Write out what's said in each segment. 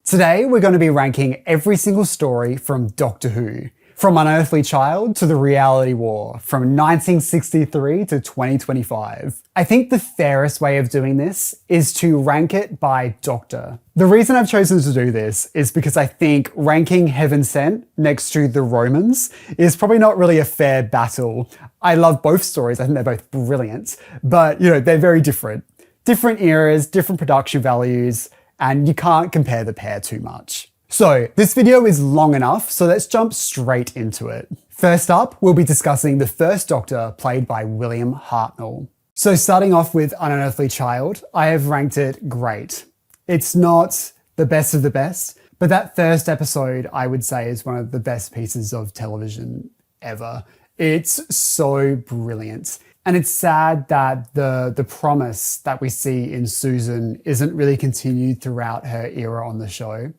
Today, we're going to be ranking every single story from Doctor Who. From Unearthly Child to the Reality War, from 1963 to 2025. I think the fairest way of doing this is to rank it by Doctor. The reason I've chosen to do this is because I think ranking Heaven Sent next to the Romans is probably not really a fair battle. I love both stories, I think they're both brilliant, but they're very different. Different eras, different production values, and you can't compare the pair too much. So this video is long enough, so let's jump straight into it. First up, we'll be discussing the First Doctor, played by William Hartnell. So starting off with Unearthly Child, I have ranked it great. It's not the best of the best, but that first episode I would say is one of the best pieces of television ever. It's so brilliant. And it's sad that the promise that we see in Susan isn't really continued throughout her era on the show,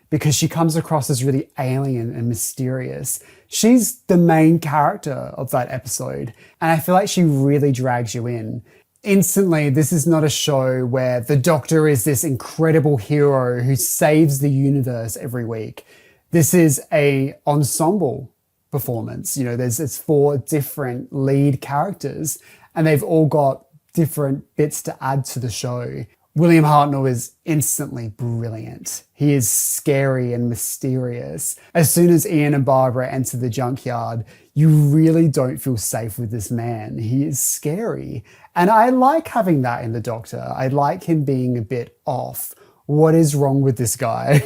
because she comes across as really alien and mysterious. She's the main character of that episode, and I feel like she really drags you in. Instantly, this is not a show where the Doctor is this incredible hero who saves the universe every week. This is an ensemble performance. There's 4 different lead characters, and they've all got different bits to add to the show. William Hartnell is instantly brilliant. He is scary and mysterious. As soon as Ian and Barbara enter the junkyard, you really don't feel safe with this man. He is scary. And I like having that in the Doctor. I like him being a bit off. What is wrong with this guy?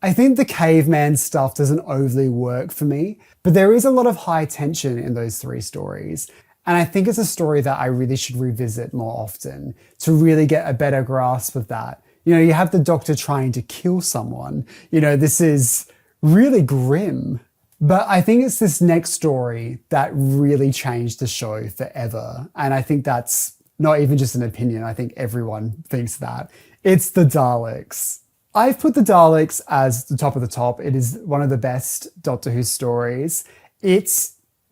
I think the caveman stuff doesn't overly work for me, but there is a lot of high tension in those 3 stories. And I think it's a story that I really should revisit more often to really get a better grasp of that. You have the Doctor trying to kill someone. This is really grim. But I think it's this next story that really changed the show forever. And I think that's not even just an opinion. I think everyone thinks that. It's the Daleks. I've put the Daleks as the top of the top. It is one of the best Doctor Who stories. It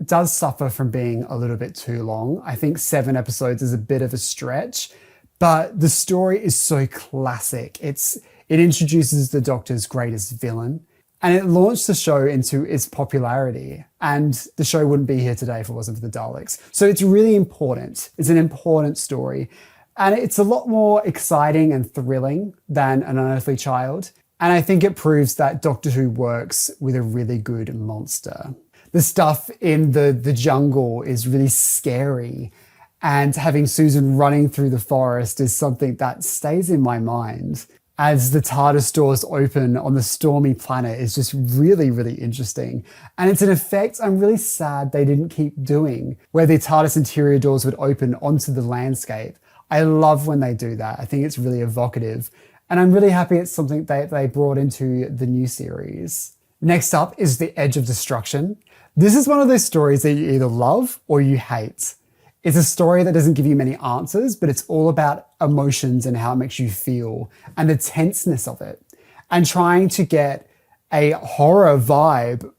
does suffer from being a little bit too long. I think 7 episodes is a bit of a stretch, but the story is so classic. It introduces the Doctor's greatest villain, and it launched the show into its popularity, and the show wouldn't be here today if it wasn't for the Daleks. So it's really important. It's an important story, and it's a lot more exciting and thrilling than An Unearthly Child, and I think it proves that Doctor Who works with a really good monster. The stuff in the jungle is really scary, and having Susan running through the forest is something that stays in my mind. As the TARDIS doors open on the stormy planet is just really, really interesting. And it's an effect I'm really sad they didn't keep doing, where the TARDIS interior doors would open onto the landscape. I love when they do that. I think it's really evocative. And I'm really happy it's something they brought into the new series. Next up is The Edge of Destruction. This is one of those stories that you either love or you hate. It's a story that doesn't give you many answers, but it's all about emotions and how it makes you feel and the tenseness of it. And trying to get a horror vibe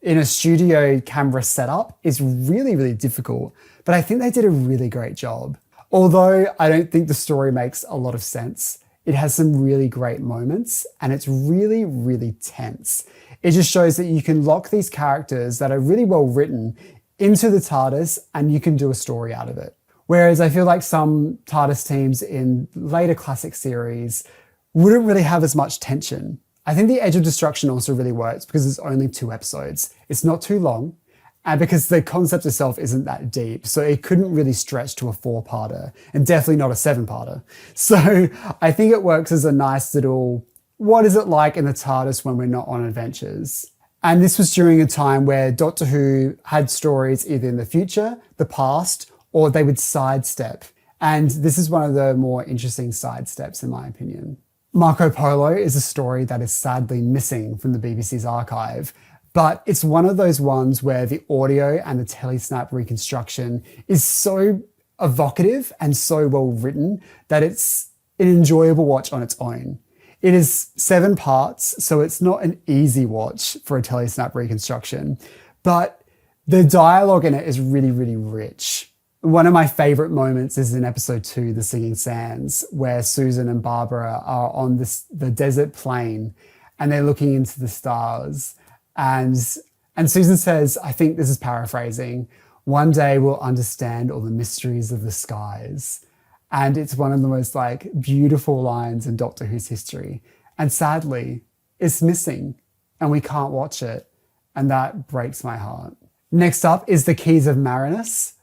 in a studio camera setup is really, really difficult. But I think they did a really great job. Although I don't think the story makes a lot of sense, it has some really great moments and it's really, really tense. It just shows that you can lock these characters that are really well written into the TARDIS and you can do a story out of it. Whereas I feel like some TARDIS teams in later classic series wouldn't really have as much tension. I think The Edge of Destruction also really works because it's only 2 episodes. It's not too long, and because the concept itself isn't that deep, so it couldn't really stretch to a 4-parter, and definitely not a 7-parter. So I think it works as a nice little, what is it like in the TARDIS when we're not on adventures? And this was during a time where Doctor Who had stories either in the future, the past, or they would sidestep. And this is one of the more interesting sidesteps in my opinion. Marco Polo is a story that is sadly missing from the BBC's archive, but it's one of those ones where the audio and the telesnap reconstruction is so evocative and so well written that it's an enjoyable watch on its own. It is 7 parts, so it's not an easy watch for a telesnap reconstruction, but the dialogue in it is really, really rich. One of my favorite moments is in episode 2, The Singing Sands, where Susan and Barbara are on the desert plain and they're looking into the stars. And Susan says, I think this is paraphrasing, one day we'll understand all the mysteries of the skies. And it's one of the most like beautiful lines in Doctor Who's history. And sadly, it's missing and we can't watch it. And that breaks my heart. Next up is the Keys of Marinus.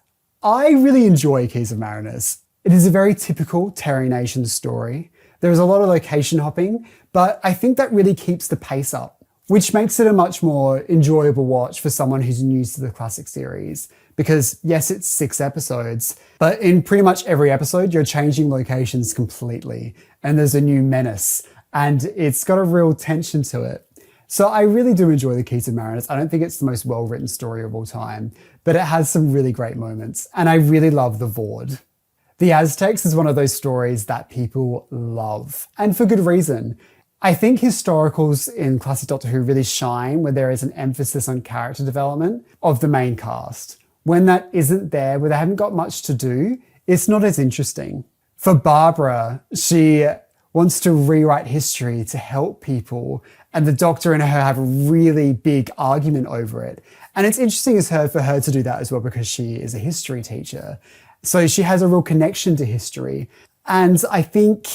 I really enjoy Keys of Marinus. It is a very typical Terry Nation story. There's a lot of location hopping, but I think that really keeps the pace up, which makes it a much more enjoyable watch for someone who's new to the classic series. Because yes, it's 6 episodes, but in pretty much every episode, you're changing locations completely. And there's a new menace, and it's got a real tension to it. So I really do enjoy the Keys of Marinus. I don't think it's the most well-written story of all time, but it has some really great moments. And I really love the Vord. The Aztecs is one of those stories that people love, and for good reason. I think historicals in classic Doctor Who really shine when there is an emphasis on character development of the main cast. When that isn't there, where they haven't got much to do, it's not as interesting. For Barbara, she wants to rewrite history to help people, and the Doctor and her have a really big argument over it. And it's interesting for her to do that as well, because she is a history teacher. So she has a real connection to history. And I think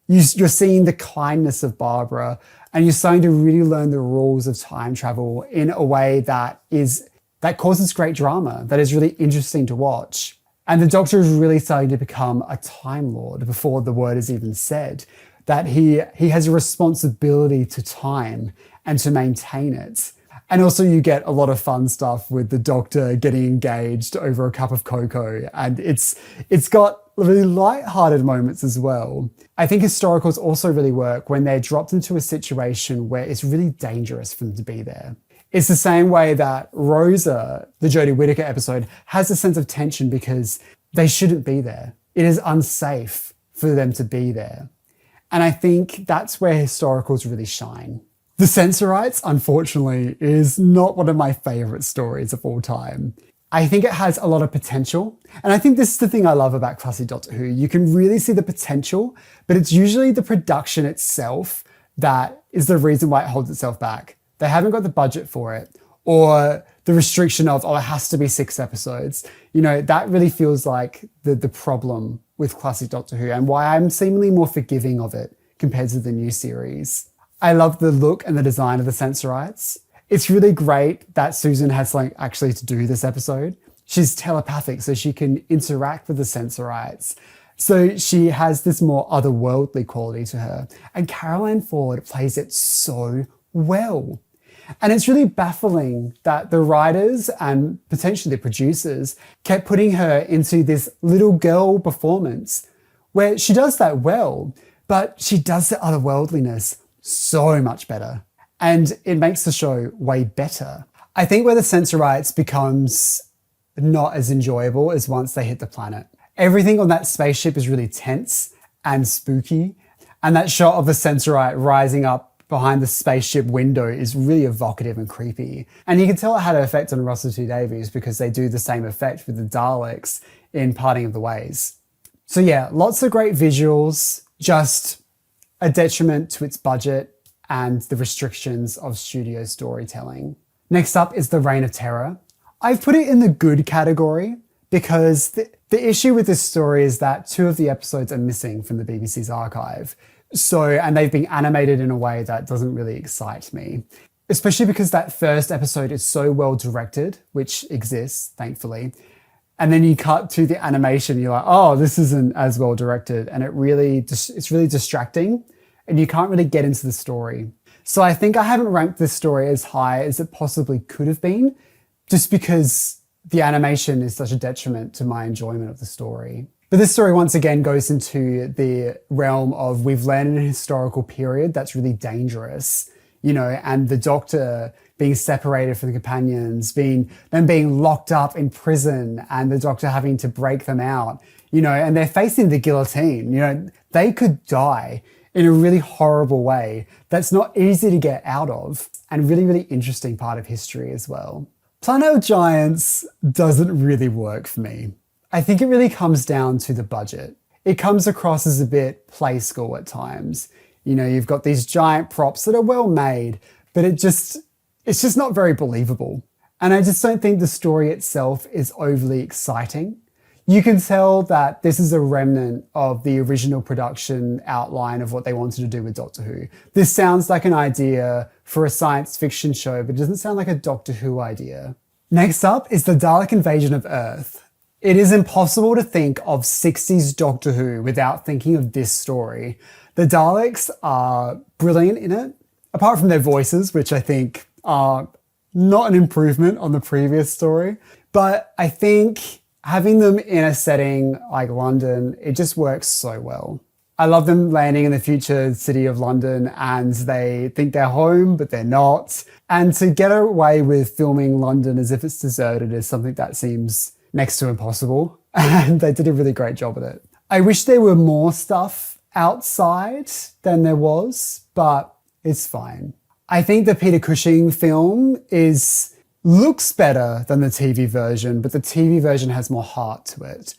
you're seeing the kindness of Barbara, and you're starting to really learn the rules of time travel in a way that causes great drama, that is really interesting to watch. And the Doctor is really starting to become a Time Lord before the word is even said, that he has a responsibility to time and to maintain it. And also you get a lot of fun stuff with the Doctor getting engaged over a cup of cocoa, and it's got really light-hearted moments as well. I think historicals also really work when they're dropped into a situation where it's really dangerous for them to be there. It's the same way that Rosa, the Jodie Whittaker episode, has a sense of tension because they shouldn't be there. It is unsafe for them to be there. And I think that's where historicals really shine. The Sensorites, unfortunately, is not one of my favourite stories of all time. I think it has a lot of potential. And I think this is the thing I love about classic Doctor Who. You can really see the potential, but it's usually the production itself that is the reason why it holds itself back. They haven't got the budget for it, or the restriction of, it has to be 6 episodes. That really feels like the problem with classic Doctor Who, and why I'm seemingly more forgiving of it compared to the new series. I love the look and the design of the Sensorites. It's really great that Susan has actually to do this episode. She's telepathic, so she can interact with the Sensorites. So she has this more otherworldly quality to her. And Caroline Ford plays it so well. And it's really baffling that the writers and potentially the producers kept putting her into this little girl performance where she does that well, but she does the otherworldliness so much better. And it makes the show way better. I think where the Sensorites becomes not as enjoyable as once they hit the planet. Everything on that spaceship is really tense and spooky. And that shot of the Sensorite rising up behind the spaceship window is really evocative and creepy. And you can tell it had an effect on Russell T Davies because they do the same effect with the Daleks in Parting of the Ways. So yeah, lots of great visuals, just a detriment to its budget and the restrictions of studio storytelling. Next up is The Reign of Terror. I've put it in the good category because the issue with this story is that 2 of the episodes are missing from the BBC's archive. And they've been animated in a way that doesn't really excite me, especially because that first episode is so well directed, which exists, thankfully. And then you cut to the animation, you're like, this isn't as well directed. And it's really distracting and you can't really get into the story. So I think I haven't ranked this story as high as it possibly could have been, just because the animation is such a detriment to my enjoyment of the story. But this story once again goes into the realm of we've landed in a historical period that's really dangerous, and the Doctor being separated from the companions, being locked up in prison, and the Doctor having to break them out, and they're facing the guillotine. They could die in a really horrible way that's not easy to get out of, and really, really interesting part of history as well. Planet of Giants doesn't really work for me. I think it really comes down to the budget. It comes across as a bit play school at times. You know, you've got these giant props that are well made, but it's just not very believable. And I just don't think the story itself is overly exciting. You can tell that this is a remnant of the original production outline of what they wanted to do with Doctor Who. This sounds like an idea for a science fiction show, but it doesn't sound like a Doctor Who idea. Next up is the Dalek invasion of Earth. It is impossible to think of 60s Doctor Who without thinking of this story. The Daleks are brilliant in it, apart from their voices, which I think are not an improvement on the previous story. But I think having them in a setting like London, it just works so well. I love them landing in the future city of London and they think they're home, but they're not. And to get away with filming London as if it's deserted is something that seems next to impossible. And they did a really great job with it. I wish there were more stuff outside than there was, but it's fine. I think the Peter Cushing film looks better than the TV version, but the TV version has more heart to it.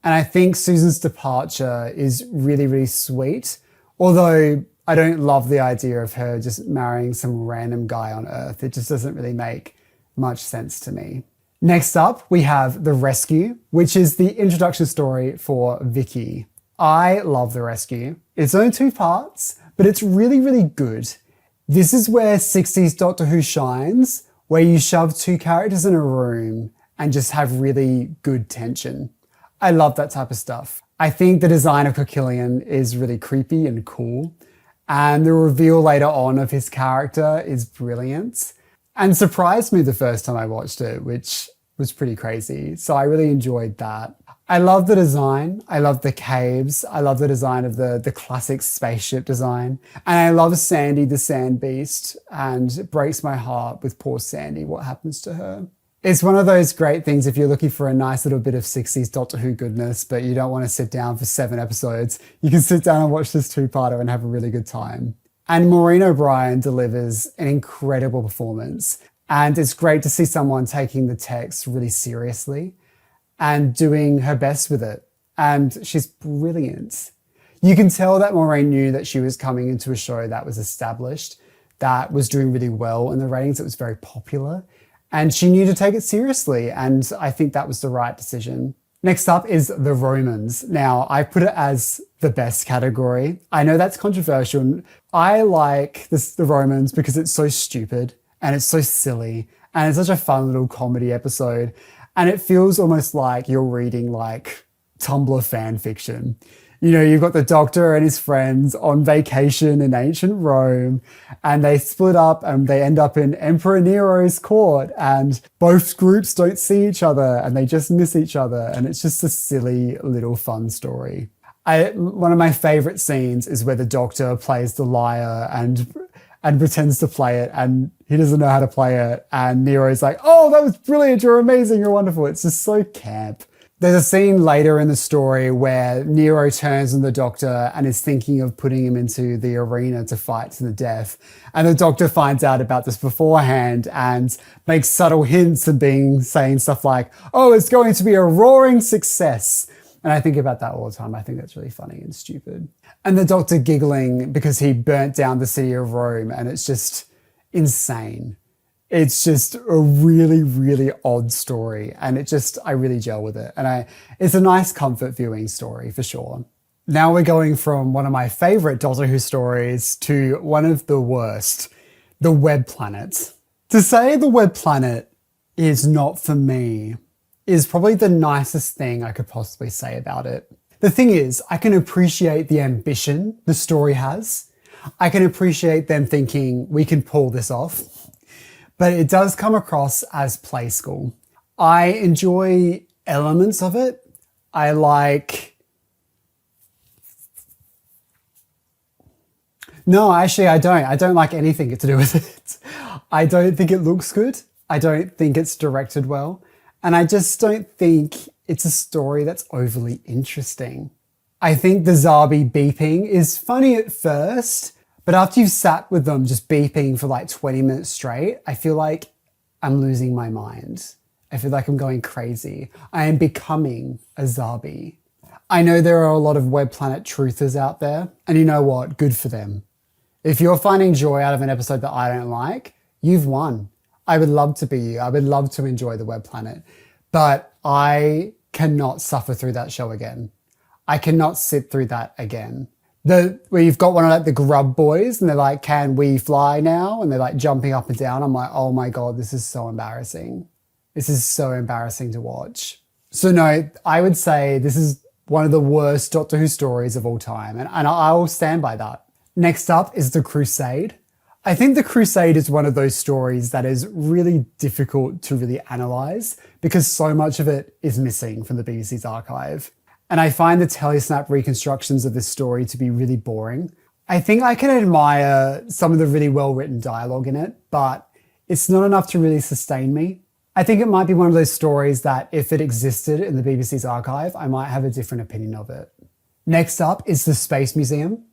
And I think Susan's departure is really, really sweet. Although I don't love the idea of her just marrying some random guy on Earth. It just doesn't really make much sense to me. Next up, we have The Rescue, which is the introduction story for Vicky. I love The Rescue. It's only 2 parts, but it's really, really good. This is where 60s Doctor Who shines, where you shove 2 characters in a room and just have really good tension. I love that type of stuff. I think the design of Kokillian is really creepy and cool, and the reveal later on of his character is brilliant and surprised me the first time I watched it, which was pretty crazy. So I really enjoyed that. I love the design. I love the caves. I love the design of the classic spaceship design. And I love Sandy the Sand Beast, and it breaks my heart with poor Sandy, what happens to her. It's one of those great things if you're looking for a nice little bit of 60s Doctor Who goodness, but you don't want to sit down for 7 episodes. You can sit down and watch this 2-parter and have a really good time. And Maureen O'Brien delivers an incredible performance. And it's great to see someone taking the text really seriously and doing her best with it. And she's brilliant. You can tell that Maureen knew that she was coming into a show that was established, that was doing really well in the ratings, it was very popular, and she knew to take it seriously, and I think that was the right decision. Next up is The Romans. Now, I put it as the best category. I know that's controversial. I like The Romans because it's so stupid, and it's so silly, and it's such a fun little comedy episode. And it feels almost like you're reading like Tumblr fan fiction. You know, you've got the Doctor and his friends on vacation in ancient Rome, and they split up and they end up in Emperor Nero's court, and both groups don't see each other and they just miss each other. And it's just a silly little fun story. One of my favorite scenes is where the Doctor plays the lyre and pretends to play it, and he doesn't know how to play it. And Nero's like, "Oh, that was brilliant. You're amazing. You're wonderful." It's just so camp. There's a scene later in the story where Nero turns on the Doctor and is thinking of putting him into the arena to fight to the death. And the Doctor finds out about this beforehand and makes subtle hints and saying stuff like, "Oh, it's going to be a roaring success." And I think about that all the time. I think that's really funny and stupid. And the Doctor giggling because he burnt down the city of Rome, and it's just insane. It's just a really, really odd story, and I really gel with it. And it's a nice comfort viewing story for sure. Now we're going from one of my favorite Doctor Who stories to one of the worst, The Web Planet. To say The Web Planet is not for me is probably the nicest thing I could possibly say about it. The thing is, I can appreciate the ambition the story has. I can appreciate them thinking we can pull this off, but it does come across as play school. I enjoy elements of it. No, actually I don't. I don't like anything to do with it. I don't think it looks good. I don't think it's directed well. And I just don't think it's a story that's overly interesting. I think the Zarbi beeping is funny at first, but after you've sat with them just beeping for like 20 minutes straight, I feel like I'm losing my mind. I feel like I'm going crazy. I am becoming a Zarbi. I know there are a lot of Web Planet truthers out there, and you know what? Good for them. If you're finding joy out of an episode that I don't like, you've won. I would love to be you. I would love to enjoy the Web Planet, but I cannot suffer through that show again. I cannot sit through that again. Where you've got one of like the grub boys and they're like, can we fly now? And they're like jumping up and down. I'm like, oh my God, this is so embarrassing. This is so embarrassing to watch. So no, I would say this is one of the worst Doctor Who stories of all time. And I will stand by that. Next up is The Crusade. I think The Crusade is one of those stories that is really difficult to really analyse because so much of it is missing from the BBC's archive. And I find the telesnap reconstructions of this story to be really boring. I think I can admire some of the really well-written dialogue in it, but it's not enough to really sustain me. I think it might be one of those stories that if it existed in the BBC's archive, I might have a different opinion of it. Next up is The Space Museum.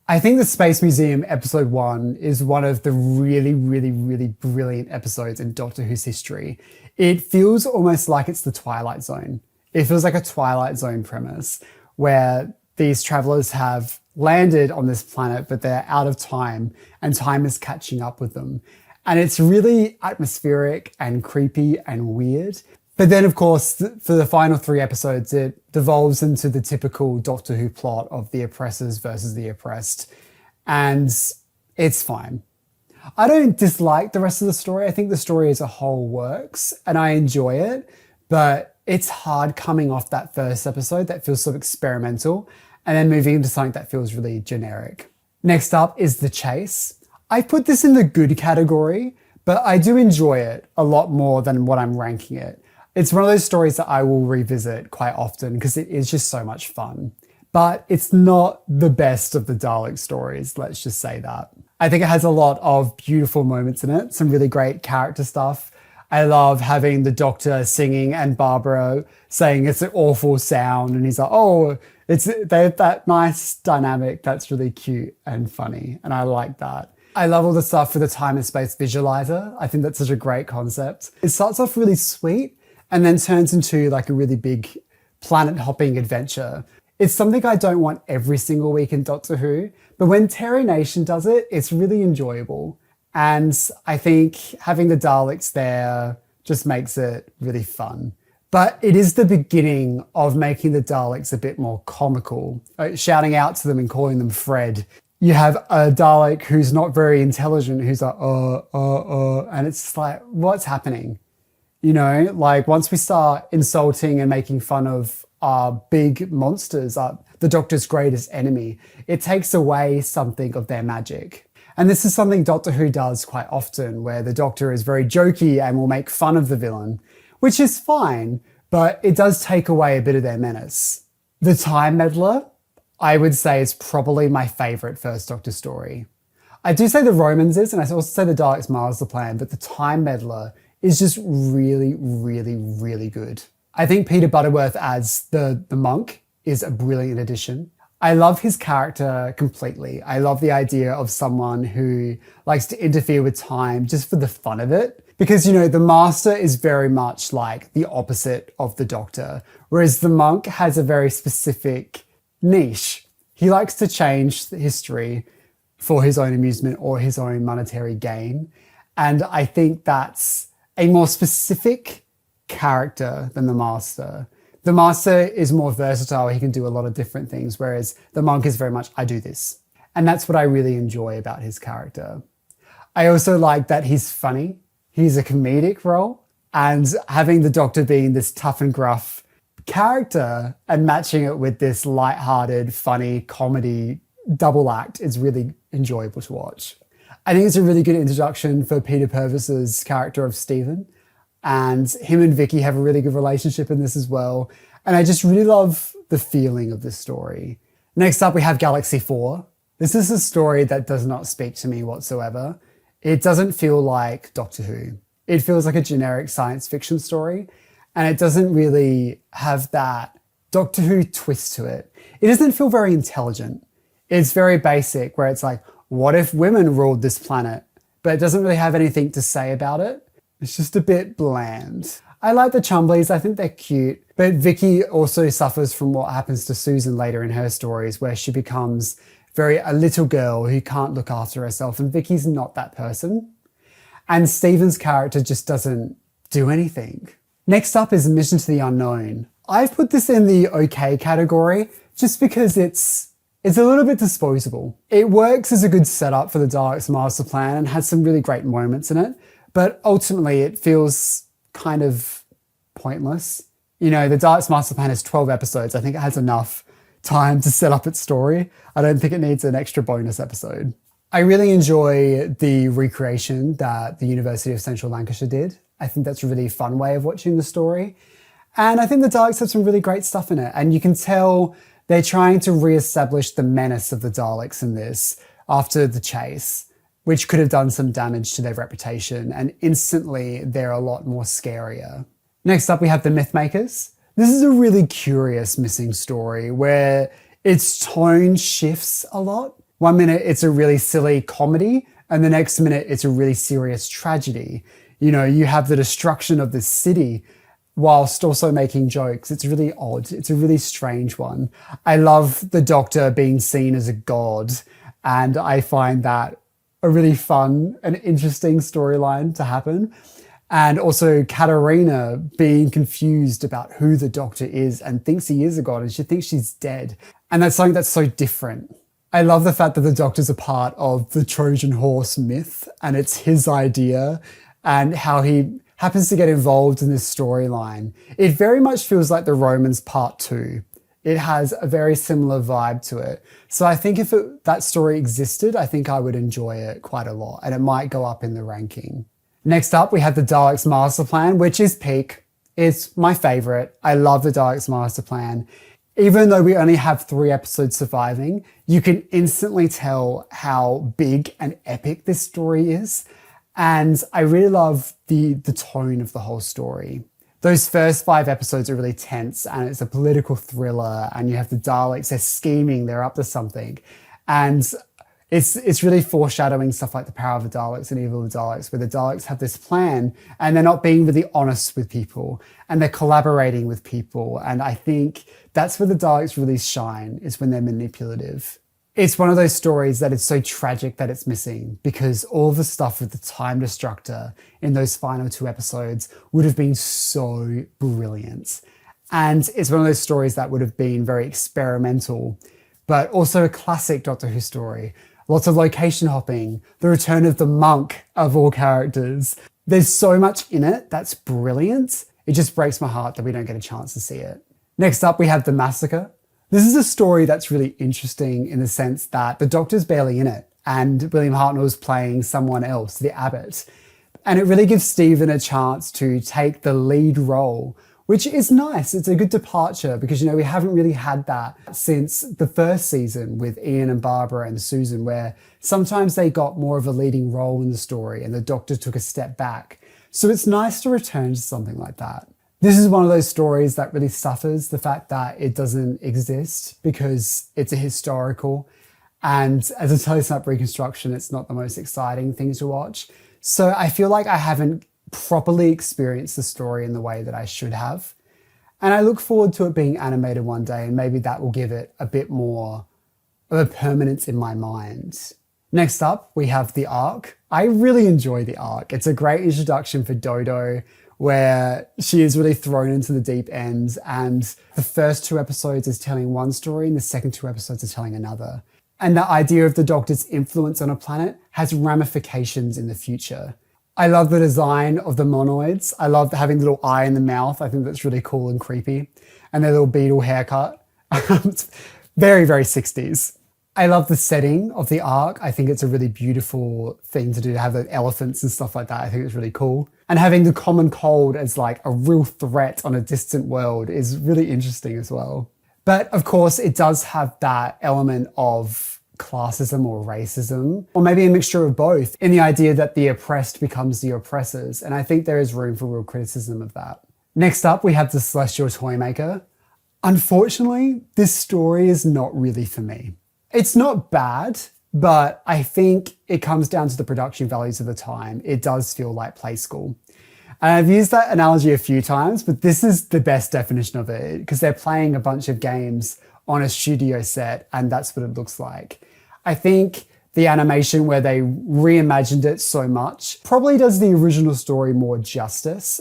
I think The Space Museum episode 1 is one of the really, really, really brilliant episodes in Doctor Who's history. It feels almost like it's the Twilight Zone. It feels like a Twilight Zone premise where these travelers have landed on this planet, but they're out of time and time is catching up with them. And it's really atmospheric and creepy and weird. But then, of course, for the final 3 episodes, it devolves into the typical Doctor Who plot of the oppressors versus the oppressed. And it's fine. I don't dislike the rest of the story. I think the story as a whole works and I enjoy it. But it's hard coming off that first episode that feels sort of experimental and then moving into something that feels really generic. Next up is The Chase. I put this in the good category, but I do enjoy it a lot more than what I'm ranking it. It's one of those stories that I will revisit quite often because it is just so much fun. But it's not the best of the Dalek stories, let's just say that. I think it has a lot of beautiful moments in it, some really great character stuff. I love having the Doctor singing and Barbara saying it's an awful sound. And he's like, oh, they have that nice dynamic that's really cute and funny. And I like that. I love all the stuff for the time and space visualizer. I think that's such a great concept. It starts off really sweet and then turns into like a really big planet hopping adventure. It's something I don't want every single week in Doctor Who, but when Terry Nation does it, it's really enjoyable. And I think having the Daleks there just makes it really fun. But it is the beginning of making the Daleks a bit more comical, shouting out to them and calling them Fred. You have a Dalek who's not very intelligent, who's like, and it's just like, what's happening? You know, like once we start insulting and making fun of our big monsters, the Doctor's greatest enemy, it takes away something of their magic. And this is something Doctor Who does quite often, where the Doctor is very jokey and will make fun of the villain, which is fine, but it does take away a bit of their menace. The Time Meddler, I would say, is probably my favourite First Doctor story. I do say the Romans is, and I also say the Daleks Mars the Plan, but the Time Meddler is just really, really, really good. I think Peter Butterworth as the monk is a brilliant addition. I love his character completely. I love the idea of someone who likes to interfere with time just for the fun of it. Because, you know, the Master is very much like the opposite of the Doctor, whereas the monk has a very specific niche. He likes to change history for his own amusement or his own monetary gain. And I think that's a more specific character than the Master. The Master is more versatile. He can do a lot of different things, whereas the monk is very much, I do this. And that's what I really enjoy about his character. I also like that he's funny. He's a comedic role. And having the Doctor being this tough and gruff character and matching it with this light-hearted, funny comedy double act is really enjoyable to watch. I think it's a really good introduction for Peter Purvis's character of Stephen. And him and Vicky have a really good relationship in this as well. And I just really love the feeling of this story. Next up, we have Galaxy 4. This is a story that does not speak to me whatsoever. It doesn't feel like Doctor Who. It feels like a generic science fiction story. And it doesn't really have that Doctor Who twist to it. It doesn't feel very intelligent. It's very basic, where it's like, what if women ruled this planet? But it doesn't really have anything to say about it. It's just a bit bland. I like the Chumblies, I think they're cute. But Vicky also suffers from what happens to Susan later in her stories, where she becomes a little girl who can't look after herself, and Vicky's not that person. And Stephen's character just doesn't do anything. Next up is Mission to the Unknown. I've put this in the okay category just because it's a little bit disposable. It works as a good setup for the Daleks' master plan and has some really great moments in it, but ultimately it feels kind of pointless. You know, the Daleks' master plan has 12 episodes. I think it has enough time to set up its story. I don't think it needs an extra bonus episode. I really enjoy the recreation that the University of Central Lancashire did. I think that's a really fun way of watching the story. And I think the Daleks have some really great stuff in it. And you can tell they're trying to re-establish the menace of the Daleks in this after the chase, which could have done some damage to their reputation. And instantly, they're a lot more scarier. Next up, we have the Mythmakers. This is a really curious missing story where its tone shifts a lot. One minute, it's a really silly comedy, and the next minute, it's a really serious tragedy. You know, you have the destruction of the city whilst also making jokes. It's really odd. It's a really strange one. I love the Doctor being seen as a god, and I find that a really fun and interesting storyline to happen. And also Katerina being confused about who the Doctor is and thinks he is a god, and she thinks she's dead. And that's something that's so different. I love the fact that the Doctor's a part of the Trojan horse myth, and it's his idea, and how he happens to get involved in this storyline. It very much feels like the Romans Part 2. It has a very similar vibe to it. So I think if that story existed, I think I would enjoy it quite a lot, and it might go up in the ranking. Next up, we have the Daleks Master Plan, which is peak. It's my favorite. I love the Daleks Master Plan. Even though we only have 3 episodes surviving, you can instantly tell how big and epic this story is. And I really love the tone of the whole story. Those first 5 episodes are really tense, and it's a political thriller, and you have the Daleks, they're scheming, they're up to something. And it's really foreshadowing stuff like the power of the Daleks and evil of the Daleks, where the Daleks have this plan and they're not being really honest with people, and they're collaborating with people. And I think that's where the Daleks really shine, is when they're manipulative. It's one of those stories that it's so tragic that it's missing, because all the stuff with the Time Destructor in those final 2 episodes would have been so brilliant. And it's one of those stories that would have been very experimental, but also a classic Doctor Who story. Lots of location hopping, the return of the monk of all characters. There's so much in it that's brilliant. It just breaks my heart that we don't get a chance to see it. Next up, we have The Massacre. This is a story that's really interesting in the sense that the Doctor's barely in it, and William Hartnell's playing someone else, the Abbot. And it really gives Stephen a chance to take the lead role, which is nice. It's a good departure because, you know, we haven't really had that since the first season with Ian and Barbara and Susan, where sometimes they got more of a leading role in the story and the Doctor took a step back. So it's nice to return to something like that. This is one of those stories that really suffers the fact that it doesn't exist because it's a historical, and as a telesnap reconstruction, it's not the most exciting thing to watch. So I feel like I haven't properly experienced the story in the way that I should have. And I look forward to it being animated one day, and maybe that will give it a bit more of a permanence in my mind. Next up, we have The Ark. I really enjoy The Ark. It's a great introduction for Dodo, where she is really thrown into the deep end, and the first 2 episodes is telling one story and the second 2 episodes are telling another. And the idea of the Doctor's influence on a planet has ramifications in the future. I love the design of the monoids. I love having the little eye in the mouth. I think that's really cool and creepy. And their little beetle haircut. It's very, very 60s. I love the setting of the Ark. I think it's a really beautiful thing to do, to have the elephants and stuff like that. I think it's really cool. And having the common cold as like a real threat on a distant world is really interesting as well. But of course, it does have that element of classism or racism, or maybe a mixture of both, in the idea that the oppressed becomes the oppressors. And I think there is room for real criticism of that. Next up, we have The Celestial Toymaker. Unfortunately, this story is not really for me. It's not bad, but I think it comes down to the production values of the time. It does feel like play school. And I've used that analogy a few times, but this is the best definition of it because they're playing a bunch of games on a studio set and that's what it looks like. I think the animation where they reimagined it so much probably does the original story more justice,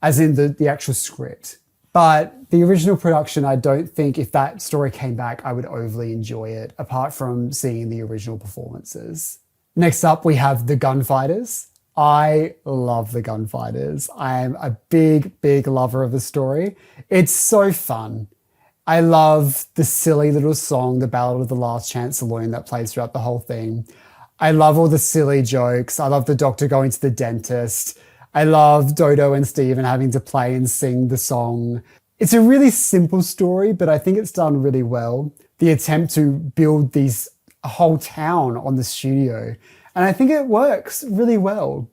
as in the actual script. But the original production, I don't think if that story came back, I would overly enjoy it, apart from seeing the original performances. Next up, we have the Gunfighters. I love the Gunfighters. I am a big, big lover of the story. It's so fun. I love the silly little song, The Ballad of the Last Chance Saloon, that plays throughout the whole thing. I love all the silly jokes. I love the Doctor going to the dentist. I love Dodo and Steven having to play and sing the song. It's a really simple story, but I think it's done really well. The attempt to build a whole town on the studio. And I think it works really well.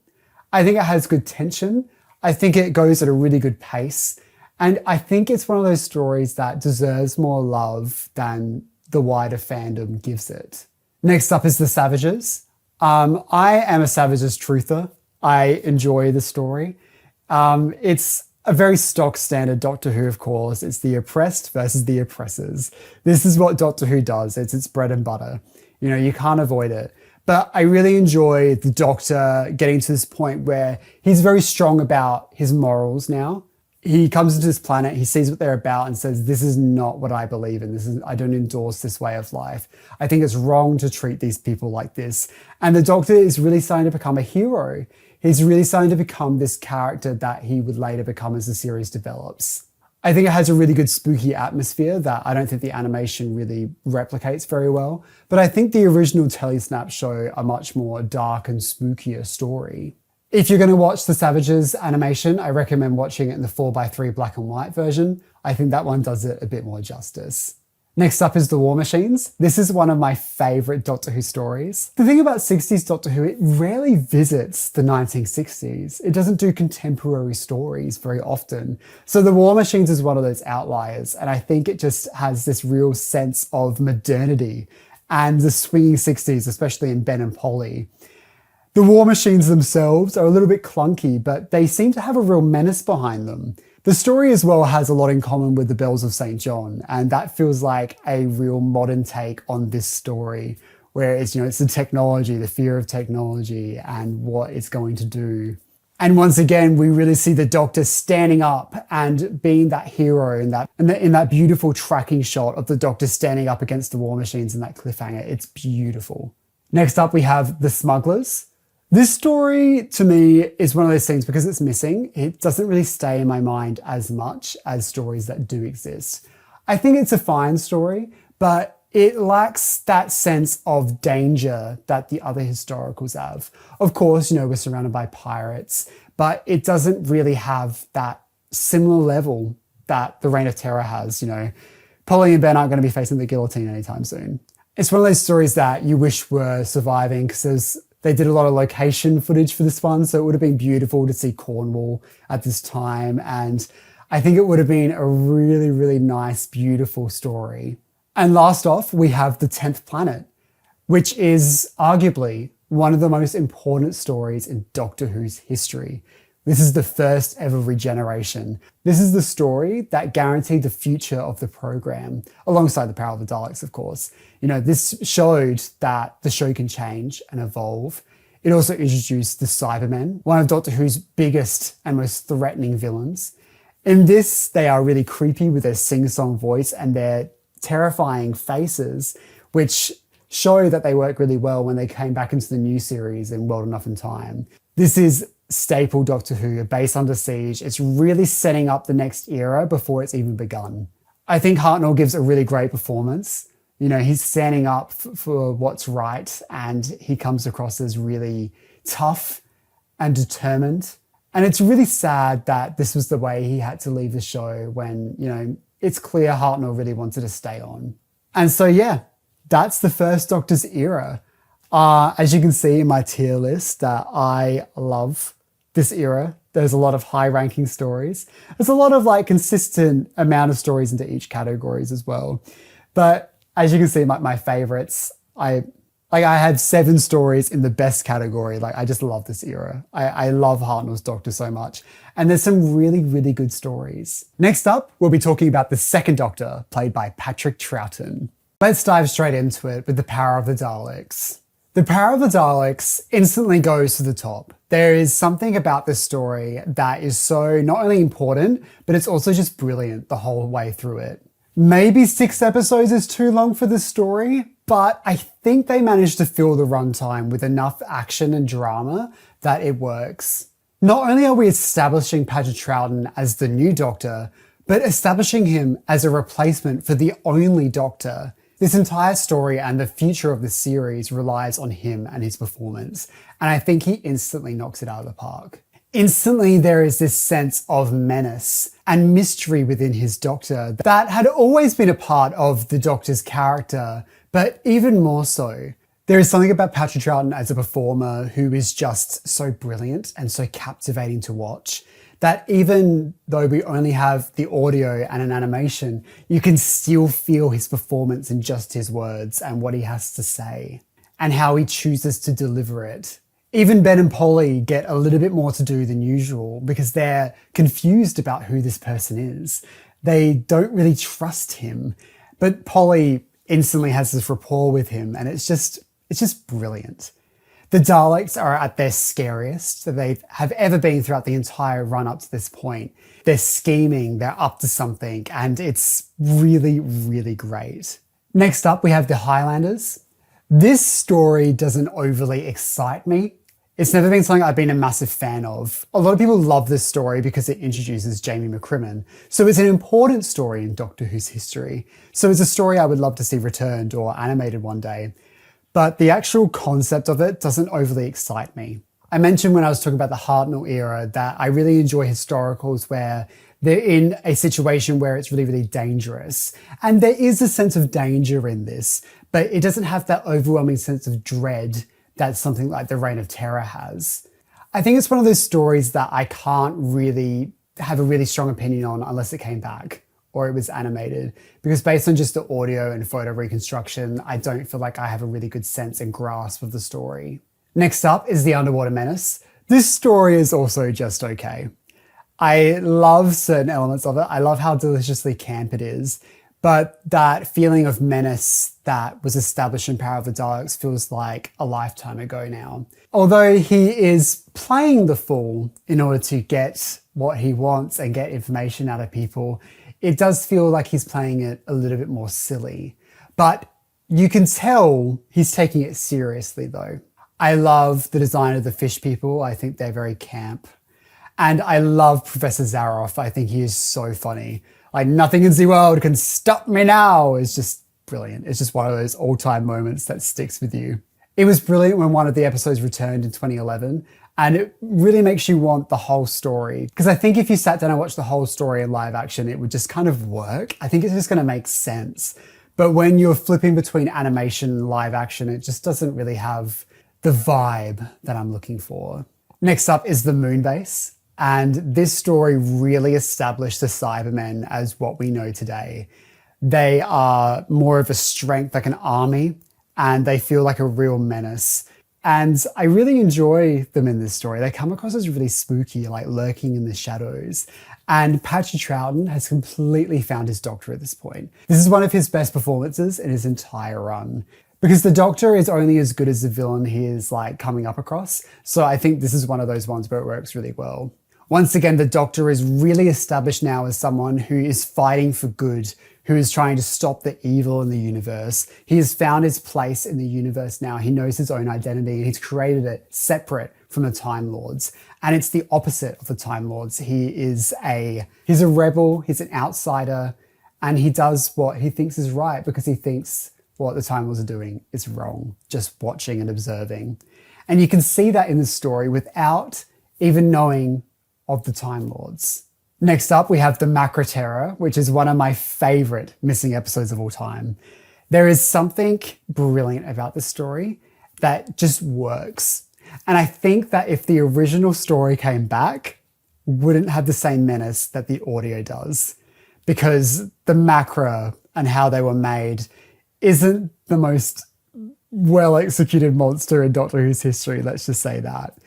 I think it has good tension. I think it goes at a really good pace. And I think it's one of those stories that deserves more love than the wider fandom gives it. Next up is The Savages. I am a Savages truther. I enjoy the story. It's a very stock standard Doctor Who, of course. It's the oppressed versus the oppressors. This is what Doctor Who does. It's its bread and butter. You know, you can't avoid it. But I really enjoy the Doctor getting to this point where he's very strong about his morals now. He comes into this planet, he sees what they're about and says, this is not what I believe in. I don't endorse this way of life. I think it's wrong to treat these people like this. And the Doctor is really starting to become a hero. He's really starting to become this character that he would later become as the series develops. I think it has a really good spooky atmosphere that I don't think the animation really replicates very well. But I think the original Telesnaps show a much more dark and spookier story. If you're going to watch the Savages animation, I recommend watching it in the 4:3 black and white version. I think that one does it a bit more justice. Next up is The War Machines. This is one of my favourite Doctor Who stories. The thing about 60s Doctor Who, it rarely visits the 1960s. It doesn't do contemporary stories very often. So The War Machines is one of those outliers, and I think it just has this real sense of modernity and the swinging 60s, especially in Ben and Polly. The War Machines themselves are a little bit clunky, but they seem to have a real menace behind them. The story as well has a lot in common with the Bells of St. John, and that feels like a real modern take on this story, where it's the technology, the fear of technology and what it's going to do. And once again, we really see the Doctor standing up and being that hero in that beautiful tracking shot of the Doctor standing up against the War Machines in that cliffhanger. It's beautiful. Next up, we have The Smugglers. This story, to me, is one of those things, because it's missing, it doesn't really stay in my mind as much as stories that do exist. I think it's a fine story, but it lacks that sense of danger that the other historicals have. Of course, we're surrounded by pirates, but it doesn't really have that similar level that the Reign of Terror has. Polly and Ben aren't going to be facing the guillotine anytime soon. It's one of those stories that you wish were surviving, because they did a lot of location footage for this one, so it would have been beautiful to see Cornwall at this time, and I think it would have been a really, really nice, beautiful story. And last off, we have The 10th Planet, which is arguably one of the most important stories in Doctor Who's history. This is the first ever regeneration. This is the story that guaranteed the future of the program, alongside the power of the Daleks, of course. This showed that the show can change and evolve. It also introduced the Cybermen, one of Doctor Who's biggest and most threatening villains. In this, they are really creepy with their sing-song voice and their terrifying faces, which show that they work really well when they came back into the new series in World Enough in Time. This is staple Doctor Who, a base under siege. It's really setting up the next era before it's even begun. I think Hartnell gives a really great performance. He's standing up for what's right, and he comes across as really tough and determined. And it's really sad that this was the way he had to leave the show when, it's clear Hartnell really wanted to stay on. And so, yeah, that's the first Doctor's era. As you can see in my tier list, I love this era. There's a lot of high-ranking stories. There's a lot of consistent amount of stories into each categories as well. But as you can see, my favorites, I Like I have 7 stories in the best category. Like I just love this era. I love Hartnell's Doctor so much. And there's some really, really good stories. Next up, we'll be talking about the Second Doctor, played by Patrick Troughton. Let's dive straight into it with the power of the Daleks. The power of the Daleks instantly goes to the top. There is something about this story that is so not only important, but it's also just brilliant the whole way through it. Maybe 6 episodes is too long for this story, but I think they managed to fill the runtime with enough action and drama that it works. Not only are we establishing Patrick Troughton as the new Doctor, but establishing him as a replacement for the only Doctor. This entire story and the future of the series relies on him and his performance, and I think he instantly knocks it out of the park. Instantly, there is this sense of menace and mystery within his Doctor that had always been a part of the Doctor's character, but even more so. There is something about Patrick Troughton as a performer who is just so brilliant and so captivating to watch that even though we only have the audio and an animation, you can still feel his performance in just his words and what he has to say and how he chooses to deliver it. Even Ben and Polly get a little bit more to do than usual because they're confused about who this person is. They don't really trust him, but Polly instantly has this rapport with him and it's just brilliant. The Daleks are at their scariest that they have ever been throughout the entire run up to this point. They're scheming, they're up to something, and it's really, really great. Next up, we have the Highlanders. This story doesn't overly excite me. It's never been something I've been a massive fan of. A lot of people love this story because it introduces Jamie McCrimmon. So it's an important story in Doctor Who's history. So it's a story I would love to see returned or animated one day. But the actual concept of it doesn't overly excite me. I mentioned when I was talking about the Hartnell era that I really enjoy historicals where they're in a situation where it's really, really dangerous. And there is a sense of danger in this, but it doesn't have that overwhelming sense of dread that something like The Reign of Terror has. I think it's one of those stories that I can't really have a really strong opinion on unless it came back or it was animated, because based on just the audio and photo reconstruction, I don't feel like I have a really good sense and grasp of the story. Next up is The Underwater Menace. This story is also just okay. I love certain elements of it. I love how deliciously camp it is, but that feeling of menace that was established in Power of the Daleks feels like a lifetime ago now. Although he is playing the fool in order to get what he wants and get information out of people, it does feel like he's playing it a little bit more silly. But you can tell he's taking it seriously though. I love the design of the fish people. I think they're very camp. And I love Professor Zaroff. I think he is so funny. Like, nothing in the world can stop me now. It's just brilliant. It's just one of those all-time moments that sticks with you. It was brilliant when one of the episodes returned in 2011. And it really makes you want the whole story. Because I think if you sat down and watched the whole story in live action, it would just kind of work. I think it's just going to make sense. But when you're flipping between animation and live action, it just doesn't really have the vibe that I'm looking for. Next up is the Moonbase. And this story really established the Cybermen as what we know today. They are more of a strength, like an army, and they feel like a real menace. And I really enjoy them in this story. They come across as really spooky, like lurking in the shadows. And Patrick Troughton has completely found his Doctor at this point. This is one of his best performances in his entire run. Because the Doctor is only as good as the villain he is like coming up across. So I think this is one of those ones where it works really well. Once again, the Doctor is really established now as someone who is fighting for good, who is trying to stop the evil in the universe. He has found his place in the universe now. He knows his own identity and he's created it separate from the Time Lords. And it's the opposite of the Time Lords. He's a rebel, he's an outsider, and he does what he thinks is right because he thinks what the Time Lords are doing is wrong, just watching and observing. And you can see that in the story without even knowing of the Time Lords. Next up, we have the Macra Terror, which is one of my favorite missing episodes of all time. There is something brilliant about this story that just works. And I think that if the original story came back, wouldn't have the same menace that the audio does, because the Macra and how they were made isn't the most well executed monster in Doctor Who's history, let's just say that.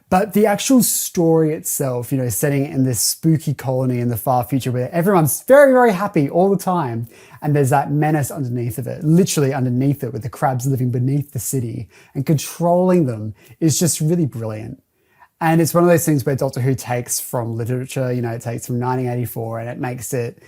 But the actual story itself, setting it in this spooky colony in the far future where everyone's very, very happy all the time. And there's that menace underneath of it, literally underneath it, with the crabs living beneath the city and controlling them is just really brilliant. And it's one of those things where Doctor Who takes from literature, it takes from 1984 and it makes it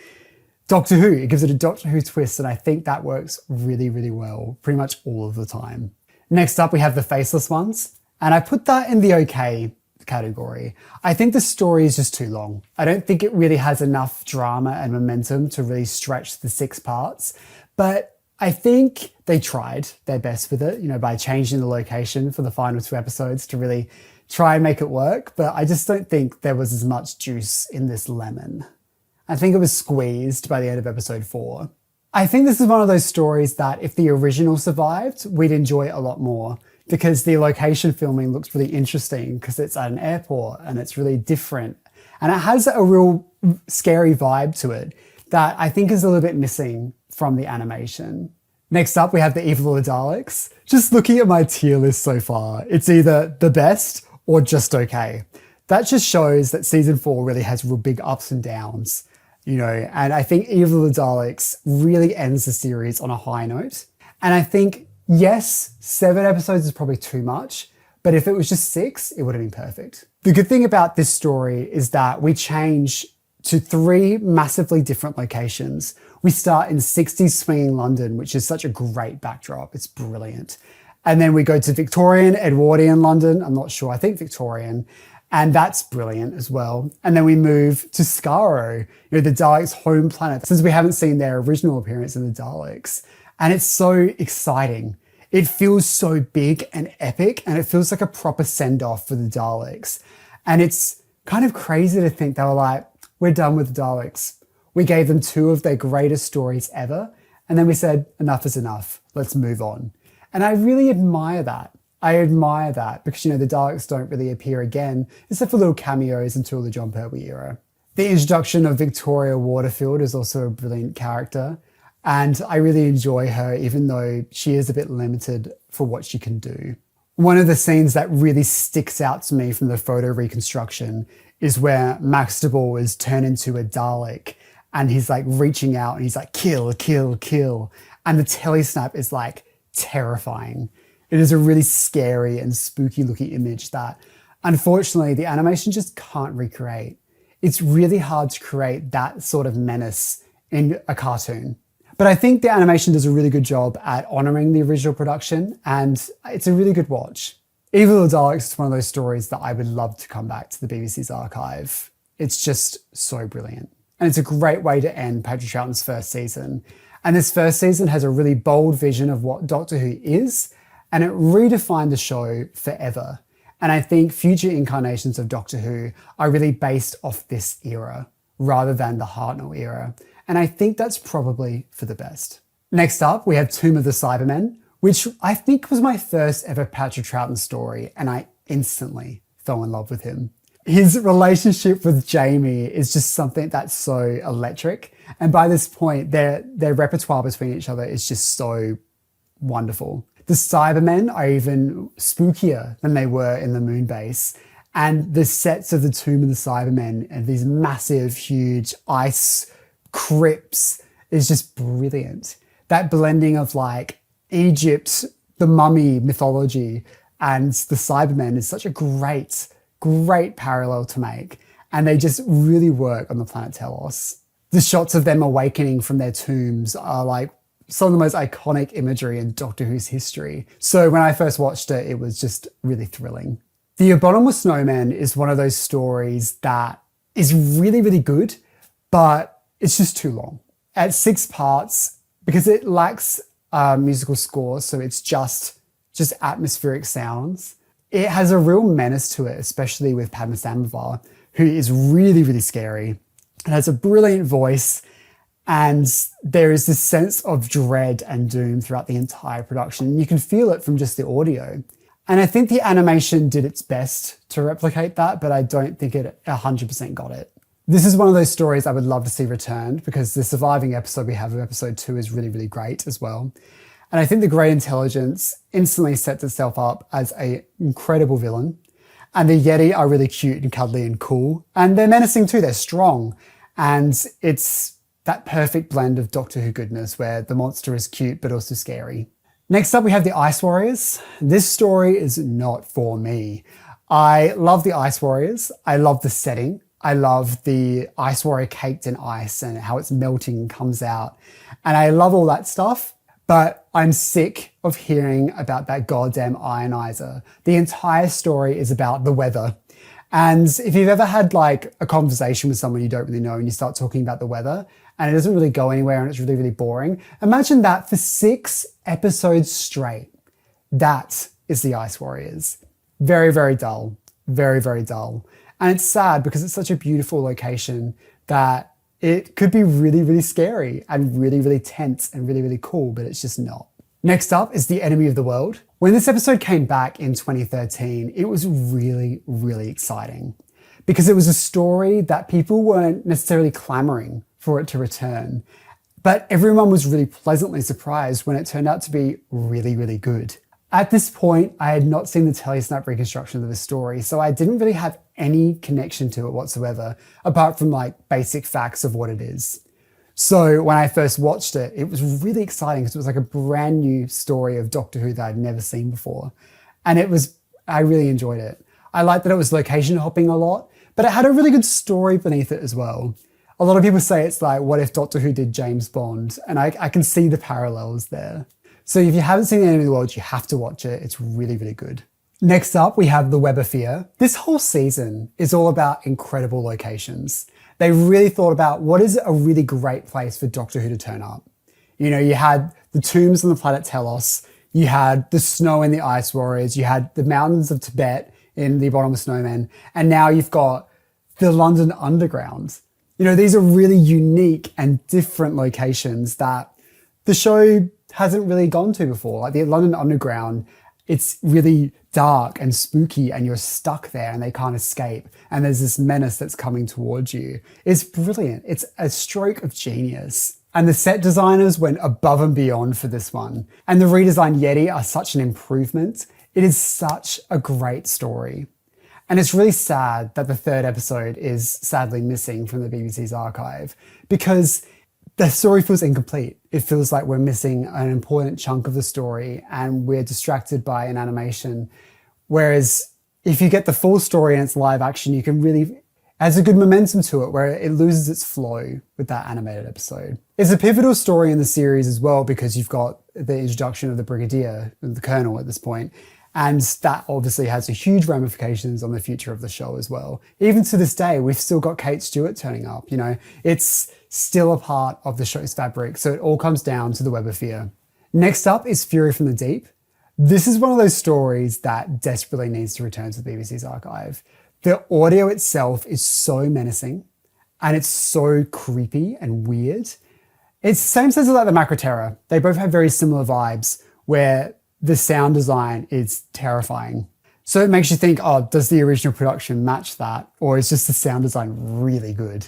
Doctor Who. It gives it a Doctor Who twist. And I think that works really, really well pretty much all of the time. Next up, we have the Faceless Ones. And I put that in the okay category. I think the story is just too long. I don't think it really has enough drama and momentum to really stretch the 6 parts. But I think they tried their best with it, by changing the location for the final 2 episodes to really try and make it work. But I just don't think there was as much juice in this lemon. I think it was squeezed by the end of episode 4. I think this is one of those stories that if the original survived, we'd enjoy it a lot more, because the location filming looks really interesting because it's at an airport and it's really different. And it has a real scary vibe to it that I think is a little bit missing from the animation. Next up, we have the Evil of the Daleks. Just looking at my tier list so far, it's either the best or just okay. That just shows that season 4 really has real big ups and downs, and I think Evil of the Daleks really ends the series on a high note. And I think, yes, 7 episodes is probably too much, but if it was just 6, it would have been perfect. The good thing about this story is that we change to 3 massively different locations. We start in 60s swinging London, which is such a great backdrop. It's brilliant. And then we go to Victorian, Edwardian London. I'm not sure, I think Victorian. And that's brilliant as well. And then we move to Skaro, the Daleks' home planet, since we haven't seen their original appearance in the Daleks. And it's so exciting. It feels so big and epic, and it feels like a proper send-off for the Daleks. And it's kind of crazy to think they were like, we're done with the Daleks. We gave them 2 of their greatest stories ever, and then we said, enough is enough. Let's move on. And I really admire that. I admire that because, the Daleks don't really appear again, except for little cameos until the John Pertwee era. The introduction of Victoria Waterfield is also a brilliant character. And I really enjoy her, even though she is a bit limited for what she can do. One of the scenes that really sticks out to me from the photo reconstruction is where Maxtable is turned into a Dalek and he's like reaching out and he's like, kill, kill, kill. And the telesnap is like terrifying. It is a really scary and spooky looking image that unfortunately the animation just can't recreate. It's really hard to create that sort of menace in a cartoon. But I think the animation does a really good job at honouring the original production, and it's a really good watch. Evil of the Daleks is one of those stories that I would love to come back to the BBC's archive. It's just so brilliant. And it's a great way to end Patrick Troughton's first season. And this first season has a really bold vision of what Doctor Who is, and it redefined the show forever. And I think future incarnations of Doctor Who are really based off this era, rather than the Hartnell era. And I think that's probably for the best. Next up, we have Tomb of the Cybermen, which I think was my first ever Patrick Troughton story, and I instantly fell in love with him. His relationship with Jamie is just something that's so electric. And by this point, their repertoire between each other is just so wonderful. The Cybermen are even spookier than they were in the Moonbase. And the sets of the Tomb of the Cybermen and these massive, huge ice crypts is just brilliant. That blending of like Egypt, the mummy mythology, and the Cybermen is such a great parallel to make. And they just really work on the planet Telos. The shots of them awakening from their tombs are like some of the most iconic imagery in Doctor Who's history. So when I first watched it, it was just really thrilling. The Abominable Snowman is one of those stories that is really, really good, but it's just too long. At 6 parts, because it lacks a musical score, so it's just atmospheric sounds. It has a real menace to it, especially with Padma Sambavar, who is really, really scary and has a brilliant voice. And there is this sense of dread and doom throughout the entire production. You can feel it from just the audio. And I think the animation did its best to replicate that, but I don't think it 100% got it. This is one of those stories I would love to see returned because the surviving episode we have of episode 2 is really, really great as well. And I think the Great Intelligence instantly sets itself up as an incredible villain. And the Yeti are really cute and cuddly and cool. And they're menacing too, they're strong. And it's that perfect blend of Doctor Who goodness where the monster is cute but also scary. Next up, we have the Ice Warriors. This story is not for me. I love the Ice Warriors. I love the setting. I love the Ice Warrior caked in ice and how it's melting and comes out. And I love all that stuff, but I'm sick of hearing about that goddamn ionizer. The entire story is about the weather. And if you've ever had like a conversation with someone you don't really know and you start talking about the weather and it doesn't really go anywhere and it's really, really boring, imagine that for 6 episodes straight. That is the Ice Warriors. Very, very dull. Very, very dull. And it's sad because it's such a beautiful location that it could be really, really scary and really, really tense and really, really cool, but it's just not. Next up is The Enemy of the World. When this episode came back in 2013, it was really, really exciting because it was a story that people weren't necessarily clamoring for it to return, but everyone was really pleasantly surprised when it turned out to be really, really good. At this point, I had not seen the telesnap reconstruction of the story, so I didn't really have any connection to it whatsoever, apart from like basic facts of what it is. So when I first watched it, it was really exciting because it was like a brand new story of Doctor Who that I'd never seen before. And I really enjoyed it. I liked that it was location hopping a lot, but it had a really good story beneath it as well. A lot of people say it's like, what if Doctor Who did James Bond? And I can see the parallels there. So if you haven't seen The Enemy of the World, you have to watch it. It's really, really good. Next up, we have The Web of Fear. This whole season is all about incredible locations. They really thought about what is a really great place for Doctor Who to turn up. You know, you had the tombs on the planet Telos, you had the snow in the Ice Warriors, you had the mountains of Tibet in the Bottom of Snowmen, and now you've got the London Underground. You know, these are really unique and different locations that the show hasn't really gone to before. Like the London Underground, it's really dark and spooky and you're stuck there and they can't escape. And there's this menace that's coming towards you. It's brilliant. It's a stroke of genius. And the set designers went above and beyond for this one. And the redesigned Yeti are such an improvement. It is such a great story. And it's really sad that the 3rd episode is sadly missing from the BBC's archive because the story feels incomplete. It feels like we're missing an important chunk of the story and we're distracted by an animation. Whereas if you get the full story and it's live action, you can really, has a good momentum to it where it loses its flow with that animated episode. It's a pivotal story in the series as well because you've got the introduction of the Brigadier, the Colonel at this point, and that obviously has a huge ramifications on the future of the show as well. Even to this day, we've still got Kate Stewart turning up, you know, it's still a part of the show's fabric. So it all comes down to The Web of Fear. Next up is Fury from the Deep. This is one of those stories that desperately needs to return to the BBC's archive. The audio itself is so menacing and it's so creepy and weird. It's the same sense as like the Macroterror. They both have very similar vibes where the sound design is terrifying. So it makes you think, oh, does the original production match that? Or is just the sound design really good?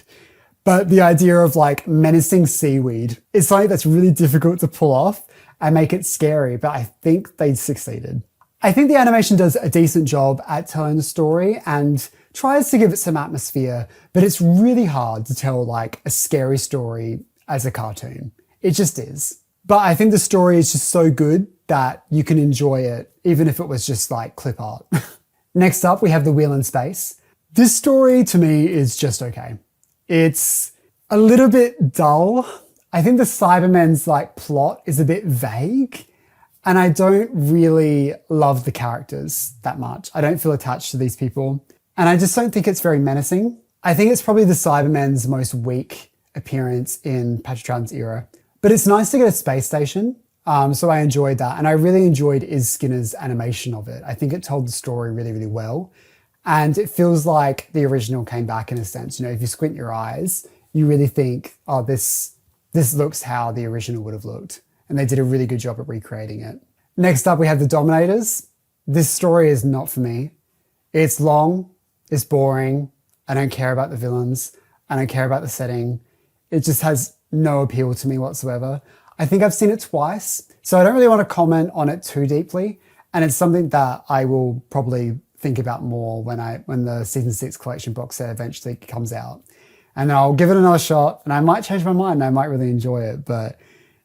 But the idea of like menacing seaweed is something that's really difficult to pull off and make it scary, but I think they succeeded. I think the animation does a decent job at telling the story and tries to give it some atmosphere, but it's really hard to tell like a scary story as a cartoon. It just is. But I think the story is just so good that you can enjoy it, even if it was just like clip art. Next up, we have The Wheel in Space. This story to me is just okay. It's a little bit dull. I think the Cybermen's like plot is a bit vague and I don't really love the characters that much. I don't feel attached to these people and I just don't think it's very menacing. I think it's probably the Cybermen's most weak appearance in Patrick Troughton's era, but it's nice to get a space station. So I enjoyed that. And I really enjoyed Iz Skinner's animation of it. I think it told the story really, really well. And it feels like the original came back in a sense. You know, if you squint your eyes, you really think, oh, this looks how the original would have looked. And they did a really good job at recreating it. Next up, we have The Dominators. This story is not for me. It's long, it's boring. I don't care about the villains. I don't care about the setting. It just has no appeal to me whatsoever. I think I've seen it twice, so I don't really want to comment on it too deeply. And it's something that I will probably think about more when the season 6 collection box set eventually comes out. And I'll give it another shot, and I might change my mind and I might really enjoy it, but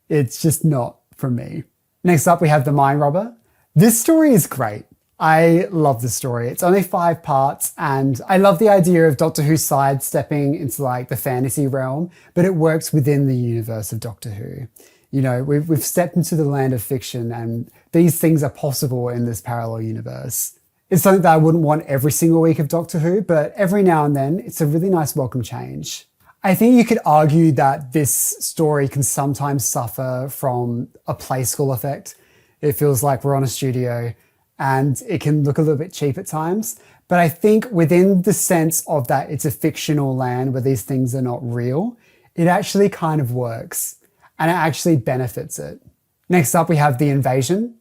it's just not for me. Next up, we have The Mind Robber. This story is great. I love the story. It's only 5 parts, and I love the idea of Doctor Who sidestepping into like the fantasy realm, but it works within the universe of Doctor Who. You know, we've stepped into the land of fiction, and these things are possible in this parallel universe. It's something that I wouldn't want every single week of Doctor Who, but every now and then it's a really nice welcome change. I think you could argue that this story can sometimes suffer from a play school effect. It feels like we're on a studio and it can look a little bit cheap at times. But I think within the sense of that it's a fictional land where these things are not real, it actually kind of works and it actually benefits it. Next up, we have The Invasion.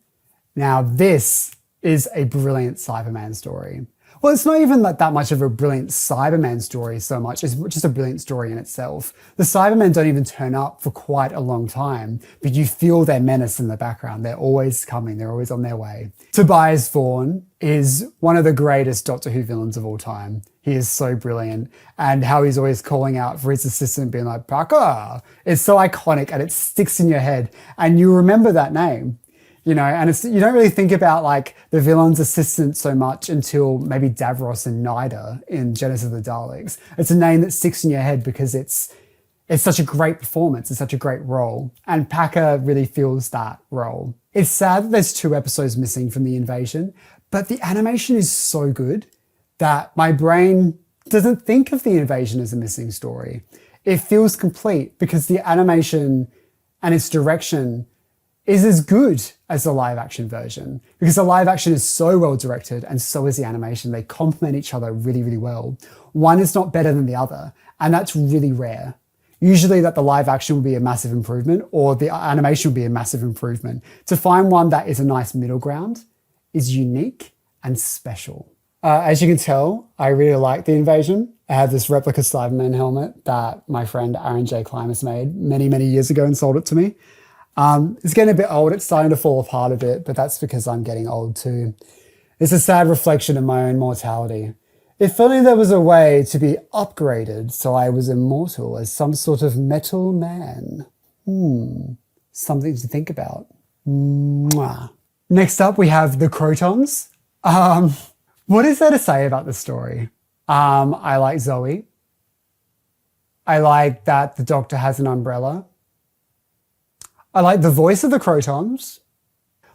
Now, this is a brilliant Cyberman story. Well, it's not even like that much of a brilliant Cyberman story so much. It's just a brilliant story in itself. The Cybermen don't even turn up for quite a long time, but you feel their menace in the background. They're always coming. They're always on their way. Tobias Vaughan is one of the greatest Doctor Who villains of all time. He is so brilliant. And how he's always calling out for his assistant being like, Parker. It's so iconic and it sticks in your head and you remember that name. You know, and you don't really think about like the villain's assistant so much until maybe Davros and Nida in Genesis of the Daleks. It's a name that sticks in your head because it's such a great performance. It's such a great role. And Packer really feels that role. It's sad that there's 2 episodes missing from The Invasion, but the animation is so good that my brain doesn't think of The Invasion as a missing story. It feels complete because the animation and its direction is as good as the live action version because the live action is so well directed and so is the animation. They complement each other really, really well. One is not better than the other, and that's really rare. Usually that the live action will be a massive improvement or the animation will be a massive improvement. To find one that is a nice middle ground is unique and special. As you can tell, I really like The Invasion. I have this replica Cyberman helmet that my friend Aaron J. Klimas made many, many years ago and sold it to me. It's getting a bit old. It's starting to fall apart a bit, but that's because I'm getting old too. It's a sad reflection of my own mortality. If only there was a way to be upgraded so I was immortal as some sort of metal man. Something to think about. Mwah. Next up, we have The Crotons. What is there to say about this story? I like Zoe. I like that the Doctor has an umbrella. I like the voice of the Crotons.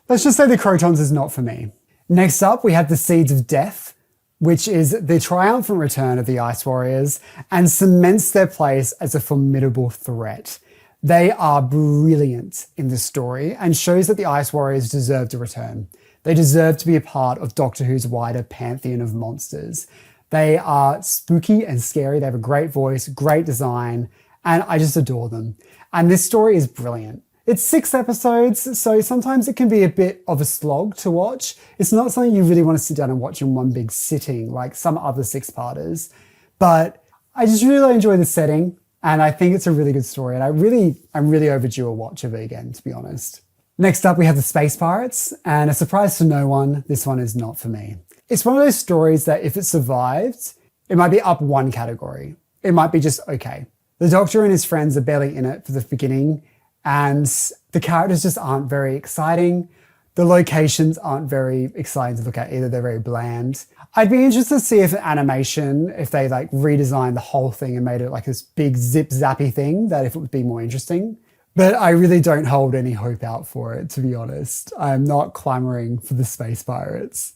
Let's just say the Crotons is not for me. Next up, we have the Seeds of Death, which is the triumphant return of the Ice Warriors and cements their place as a formidable threat. They are brilliant in this story and shows that the Ice Warriors deserve to return. They deserve to be a part of Doctor Who's wider pantheon of monsters. They are spooky and scary. They have a great voice, great design, and I just adore them. And this story is brilliant. It's 6 episodes, so sometimes it can be a bit of a slog to watch. It's not something you really want to sit down and watch in one big sitting like some other 6-parters. But I just really enjoy the setting, and I think it's a really good story. And I'm really overdue a watch of it again, to be honest. Next up, we have The Space Pirates, and a surprise to no one, this one is not for me. It's one of those stories that if it survived, it might be up one category. It might be just okay. The Doctor and his friends are barely in it for the beginning, and the characters just aren't very exciting. The locations aren't very exciting to look at either. They're very bland. I'd be interested to see if an animation, if they like redesigned the whole thing and made it like this big zip zappy thing, that if it would be more interesting. But I really don't hold any hope out for it, to be honest. I'm not clamoring for the Space Pirates.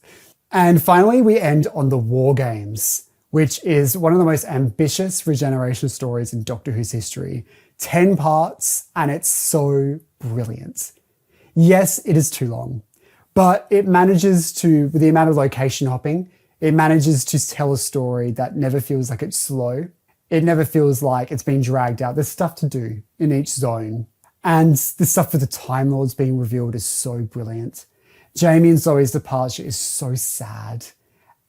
And finally, we end on The War Games, which is one of the most ambitious regeneration stories in Doctor Who's history. 10 parts, and it's so brilliant. Yes, it is too long, but it manages to, with the amount of location hopping, it manages to tell a story that never feels like it's slow. It never feels like it's being dragged out. There's stuff to do in each zone. And the stuff with the Time Lords being revealed is so brilliant. Jamie and Zoe's departure is so sad.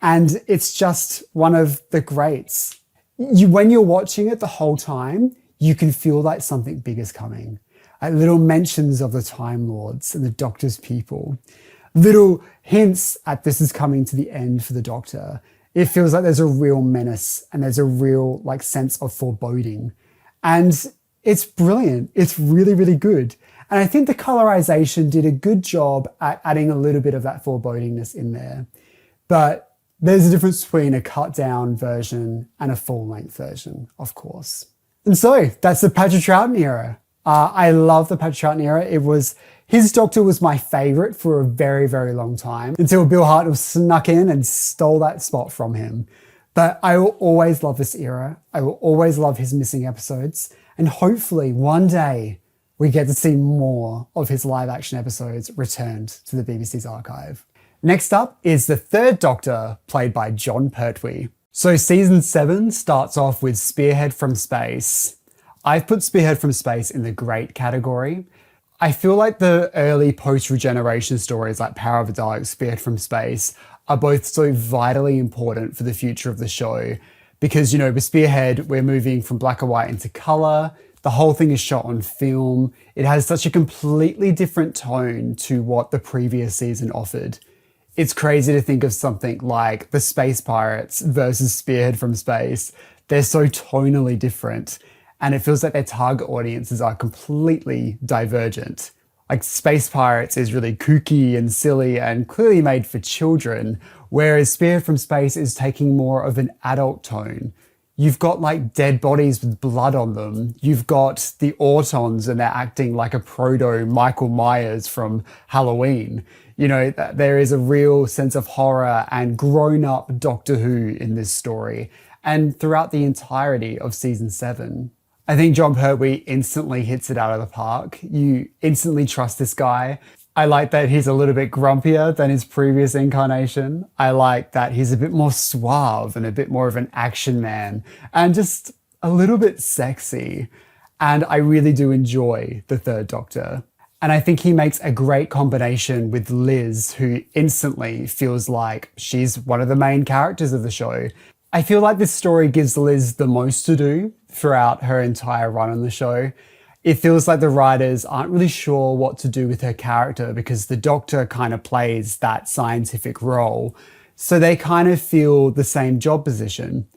And it's just one of the greats. When you're watching it the whole time, you can feel like something big is coming. like little mentions of the Time Lords and the Doctor's people, little hints at this is coming to the end for the Doctor. It feels like there's a real menace and there's a real like sense of foreboding. And it's brilliant. It's really, really good. And I think the colorization did a good job at adding a little bit of that forebodingness in there. But there's a difference between a cut down version and a full length version, of course. And so that's the Patrick Troughton era. I love the Patrick Troughton era. His Doctor was my favorite for a very, very long time until Bill Hartnell snuck in and stole that spot from him. But I will always love this era. I will always love his missing episodes. And hopefully one day we get to see more of his live action episodes returned to the BBC's archive. Next up is the Third Doctor, played by Jon Pertwee. So season 7 starts off with Spearhead from Space. I've put Spearhead from Space in the great category. I feel like the early post-regeneration stories like Power of the Daleks, Spearhead from Space are both so vitally important for the future of the show because, you know, with Spearhead, we're moving from black and white into colour. The whole thing is shot on film. It has such a completely different tone to what the previous season offered. It's crazy to think of something like The Space Pirates versus Spearhead from Space. They're so tonally different. And it feels like their target audiences are completely divergent. Like Space Pirates is really kooky and silly and clearly made for children, whereas Spearhead from Space is taking more of an adult tone. You've got like dead bodies with blood on them. You've got the Autons and they're acting like a proto Michael Myers from Halloween. You know, there is a real sense of horror and grown-up Doctor Who in this story and throughout the entirety of season 7. I think Jon Pertwee instantly hits it out of the park. You instantly trust this guy. I like that he's a little bit grumpier than his previous incarnation. I like that he's a bit more suave and a bit more of an action man and just a little bit sexy. And I really do enjoy the Third Doctor. And I think he makes a great combination with Liz, who instantly feels like she's one of the main characters of the show. I feel like this story gives Liz the most to do throughout her entire run on the show. It feels like the writers aren't really sure what to do with her character because the Doctor kind of plays that scientific role. So they kind of feel the same job position.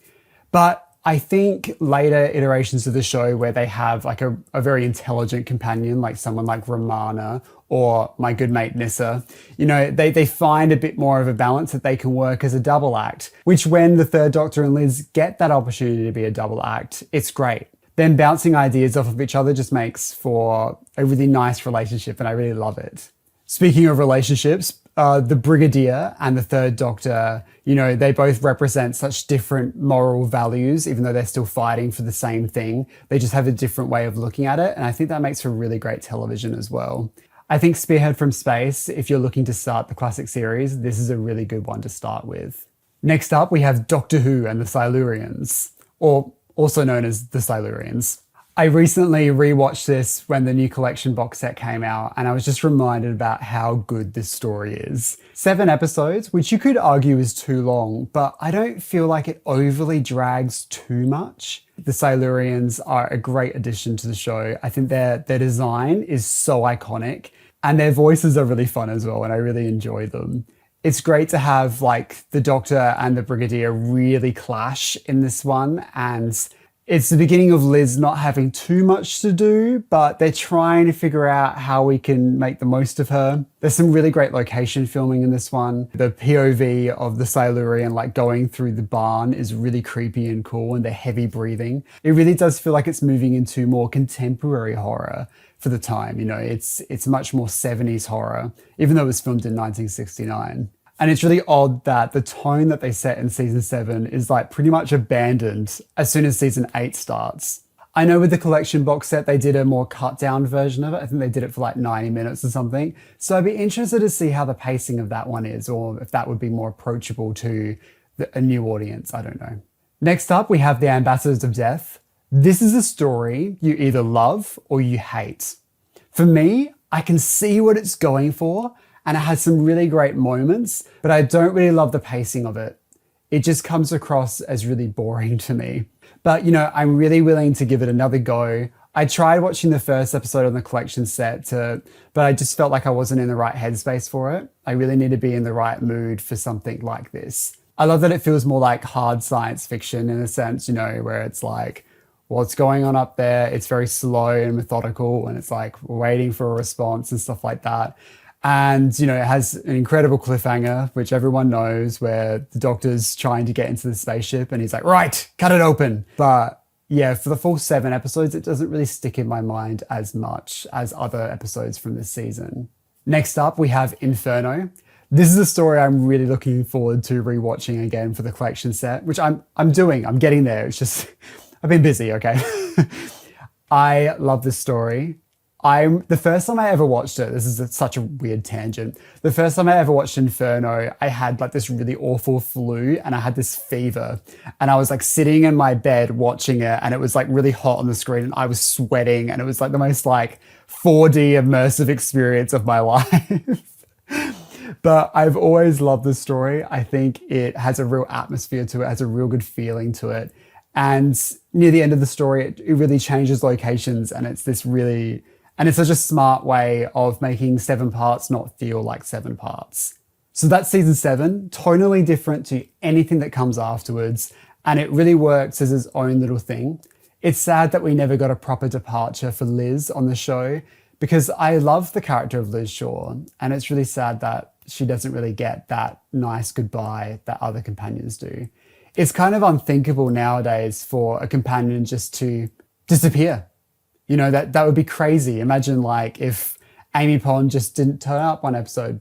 But I think later iterations of the show where they have like a very intelligent companion, like someone like Romana or my good mate Nissa, you know, they find a bit more of a balance that they can work as a double act, which when the Third Doctor and Liz get that opportunity to be a double act, it's great. Them bouncing ideas off of each other just makes for a really nice relationship and I really love it. Speaking of relationships, the Brigadier and the Third Doctor, you know, they both represent such different moral values, even though they're still fighting for the same thing. They just have a different way of looking at it. And I think that makes for really great television as well. I think Spearhead from Space, if you're looking to start the classic series, this is a really good one to start with. Next up, we have Doctor Who and the Silurians, or also known as the Silurians. I recently rewatched this when the new collection box set came out, and I was just reminded about how good this story is. 7 episodes, which you could argue is too long, but I don't feel like it overly drags too much. The Silurians are a great addition to the show. I think their design is so iconic, and their voices are really fun as well, and I really enjoy them. It's great to have like the Doctor and the Brigadier really clash in this one, and it's the beginning of Liz not having too much to do, but they're trying to figure out how we can make the most of her. There's some really great location filming in this one. The POV of the Silurian like going through the barn is really creepy and cool, and they're heavy breathing. It really does feel like it's moving into more contemporary horror for the time. You know, it's much more 70s horror, even though it was filmed in 1969. And it's really odd that the tone that they set in season 7 is like pretty much abandoned as soon as season 8 starts. I know with the collection box set, they did a more cut down version of it. I think they did it for like 90 minutes or something. So I'd be interested to see how the pacing of that one is, or if that would be more approachable to a new audience. I don't know. Next up, we have the Ambassadors of Death. This is a story you either love or you hate. For me, I can see what it's going for, and it has some really great moments, but I don't really love the pacing of it. It just comes across as really boring to me. But, you know, I'm really willing to give it another go. I tried watching the first episode on the collection set but I just felt like I wasn't in the right headspace for it. I really need to be in the right mood for something like this. I love that it feels more like hard science fiction in a sense, where it's like, what's going on up there? It's very slow and methodical, and it's like waiting for a response and stuff like that. And, it has an incredible cliffhanger, which everyone knows, where the Doctor's trying to get into the spaceship and he's like, right, cut it open. But yeah, for the full 7 episodes, it doesn't really stick in my mind as much as other episodes from this season. Next up, we have Inferno. This is a story I'm really looking forward to rewatching again for the collection set, which I'm getting there. It's just, I've been busy, okay? I love this story. The first time I ever watched it, this is such a weird tangent. The first time I ever watched Inferno, I had like this really awful flu and I had this fever, and I was like sitting in my bed watching it, and it was like really hot on the screen and I was sweating, and it was like the most like 4D immersive experience of my life. But I've always loved this story. I think it has a real atmosphere to it, has a real good feeling to it. And near the end of the story, it really changes locations, and it's such a smart way of making 7 parts not feel like 7 parts. So that's season 7, tonally different to anything that comes afterwards, and it really works as its own little thing. It's sad that we never got a proper departure for Liz on the show, because I love the character of Liz Shaw, and it's really sad that she doesn't really get that nice goodbye that other companions do. It's kind of unthinkable nowadays for a companion just to disappear. That would be crazy. Imagine like if Amy Pond just didn't turn up one episode.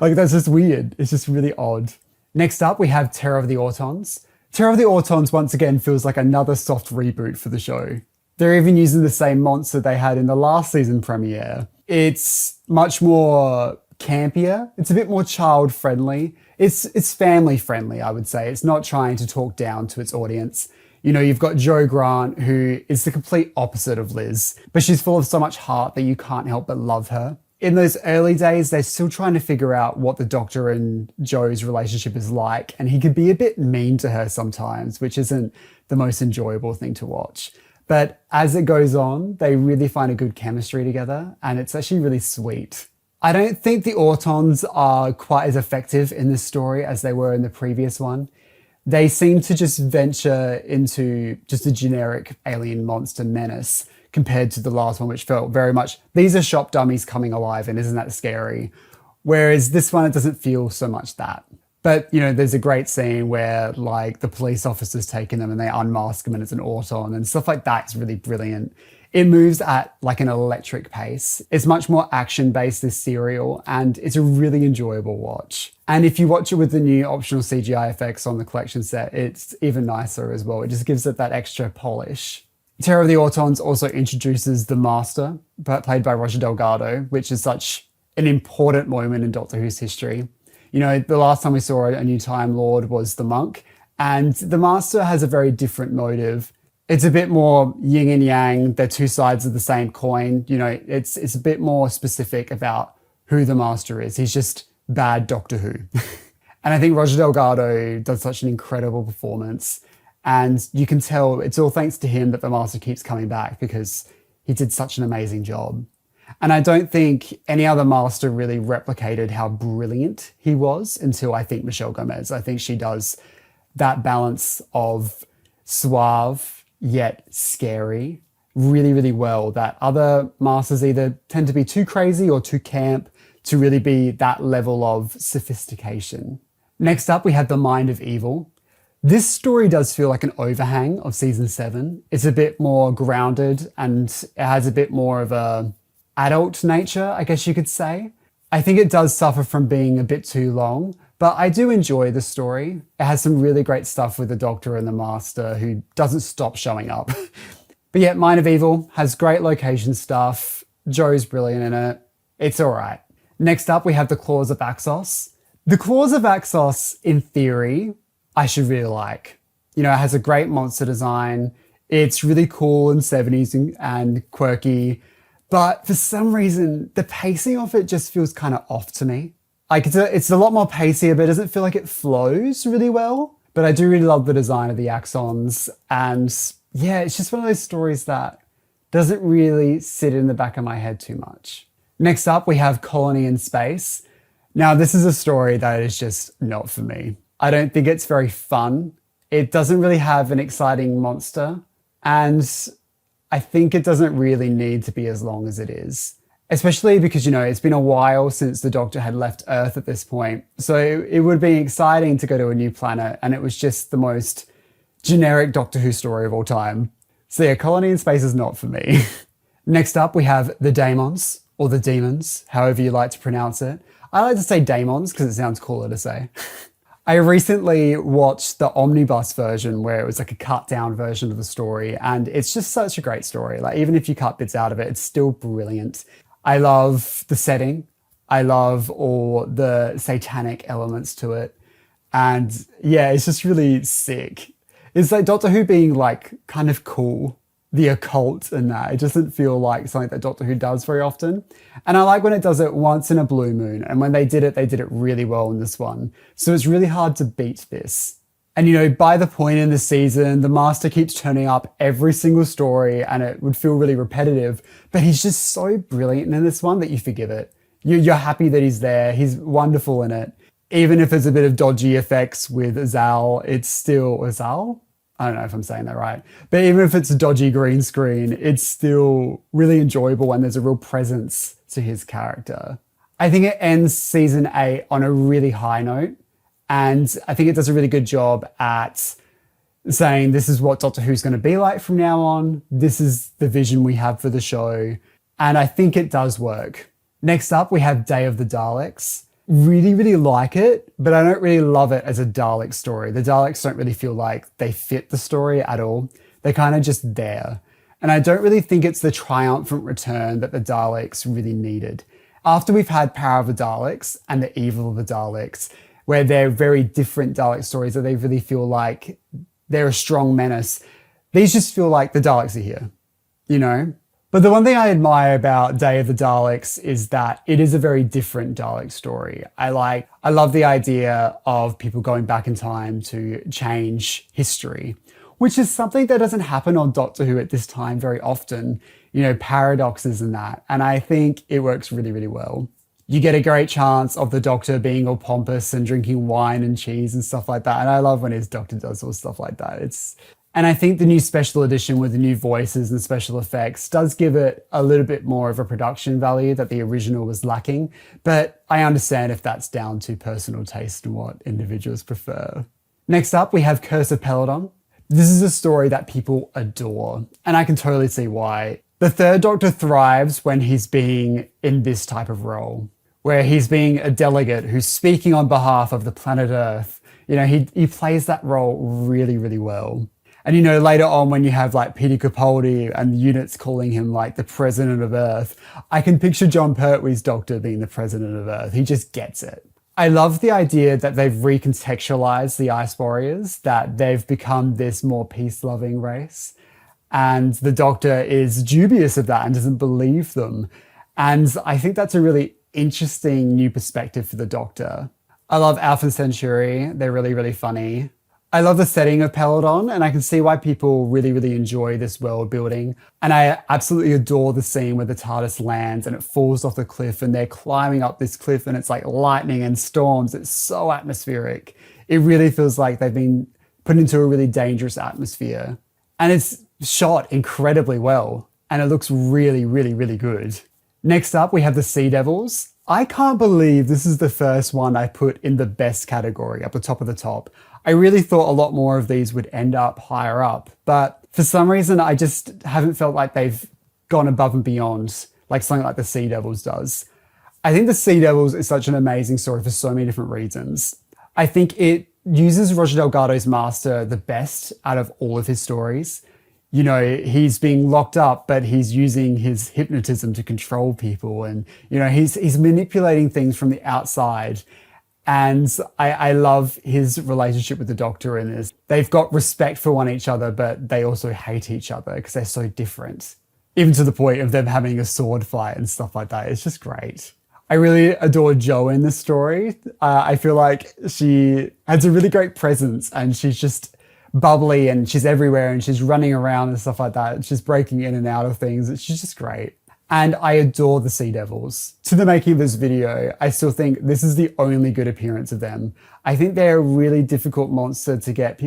Like that's just weird. It's just really odd. Next up, we have Terror of the Autons. Terror of the Autons once again feels like another soft reboot for the show. They're even using the same monster they had in the last season premiere. It's much more campier. It's a bit more child friendly. It's family friendly, I would say. It's not trying to talk down to its audience. You've got Jo Grant, who is the complete opposite of Liz, but she's full of so much heart that you can't help but love her. In those early days, they're still trying to figure out what the Doctor and Jo's relationship is like, and he can be a bit mean to her sometimes, which isn't the most enjoyable thing to watch. But as it goes on, they really find a good chemistry together, and it's actually really sweet. I don't think the Autons are quite as effective in this story as they were in the previous one. They seem to just venture into just a generic alien monster menace compared to the last one, which felt very much, these are shop dummies coming alive and isn't that scary? Whereas this one, it doesn't feel so much that. But, there's a great scene where like the police officer's taking them and they unmask them and it's an Auton and stuff like that is really brilliant. It moves at like an electric pace. It's much more action-based, this serial, and it's a really enjoyable watch. And if you watch it with the new optional CGI effects on the collection set, it's even nicer as well. It just gives it that extra polish. Terror of the Autons also introduces the Master, played by Roger Delgado, which is such an important moment in Doctor Who's history. The last time we saw a new Time Lord was the Monk, and the Master has a very different motive. It's a bit more yin and yang. They're two sides of the same coin. It's a bit more specific about who the Master is. He's just bad Doctor Who. And I think Roger Delgado does such an incredible performance. And you can tell it's all thanks to him that the Master keeps coming back, because he did such an amazing job. And I don't think any other Master really replicated how brilliant he was until I think Michelle Gomez. I think she does that balance of suave yet scary really, really well, that other Masters either tend to be too crazy or too camp to really be that level of sophistication. Next up, we have The Mind of Evil. This story does feel like an overhang of season 7. It's a bit more grounded and it has a bit more of a adult nature, I guess you could say. I think it does suffer from being a bit too long, but I do enjoy the story. It has some really great stuff with the Doctor and the Master, who doesn't stop showing up. But yeah, Mind of Evil has great location stuff. Jo's brilliant in it. It's all right. Next up, we have The Claws of Axos. The Claws of Axos, in theory, I should really like. It has a great monster design. It's really cool and 70s and quirky. But for some reason, the pacing of it just feels kind of off to me. Like it's a lot more pacier, but it doesn't feel like it flows really well. But I do really love the design of the Axons. And yeah, it's just one of those stories that doesn't really sit in the back of my head too much. Next up, we have Colony in Space. Now, this is a story that is just not for me. I don't think it's very fun. It doesn't really have an exciting monster, and I think it doesn't really need to be as long as it is. Especially because, it's been a while since the Doctor had left Earth at this point. So it would be exciting to go to a new planet, and it was just the most generic Doctor Who story of all time. So yeah, Colony in Space is not for me. Next up, we have the Daemons, or the Demons, however you like to pronounce it. I like to say Daemons because it sounds cooler to say. I recently watched the omnibus version where it was like a cut down version of the story, and it's just such a great story. Like, even if you cut bits out of it, it's still brilliant. I love the setting. I love all the satanic elements to it. And yeah, it's just really sick. It's like Doctor Who being like kind of cool, the occult and that. It doesn't feel like something that Doctor Who does very often. And I like when it does it once in a blue moon. And when they did it really well in this one. So it's really hard to beat this. And by the point in the season, the Master keeps turning up every single story and it would feel really repetitive, but he's just so brilliant in this one that you forgive it. You're happy that he's there. He's wonderful in it. Even if there's a bit of dodgy effects with Azal, it's still Azal? I don't know if I'm saying that right. But even if it's a dodgy green screen, it's still really enjoyable and there's a real presence to his character. I think it ends season 8 on a really high note. And I think it does a really good job at saying this is what Doctor Who's going to be like from now on. This is the vision we have for the show. And I think it does work. Next up, we have Day of the Daleks. Really, really like it, but I don't really love it as a Dalek story. The Daleks don't really feel like they fit the story at all. They're kind of just there. And I don't really think it's the triumphant return that the Daleks really needed. After we've had Power of the Daleks and the Evil of the Daleks, where they're very different Dalek stories that they really feel like they're a strong menace. These just feel like the Daleks are here, But the one thing I admire about Day of the Daleks is that it is a very different Dalek story. I love the idea of people going back in time to change history, which is something that doesn't happen on Doctor Who at this time very often, paradoxes and that. And I think it works really, really well. You get a great chance of the Doctor being all pompous and drinking wine and cheese and stuff like that. And I love when his Doctor does all stuff like that. And I think the new special edition with the new voices and special effects does give it a little bit more of a production value that the original was lacking. But I understand if that's down to personal taste and what individuals prefer. Next up, we have Curse of Peladon. This is a story that people adore, and I can totally see why. The Third Doctor thrives when he's being in this type of role, where he's being a delegate who's speaking on behalf of the planet Earth. He plays that role really, really well. And later on when you have like Peter Capaldi and the units calling him like the president of Earth, I can picture John Pertwee's Doctor being the president of Earth. He just gets it. I love the idea that they've recontextualized the Ice Warriors, that they've become this more peace-loving race. And the Doctor is dubious of that and doesn't believe them. And I think that's a really interesting new perspective for the Doctor. I love Alpha Centauri. They're really, really funny. I love the setting of Peladon, and I can see why people really, really enjoy this world building. And I absolutely adore the scene where the TARDIS lands and it falls off the cliff and they're climbing up this cliff and it's like lightning and storms. It's so atmospheric. It really feels like they've been put into a really dangerous atmosphere. And it's shot incredibly well. And it looks really, really, really good. Next up, we have the Sea Devils. I can't believe this is the first one I put in the best category, up the top of the top. I really thought a lot more of these would end up higher up, but for some reason, I just haven't felt like they've gone above and beyond like something like the Sea Devils does. I think the Sea Devils is such an amazing story for so many different reasons. I think it uses Roger Delgado's Master the best out of all of his stories. He's being locked up, but he's using his hypnotism to control people. And, he's manipulating things from the outside. And I love his relationship with the Doctor in this. They've got respect for one each other, but they also hate each other because they're so different. Even to the point of them having a sword fight and stuff like that. It's just great. I really adore Jo in this story. I feel like she has a really great presence and she's just bubbly and she's everywhere and she's running around and stuff like that. She's breaking in and out of things. She's just great. And I adore the Sea Devils. To the making of this video, I still think this is the only good appearance of them. I think they're a really difficult monster to get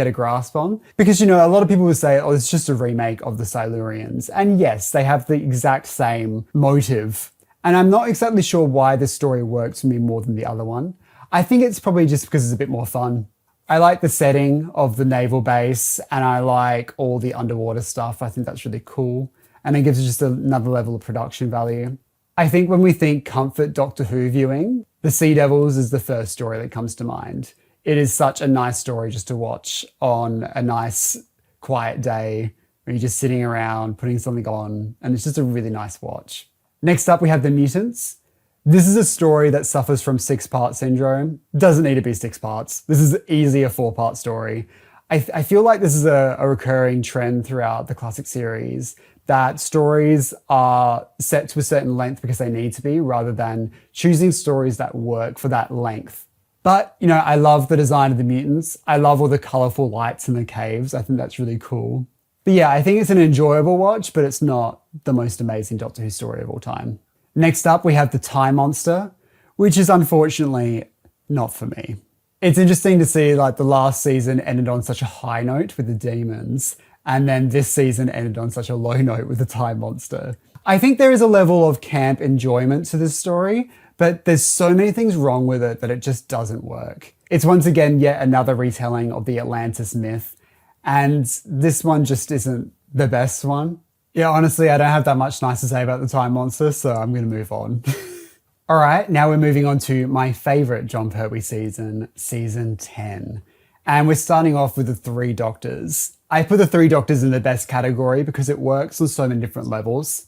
a grasp on. Because, you know, a lot of people will say, oh, it's just a remake of the Silurians. And yes, they have the exact same motive. And I'm not exactly sure why this story works for me more than the other one. I think it's probably just because it's a bit more fun. I like the setting of the naval base and I like all the underwater stuff. I think that's really cool. And it gives it just another level of production value. I think when we think comfort Doctor Who viewing, the Sea Devils is the first story that comes to mind. It is such a nice story just to watch on a nice quiet day where you're just sitting around putting something on, and it's just a really nice watch. Next up we have The Mutants. This is a story that suffers from 6-part syndrome. Doesn't need to be 6 parts. This is easily a 4-part story. I feel like this is a recurring trend throughout the classic series, that stories are set to a certain length because they need to be, rather than choosing stories that work for that length. But, you know, I love the design of the mutants. I love all the colorful lights in the caves. I think that's really cool. But yeah, I think it's an enjoyable watch, but it's not the most amazing Doctor Who story of all time. Next up, we have The Time Monster, which is unfortunately not for me. It's interesting to see like the last season ended on such a high note with the demons, and then this season ended on such a low note with the Time Monster. I think there is a level of camp enjoyment to this story, but there's so many things wrong with it that it just doesn't work. It's once again yet another retelling of the Atlantis myth, and this one just isn't the best one. Yeah, honestly, I don't have that much nice to say about the Time Monster, so I'm going to move on. All right, now we're moving on to my favorite Jon Pertwee season, season 10. And we're starting off with the 3 Doctors. I put the 3 Doctors in the best category because it works on so many different levels.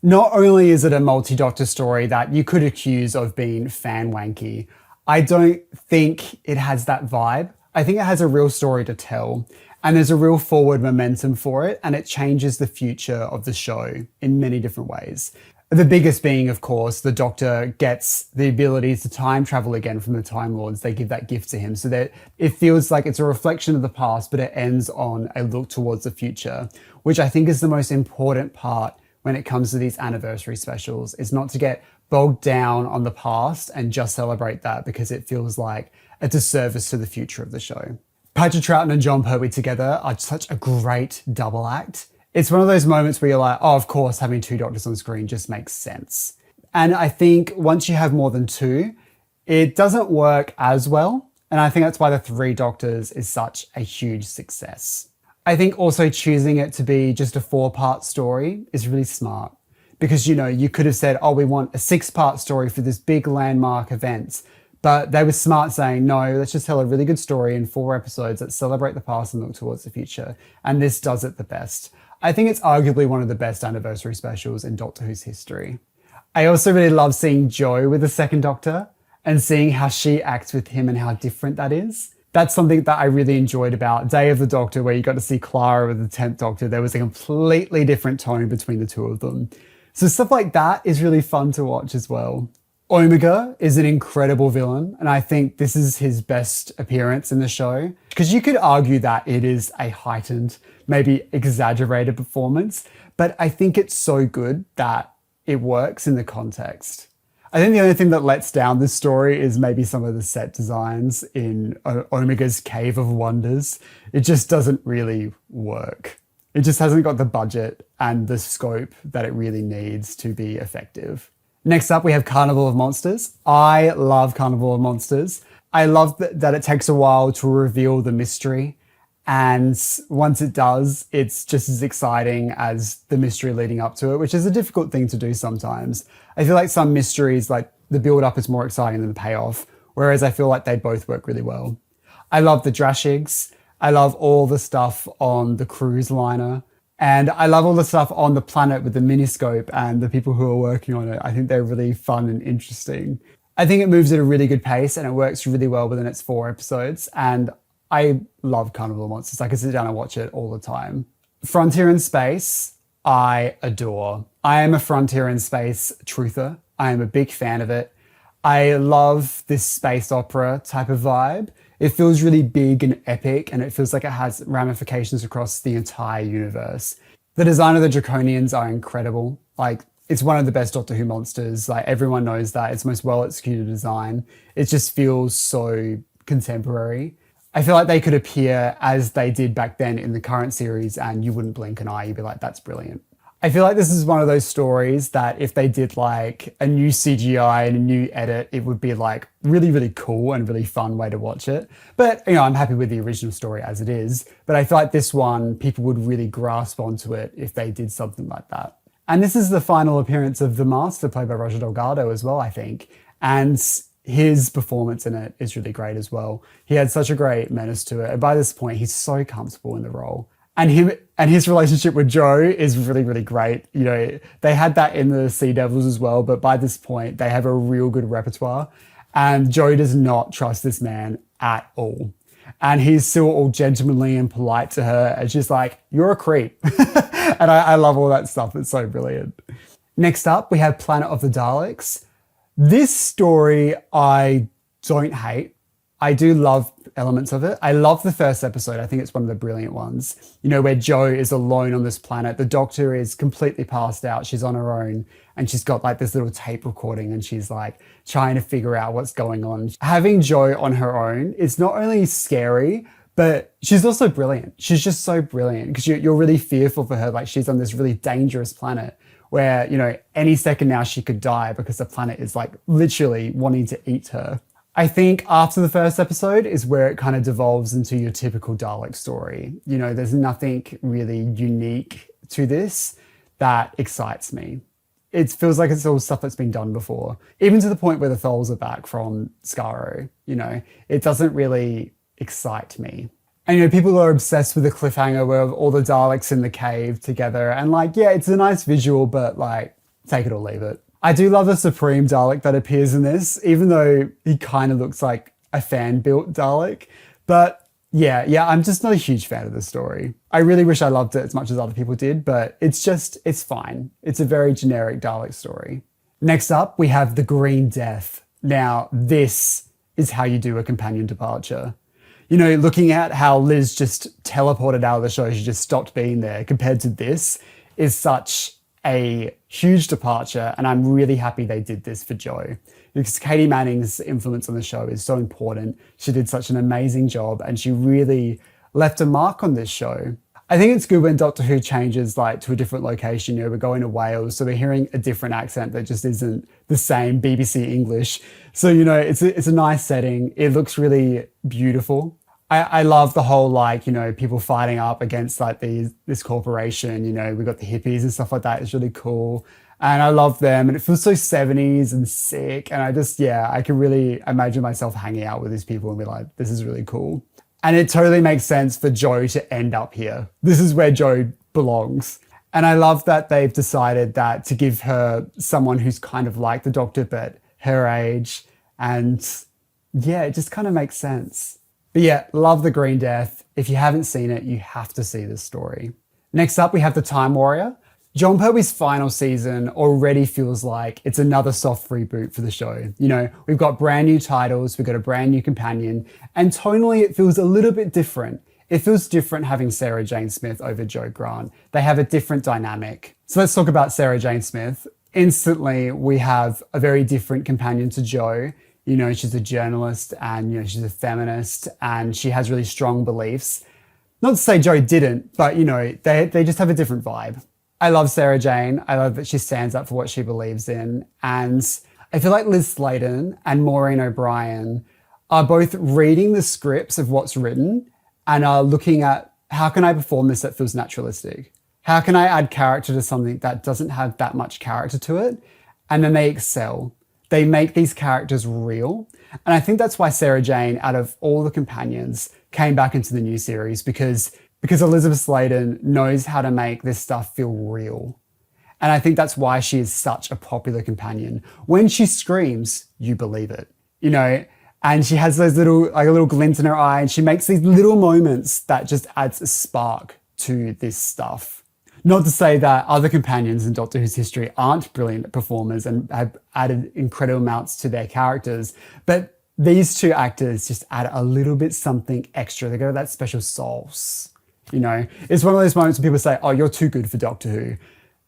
Not only is it a multi-Doctor story that you could accuse of being fan wanky, I don't think it has that vibe. I think it has a real story to tell, and there's a real forward momentum for it, and it changes the future of the show in many different ways. The biggest being, of course, the Doctor gets the ability to time travel again from the Time Lords. They give that gift to him so that it feels like it's a reflection of the past, but it ends on a look towards the future, which I think is the most important part when it comes to these anniversary specials, is not to get bogged down on the past and just celebrate that because it feels like a disservice to the future of the show. Patrick Troughton and Jon Pertwee together are such a great double act. It's one of those moments where you're like, oh, of course, having 2 Doctors on screen just makes sense. And I think once you have more than 2, it doesn't work as well. And I think that's why the 3 Doctors is such a huge success. I think also choosing it to be just a 4-part story is really smart. Because, you know, you could have said, oh, we want a 6-part story for this big landmark event. But they were smart saying, no, let's just tell a really good story in 4 episodes that celebrate the past and look towards the future. And this does it the best. I think it's arguably one of the best anniversary specials in Doctor Who's history. I also really love seeing Jo with the 2nd Doctor and seeing how she acts with him and how different that is. That's something that I really enjoyed about Day of the Doctor, where you got to see Clara with the 10th Doctor. There was a completely different tone between the 2 of them. So stuff like that is really fun to watch as well. Omega is an incredible villain, and I think this is his best appearance in the show, because you could argue that it is a heightened, maybe exaggerated performance, but I think it's so good that it works in the context. I think the only thing that lets down this story is maybe some of the set designs in Omega's Cave of Wonders. It just doesn't really work. It just hasn't got the budget and the scope that it really needs to be effective. Next up, we have Carnival of Monsters. I love Carnival of Monsters. I love that it takes a while to reveal the mystery. And once it does, it's just as exciting as the mystery leading up to it, which is a difficult thing to do sometimes. I feel like some mysteries, like the build-up is more exciting than the payoff, whereas I feel like they both work really well. I love the Drashigs. I love all the stuff on the cruise liner. And I love all the stuff on the planet with the miniscope and the people who are working on it. I think they're really fun and interesting. I think it moves at a really good pace and it works really well within its 4 episodes. And I love Carnival of Monsters. I can sit down and watch it all the time. Frontier in Space, I adore. I am a Frontier in Space truther. I am a big fan of it. I love this space opera type of vibe. It feels really big and epic, and it feels like it has ramifications across the entire universe. The design of the Draconians are incredible. Like, it's one of the best Doctor Who monsters. Like, everyone knows that. It's the most well-executed design. It just feels so contemporary. I feel like they could appear as they did back then in the current series and you wouldn't blink an eye. You'd be like, that's brilliant. I feel like this is one of those stories that if they did like a new CGI and a new edit, it would be like really, really cool and really fun way to watch it. But, you know, I'm happy with the original story as it is. But I feel like this one, people would really grasp onto it if they did something like that. And this is the final appearance of the Master, played by Roger Delgado as well, I think. And his performance in it is really great as well. He had such a great menace to it. And by this point, he's so comfortable in the role. And his relationship with Jo is really, really great. You know, they had that in the Sea Devils as well, but by this point, they have a real good repertoire. And Jo does not trust this man at all. And he's still all gentlemanly and polite to her. And she's like, you're a creep. And I love all that stuff. It's so brilliant. Next up, we have Planet of the Daleks. This story I don't hate. I do love elements of it. I love the first episode. I think it's one of the brilliant ones. You know, where Jo is alone on this planet. The Doctor is completely passed out. She's on her own and she's got like this little tape recording and she's like trying to figure out what's going on. Having Jo on her own is not only scary, but she's also brilliant. She's just so brilliant because you're really fearful for her. Like, she's on this really dangerous planet where, you know, any second now she could die because the planet is like literally wanting to eat her. I think after the first episode is where it kind of devolves into your typical Dalek story. You know, there's nothing really unique to this that excites me. It feels like it's all stuff that's been done before, even to the point where the Tholes are back from Skaro. You know, it doesn't really excite me. And, you know, people are obsessed with the cliffhanger where all the Daleks in the cave together. And like, yeah, it's a nice visual, but like, take it or leave it. I do love the Supreme Dalek that appears in this, even though he kind of looks like a fan-built Dalek. But yeah, I'm just not a huge fan of the story. I really wish I loved it as much as other people did, but it's fine. It's a very generic Dalek story. Next up, we have The Green Death. Now, this is how you do a companion departure. You know, looking at how Liz just teleported out of the show, she just stopped being there, compared to this, is such a huge departure, and I'm really happy they did this for Jo, because Katie Manning's influence on the show is so important. She did such an amazing job, and she really left a mark on this show. I think it's good when Doctor Who changes like to a different location. You know, we're going to Wales, so we're hearing a different accent that just isn't the same BBC English. So, you know, it's a nice setting. It looks really beautiful. I love the whole, like, you know, people fighting up against like this corporation. You know, we got the hippies and stuff like that. It's really cool. And I love them, and it feels so 70s and sick. And I can really imagine myself hanging out with these people and be like, this is really cool. And it totally makes sense for Jo to end up here. This is where Jo belongs. And I love that they've decided that to give her someone who's kind of like the Doctor, but her age. And yeah, it just kind of makes sense. But yeah, love The Green Death. If you haven't seen it, you have to see this story. Next up, we have The Time Warrior. John Pertwee's final season already feels like it's another soft reboot for the show. You know, we've got brand new titles, we've got a brand new companion, and tonally it feels a little bit different. It feels different having Sarah Jane Smith over Jo Grant. They have a different dynamic. So let's talk about Sarah Jane Smith. Instantly, we have a very different companion to Jo. You know, she's a journalist and, you know, she's a feminist and she has really strong beliefs. Not to say Jo didn't, but, you know, they just have a different vibe. I love Sarah Jane. I love that she stands up for what she believes in. And I feel like Liz Sladen and Maureen O'Brien are both reading the scripts of what's written and are looking at, how can I perform this that feels naturalistic? How can I add character to something that doesn't have that much character to it? And then they excel. They make these characters real. And I think that's why Sarah Jane, out of all the companions, came back into the new series because Elizabeth Sladen knows how to make this stuff feel real. And I think that's why she is such a popular companion. When she screams, you believe it, you know, and she has those little, like a little glint in her eye, and she makes these little moments that just adds a spark to this stuff. Not to say that other companions in Doctor Who's history aren't brilliant performers and have added incredible amounts to their characters, but these two actors just add a little bit something extra. They got that special sauce. You know, it's one of those moments when people say, oh, you're too good for Doctor Who.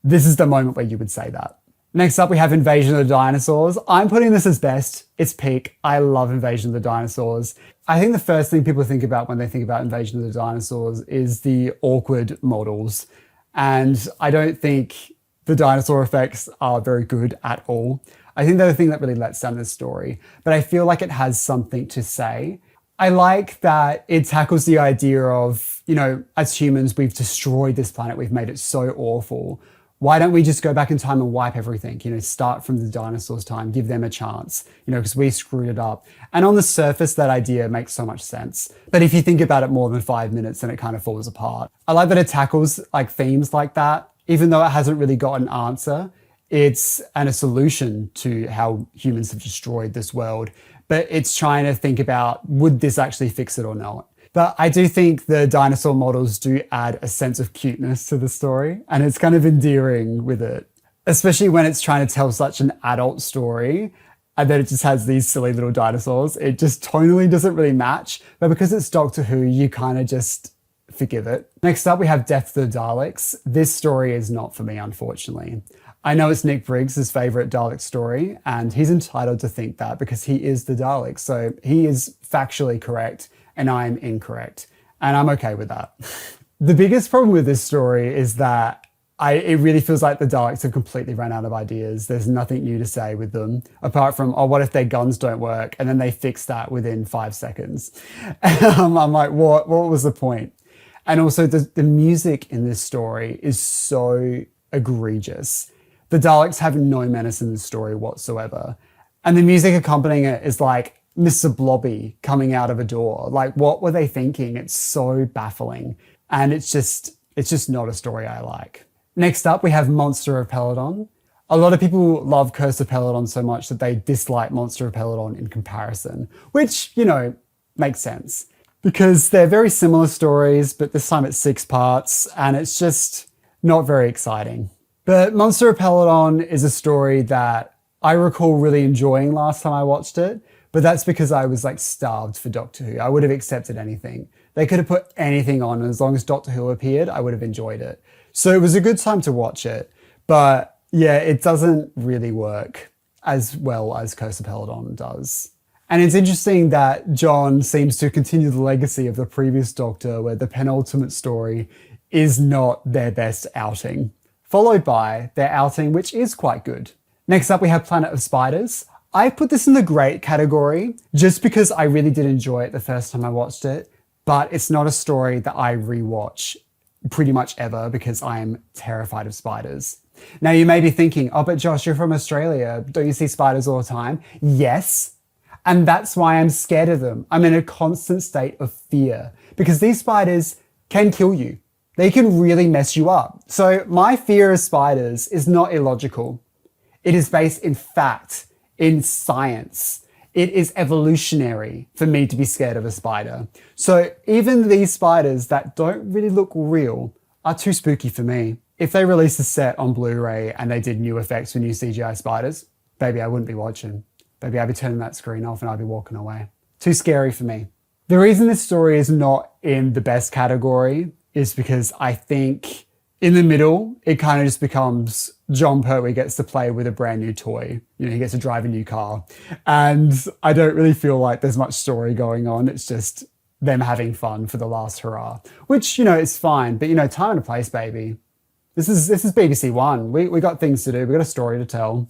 This is the moment where you would say that. Next up, we have Invasion of the Dinosaurs. I'm putting this as best. It's peak. I love Invasion of the Dinosaurs. I think the first thing people think about when they think about Invasion of the Dinosaurs is the awkward models. And I don't think the dinosaur effects are very good at all. I think they're the thing that really lets down this story, but I feel like it has something to say. I like that it tackles the idea of, you know, as humans, we've destroyed this planet. We've made it so awful. Why don't we just go back in time and wipe everything? You know, start from the dinosaurs' time, give them a chance, you know, because we screwed it up. And on the surface, that idea makes so much sense. But if you think about it more than 5 minutes, then it kind of falls apart. I like that it tackles like themes like that, even though it hasn't really got an answer. It's a solution to how humans have destroyed this world, but it's trying to think about, would this actually fix it or not? But I do think the dinosaur models do add a sense of cuteness to the story, and it's kind of endearing with it, especially when it's trying to tell such an adult story and then it just has these silly little dinosaurs. It just tonally doesn't really match, but because it's Doctor Who, you kind of just forgive it. Next up, we have Death of the Daleks. This story is not for me, unfortunately. I know it's Nick Briggs' favourite Dalek story, and he's entitled to think that because he is the Dalek. So he is factually correct, and I'm incorrect. And I'm okay with that. The biggest problem with this story is that it really feels like the Daleks have completely run out of ideas. There's nothing new to say with them, apart from, oh, what if their guns don't work? And then they fix that within 5 seconds. I'm like, what was the point? And also the music in this story is so egregious. The Daleks have no menace in the story whatsoever. And the music accompanying it is like Mr. Blobby coming out of a door. Like, what were they thinking? It's so baffling. And it's just not a story I like. Next up, we have Monster of Peladon. A lot of people love Curse of Peladon so much that they dislike Monster of Peladon in comparison, which, you know, makes sense. Because they're very similar stories, but this time it's 6 parts, and it's just not very exciting. But Monster of Peladon is a story that I recall really enjoying last time I watched it, but that's because I was like starved for Doctor Who. I would have accepted anything. They could have put anything on, and as long as Doctor Who appeared, I would have enjoyed it. So it was a good time to watch it, but yeah, it doesn't really work as well as Curse of Peladon does. And it's interesting that John seems to continue the legacy of the previous Doctor, where the penultimate story is not their best outing, followed by their outing, which is quite good. Next up, we have Planet of Spiders. I put this in the great category just because I really did enjoy it the first time I watched it, but it's not a story that I rewatch pretty much ever because I'm terrified of spiders. Now you may be thinking, oh, but Josh, you're from Australia. Don't you see spiders all the time? Yes. And that's why I'm scared of them. I'm in a constant state of fear because these spiders can kill you. They can really mess you up. So my fear of spiders is not illogical. It is based in fact, in science. It is evolutionary for me to be scared of a spider. So even these spiders that don't really look real are too spooky for me. If they released a set on Blu-ray and they did new effects for new CGI spiders, baby, I wouldn't be watching. Baby, I'd be turning that screen off and I'd be walking away. Too scary for me. The reason this story is not in the best category is because I think in the middle, it kind of just becomes John Pertwee gets to play with a brand new toy. You know, he gets to drive a new car. And I don't really feel like there's much story going on. It's just them having fun for the last hurrah, which, you know, is fine. But, you know, time and a place, baby. This is BBC One. We got things to do. We got a story to tell.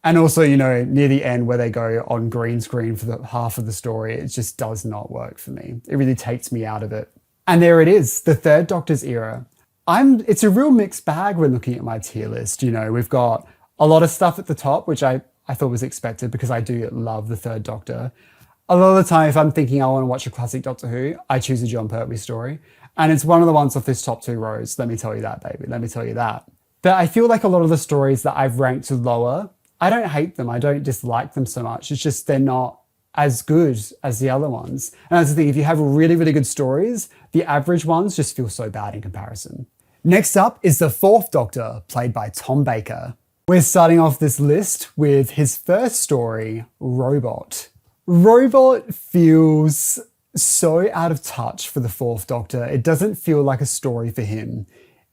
And also, you know, near the end where they go on green screen for the half of the story, it just does not work for me. It really takes me out of it. And there it is, the Third Doctor's era. It's a real mixed bag when looking at my tier list. You know, we've got a lot of stuff at the top, which I thought was expected because I do love the Third Doctor. A lot of the time, if I'm thinking I want to watch a classic Doctor Who, I choose a John Pertwee story. And it's one of the ones off this top 2 rows. Let me tell you that, baby. Let me tell you that. But I feel like a lot of the stories that I've ranked lower, I don't hate them. I don't dislike them so much. It's just they're not as good as the other ones. And that's the thing, if you have really, really good stories, the average ones just feel so bad in comparison. Next up is the Fourth Doctor, played by Tom Baker. We're starting off this list with his first story, Robot. Robot feels so out of touch for the Fourth Doctor. It doesn't feel like a story for him.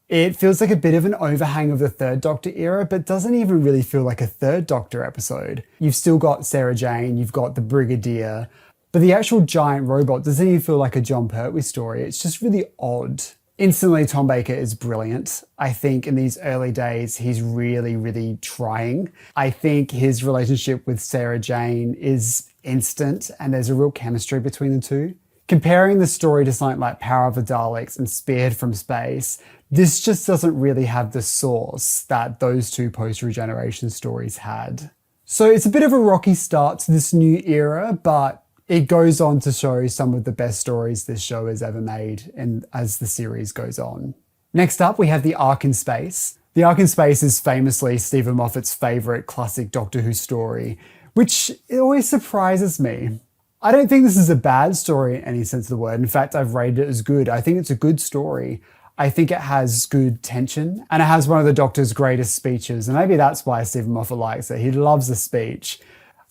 It feels like a bit of an overhang of the Third Doctor era, but doesn't even really feel like a Third Doctor episode. You've still got Sarah Jane, you've got the Brigadier, but the actual giant robot doesn't even feel like a John Pertwee story. It's just really odd. Instantly, Tom Baker is brilliant. I think in these early days, he's really, really trying. I think his relationship with Sarah Jane is instant, and there's a real chemistry between the two. Comparing the story to something like Power of the Daleks and Speared from Space, this just doesn't really have the source that those two post-regeneration stories had. So it's a bit of a rocky start to this new era, but it goes on to show some of the best stories this show has ever made and as the series goes on. Next up, we have The Ark in Space. The Ark in Space is famously Stephen Moffat's favourite classic Doctor Who story, which always surprises me. I don't think this is a bad story in any sense of the word. In fact, I've rated it as good. I think it's a good story. I think it has good tension, and it has one of the Doctor's greatest speeches, and maybe that's why Stephen Moffat likes it. He loves the speech.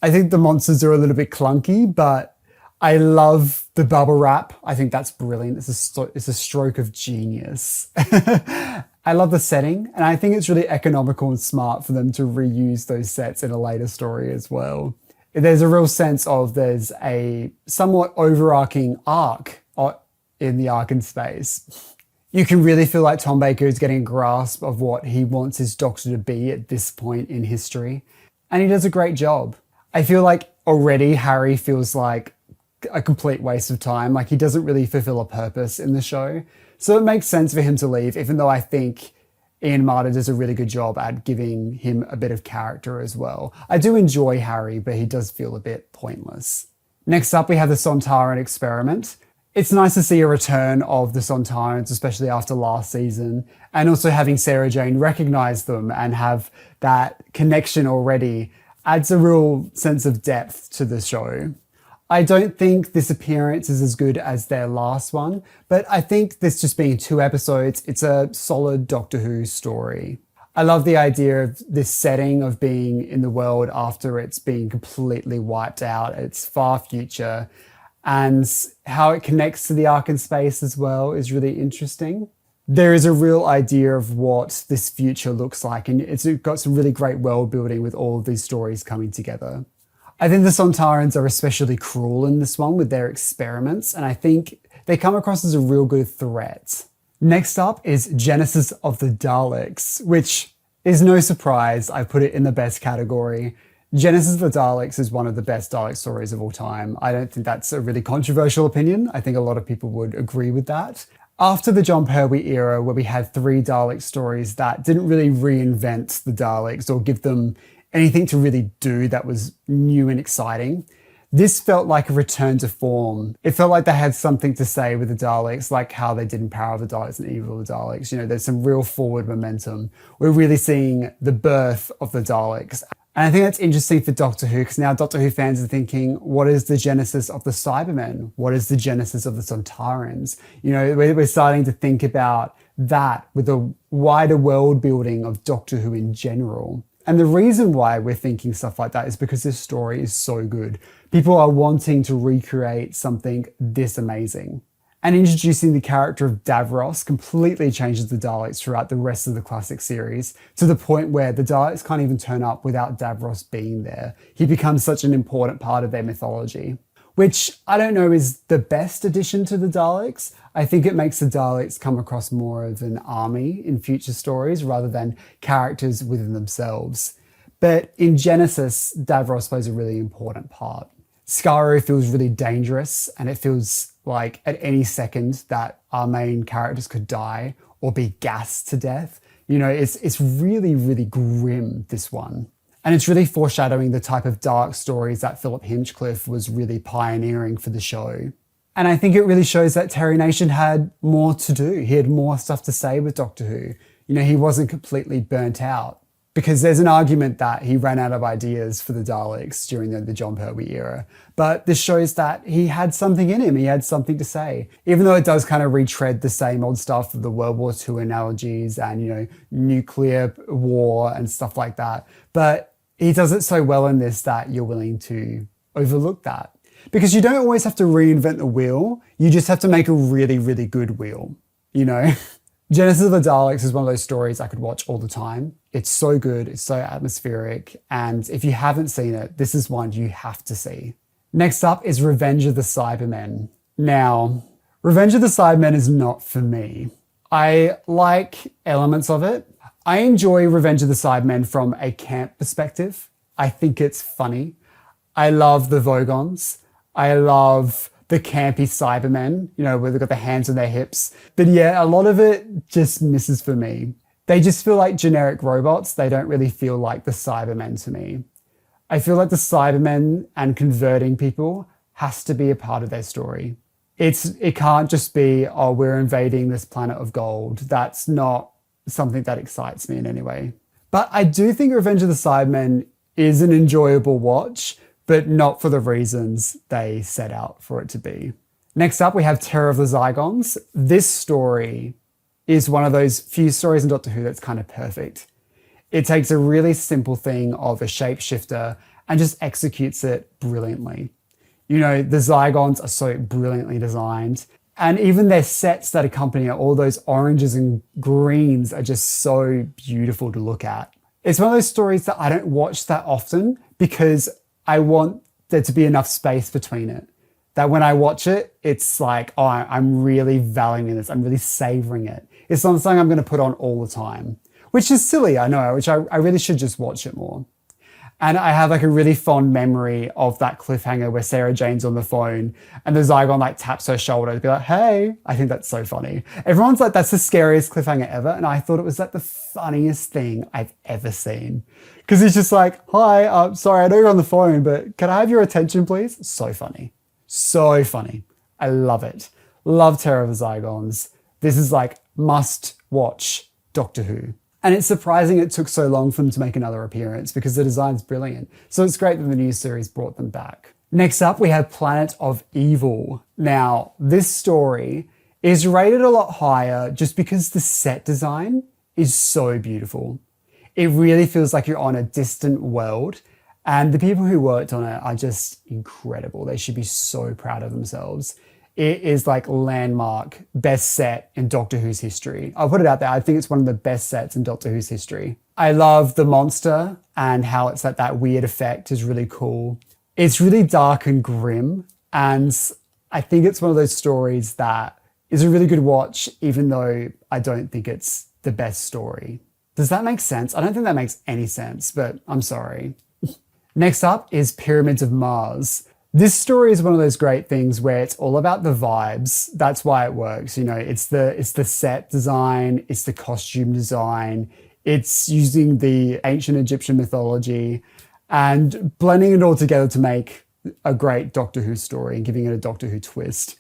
I think the monsters are a little bit clunky, but I love the bubble wrap. I think that's brilliant. It's a stroke of genius. I love the setting, and I think it's really economical and smart for them to reuse those sets in a later story as well. There's a real sense of there's a somewhat overarching arc in the Ark in Space. You can really feel like Tom Baker is getting a grasp of what he wants his Doctor to be at this point in history, and he does a great job. I feel like already Harry feels like a complete waste of time, like he doesn't really fulfill a purpose in the show. So it makes sense for him to leave, even though I think Ian Marter does a really good job at giving him a bit of character as well. I do enjoy Harry, but he does feel a bit pointless. Next up, we have the Sontaran experiment. It's nice to see a return of the Sontarans, especially after last season, and also having Sarah Jane recognise them and have that connection already adds a real sense of depth to the show. I don't think this appearance is as good as their last one, but I think this just being 2 episodes, it's a solid Doctor Who story. I love the idea of this setting of being in the world after it's been completely wiped out. It's far future, and how it connects to the Ark in Space as well is really interesting. There is a real idea of what this future looks like, and it's got some really great world building with all of these stories coming together. I think the Sontarans are especially cruel in this one with their experiments, and I think they come across as a real good threat. Next up is Genesis of the Daleks, which is no surprise. I put it in the best category. Genesis of the Daleks is one of the best Dalek stories of all time. I don't think that's a really controversial opinion. I think a lot of people would agree with that. After the John Pertwee era, where we had 3 Dalek stories that didn't really reinvent the Daleks or give them anything to really do that was new and exciting, this felt like a return to form. It felt like they had something to say with the Daleks, like how they did in Power of the Daleks and Evil of the Daleks. You know, there's some real forward momentum. We're really seeing the birth of the Daleks. And I think that's interesting for Doctor Who, because now Doctor Who fans are thinking, what is the genesis of the Cybermen? What is the genesis of the Sontarans? You know, we're starting to think about that with the wider world building of Doctor Who in general. And the reason why we're thinking stuff like that is because this story is so good. People are wanting to recreate something this amazing. And introducing the character of Davros completely changes the Daleks throughout the rest of the classic series, to the point where the Daleks can't even turn up without Davros being there. He becomes such an important part of their mythology, which I don't know is the best addition to the Daleks. I think it makes the Daleks come across more of an army in future stories rather than characters within themselves. But in Genesis, Davros plays a really important part. Skaro feels really dangerous, and it feels like at any second that our main characters could die or be gassed to death. You know, it's really, really grim, this one. And it's really foreshadowing the type of dark stories that Philip Hinchcliffe was really pioneering for the show. And I think it really shows that Terry Nation had more to do. He had more stuff to say with Doctor Who. You know, he wasn't completely burnt out. Because there's an argument that he ran out of ideas for the Daleks during the John Pertwee era. But this shows that he had something in him. He had something to say. Even though it does kind of retread the same old stuff of the World War II analogies and, you know, nuclear war and stuff like that. But he does it so well in this that you're willing to overlook that. Because you don't always have to reinvent the wheel, you just have to make a really, really good wheel, you know? Genesis of the Daleks is one of those stories I could watch all the time. It's so good, it's so atmospheric, and if you haven't seen it, this is one you have to see. Next up is Revenge of the Cybermen. Now, Revenge of the Cybermen is not for me. I like elements of it. I enjoy Revenge of the Cybermen from a camp perspective. I think it's funny. I love the Vogons. I love the campy Cybermen, you know, where they've got the hands on their hips. But yeah, a lot of it just misses for me. They just feel like generic robots. They don't really feel like the Cybermen to me. I feel like the Cybermen and converting people has to be a part of their story. It can't just be, oh, we're invading this planet of gold. That's not something that excites me in any way. But I do think Revenge of the Cybermen is an enjoyable watch, but not for the reasons they set out for it to be. Next up, we have Terror of the Zygons. This story is one of those few stories in Doctor Who that's kind of perfect. It takes a really simple thing of a shapeshifter and just executes it brilliantly. You know, the Zygons are so brilliantly designed, and even their sets that accompany it, all those oranges and greens are just so beautiful to look at. It's one of those stories that I don't watch that often because I want there to be enough space between it. That when I watch it, it's like, oh, I'm really valuing this. I'm really savoring it. It's not something I'm going to put on all the time, which is silly, I know, which I really should just watch it more. And I have like a really fond memory of that cliffhanger where Sarah Jane's on the phone and the Zygon like taps her shoulder to be like, hey, I think that's so funny. Everyone's like, that's the scariest cliffhanger ever. And I thought it was like the funniest thing I've ever seen. Because he's just like, hi, sorry, I know you're on the phone, but can I have your attention, please? So funny. So funny. I love it. Love Terror of the Zygons. This is like must watch Doctor Who. And it's surprising it took so long for them to make another appearance because the design's brilliant. So it's great that the new series brought them back. Next up, we have Planet of Evil. Now, this story is rated a lot higher just because the set design is so beautiful. It really feels like you're on a distant world, and the people who worked on it are just incredible. They should be so proud of themselves. It is like landmark best set in Doctor Who's history. I'll put it out there. I think it's one of the best sets in Doctor Who's history. I love the monster and how it's like that weird effect is really cool. It's really dark and grim. And I think it's one of those stories that is a really good watch, even though I don't think it's the best story. Does that make sense? I don't think that makes any sense, but I'm sorry. Next up is Pyramids of Mars. This story is one of those great things where it's all about the vibes. That's why it works. You know, it's the set design, it's the costume design, it's using the ancient Egyptian mythology and blending it all together to make a great Doctor Who story and giving it a Doctor Who twist.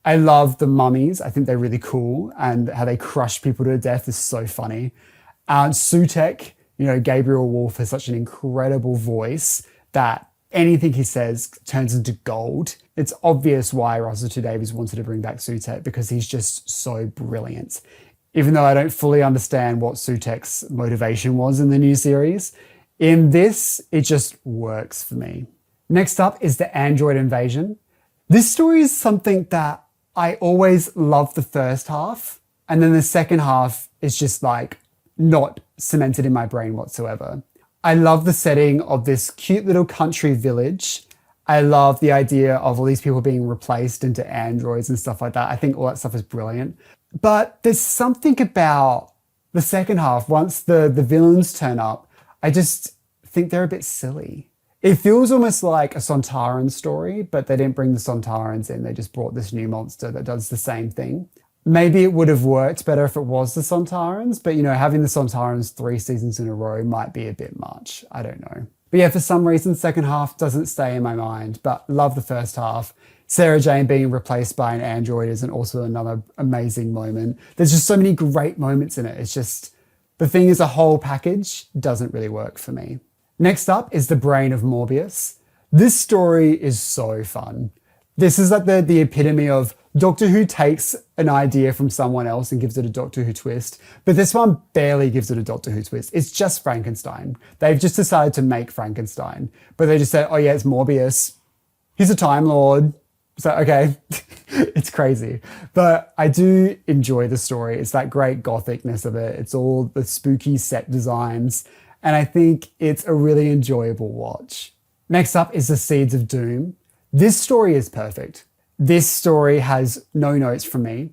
I love the mummies. I think they're really cool, and how they crush people to death is so funny. Sutek, you know, Gabriel Wolfe has such an incredible voice that anything he says turns into gold. It's obvious why Russell T Davies wanted to bring back Sutek, because he's just so brilliant. Even though I don't fully understand what Sutek's motivation was in the new series, in this, it just works for me. Next up is the android invasion. This story is something that I always loved the first half, and then the second half is just like not cemented in my brain whatsoever. I love the setting of this cute little country village. I love the idea of all these people being replaced into androids and stuff like that. I think all that stuff is brilliant. But there's something about the second half, once the villains turn up, I just think they're a bit silly. It feels almost like a Sontaran story, but they didn't bring the Sontarans in. They just brought this new monster that does the same thing. Maybe it would have worked better if it was the Sontarans, but you know, having the Sontarans 3 seasons in a row might be a bit much. I don't know. But yeah, for some reason, second half doesn't stay in my mind, but love the first half. Sarah Jane being replaced by an android is also another amazing moment. There's just so many great moments in it. It's just, the thing as a whole package doesn't really work for me. Next up is The Brain of Morbius. This story is so fun. This is like the epitome of Doctor Who takes an idea from someone else and gives it a Doctor Who twist, but this one barely gives it a Doctor Who twist. It's just Frankenstein. They've just decided to make Frankenstein, but they just said, oh yeah, it's Morbius. He's a Time Lord. So, okay, it's crazy. But I do enjoy the story. It's that great gothicness of it. It's all the spooky set designs. And I think it's a really enjoyable watch. Next up is The Seeds of Doom. This story is perfect. This story has no notes from me.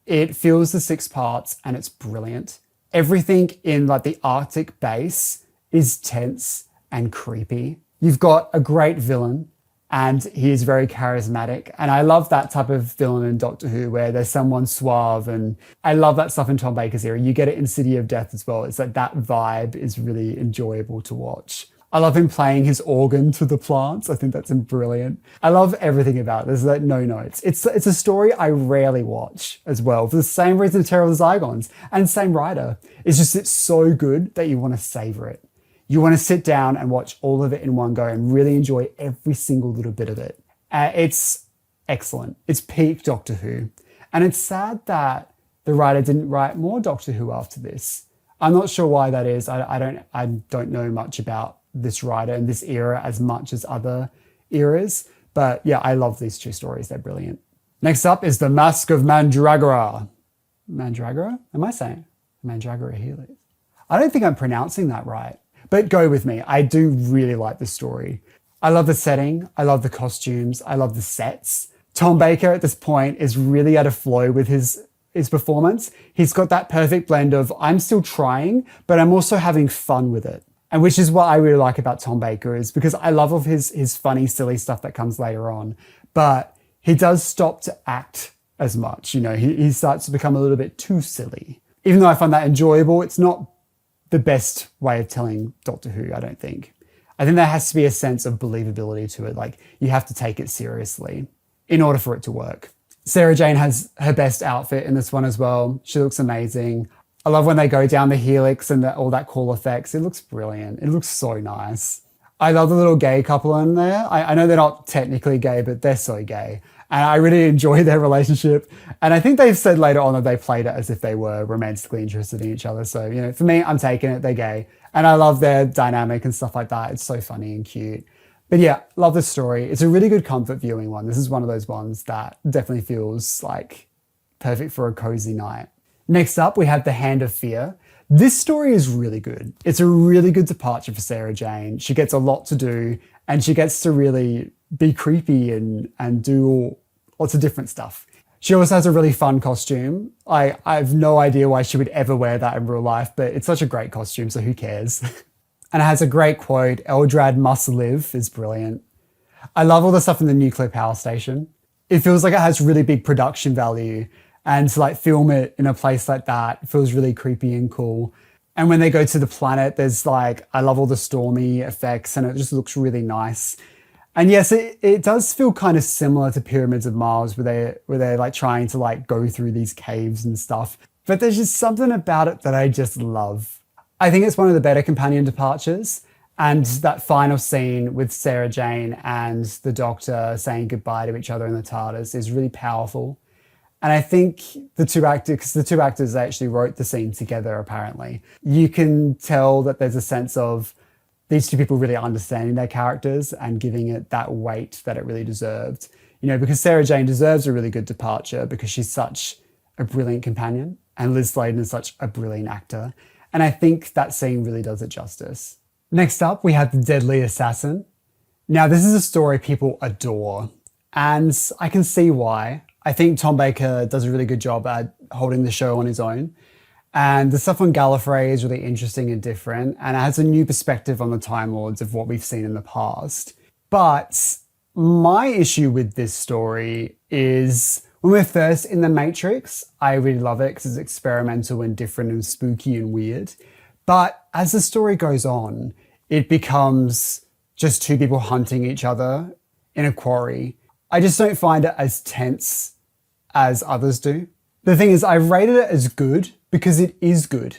It fills the 6 parts and it's brilliant. Everything in like the Arctic base is tense and creepy. You've got a great villain and he is very charismatic. And I love that type of villain in Doctor Who where there's someone suave, and I love that stuff in Tom Baker's era. You get it in City of Death as well. It's like that vibe is really enjoyable to watch. I love him playing his organ to the plants. I think that's brilliant. I love everything about it. There's like no notes. It's a story I rarely watch as well, for the same reason Terror of the Zygons, and same writer. It's so good that you want to savor it. You want to sit down and watch all of it in one go and really enjoy every single little bit of it. It's excellent. It's peak Doctor Who. And it's sad that the writer didn't write more Doctor Who after this. I'm not sure why that is. I don't know much about this writer and this era as much as other eras. But yeah, I love these 2 stories. They're brilliant. Next up is The Mask of Mandragora. Mandragora? Am I saying? Mandragora Helix. I don't think I'm pronouncing that right. But go with me. I do really like this story. I love the setting. I love the costumes. I love the sets. Tom Baker at this point is really at a flow with his performance. He's got that perfect blend of I'm still trying, but I'm also having fun with it. And which is what I really like about Tom Baker, is because I love of his funny, silly stuff that comes later on. But he does stop to act as much. You know, he starts to become a little bit too silly. Even though I find that enjoyable, it's not the best way of telling Doctor Who, I don't think. I think there has to be a sense of believability to it. Like, you have to take it seriously in order for it to work. Sarah Jane has her best outfit in this one as well. She looks amazing. I love when they go down the helix and all that cool effects. It looks brilliant. It looks so nice. I love the little gay couple in there. I know they're not technically gay, but they're so gay. And I really enjoy their relationship. And I think they've said later on that they played it as if they were romantically interested in each other. So, you know, for me, I'm taking it. They're gay. And I love their dynamic and stuff like that. It's so funny and cute. But yeah, love the story. It's a really good comfort viewing one. This is one of those ones that definitely feels like perfect for a cozy night. Next up, we have The Hand of Fear. This story is really good. It's a really good departure for Sarah Jane. She gets a lot to do and she gets to really be creepy and do lots of different stuff. She also has a really fun costume. I have no idea why she would ever wear that in real life, but it's such a great costume, so who cares? And it has a great quote, "Eldrad must live," is brilliant. I love all the stuff in the nuclear power station. It feels like it has really big production value, and to like film it in a place like that feels really creepy and cool. And when they go to the planet, there's like, I love all the stormy effects and it just looks really nice. And yes, it does feel kind of similar to Pyramids of Mars where they're like trying to like go through these caves and stuff. But there's just something about it that I just love. I think it's one of the better companion departures. And that final scene with Sarah Jane and the Doctor saying goodbye to each other in the TARDIS is really powerful. And I think the two actors actually wrote the scene together, apparently. You can tell that there's a sense of these two people really understanding their characters and giving it that weight that it really deserved. You know, because Sarah Jane deserves a really good departure because she's such a brilliant companion and Liz Sladen is such a brilliant actor. And I think that scene really does it justice. Next up, we have The Deadly Assassin. Now, this is a story people adore, and I can see why. I think Tom Baker does a really good job at holding the show on his own. And the stuff on Gallifrey is really interesting and different, and it has a new perspective on the Time Lords of what we've seen in the past. But my issue with this story is when we're first in the Matrix, I really love it because it's experimental and different and spooky and weird. But as the story goes on, it becomes just two people hunting each other in a quarry. I just don't find it as tense as others do. The thing is, I've rated it as good because it is good.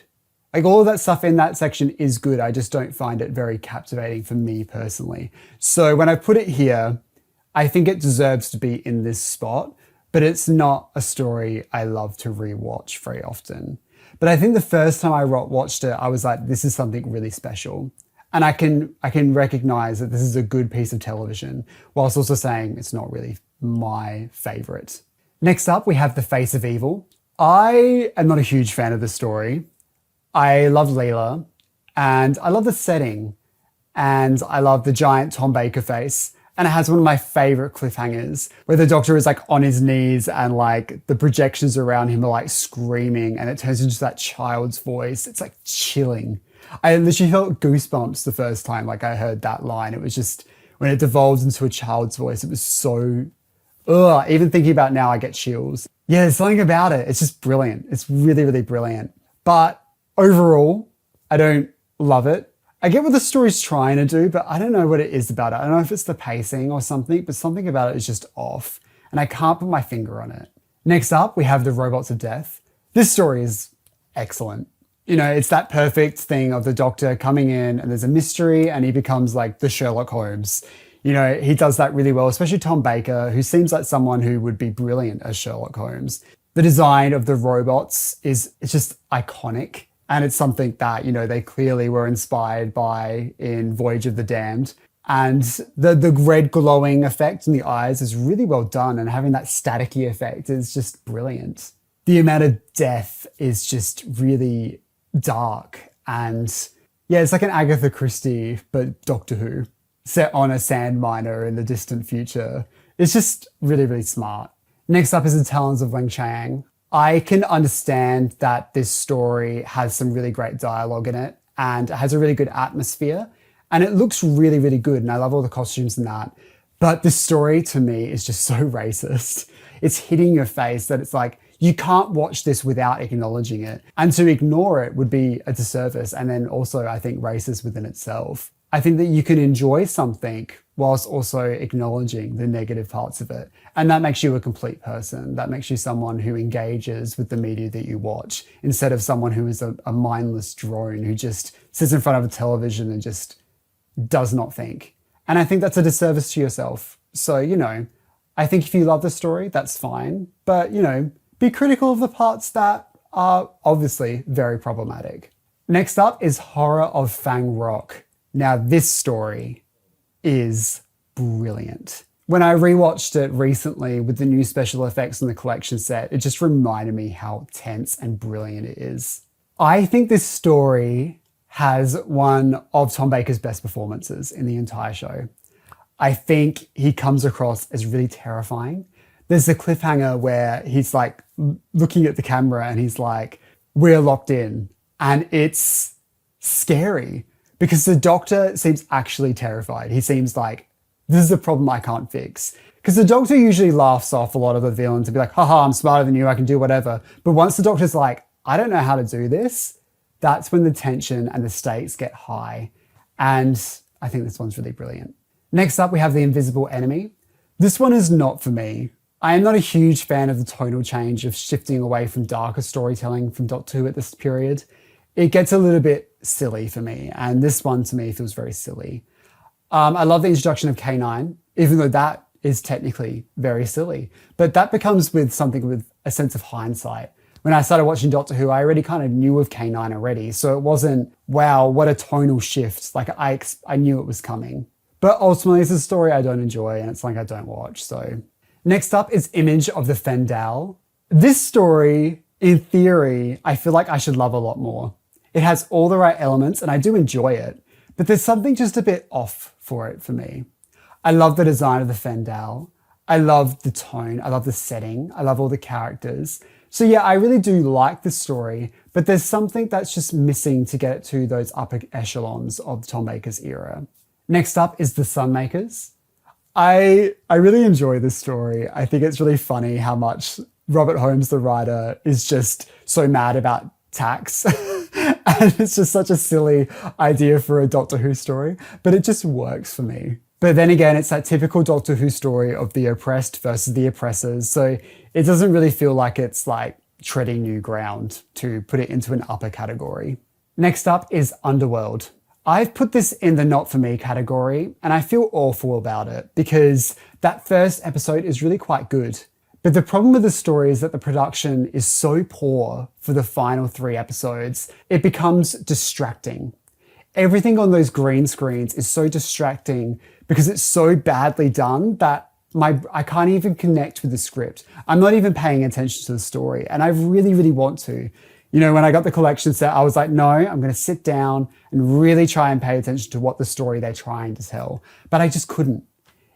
Like, all of that stuff in that section is good. I just don't find it very captivating for me personally. So when I put it here, I think it deserves to be in this spot, but it's not a story I love to rewatch very often. But I think the first time I watched it, I was like, this is something really special. And I can recognize that this is a good piece of television, whilst also saying it's not really my favorite. Next up, we have The Face of Evil. I am not a huge fan of the story. I love Leela, and I love the setting, and I love the giant Tom Baker face. And it has one of my favorite cliffhangers where the Doctor is like on his knees and like the projections around him are like screaming and it turns into that child's voice. It's like chilling. I literally felt goosebumps the first time like I heard that line. It was just, when it devolves into a child's voice, it was so, even thinking about it now, I get chills. Yeah, there's something about it. It's just brilliant. It's really, really brilliant. But overall, I don't love it. I get what the story's trying to do, but I don't know what it is about it. I don't know if it's the pacing or something, but something about it is just off, and I can't put my finger on it. Next up, we have The Robots of Death. This story is excellent. You know, it's that perfect thing of the Doctor coming in and there's a mystery and he becomes like the Sherlock Holmes. You know, he does that really well, especially Tom Baker, who seems like someone who would be brilliant as Sherlock Holmes. The design of the robots it's just iconic. And it's something that, you know, they clearly were inspired by in Voyage of the Damned. And the red glowing effect in the eyes is really well done. And having that staticky effect is just brilliant. The amount of death is just really dark. And yeah, it's like an Agatha Christie, but Doctor Who, set on a sand miner in the distant future. It's just really, really smart. Next up is The Talons of Weng Chiang. I can understand that this story has some really great dialogue in it and it has a really good atmosphere and it looks really, really good. And I love all the costumes and that. But this story to me is just so racist. It's hitting your face that it's like, you can't watch this without acknowledging it. And to ignore it would be a disservice. And then also, I think, racist within itself. I think that you can enjoy something whilst also acknowledging the negative parts of it. And that makes you a complete person. That makes you someone who engages with the media that you watch instead of someone who is a mindless drone who just sits in front of a television and just does not think. And I think that's a disservice to yourself. So, you know, I think if you love the story, that's fine. But, you know, be critical of the parts that are obviously very problematic. Next up is Horror of Fang Rock. Now, this story is brilliant. When I rewatched it recently with the new special effects in the collection set, it just reminded me how tense and brilliant it is. I think this story has one of Tom Baker's best performances in the entire show. I think he comes across as really terrifying. There's a cliffhanger where he's like looking at the camera and he's like, "We're locked in." And it's scary. Because the Doctor seems actually terrified. He seems like, this is a problem I can't fix. Because the Doctor usually laughs off a lot of the villains and be like, haha, I'm smarter than you, I can do whatever. But once the Doctor's like, I don't know how to do this, that's when the tension and the stakes get high. And I think this one's really brilliant. Next up, we have The Invisible Enemy. This one is not for me. I am not a huge fan of the tonal change of shifting away from darker storytelling from Doctor Who at this period. It gets a little bit silly for me, and this one to me feels very silly. I love the introduction of K9, even though that is technically very silly, but that becomes with something with a sense of hindsight. When I started watching Doctor Who, I already kind of knew of K9 already, so it wasn't, wow, what a tonal shift. Like I knew it was coming. But ultimately, it's a story I don't enjoy, and it's like I don't watch, so. Next up is Image of the Fendal. This story, in theory, I feel like I should love a lot more. It has all the right elements and I do enjoy it, but there's something just a bit off for it for me. I love the design of the Fendal. I love the tone. I love the setting. I love all the characters. So yeah, I really do like the story, but there's something that's just missing to get it to those upper echelons of Tom Baker's era. Next up is The Sunmakers. I really enjoy this story. I think it's really funny how much Robert Holmes, the writer, is just so mad about tax. And it's just such a silly idea for a Doctor Who story, but it just works for me. But then again, it's that typical Doctor Who story of the oppressed versus the oppressors. So it doesn't really feel like it's like treading new ground to put it into an upper category. Next up is Underworld. I've put this in the not for me category and I feel awful about it because that first episode is really quite good. But the problem with the story is that the production is so poor for the final 3 episodes, it becomes distracting. everything on those green screens is so distracting because it's so badly done that I can't even connect with the script. I'm not even paying attention to the story, and I really, really want to. You know, when I got the collection set, I was like, no, I'm going to sit down and really try and pay attention to what the story they're trying to tell. But I just couldn't.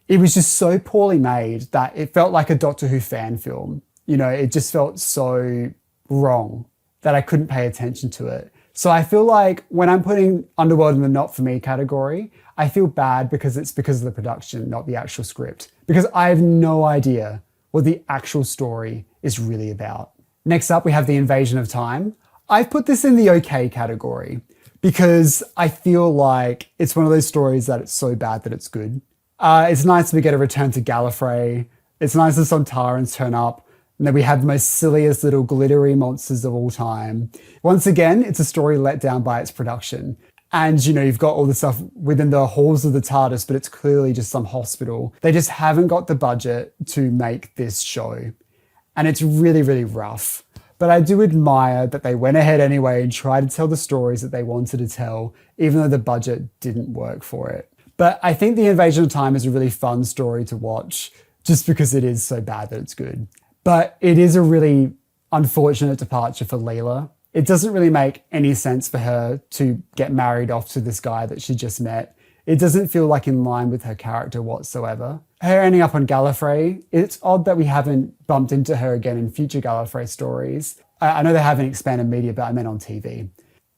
It was just so poorly made that it felt like a Doctor Who fan film. You know, it just felt so wrong that I couldn't pay attention to it. So I feel like when I'm putting Underworld in the not for me category, I feel bad because it's because of the production, not the actual script. Because I have no idea what the actual story is really about. Next up, we have The Invasion of Time. I've put this in the okay category because I feel like it's one of those stories that it's so bad that it's good. It's nice that we get a return to Gallifrey. It's nice that Sontarans turn up. And then we have the most silliest little glittery monsters of all time. Once again, it's a story let down by its production. And, you know, you've got all the stuff within the halls of the TARDIS, but it's clearly just some hospital. They just haven't got the budget to make this show. And it's really, really rough. But I do admire that they went ahead anyway and tried to tell the stories that they wanted to tell, even though the budget didn't work for it. But I think The Invasion of Time is a really fun story to watch, just because it is so bad that it's good. But it is a really unfortunate departure for Leela. It doesn't really make any sense for her to get married off to this guy that she just met. It doesn't feel like in line with her character whatsoever. Her ending up on Gallifrey, it's odd that we haven't bumped into her again in future Gallifrey stories. I know they haven't expanded media, but I meant on TV.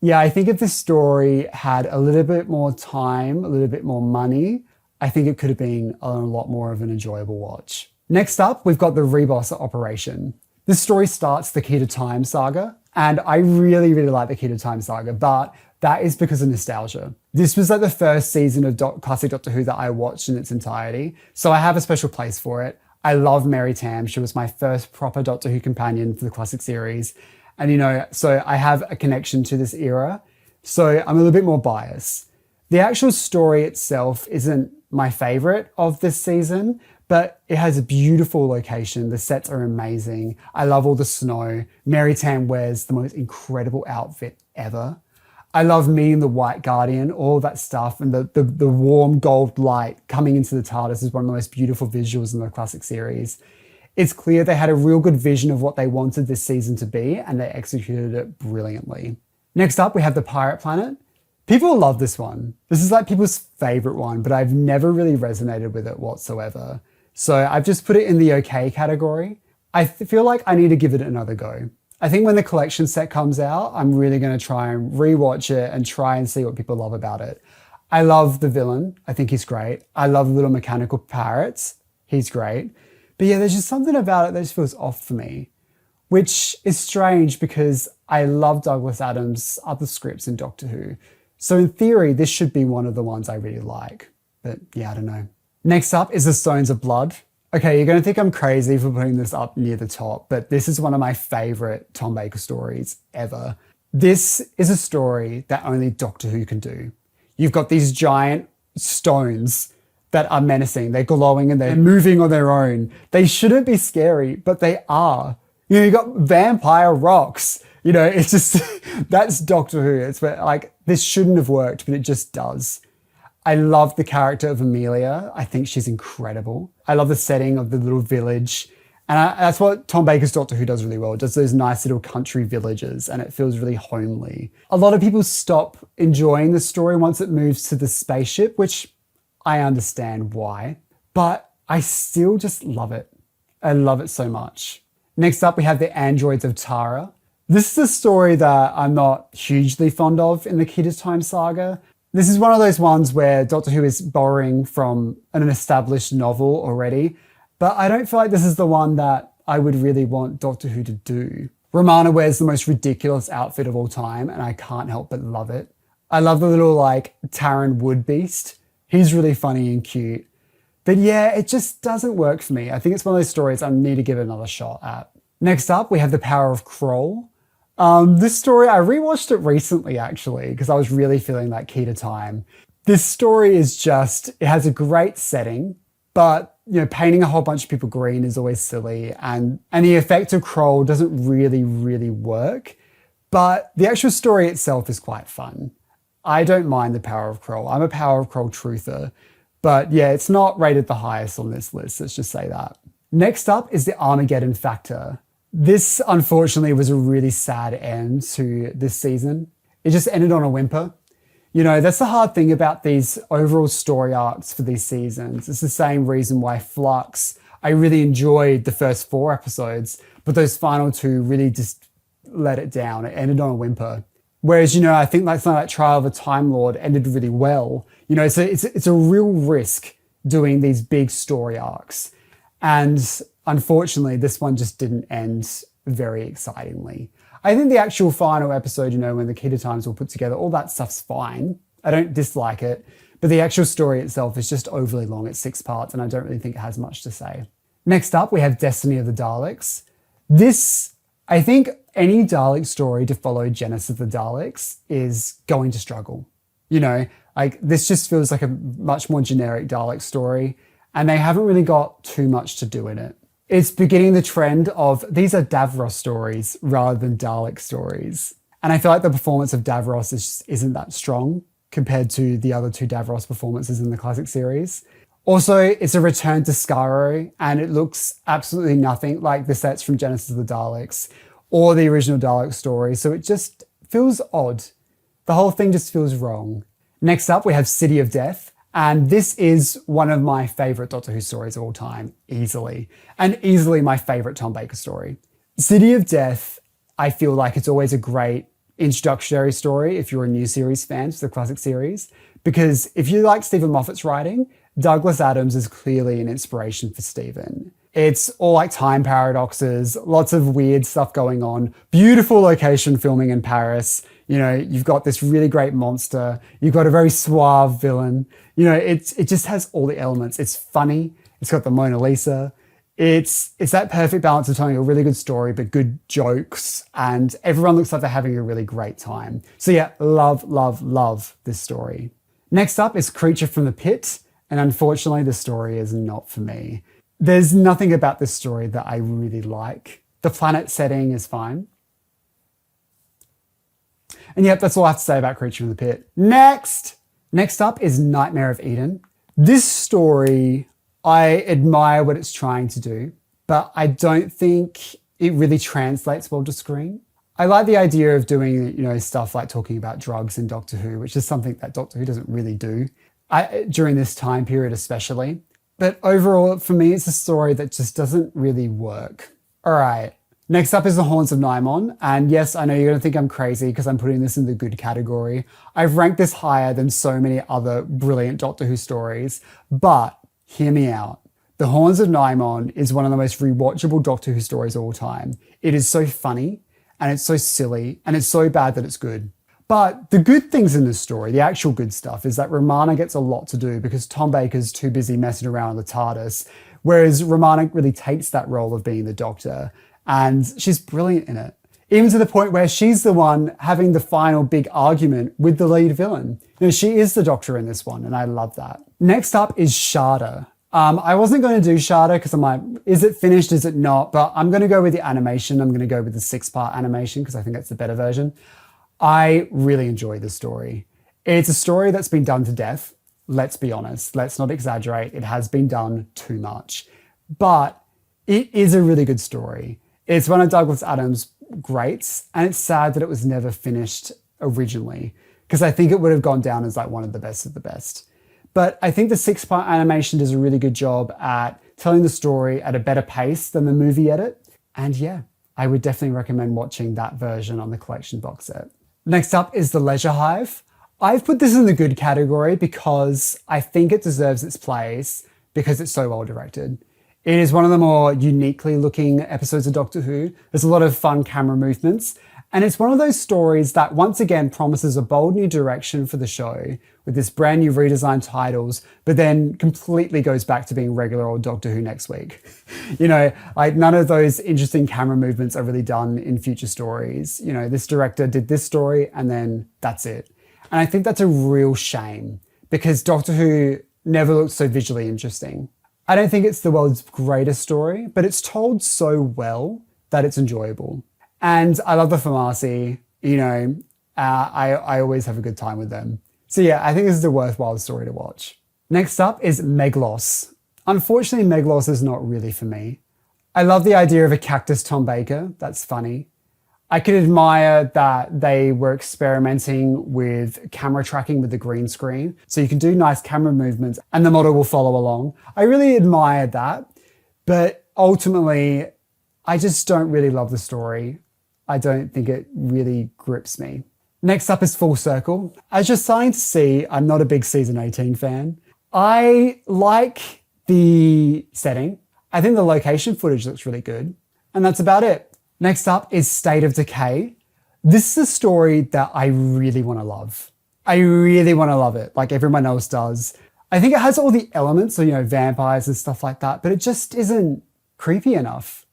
Yeah, I think if this story had a little bit more time, a little bit more money, I think it could have been a lot more of an enjoyable watch. Next up, we've got the Reboss Operation. This story starts the Key to Time saga, and I really, really like the Key to Time saga, but that is because of nostalgia. This was like the first season of classic Doctor Who that I watched in its entirety, so I have a special place for it. I love Mary Tam. She was my first proper Doctor Who companion for the classic series. And, you know, so I have a connection to this era, so I'm a little bit more biased. The actual story itself isn't my favorite of this season, but it has a beautiful location. The sets are amazing. I love all the snow. Mary Tam wears the most incredible outfit ever. I love meeting the White Guardian, all that stuff, and the warm gold light coming into the TARDIS is one of the most beautiful visuals in the classic series. It's clear they had a real good vision of what they wanted this season to be, and they executed it brilliantly. Next up, we have the Pirate Planet. People love this one. This is like people's favorite one, but I've never really resonated with it whatsoever. So I've just put it in the okay category. I feel like I need to give it another go. I think when the collection set comes out, I'm really going to try and rewatch it and try and see what people love about it. I love the villain. I think he's great. I love little mechanical pirates. He's great. But yeah, there's just something about it that just feels off for me, which is strange because I love Douglas Adams' other scripts in Doctor Who. So in theory, this should be one of the ones I really like. But yeah, I don't know. Next up is The Stones of Blood. Okay, you're going to think I'm crazy for putting this up near the top, but this is one of my favorite Tom Baker stories ever. This is a story that only Doctor Who can do. You've got these giant stones that are menacing. They're glowing and they're moving on their own. They shouldn't be scary, but they are. You know, you've got vampire rocks. You know, it's just, that's Doctor Who. It's where, like, this shouldn't have worked, but it just does. I love the character of Amelia. I think she's incredible. I love the setting of the little village. And that's what Tom Baker's Doctor Who does really well. It does those nice little country villages and it feels really homely. A lot of people stop enjoying the story once it moves to the spaceship, which I understand why, but I still just love it. I love it so much. Next up, we have the Androids of Tara. This is a story that I'm not hugely fond of in the Key to Time saga. This is one of those ones where Doctor Who is borrowing from an established novel already, but I don't feel like this is the one that I would really want Doctor Who to do. Romana wears the most ridiculous outfit of all time, and I can't help but love it. I love the little, like, Taran wood beast. He's really funny and cute. But yeah, it just doesn't work for me. I think it's one of those stories I need to give it another shot at. Next up, we have The Power of Kroll. This story, I rewatched it recently actually, because I was really feeling that Key to Time. This story is just, it has a great setting, but you know, painting a whole bunch of people green is always silly, and the effect of Kroll doesn't really work, but the actual story itself is quite fun. I don't mind the Power of Kroll. I'm a Power of Kroll truther. But yeah, it's not rated the highest on this list, let's just say that. Next up is the Armageddon Factor. This, unfortunately, was a really sad end to this season. It just ended on a whimper. You know, that's the hard thing about these overall story arcs for these seasons. It's the same reason why Flux, I really enjoyed the first 4 episodes, but those final 2 really just let it down. It ended on a whimper. Whereas, you know, I think like something like Trial of a Time Lord ended really well. You know, so it's a real risk doing these big story arcs. And unfortunately, this one just didn't end very excitingly. I think the actual final episode, you know, when the Key to Times were put together, all that stuff's fine. I don't dislike it. But the actual story itself is just overly long. It's 6 parts, and I don't really think it has much to say. Next up, we have Destiny of the Daleks. This, I think any Dalek story to follow Genesis of the Daleks is going to struggle. You know, like this just feels like a much more generic Dalek story, and they haven't really got too much to do in it. It's beginning the trend of these are Davros stories rather than Dalek stories. And I feel like the performance of Davros isn't that strong compared to the other 2 Davros performances in the classic series. Also, it's a return to Skaro, and it looks absolutely nothing like the sets from Genesis of the Daleks or the original Dalek story, so it just feels odd. The whole thing just feels wrong. Next up, we have City of Death, and this is one of my favourite Doctor Who stories of all time, easily. And easily my favourite Tom Baker story. City of Death, I feel like it's always a great introductory story if you're a new series fan to the classic series, because if you like Stephen Moffat's writing, Douglas Adams is clearly an inspiration for Stephen. It's all like time paradoxes, lots of weird stuff going on, beautiful location filming in Paris. You know, you've got this really great monster. You've got a very suave villain. You know, it just has all the elements. It's funny. It's got the Mona Lisa. It's that perfect balance of telling a really good story, but good jokes. And everyone looks like they're having a really great time. So yeah, love, love, love this story. Next up is Creature from the Pit. And unfortunately, the story is not for me. There's nothing about this story that I really like. The planet setting is fine. And yep, that's all I have to say about Creature from the Pit. Next up is Nightmare of Eden. This story, I admire what it's trying to do, but I don't think it really translates well to screen. I like the idea of doing, you know, stuff like talking about drugs in Doctor Who, which is something that Doctor Who doesn't really do during this time period especially. But overall, for me, it's a story that just doesn't really work. All right. Next up is The Haunts of Nymon. And yes, I know you're going to think I'm crazy because I'm putting this in the good category. I've ranked this higher than so many other brilliant Doctor Who stories. But hear me out. The Haunts of Nymon is one of the most rewatchable Doctor Who stories of all time. It is so funny, and it's so silly, and it's so bad that it's good. But the good things in this story, the actual good stuff, is that Romana gets a lot to do because Tom Baker's too busy messing around with the TARDIS, whereas Romana really takes that role of being the Doctor, and she's brilliant in it. Even to the point where she's the one having the final big argument with the lead villain. You know, she is the Doctor in this one, and I love that. Next up is Sharda. I wasn't going to do Sharda because I'm like, is it finished, is it not? But I'm going to go with the animation. I'm going to go with the 6-part animation because I think that's the better version. I really enjoy this story. It's a story that's been done to death. Let's be honest. Let's not exaggerate. It has been done too much. But it is a really good story. It's one of Douglas Adams' greats, and it's sad that it was never finished originally because I think it would have gone down as like one of the best of the best. But I think the 6-part animation does a really good job at telling the story at a better pace than the movie edit. And yeah, I would definitely recommend watching that version on the collection box set. Next up is The Leisure Hive. I've put this in the good category because I think it deserves its place because it's so well directed. It is one of the more uniquely looking episodes of Doctor Who. There's a lot of fun camera movements, and it's one of those stories that once again promises a bold new direction for the show with this brand new redesigned titles, but then completely goes back to being regular old Doctor Who next week. You know, like none of those interesting camera movements are really done in future stories. You know, this director did this story and then that's it. And I think that's a real shame because Doctor Who never looked so visually interesting. I don't think it's the world's greatest story, but it's told so well that it's enjoyable. And I love the Famasi, you know, I always have a good time with them. So yeah, I think this is a worthwhile story to watch. Next up is Meglos. Unfortunately, Meglos is not really for me. I love the idea of a cactus Tom Baker. That's funny. I could admire that they were experimenting with camera tracking with the green screen. So you can do nice camera movements and the model will follow along. I really admired that. But ultimately, I just don't really love the story. I don't think it really grips me. Next up is Full Circle. As you're starting to see, I'm not a big season 18 fan. I like the setting. I think the location footage looks really good. And that's about it. Next up is State of Decay. This is a story that I really want to love. I really want to love it, like everyone else does. I think it has all the elements of, vampires and stuff like that, but it just isn't creepy enough.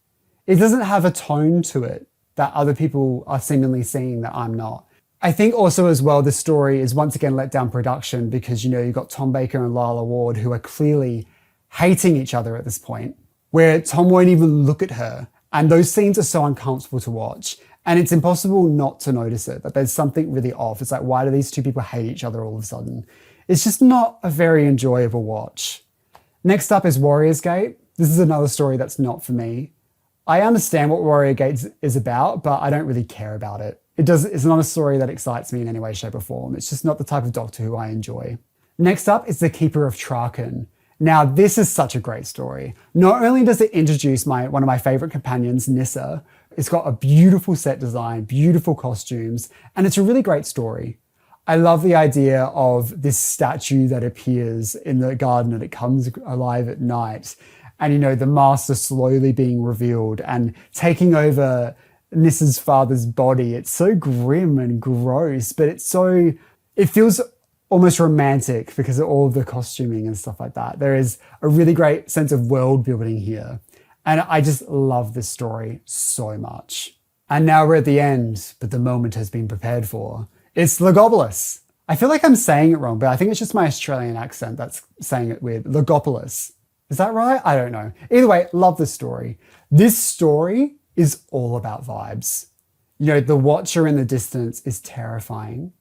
It doesn't have a tone to it that other people are seemingly seeing that I'm not. I think also as well, the story is once again let down production because, you've got Tom Baker and Lila Ward who are clearly hating each other at this point, where Tom won't even look at her. And those scenes are so uncomfortable to watch. And it's impossible not to notice it, that there's something really off. It's like, why do these two people hate each other all of a sudden? It's just not a very enjoyable watch. Next up is Warriors Gate. This is another story that's not for me. I understand what Warrior Gate is about, but I don't really care about it. It's not a story that excites me in any way, shape or form. It's just not the type of Doctor Who I enjoy. Next up is The Keeper of Traken. Now, this is such a great story. Not only does it introduce one of my favorite companions, Nyssa, it's got a beautiful set design, beautiful costumes, and it's a really great story. I love the idea of this statue that appears in the garden and it comes alive at night. And, the master slowly being revealed and taking over Nyssa's father's body. It's so grim and gross, but it feels almost romantic because of all of the costuming and stuff like that. There is a really great sense of world building here. And I just love this story so much. And now we're at the end, but the moment has been prepared for. It's Logopolis. I feel like I'm saying it wrong, but I think it's just my Australian accent that's saying it weird. Logopolis. Is that right? I don't know. Either way, love this story. This story is all about vibes. The Watcher in the distance is terrifying.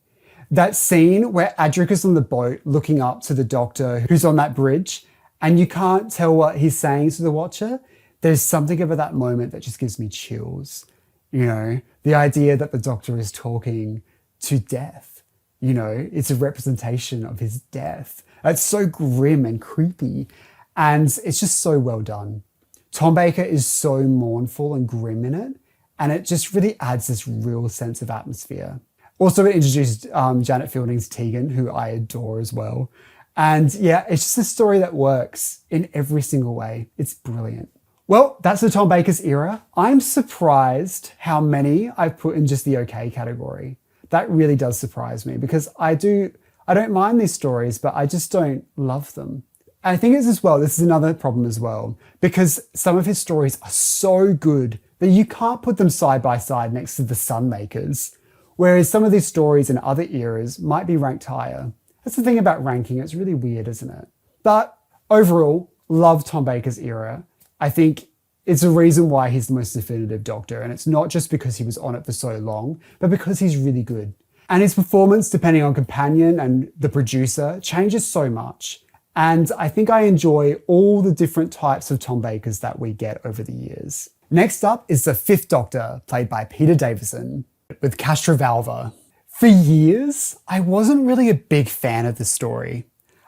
That scene where Adric is on the boat looking up to the Doctor who's on that bridge and you can't tell what he's saying to the Watcher, there's something about that moment that just gives me chills. The idea that the Doctor is talking to death, it's a representation of his death. It's so grim and creepy and it's just so well done. Tom Baker is so mournful and grim in it and it just really adds this real sense of atmosphere. Also, it introduced Janet Fielding's Tegan, who I adore as well. And yeah, it's just a story that works in every single way. It's brilliant. Well, that's the Tom Baker's era. I'm surprised how many I've put in just the okay category. That really does surprise me because I don't mind these stories, but I just don't love them. And I think it's as well, this is another problem as well, because some of his stories are so good that you can't put them side by side next to the Sunmakers. Whereas some of these stories in other eras might be ranked higher. That's the thing about ranking, it's really weird, isn't it? But overall, love Tom Baker's era. I think it's a reason why he's the most definitive Doctor, and it's not just because he was on it for so long, but because he's really good. And his performance, depending on companion and the producer, changes so much. And I think I enjoy all the different types of Tom Bakers that we get over the years. Next up is the Fifth Doctor, played by Peter Davison, with Castrovalva. For years, I wasn't really a big fan of the story.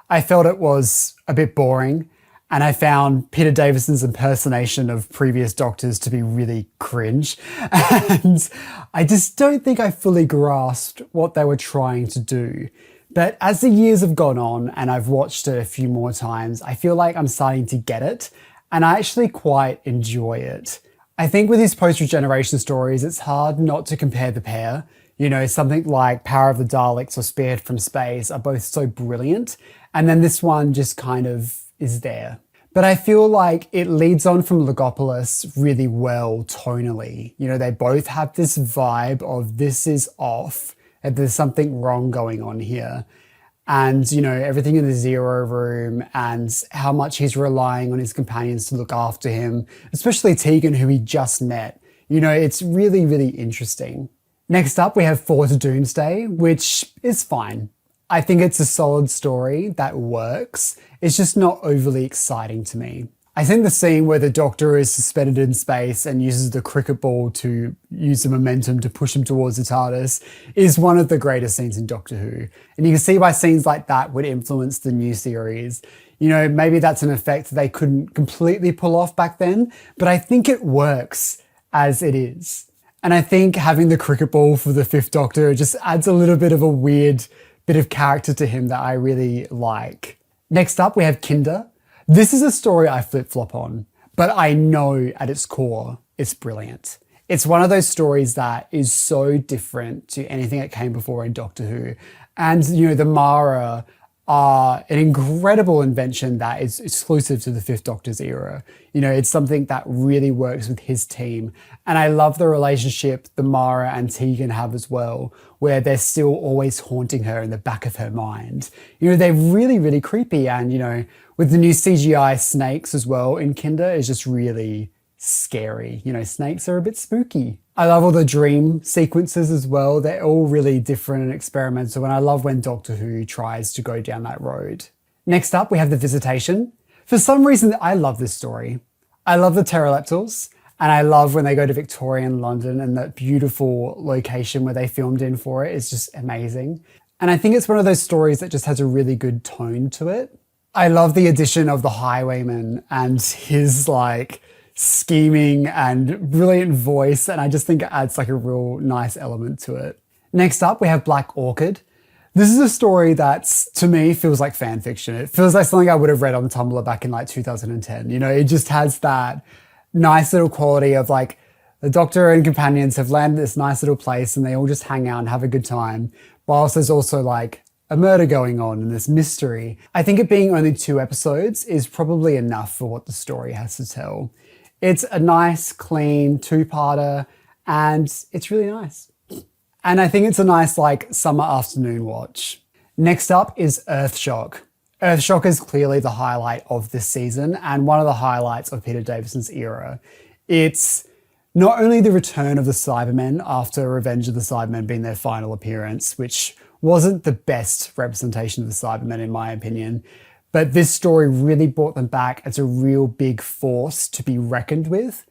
I felt it was a bit boring, and I found Peter Davison's impersonation of previous Doctors to be really cringe. And I just don't think I fully grasped what they were trying to do. But as the years have gone on and I've watched it a few more times, I feel like I'm starting to get it, and I actually quite enjoy it. I think with his post-regeneration stories, it's hard not to compare the pair. Something like Power of the Daleks or Speared from Space are both so brilliant, and then this one just kind of is there. But I feel like it leads on from Logopolis really well tonally. They both have this vibe of this is off, and there's something wrong going on here. And, everything in the Zero Room and how much he's relying on his companions to look after him, especially Tegan, who he just met. It's really, really interesting. Next up, we have Four to Doomsday, which is fine. I think it's a solid story that works. It's just not overly exciting to me. I think the scene where the Doctor is suspended in space and uses the cricket ball to use the momentum to push him towards the TARDIS is one of the greatest scenes in Doctor Who. And you can see why scenes like that would influence the new series. You know, maybe that's an effect they couldn't completely pull off back then, but I think it works as it is. And I think having the cricket ball for the Fifth Doctor just adds a little bit of a weird bit of character to him that I really like. Next up, we have Kinder. This is a story I flip-flop on, but I know at its core, it's brilliant. It's one of those stories that is so different to anything that came before in Doctor Who. And, you know, the Mara are an incredible invention that is exclusive to the Fifth Doctor's era. You know, it's something that really works with his team. And I love the relationship the Mara and Tegan have as well, where they're still always haunting her in the back of her mind. You know, they're really, really creepy. And, you know, with the new CGI snakes as well in Kinder, is just really scary. You know, snakes are a bit spooky. I love all the dream sequences as well. They're all really different and experimental, and I love when Doctor Who tries to go down that road. Next up, we have The Visitation. For some reason, I love this story. I love the pterodactyls, and I love when they go to Victorian London and that beautiful location where they filmed in for it is just amazing. And I think it's one of those stories that just has a really good tone to it. I love the addition of the Highwayman and his scheming and brilliant voice, and I just think it adds a real nice element to it. Next up, we have Black Orchid. This is a story that, to me, feels like fan fiction. It feels like something I would have read on Tumblr back in 2010. You know, it just has that nice little quality of the Doctor and companions have landed this nice little place and they all just hang out and have a good time, whilst there's also a murder going on and this mystery. I think it being only 2 episodes is probably enough for what the story has to tell. It's a nice, clean 2-parter, and it's really nice. And I think it's a nice, summer afternoon watch. Next up is Earthshock. Earthshock is clearly the highlight of this season and one of the highlights of Peter Davison's era. It's not only the return of the Cybermen after Revenge of the Cybermen being their final appearance, which wasn't the best representation of the Cybermen in my opinion, but this story really brought them back as a real big force to be reckoned with.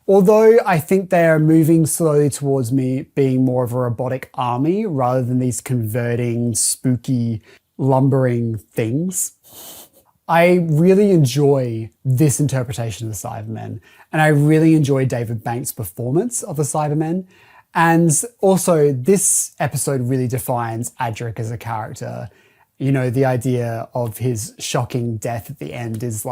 Although I think they are moving slowly towards me being more of a robotic army rather than these converting, spooky, lumbering things. I really enjoy this interpretation of the Cybermen, and I really enjoy David Banks' performance of the Cybermen. And also, this episode really defines Adric as a character. You know, the idea of his shocking death at the end is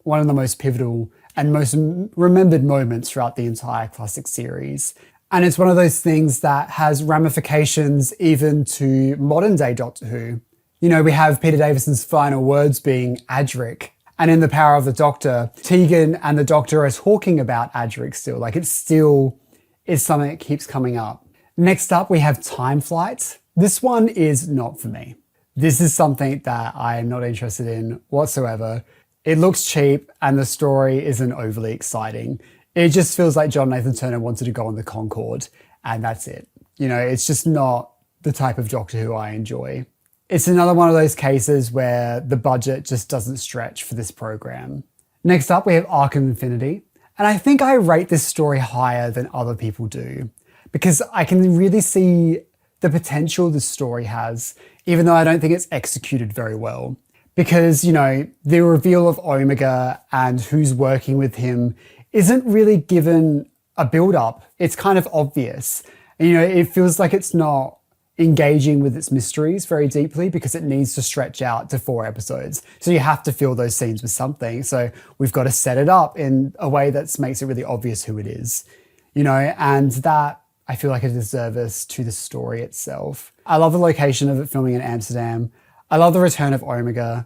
one of the most pivotal and most remembered moments throughout the entire classic series. And it's one of those things that has ramifications even to modern day Doctor Who. You know, we have Peter Davison's final words being Adric. And in The Power of the Doctor, Tegan and the Doctor are talking about Adric still. It still is something that keeps coming up. Next up, we have Time Flight. This one is not for me. This is something that I am not interested in whatsoever. It looks cheap and the story isn't overly exciting. It just feels like John Nathan Turner wanted to go on the Concorde and that's it. You know, it's just not the type of Doctor Who I enjoy. It's another one of those cases where the budget just doesn't stretch for this program. Next up, we have Arc of Infinity. And I think I rate this story higher than other people do because I can really see the potential this story has, even though I don't think it's executed very well. Because, you know, the reveal of Omega and who's working with him isn't really given a build-up. It's kind of obvious. And, you know, it feels like it's not engaging with its mysteries very deeply because it needs to stretch out to 4 episodes. So you have to fill those scenes with something. So we've got to set it up in a way that makes it really obvious who it is, you know, and that I feel like a disservice to the story itself. I love the location of it filming in Amsterdam. I love the return of Omega.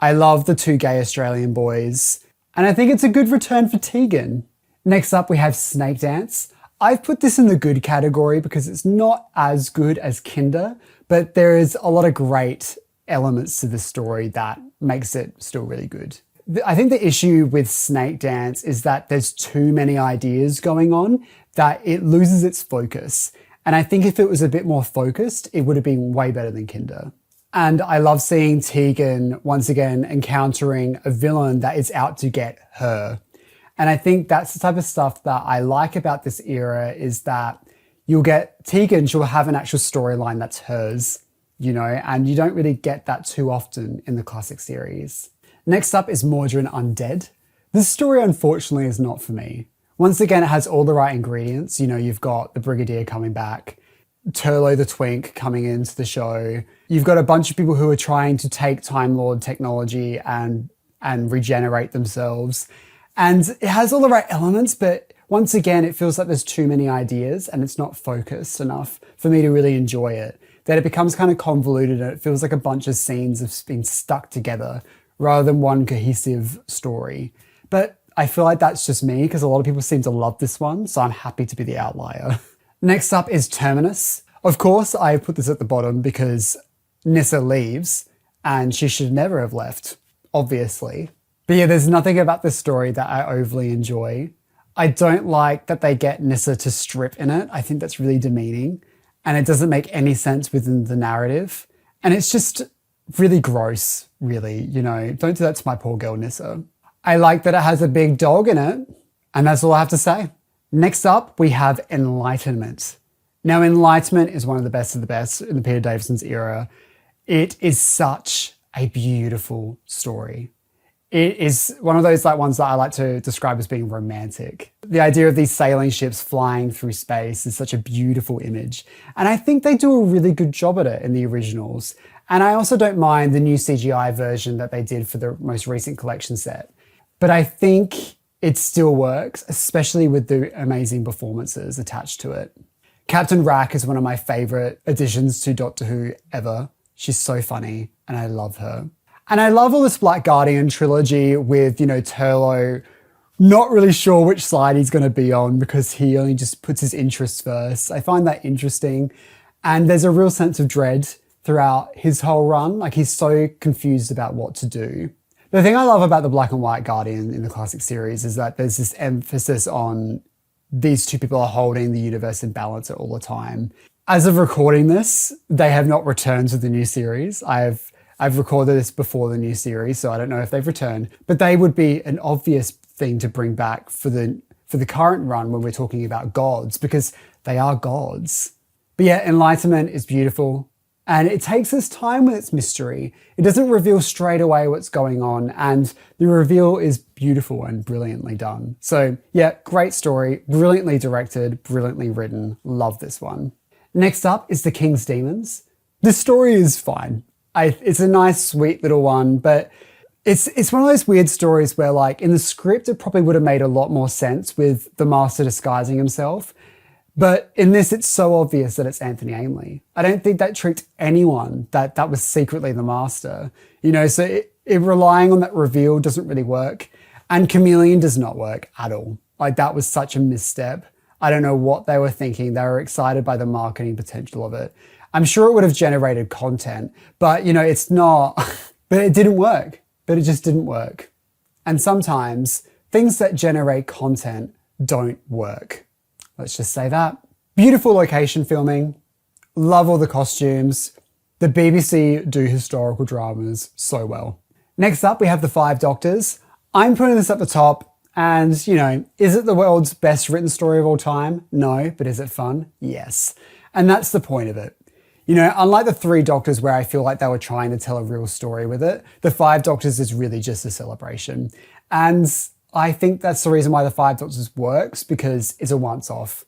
I love the 2 gay Australian boys. And I think it's a good return for Tegan. Next up, we have Snake Dance. I've put this in the good category because it's not as good as Kinder, but there is a lot of great elements to the story that makes it still really good. I think the issue with Snake Dance is that there's too many ideas going on that it loses its focus. And I think if it was a bit more focused, it would have been way better than Kinder. And I love seeing Tegan once again encountering a villain that is out to get her. And I think that's the type of stuff that I like about this era, is that you'll get Tegan, she'll have an actual storyline that's hers, you know, and you don't really get that too often in the classic series. Next up is Mordrin Undead. This story, unfortunately, is not for me. Once again, it has all the right ingredients. You know, you've got the Brigadier coming back, Turlo the Twink coming into the show. You've got a bunch of people who are trying to take Time Lord technology and regenerate themselves. And it has all the right elements, but once again, it feels like there's too many ideas and it's not focused enough for me to really enjoy it. That it becomes kind of convoluted and it feels like a bunch of scenes have been stuck together rather than one cohesive story. But I feel like that's just me, because a lot of people seem to love this one, so I'm happy to be the outlier. Next up is Terminus. Of course, I put this at the bottom because Nyssa leaves, and she should never have left, obviously. But yeah, there's nothing about this story that I overly enjoy. I don't like that they get Nyssa to strip in it. I think that's really demeaning, and it doesn't make any sense within the narrative. And it's just really gross, really, you know. Don't do that to my poor girl Nyssa. I like that it has a big dog in it, and that's all I have to say. Next up, we have Enlightenment. Now, Enlightenment is one of the best in the Peter Davison's era. It is such a beautiful story. It is one of those ones that I like to describe as being romantic. The idea of these sailing ships flying through space is such a beautiful image. And I think they do a really good job at it in the originals. And I also don't mind the new CGI version that they did for the most recent collection set. But I think it still works, especially with the amazing performances attached to it. Captain Rack is one of my favourite additions to Doctor Who ever. She's so funny and I love her. And I love all this Black Guardian trilogy with, you know, Turlo not really sure which side he's going to be on because he only just puts his interests first. I find that interesting. And there's a real sense of dread throughout his whole run. Like, he's so confused about what to do. The thing I love about the Black and White Guardian in the classic series is that there's this emphasis on these two people are holding the universe in balance at all the time. As of recording this, they have not returned to the new series. I've recorded this before the new series, so I don't know if they've returned, but they would be an obvious thing to bring back for the current run when we're talking about gods, because they are gods. But yeah, Enlightenment is beautiful. And it takes its time with its mystery. It doesn't reveal straight away what's going on, and the reveal is beautiful and brilliantly done. So yeah, great story, brilliantly directed, brilliantly written. Love this one. Next up is The King's Demons. This story is fine. It's a nice, sweet little one, but it's one of those weird stories where, like, in the script, it probably would have made a lot more sense with the Master disguising himself. But in this, it's so obvious that it's Anthony Ainley. I don't think that tricked anyone that was secretly the Master. You know, so it relying on that reveal doesn't really work. And Chameleon does not work at all. Like, that was such a misstep. I don't know what they were thinking. They were excited by the marketing potential of it. I'm sure it would have generated content, but, you know, it's not. But it didn't work. But it just didn't work. And sometimes things that generate content don't work. Let's just say that. Beautiful location filming. Love all the costumes. The BBC do historical dramas so well. Next up, we have The Five Doctors. I'm putting this at the top, and, you know, is it the world's best written story of all time? No, but is it fun? Yes. And that's the point of it. You know, unlike the Three Doctors, where I feel like they were trying to tell a real story with it, The Five Doctors is really just a celebration. And I think that's the reason why The Five Doctors works, because it's a once-off.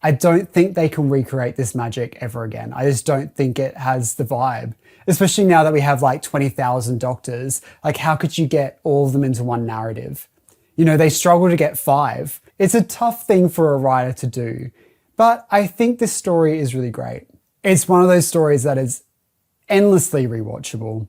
I don't think they can recreate this magic ever again. I just don't think it has the vibe, especially now that we have like 20,000 doctors. Like, how could you get all of them into one narrative? You know, they struggle to get 5. It's a tough thing for a writer to do, but I think this story is really great. It's one of those stories that is endlessly rewatchable.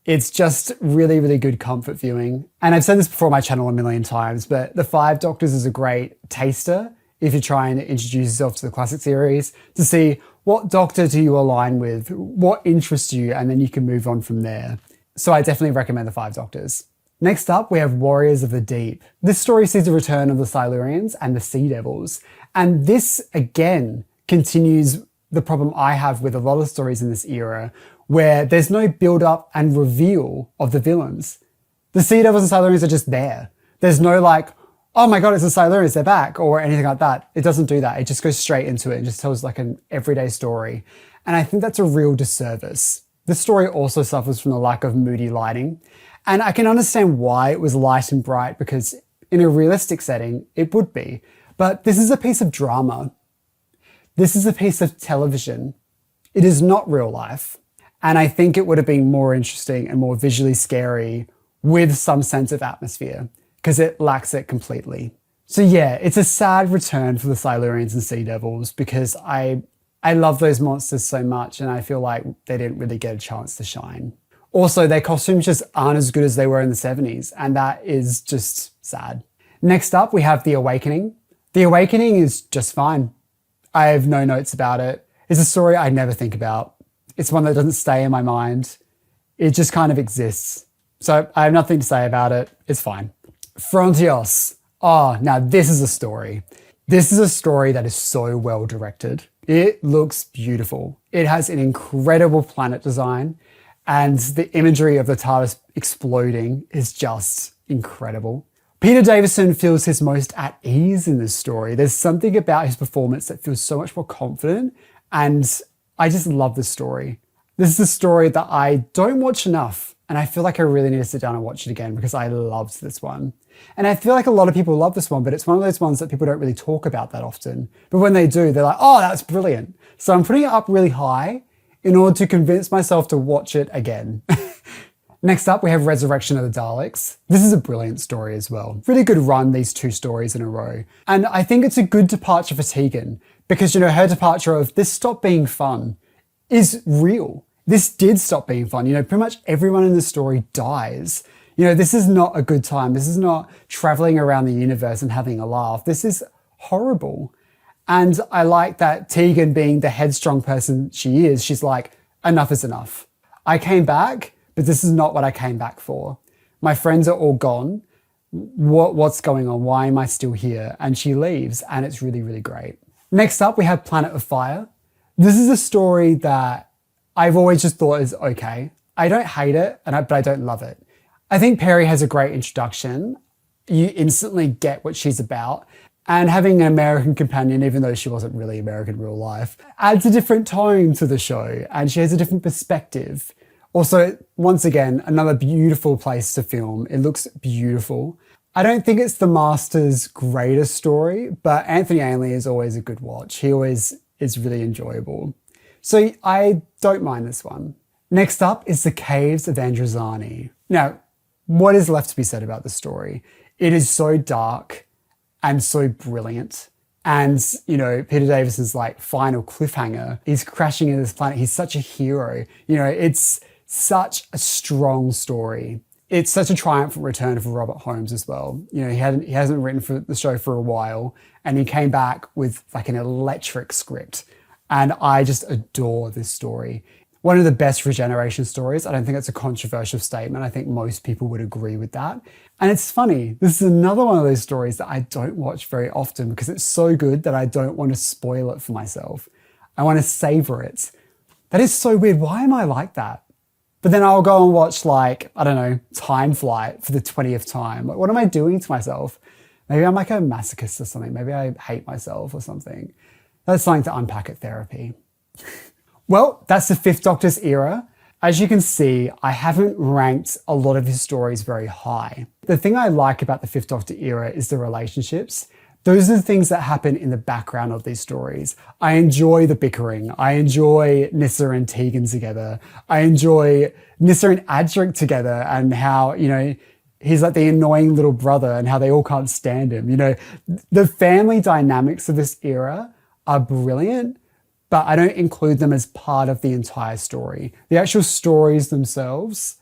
It's just really, really good comfort viewing. And I've said this before on my channel a million times, but The Five Doctors is a great taster if you're trying to introduce yourself to the classic series, to see what Doctor do you align with, what interests you, and then you can move on from there. So I definitely recommend The Five Doctors. Next up, we have Warriors of the Deep. This story sees the return of the Silurians and the Sea Devils. And this, again, continues the problem I have with a lot of stories in this era, where there's no build-up and reveal of the villains. The Sea Devils and Silurians are just there. There's no like, oh my god, it's the Silurians, they're back, or anything like that. It doesn't do that. It just goes straight into it and just tells like an everyday story. And I think that's a real disservice. This story also suffers from the lack of moody lighting. And I can understand why it was light and bright, because in a realistic setting, it would be. But this is a piece of drama. This is a piece of television. It is not real life. And I think it would have been more interesting and more visually scary with some sense of atmosphere, because it lacks it completely. So yeah, it's a sad return for the Silurians and Sea Devils, because I love those monsters so much and I feel like they didn't really get a chance to shine. Also, their costumes just aren't as good as they were in the 70s, and that is just sad. Next up, we have The Awakening. The Awakening is just fine. I have no notes about it. It's a story I never think about. It's one that doesn't stay in my mind. It just kind of exists. So I have nothing to say about it. It's fine. Frontios. Oh, now this is a story. This is a story that is so well directed. It looks beautiful. It has an incredible planet design, and the imagery of the TARDIS exploding is just incredible. Peter Davison feels his most at ease in this story. There's something about his performance that feels so much more confident, and I just love this story. This is a story that I don't watch enough, and I feel like I really need to sit down and watch it again because I loved this one. And I feel like a lot of people love this one, but it's one of those ones that people don't really talk about that often. But when they do, they're like, oh, that's brilliant. So I'm putting it up really high in order to convince myself to watch it again. Next up, we have Resurrection of the Daleks. This is a brilliant story as well. Really good run, these two stories in a row. And I think it's a good departure for Tegan, because, you know, her departure of this stopped being fun is real. This did stop being fun. You know, pretty much everyone in the story dies. You know, this is not a good time. This is not traveling around the universe and having a laugh. This is horrible. And I like that Tegan, being the headstrong person she is, she's like, enough is enough. I came back, but this is not what I came back for. My friends are all gone. What's going on? Why am I still here? And she leaves, and it's really, really great. Next up, we have Planet of Fire. This is a story that I've always just thought is okay. I don't hate it, but I don't love it. I think Perry has a great introduction. You instantly get what she's about. And having an American companion, even though she wasn't really American in real life, adds a different tone to the show, and she has a different perspective. Also, once again, another beautiful place to film. It looks beautiful. I don't think it's the Master's greatest story, but Anthony Ainley is always a good watch. He always is really enjoyable. So I don't mind this one. Next up is The Caves of Androzani. Now, what is left to be said about the story? It is so dark and so brilliant. And, you know, Peter Davison's like final cliffhanger, he's crashing into this planet. He's such a hero. You know, it's such a strong story. It's such a triumphant return for Robert Holmes as well. You know, he hasn't written for the show for a while, and he came back with like an electric script. And I just adore this story. One of the best regeneration stories. I don't think it's a controversial statement. I think most people would agree with that. And it's funny. This is another one of those stories that I don't watch very often because it's so good that I don't want to spoil it for myself. I want to savor it. That is so weird. Why am I like that? But then I'll go and watch, like, I don't know, Time Flight for the 20th time. Like, what am I doing to myself? Maybe I'm like a masochist or something. Maybe I hate myself or something. That's something to unpack at therapy. Well, that's the Fifth Doctor's era. As you can see, I haven't ranked a lot of his stories very high. The thing I like about the Fifth Doctor era is the relationships. Those are the things that happen in the background of these stories. I enjoy the bickering. I enjoy Nyssa and Tegan together. I enjoy Nyssa and Adric together, and how, you know, he's like the annoying little brother and how they all can't stand him. You know, the family dynamics of this era are brilliant, but I don't include them as part of the entire story. The actual stories themselves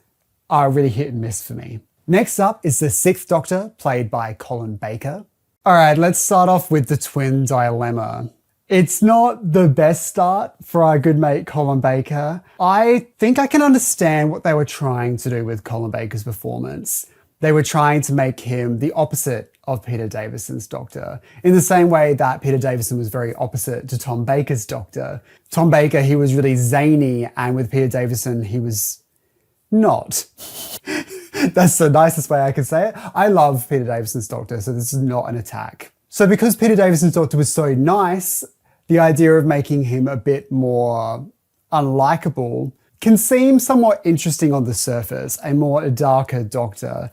are really hit and miss for me. Next up is the Sixth Doctor, played by Colin Baker. All right, let's start off with the twin dilemma. It's not the best start for our good mate Colin Baker. I think I can understand what they were trying to do with Colin Baker's performance. They were trying to make him the opposite of Peter Davison's Doctor, in the same way that Peter Davison was very opposite to Tom Baker's Doctor. Tom Baker, he was really zany, and with Peter Davison, he was not. That's the nicest way I can say it. I love Peter Davison's Doctor, so this is not an attack. So because Peter Davison's Doctor was so nice, the idea of making him a bit more unlikable can seem somewhat interesting on the surface, a more darker Doctor.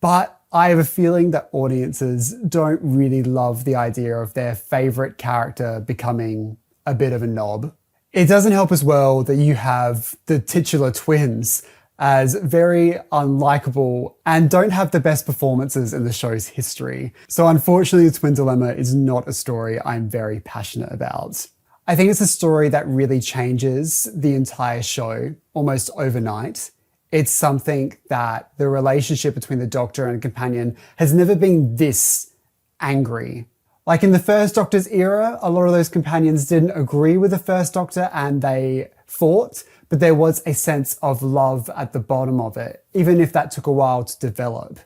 But I have a feeling that audiences don't really love the idea of their favourite character becoming a bit of a knob. It doesn't help as well that you have the titular twins as very unlikable and don't have the best performances in the show's history. So unfortunately, the Twin Dilemma is not a story I'm very passionate about. I think it's a story that really changes the entire show almost overnight. It's something that the relationship between the Doctor and companion has never been this angry. Like in the First Doctor's era, a lot of those companions didn't agree with the First Doctor and they fought, but there was a sense of love at the bottom of it, even if that took a while to develop.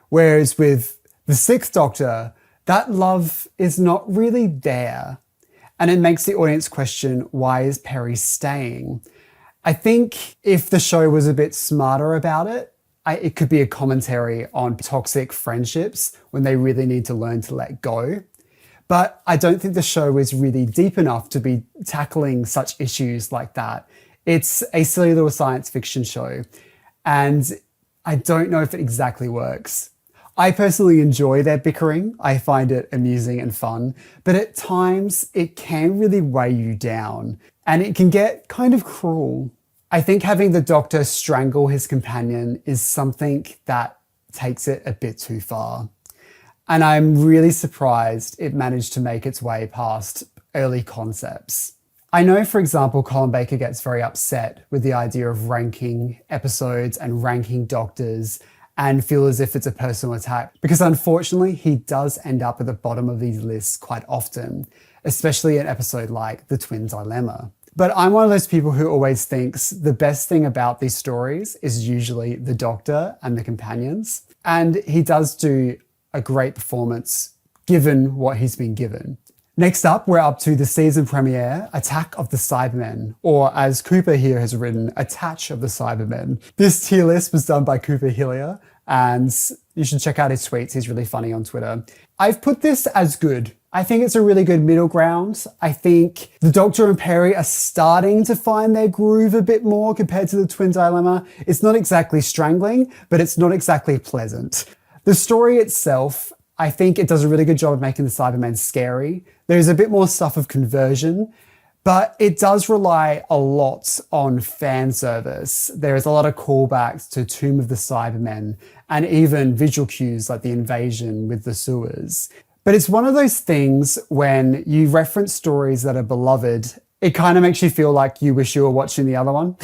Whereas with the Sixth Doctor, that love is not really there. And it makes the audience question, why is Perry staying? I think if the show was a bit smarter about it, it could be a commentary on toxic friendships when they really need to learn to let go. But I don't think the show is really deep enough to be tackling such issues like that. It's a silly little science fiction show, and I don't know if it exactly works. I personally enjoy their bickering. I find it amusing and fun, but at times it can really weigh you down, and it can get kind of cruel. I think having the Doctor strangle his companion is something that takes it a bit too far. And I'm really surprised it managed to make its way past early concepts. I know, for example, Colin Baker gets very upset with the idea of ranking episodes and ranking Doctors and feel as if it's a personal attack, because unfortunately he does end up at the bottom of these lists quite often, especially an episode like The Twin Dilemma. But I'm one of those people who always thinks the best thing about these stories is usually the Doctor and the companions. And he does do a great performance given what he's been given. Next up, we're up to the season premiere, Attack of the Cybermen, or as Cooper here has written, Attach of the Cybermen. This tier list was done by Cooper Hillier, and you should check out his tweets. He's really funny on Twitter. I've put this as good. I think it's a really good middle ground. I think the Doctor and Perry are starting to find their groove a bit more compared to the Twin Dilemma. It's not exactly strangling, but it's not exactly pleasant. The story itself, I think it does a really good job of making the Cybermen scary. There's a bit more stuff of conversion, but it does rely a lot on fan service. There is a lot of callbacks to Tomb of the Cybermen and even visual cues like the invasion with the sewers. But it's one of those things when you reference stories that are beloved, it kind of makes you feel like you wish you were watching the other one.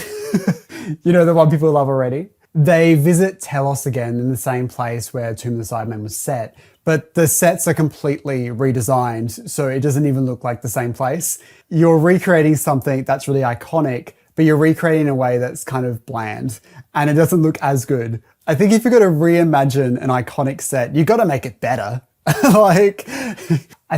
You know, the one people love already. They visit Telos again in the same place where Tomb of the Cybermen was set, but the sets are completely redesigned, so it doesn't even look like the same place. You're recreating something that's really iconic, but you're recreating in a way that's kind of bland, and it doesn't look as good. I think if you're going to reimagine an iconic set, you've got to make it better. I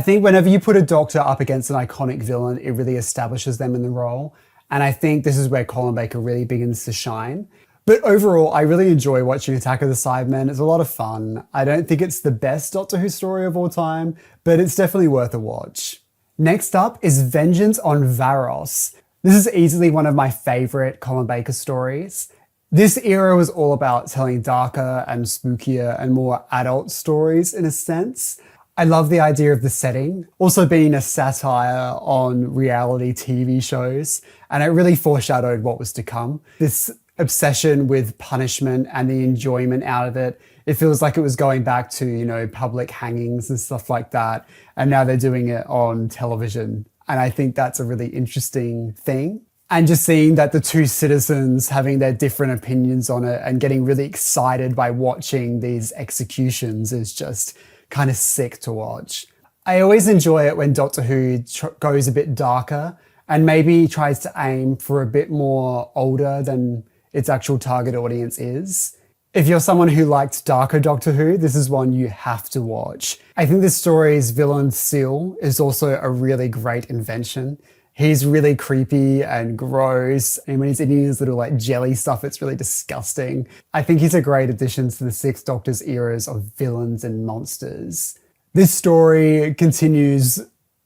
think whenever you put a Doctor up against an iconic villain, it really establishes them in the role, and I think this is where Colin Baker really begins to shine. But overall, I really enjoy watching Attack of the Cybermen. It's a lot of fun. I don't think it's the best Doctor Who story of all time, but it's definitely worth a watch. Next up is Vengeance on Varos. This is easily one of my favourite Colin Baker stories. This era was all about telling darker and spookier and more adult stories in a sense. I love the idea of the setting, also being a satire on reality TV shows, and it really foreshadowed what was to come. This obsession with punishment and the enjoyment out of it. It feels like it was going back to, you know, public hangings and stuff like that. And now they're doing it on television. And I think that's a really interesting thing. And just seeing that the two citizens having their different opinions on it and getting really excited by watching these executions is just kind of sick to watch. I always enjoy it when Doctor Who goes a bit darker and maybe tries to aim for a bit more older than its actual target audience is. If you're someone who liked darker Doctor Who, this is one you have to watch. I think this story's villain Seal is also a really great invention. He's really creepy and gross, and when he's eating his little like jelly stuff, it's really disgusting. I think he's a great addition to the Sixth Doctor's eras of villains and monsters. This story continues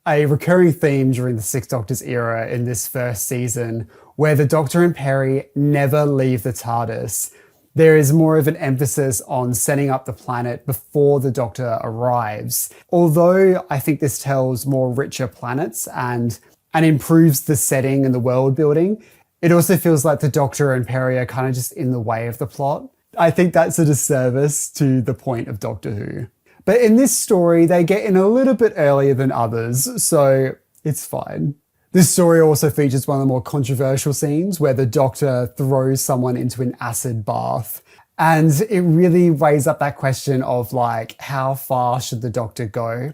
a recurring theme during the Sixth Doctor's era in this first season, where the Doctor and Peri never leave the TARDIS. There is more of an emphasis on setting up the planet before the Doctor arrives. Although I think this tells more richer planets and improves the setting and the world building, it also feels like the Doctor and Peri are kind of just in the way of the plot. I think that's a disservice to the point of Doctor Who. But in this story, they get in a little bit earlier than others, so it's fine. This story also features one of the more controversial scenes where the Doctor throws someone into an acid bath. And it really weighs up that question of like, how far should the Doctor go?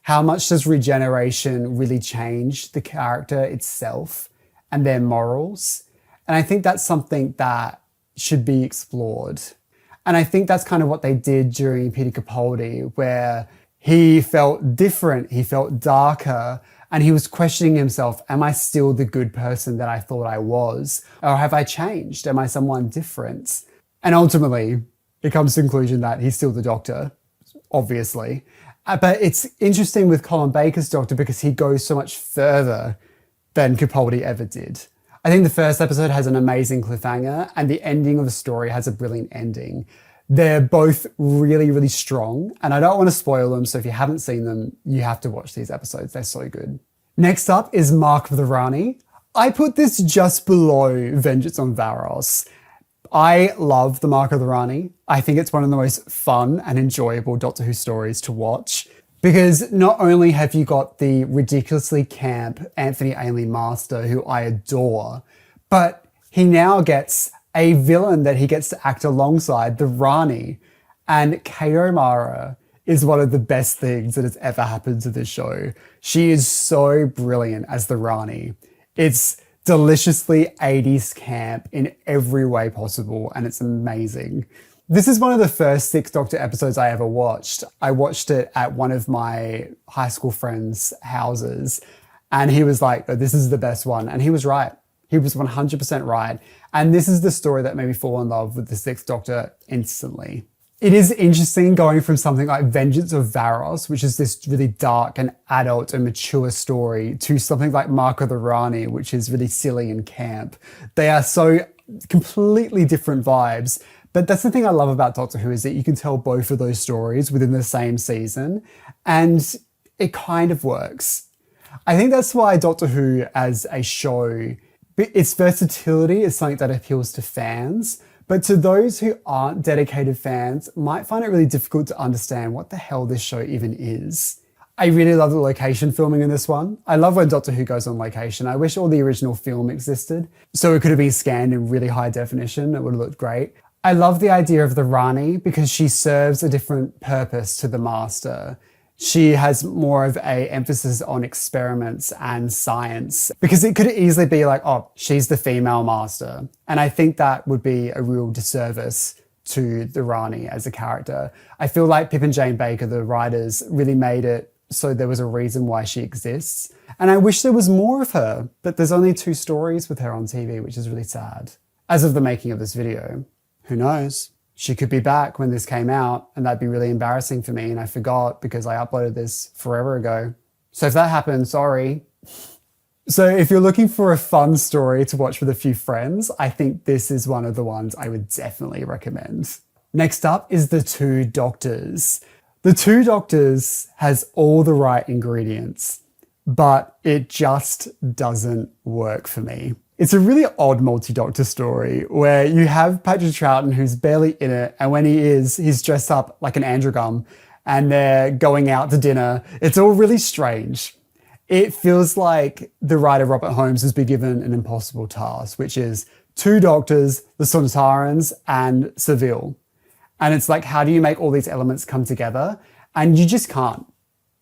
How much does regeneration really change the character itself and their morals? And I think that's something that should be explored. And I think that's kind of what they did during Peter Capaldi, where he felt different, he felt darker, and he was questioning himself, am I still the good person that I thought I was? Or have I changed? Am I someone different? And ultimately, it comes to the conclusion that he's still the Doctor, obviously. But it's interesting with Colin Baker's Doctor because he goes so much further than Capaldi ever did. I think the first episode has an amazing cliffhanger and the ending of the story has a brilliant ending. They're both really, really strong, and I don't want to spoil them, so if you haven't seen them, you have to watch these episodes. They're so good. Next up is Mark of the Rani. I put this just below Vengeance on Varos. I love the Mark of the Rani. I think it's one of the most fun and enjoyable Doctor Who stories to watch, because not only have you got the ridiculously camp Anthony Ainley Master, who I adore, but he now gets a villain that he gets to act alongside, the Rani. And Keo Mara is one of the best things that has ever happened to this show. She is so brilliant as the Rani. It's deliciously 80s camp in every way possible, and it's amazing. This is one of the first Sixth Doctor episodes I ever watched. I watched it at one of my high school friends' houses, and he was like, oh, this is the best one. And he was right. He was 100% right. And this is the story that made me fall in love with the Sixth Doctor instantly. It is interesting going from something like Vengeance of Varos, which is this really dark and adult and mature story, to something like Mark of the Rani, which is really silly and camp. They are so completely different vibes. But that's the thing I love about Doctor Who, is that you can tell both of those stories within the same season, and it kind of works. I think that's why Doctor Who as a show, its versatility is something that appeals to fans, but to those who aren't dedicated fans might find it really difficult to understand what the hell this show even is. I really love the location filming in this one. I love when Doctor Who goes on location. I wish all the original film existed, so it could have been scanned in really high definition. It would have looked great. I love the idea of the Rani because she serves a different purpose to the Master. She has more of a emphasis on experiments and science, because it could easily be like, oh, she's the female Master. And I think that would be a real disservice to the Rani as a character. I feel like Pip and Jane Baker, the writers, really made it so there was a reason why she exists. And I wish there was more of her, but there's only 2 stories with her on TV, which is really sad. As of the making of this video, who knows? She could be back when this came out, and that'd be really embarrassing for me, and I forgot because I uploaded this forever ago. So if that happened, sorry. So if you're looking for a fun story to watch with a few friends, I think this is one of the ones I would definitely recommend. Next up is The Two Doctors. The Two Doctors has all the right ingredients, but it just doesn't work for me. It's a really odd multi-Doctor story where you have Patrick Troughton, who's barely in it, and when he is, he's dressed up like an androgum and they're going out to dinner. It's all really strange. It feels like the writer Robert Holmes has been given an impossible task, which is 2 doctors, the Sontarans and Seville. And it's like, how do you make all these elements come together? And you just can't.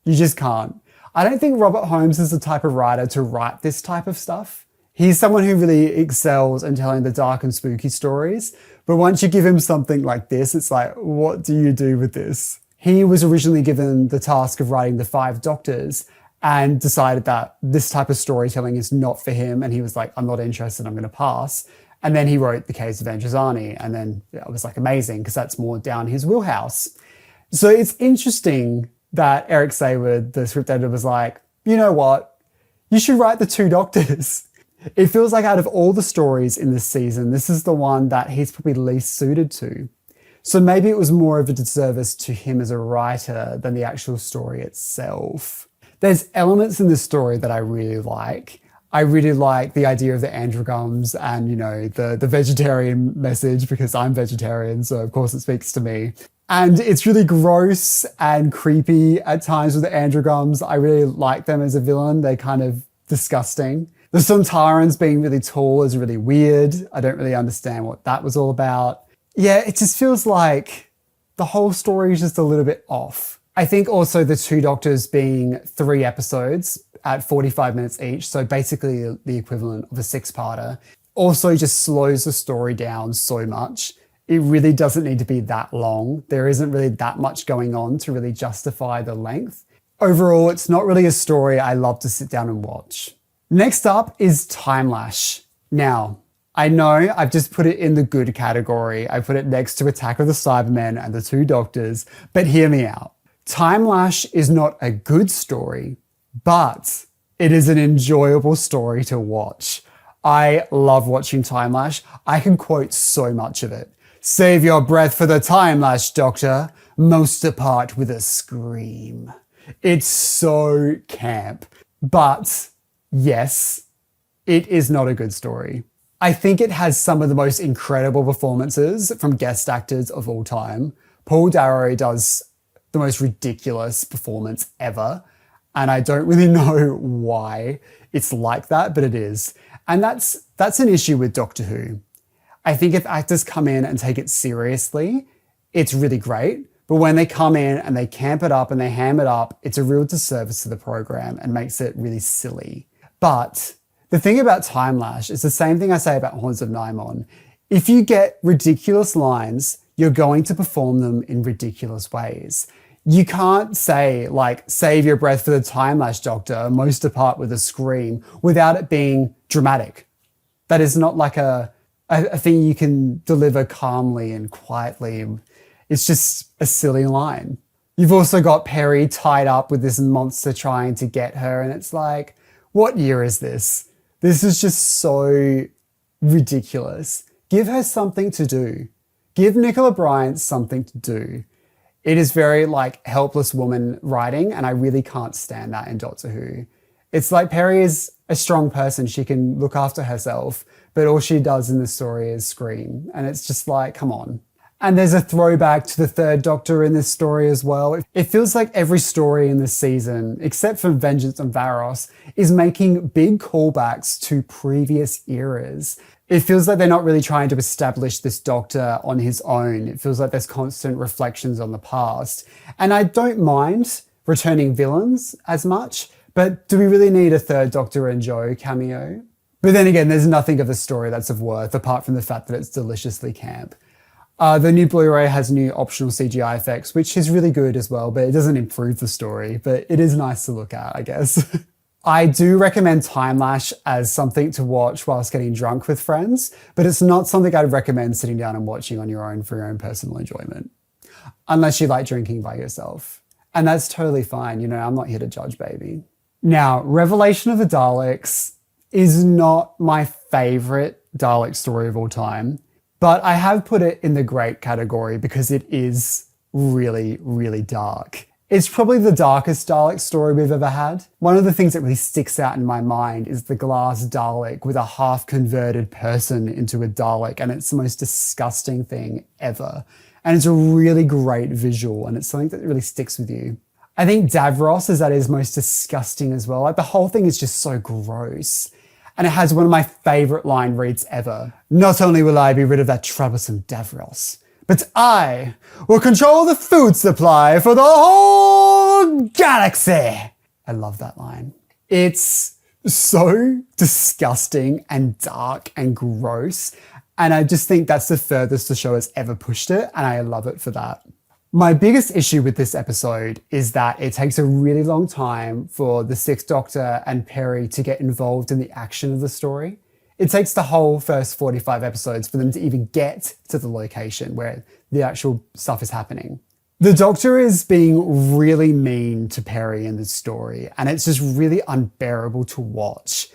You just can't. I don't think Robert Holmes is the type of writer to write this type of stuff. He's someone who really excels in telling the dark and spooky stories, but once you give him something like this, it's like, what do you do with this? He was originally given the task of writing the 5 Doctors and decided that this type of storytelling is not for him, and he was like, I'm not interested, I'm going to pass. And then he wrote The Caves of Androzani, and then it was like amazing because that's more down his wheelhouse. So it's interesting that Eric Sayward, the script editor, was like, you know what? You should write the 2 Doctors. It feels like out of all the stories in this season, this is the one that he's probably least suited to. So maybe it was more of a disservice to him as a writer than the actual story itself. There's elements in this story that I really like. I really like the idea of the androgums and, you know, the vegetarian message, because I'm vegetarian, so of course it speaks to me. And it's really gross and creepy at times with the androgums. I really like them as a villain. They're kind of disgusting. The Sontarans being really tall is really weird. I don't really understand what that was all about. Yeah, it just feels like the whole story is just a little bit off. I think also the 2 Doctors being 3 episodes at 45 minutes each, so basically the equivalent of a 6-parter, also just slows the story down so much. It really doesn't need to be that long. There isn't really that much going on to really justify the length. Overall, it's not really a story I love to sit down and watch. Next up is Timelash. Now, I know I've just put it in the good category. I put it next to Attack of the Cybermen and the 2 Doctors, but hear me out. Timelash is not a good story, but it is an enjoyable story to watch. I love watching Timelash. I can quote so much of it. Save your breath for the Timelash, Doctor. Most apart with a scream. It's so camp. But yes, it is not a good story. I think it has some of the most incredible performances from guest actors of all time. Paul Darrow does the most ridiculous performance ever. And I don't really know why it's like that, but it is. And that's an issue with Doctor Who. I think if actors come in and take it seriously, it's really great. But when they come in and they camp it up and they ham it up, it's a real disservice to the program and makes it really silly. But the thing about Timelash is the same thing I say about Horns of Nimon. If you get ridiculous lines, you're going to perform them in ridiculous ways. You can't say, like, save your breath for the Timelash, Doctor, most apart with a scream, without it being dramatic. That is not like a thing you can deliver calmly and quietly. It's just a silly line. You've also got Perry tied up with this monster trying to get her, and it's like, what year is this? This is just so ridiculous. Give her something to do. Give Nicola Bryant something to do. It is very like helpless woman writing, and I really can't stand that in Doctor Who. It's like Perry is a strong person. She can look after herself, but all she does in the story is scream. And it's just like, come on. And there's a throwback to the Third Doctor in this story as well. It feels like every story in this season, except for Vengeance on Varos, is making big callbacks to previous eras. It feels like they're not really trying to establish this Doctor on his own. It feels like there's constant reflections on the past. And I don't mind returning villains as much, but do we really need a Third Doctor and Joe cameo? But then again, there's nothing of the story that's of worth apart from the fact that it's deliciously camp. The new Blu-ray has new optional CGI effects, which is really good as well, but it doesn't improve the story, but it is nice to look at, I guess. I do recommend Timelash as something to watch whilst getting drunk with friends, but it's not something I'd recommend sitting down and watching on your own for your own personal enjoyment. Unless you like drinking by yourself. And that's totally fine, you know, I'm not here to judge, baby. Now, Revelation of the Daleks is not my favorite Dalek story of all time, but I have put it in the great category because it is really, really dark. It's probably the darkest Dalek story we've ever had. One of the things that really sticks out in my mind is the glass Dalek with a half-converted person into a Dalek, and it's the most disgusting thing ever. And it's a really great visual, and it's something that really sticks with you. I think Davros is at his most disgusting as well. Like, the whole thing is just so gross. And it has one of my favorite line reads ever. Not only will I be rid of that troublesome Davros, but I will control the food supply for the whole galaxy. I love that line. It's So disgusting and dark and gross. And I just think that's the furthest the show has ever pushed it, and I love it for that. My biggest issue with this episode is that it takes a really long time for the Sixth Doctor and Perry to get involved in the action of the story. It takes the whole first 45 episodes for them to even get to the location where the actual stuff is happening. The Doctor is being really mean to Perry in this story, and it's just really unbearable to watch,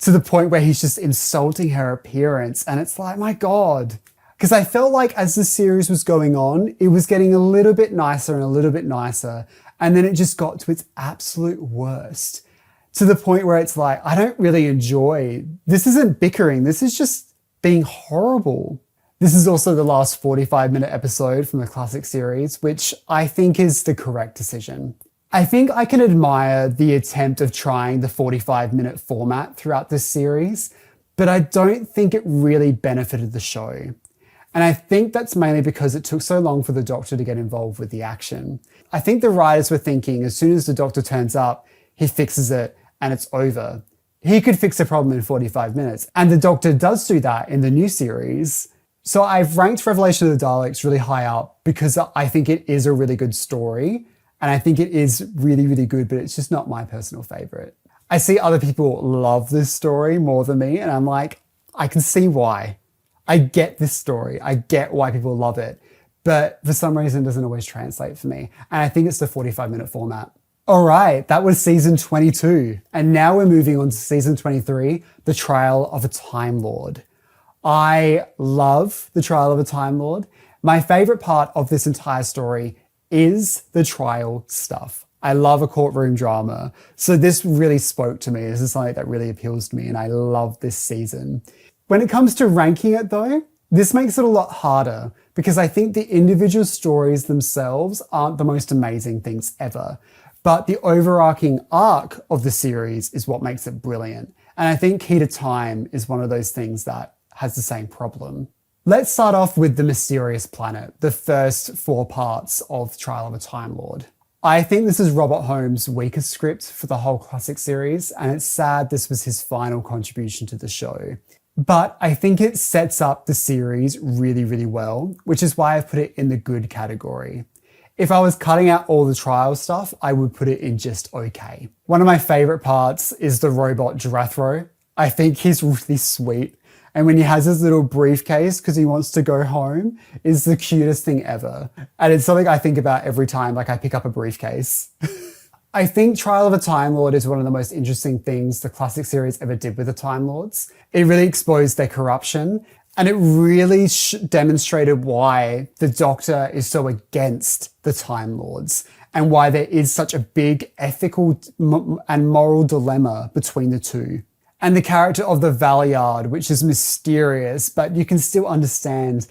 to the point where he's just insulting her appearance, and it's like, my God. Because I felt like as the series was going on, it was getting a little bit nicer and a little bit nicer, and then it just got to its absolute worst, to the point where it's like, I don't really enjoy, this isn't bickering, this is just being horrible. This is also the last 45-minute episode from the classic series, which I think is the correct decision. I think I can admire the attempt of trying the 45-minute format throughout this series, but I don't think it really benefited the show. And I think that's mainly because it took so long for the Doctor to get involved with the action. I think the writers were thinking as soon as the Doctor turns up, he fixes it and it's over. He could fix the problem in 45 minutes. And the Doctor does do that in the new series. So I've ranked Revelation of the Daleks really high up because I think it is a really good story. And I think it is really, really good, but it's just not my personal favorite. I see other people love this story more than me, and I'm like, I can see why. I get this story. I get why people love it. But for some reason, it doesn't always translate for me. And I think it's the 45-minute format. All right, that was season 22. And now we're moving on to season 23, The Trial of a Time Lord. I love The Trial of a Time Lord. My favorite part of this entire story is the trial stuff. I love a courtroom drama. So this really spoke to me. This is something that really appeals to me, and I love this season. When it comes to ranking it though, this makes it a lot harder because I think the individual stories themselves aren't the most amazing things ever. But the overarching arc of the series is what makes it brilliant. And I think Key to Time is one of those things that has the same problem. Let's start off with The Mysterious Planet, the first 4 parts of Trial of a Time Lord. I think this is Robert Holmes' weakest script for the whole classic series, and it's sad this was his final contribution to the show. But I think it sets up the series really, really well, which is why I've put it in the good category. If I was cutting out all the trial stuff, I would put it in just okay. One of my favorite parts is the robot Jarathro. I think he's really sweet. And when he has his little briefcase because he wants to go home is the cutest thing ever. And it's something I think about every time like I pick up a briefcase. I think Trial of a Time Lord is one of the most interesting things the classic series ever did with the Time Lords. It really exposed their corruption, and it really demonstrated why the Doctor is so against the Time Lords and why there is such a big ethical and moral dilemma between the two. And the character of the Valeyard, which is mysterious, but you can still understand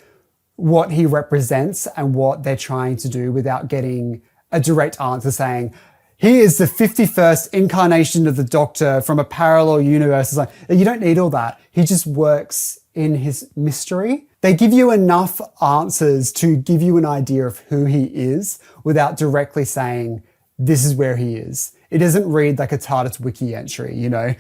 what he represents and what they're trying to do without getting a direct answer saying, he is the 51st incarnation of the Doctor from a parallel universe. It's like, you don't need all that. He just works in his mystery. They give you enough answers to give you an idea of who he is without directly saying, this is where he is. It doesn't read like a TARDIS wiki entry, you know?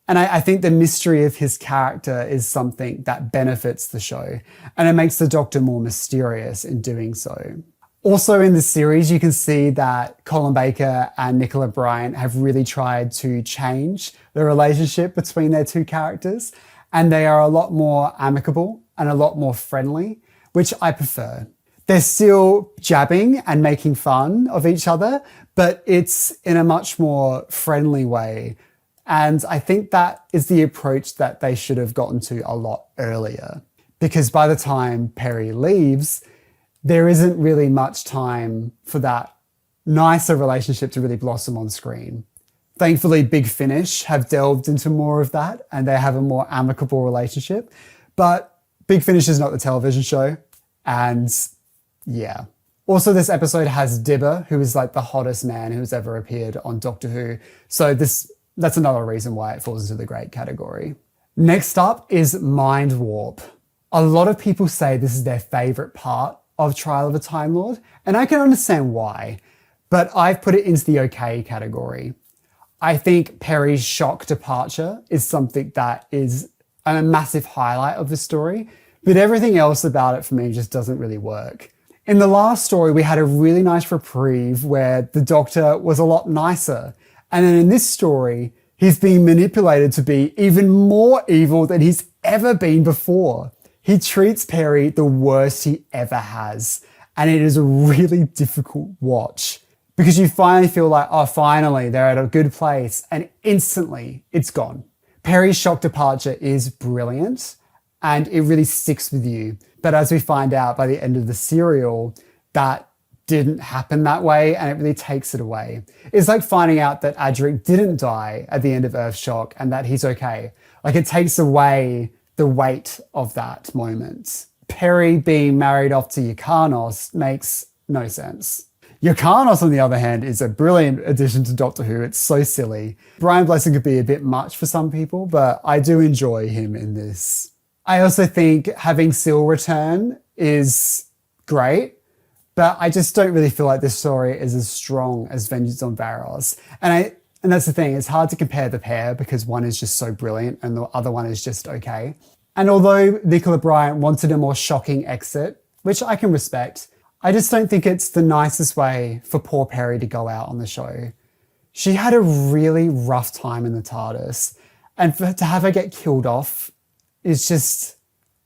And I think the mystery of his character is something that benefits the show, and it makes the Doctor more mysterious in doing so. Also in the series, you can see that Colin Baker and Nicola Bryant have really tried to change the relationship between their two characters, and they are a lot more amicable and a lot more friendly, which I prefer. They're still jabbing and making fun of each other, but it's in a much more friendly way. And I think that is the approach that they should have gotten to a lot earlier. Because by the time Perry leaves, there isn't really much time for that nicer relationship to really blossom on screen. Thankfully, Big Finish have delved into more of that and they have a more amicable relationship. But Big Finish is not the television show. And yeah. Also, this episode has Dibber, who is like the hottest man who's ever appeared on Doctor Who. So that's another reason why it falls into the great category. Next up is Mind Warp. A lot of people say this is their favorite part of Trial of a Time Lord, and I can understand why, but I've put it into the okay category. I think Perry's shock departure is something that is a massive highlight of the story, but everything else about it for me just doesn't really work. In the last story, we had a really nice reprieve where the Doctor was a lot nicer. And then in this story, he's being manipulated to be even more evil than he's ever been before. He treats Perry the worst he ever has. And it is a really difficult watch because you finally feel like, oh, finally, they're at a good place. And instantly, it's gone. Perry's shock departure is brilliant and it really sticks with you. But as we find out by the end of the serial, that didn't happen that way and it really takes it away. It's like finding out that Adric didn't die at the end of Earthshock and that he's okay. Like it takes away the weight of that moment. Perry being married off to Yrcanos makes no sense. Yrcanos, on the other hand, is a brilliant addition to Doctor Who. It's so silly. Brian Blessing could be a bit much for some people, but I do enjoy him in this. I also think having Syl return is great, but I just don't really feel like this story is as strong as Vengeance on Varos. And that's the thing, it's hard to compare the pair because one is just so brilliant and the other one is just okay. And although Nicola Bryant wanted a more shocking exit, which I can respect, I just don't think it's the nicest way for poor Perry to go out on the show. She had a really rough time in the TARDIS, and to have her get killed off is just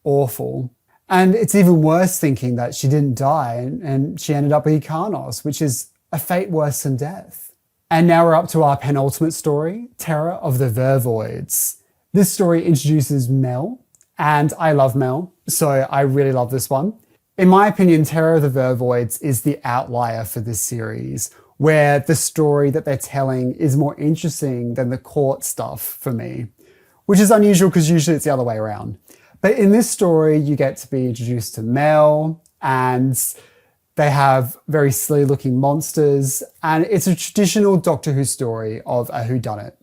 awful. And it's even worse thinking that she didn't die and she ended up with Yrcanos, which is a fate worse than death. And now we're up to our penultimate story, Terror of the Vervoids. This story introduces Mel, and I love Mel, so I really love this one. In my opinion, Terror of the Vervoids is the outlier for this series, where the story that they're telling is more interesting than the court stuff for me, which is unusual because usually it's the other way around. But in this story, you get to be introduced to Mel, and they have very silly looking monsters, and it's a traditional Doctor Who story of a whodunit.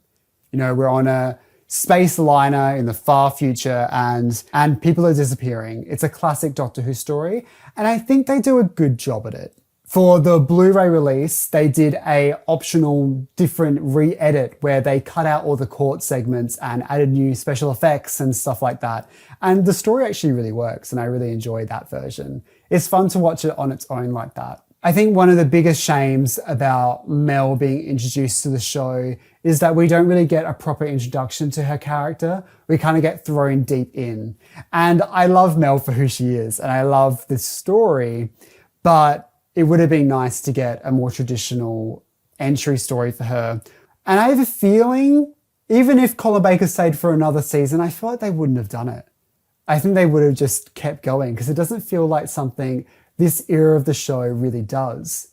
You know, we're on a space liner in the far future and people are disappearing. It's a classic Doctor Who story, and I think they do a good job at it. For the Blu-ray release, they did a optional different re-edit where they cut out all the court segments and added new special effects and stuff like that. And the story actually really works, and I really enjoy that version. It's fun to watch it on its own like that. I think one of the biggest shames about Mel being introduced to the show is that we don't really get a proper introduction to her character. We kind of get thrown deep in. And I love Mel for who she is, and I love this story, but it would have been nice to get a more traditional entry story for her. And I have a feeling, even if Colin Baker stayed for another season, I feel like they wouldn't have done it. I think they would have just kept going because it doesn't feel like something this era of the show really does.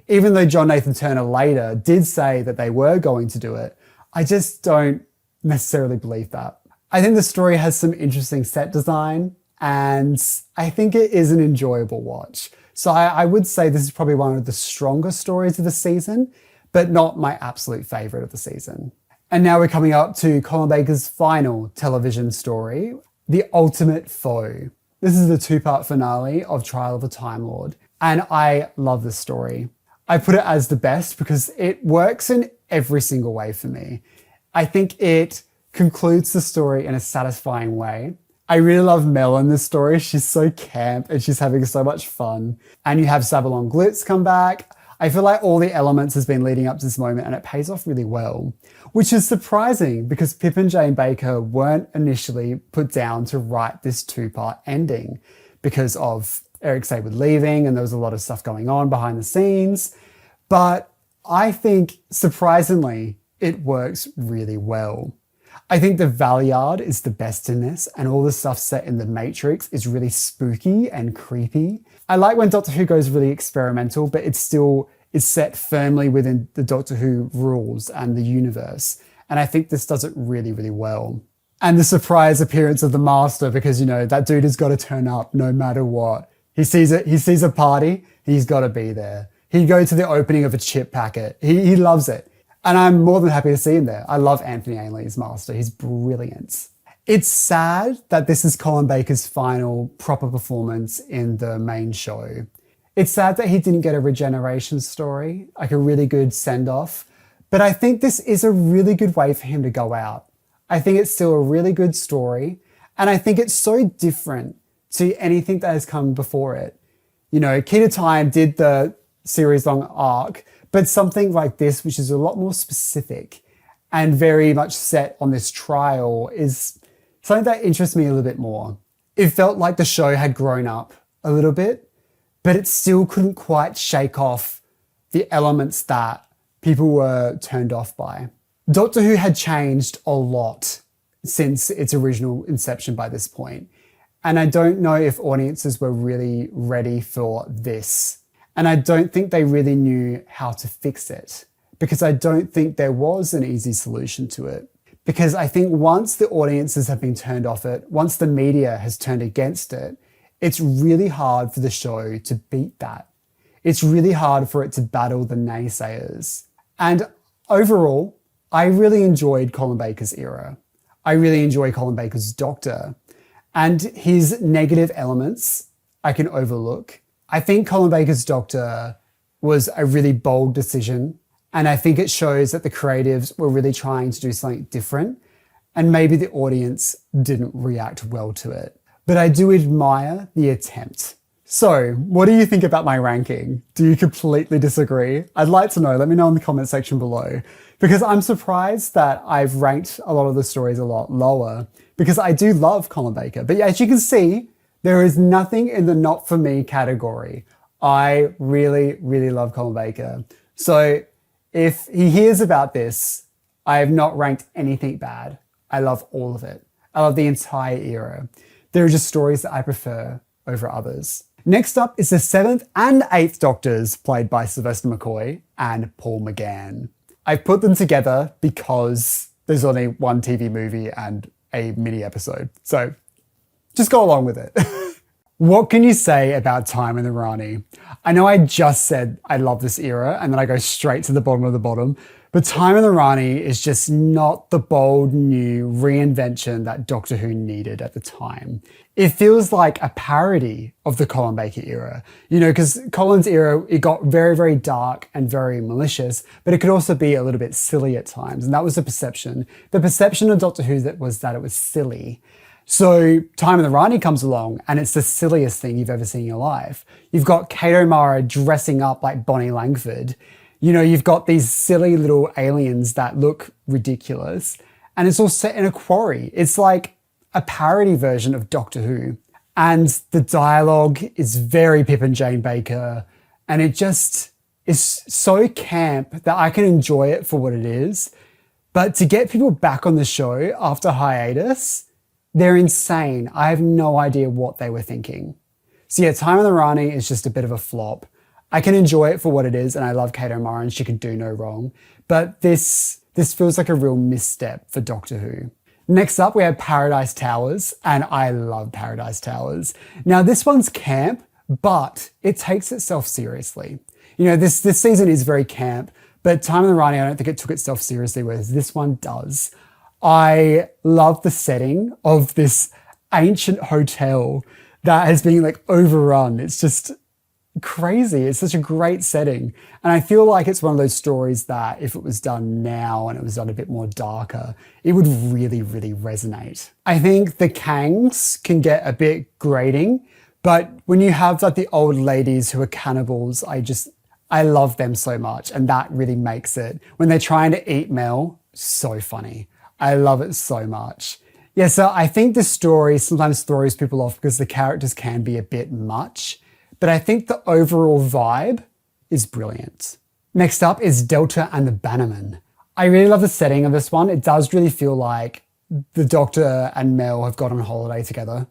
Even though John Nathan Turner later did say that they were going to do it, I just don't necessarily believe that. I think the story has some interesting set design, and I think it is an enjoyable watch. So I would say this is probably one of the stronger stories of the season, but not my absolute favourite of the season. And now we're coming up to Colin Baker's final television story, The Ultimate Foe. This is the two-part finale of Trial of a Time Lord, and I love this story. I put it as the best because it works in every single way for me. I think it concludes the story in a satisfying way. I really love Mel in this story. She's so camp and she's having so much fun. And you have Sabalon Glitz come back. I feel like all the elements has been leading up to this moment and it pays off really well, which is surprising because Pip and Jane Baker weren't initially put down to write this two-part ending because of Eric Saward leaving and there was a lot of stuff going on behind the scenes. But I think, surprisingly, it works really well. I think the Valeyard is the best in this, and all the stuff set in the Matrix is really spooky and creepy. I like when Doctor Who goes really experimental, but it still is set firmly within the Doctor Who rules and the universe. And I think this does it really, really well. And the surprise appearance of the Master, because, you know, that dude has got to turn up no matter what. He sees a party, he's got to be there. He'd go to the opening of a chip packet. He loves it. And I'm more than happy to see him there. I love Anthony Ainley's Master. He's brilliant. It's sad that this is Colin Baker's final proper performance in the main show. It's sad that he didn't get a regeneration story, like a really good send-off. But I think this is a really good way for him to go out. I think it's still a really good story. And I think it's so different to anything that has come before it. You know, Key to Time did the series-long arc, but something like this, which is a lot more specific and very much set on this trial, is something that interests me a little bit more. It felt like the show had grown up a little bit, but it still couldn't quite shake off the elements that people were turned off by. Doctor Who had changed a lot since its original inception by this point. And I don't know if audiences were really ready for this. And I don't think they really knew how to fix it, because I don't think there was an easy solution to it. Because I think once the audiences have been turned off it, once the media has turned against it, it's really hard for the show to beat that. It's really hard for it to battle the naysayers. And overall, I really enjoyed Colin Baker's era. I really enjoy Colin Baker's Doctor. And his negative elements I can overlook. I think Colin Baker's Doctor was a really bold decision. And I think it shows that the creatives were really trying to do something different. And maybe the audience didn't react well to it. But I do admire the attempt. So, what do you think about my ranking? Do you completely disagree? I'd like to know. Let me know in the comment section below. Because I'm surprised that I've ranked a lot of the stories a lot lower, because I do love Colin Baker. But as you can see, there is nothing in the not for me category. I really, really love Colin Baker. So if he hears about this, I have not ranked anything bad. I love all of it. I love the entire era. There are just stories that I prefer over others. Next up is the 7th and 8th Doctors, played by Sylvester McCoy and Paul McGann. I've put them together because there's only one TV movie and a mini episode. So just go along with it. What can you say about Time and the Rani? I know I just said I love this era and then I go straight to the bottom of the bottom, but Time and the Rani is just not the bold new reinvention that Doctor Who needed at the time. It feels like a parody of the Colin Baker era. You know, because Colin's era, it got very, very dark and very malicious, but it could also be a little bit silly at times. And that was the perception. The perception of Doctor Who was that it was silly. So Time and the Rani comes along and it's the silliest thing you've ever seen in your life. You've got Kate O'Mara dressing up like Bonnie Langford. You know, you've got these silly little aliens that look ridiculous. And it's all set in a quarry. It's like a parody version of Doctor Who. And the dialogue is very Pip and Jane Baker. And it just is so camp that I can enjoy it for what it is. But to get people back on the show after hiatus, they're insane. I have no idea what they were thinking. So yeah, Time and the Rani is just a bit of a flop. I can enjoy it for what it is, and I love Kate O'Mara and she can do no wrong. But this feels like a real misstep for Doctor Who. Next up, we have Paradise Towers, and I love Paradise Towers. Now, this one's camp, but it takes itself seriously. You know, this season is very camp, but Time and the Rani, I don't think it took itself seriously, whereas this one does. I love the setting of this ancient hotel that has been like overrun. It's just crazy. It's such a great setting. And I feel like it's one of those stories that if it was done now and it was done a bit more darker, it would really, really resonate. I think the Kangs can get a bit grating, but when you have like the old ladies who are cannibals, I love them so much. And that really makes it. When they're trying to eat Mel, so funny. I love it so much. Yeah, so I think the story sometimes throws people off because the characters can be a bit much. But I think the overall vibe is brilliant. Next up is Delta and the Bannerman. I really love the setting of this one. It does really feel like the Doctor and Mel have gone on holiday together.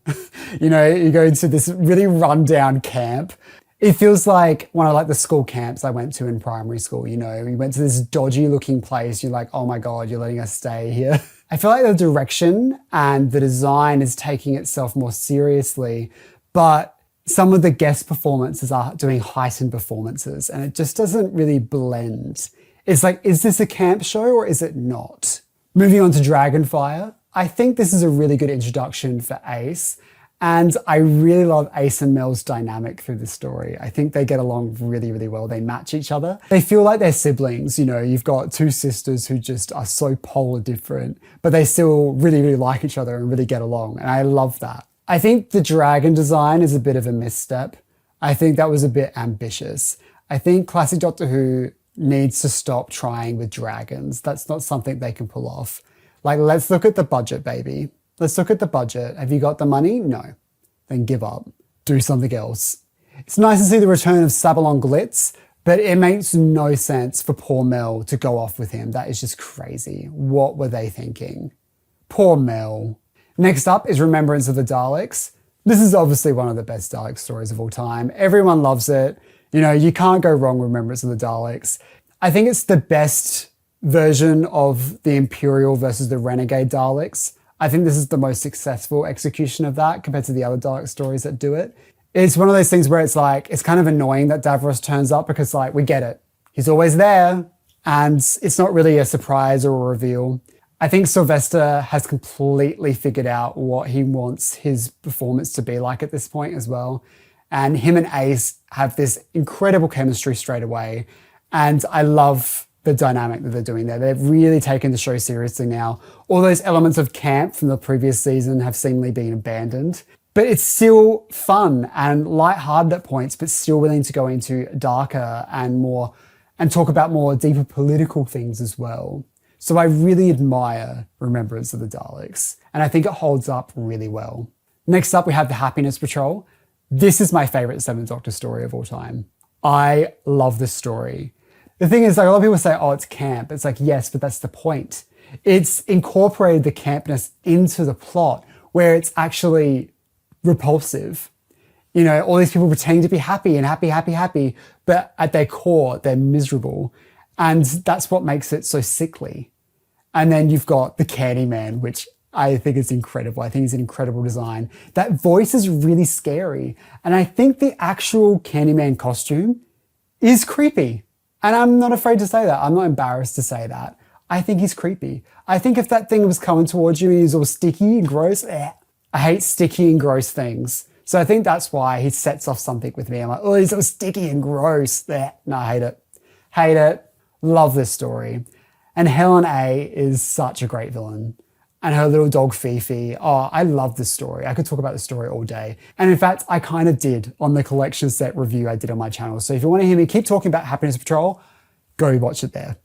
You know, you go into this really rundown camp. It feels like one of like the school camps I went to in primary school. You know, we went to this dodgy looking place. You're like, oh my God, you're letting us stay here. I feel like the direction and the design is taking itself more seriously, but some of the guest performances are doing heightened performances and it just doesn't really blend. It's like, is this a camp show or is it not? Moving on to Dragonfire, I think this is a really good introduction for Ace. And I really love Ace and Mel's dynamic through this story. I think they get along really, really well. They match each other. They feel like they're siblings. You know, you've got two sisters who just are so polar different, but they still really, really like each other and really get along. And I love that. I think the dragon design is a bit of a misstep. I think that was a bit ambitious. I think classic Doctor Who needs to stop trying with dragons. That's not something they can pull off. Like, let's look at the budget, baby. Let's look at the budget. Have you got the money? No. Then give up. Do something else. It's nice to see the return of Sabalon Glitz, but it makes no sense for poor Mel to go off with him. That is just crazy. What were they thinking? Poor Mel. Next up is Remembrance of the Daleks. This is obviously one of the best Dalek stories of all time. Everyone loves it. You know, you can't go wrong with Remembrance of the Daleks. I think it's the best version of the Imperial versus the Renegade Daleks. I think this is the most successful execution of that compared to the other Dalek stories that do it. It's one of those things where it's like, it's kind of annoying that Davros turns up because like, we get it. He's always there and it's not really a surprise or a reveal. I think Sylvester has completely figured out what he wants his performance to be like at this point as well. And him and Ace have this incredible chemistry straight away. And I love the dynamic that they're doing there. They've really taken the show seriously now. All those elements of camp from the previous season have seemingly been abandoned. But it's still fun and lighthearted at points, but still willing to go into darker and more, and talk about more deeper political things as well. So I really admire Remembrance of the Daleks, and I think it holds up really well. Next up, we have the Happiness Patrol. This is my favorite Seventh Doctor story of all time. I love this story. The thing is, like, a lot of people say, oh, it's camp. It's like, yes, but that's the point. It's incorporated the campness into the plot where it's actually repulsive. You know, all these people pretending to be happy and happy, but at their core, they're miserable. And that's what makes it so sickly. And then you've got the Candyman, which I think is incredible. I think it's an incredible design. That voice is really scary. And I think the actual Candyman costume is creepy. And I'm not afraid to say that. I'm not embarrassed to say that. I think he's creepy. I think if that thing was coming towards you and he's all sticky and gross, I hate sticky and gross things. So I think that's why he sets off something with me. I'm like, oh, he's all sticky and gross. No, I hate it. Hate it. Love this story. And Helen A is such a great villain. And her little dog Fifi. Oh, I love this story. I could talk about this story all day. And in fact, I kind of did on the collection set review I did on my channel. So if you want to hear me keep talking about Happiness Patrol, go watch it there.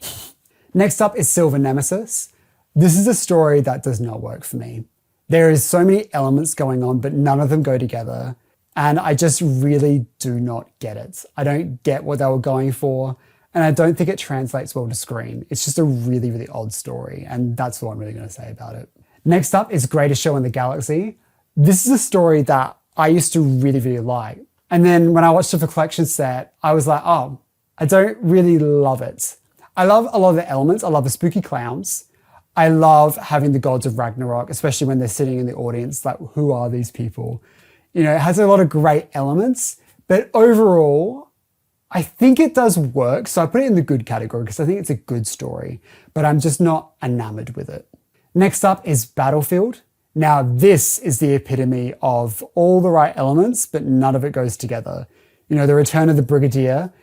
Next up is Silver Nemesis. This is a story that does not work for me. There is so many elements going on, but none of them go together. And I just really do not get it. I don't get what they were going for. And I don't think it translates well to screen. It's just a really, really odd story. And that's all I'm really going to say about it. Next up is Greatest Show in the Galaxy. This is a story that I used to really, really like. And then when I watched it for collection set, I was like, oh, I don't really love it. I love a lot of the elements. I love the spooky clowns. I love having the gods of Ragnarok, especially when they're sitting in the audience, like, who are these people? You know, it has a lot of great elements, but overall, I think it does work. So I put it in the good category because I think it's a good story, but I'm just not enamored with it. Next up is Battlefield. Now, this is the epitome of all the right elements, but none of it goes together. You know, the return of the Brigadier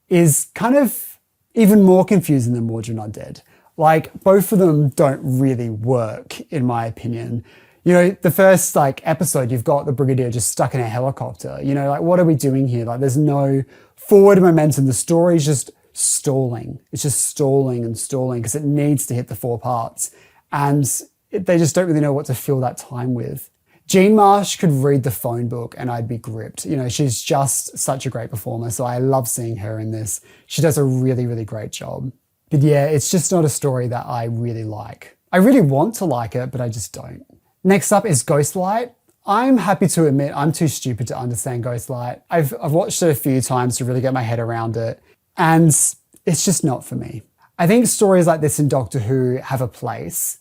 is kind of even more confusing than Mordred Not Dead. Like, both of them don't really work, in my opinion. You know, the first episode, you've got the Brigadier just stuck in a helicopter. You know, like, what are we doing here? Like, there's no forward momentum. The story's just stalling. It's just stalling and stalling because it needs to hit the 4 parts. And they just don't really know what to fill that time with. Jean Marsh could read the phone book and I'd be gripped. You know, she's just such a great performer. So I love seeing her in this. She does a really, really great job. But yeah, it's just not a story that I really like. I really want to like it, but I just don't. Next up is Ghostlight. I'm happy to admit I'm too stupid to understand Ghostlight. I've watched it a few times to really get my head around it, and it's just not for me. I think stories like this in Doctor Who have a place,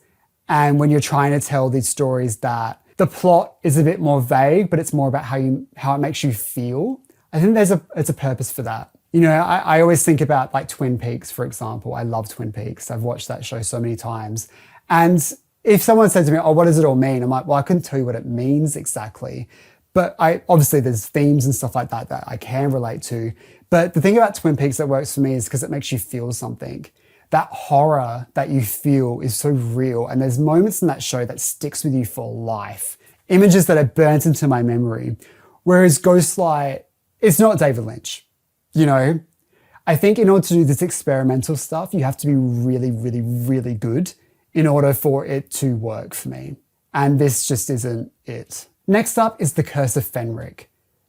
and when you're trying to tell these stories that the plot is a bit more vague, but it's more about how it makes you feel, I think it's a purpose for that. You know, I always think about like Twin Peaks, for example. I love Twin Peaks. I've watched that show so many times. And if someone said to me, oh, what does it all mean? I'm like, well, I couldn't tell you what it means exactly. But obviously there's themes and stuff like that that I can relate to. But the thing about Twin Peaks that works for me is because it makes you feel something. That horror that you feel is so real. And there's moments in that show that sticks with you for life. Images that are burnt into my memory. Whereas Ghostlight, it's not David Lynch. You know, I think in order to do this experimental stuff, you have to be really, really, really good in order for it to work for me. And this just isn't it. Next up is The Curse of Fenric.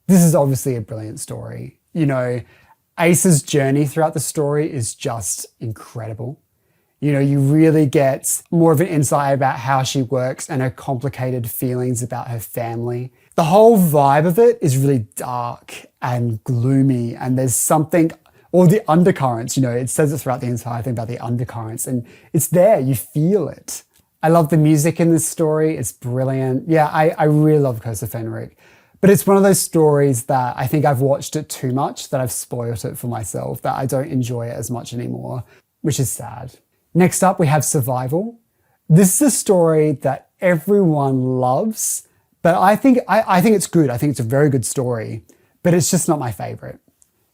This is obviously a brilliant story. You know, Ace's journey throughout the story is just incredible. You know, you really get more of an insight about how she works and her complicated feelings about her family. The whole vibe of it is really dark and gloomy, and there's something, or the undercurrents, you know, it says it throughout the entire thing about the undercurrents, and it's there, you feel it. I love the music in this story, it's brilliant. Yeah, I really love Curse of Fenric. But it's one of those stories that I think I've watched it too much, that I've spoiled it for myself, that I don't enjoy it as much anymore, which is sad. Next up, we have Survival. This is a story that everyone loves, but I think it's good. I think it's a very good story, but it's just not my favorite.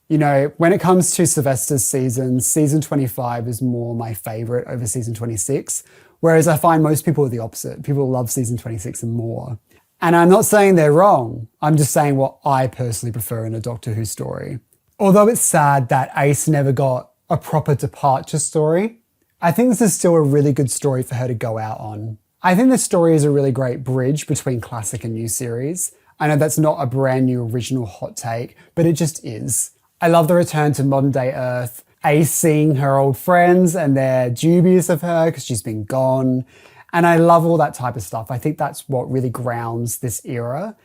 You know, when it comes to Sylvester's season 25 is more my favorite over season 26, whereas I find most people are the opposite. People love season 26 and more. And I'm not saying they're wrong. I'm just saying what I personally prefer in a Doctor Who story. Although it's sad that Ace never got a proper departure story, I think this is still a really good story for her to go out on. I think this story is a really great bridge between classic and new series. I know that's not a brand new original hot take, but it just is. I love the return to modern day Earth, Ace seeing her old friends and they're dubious of her because she's been gone. And I love all that type of stuff. I think that's what really grounds this era.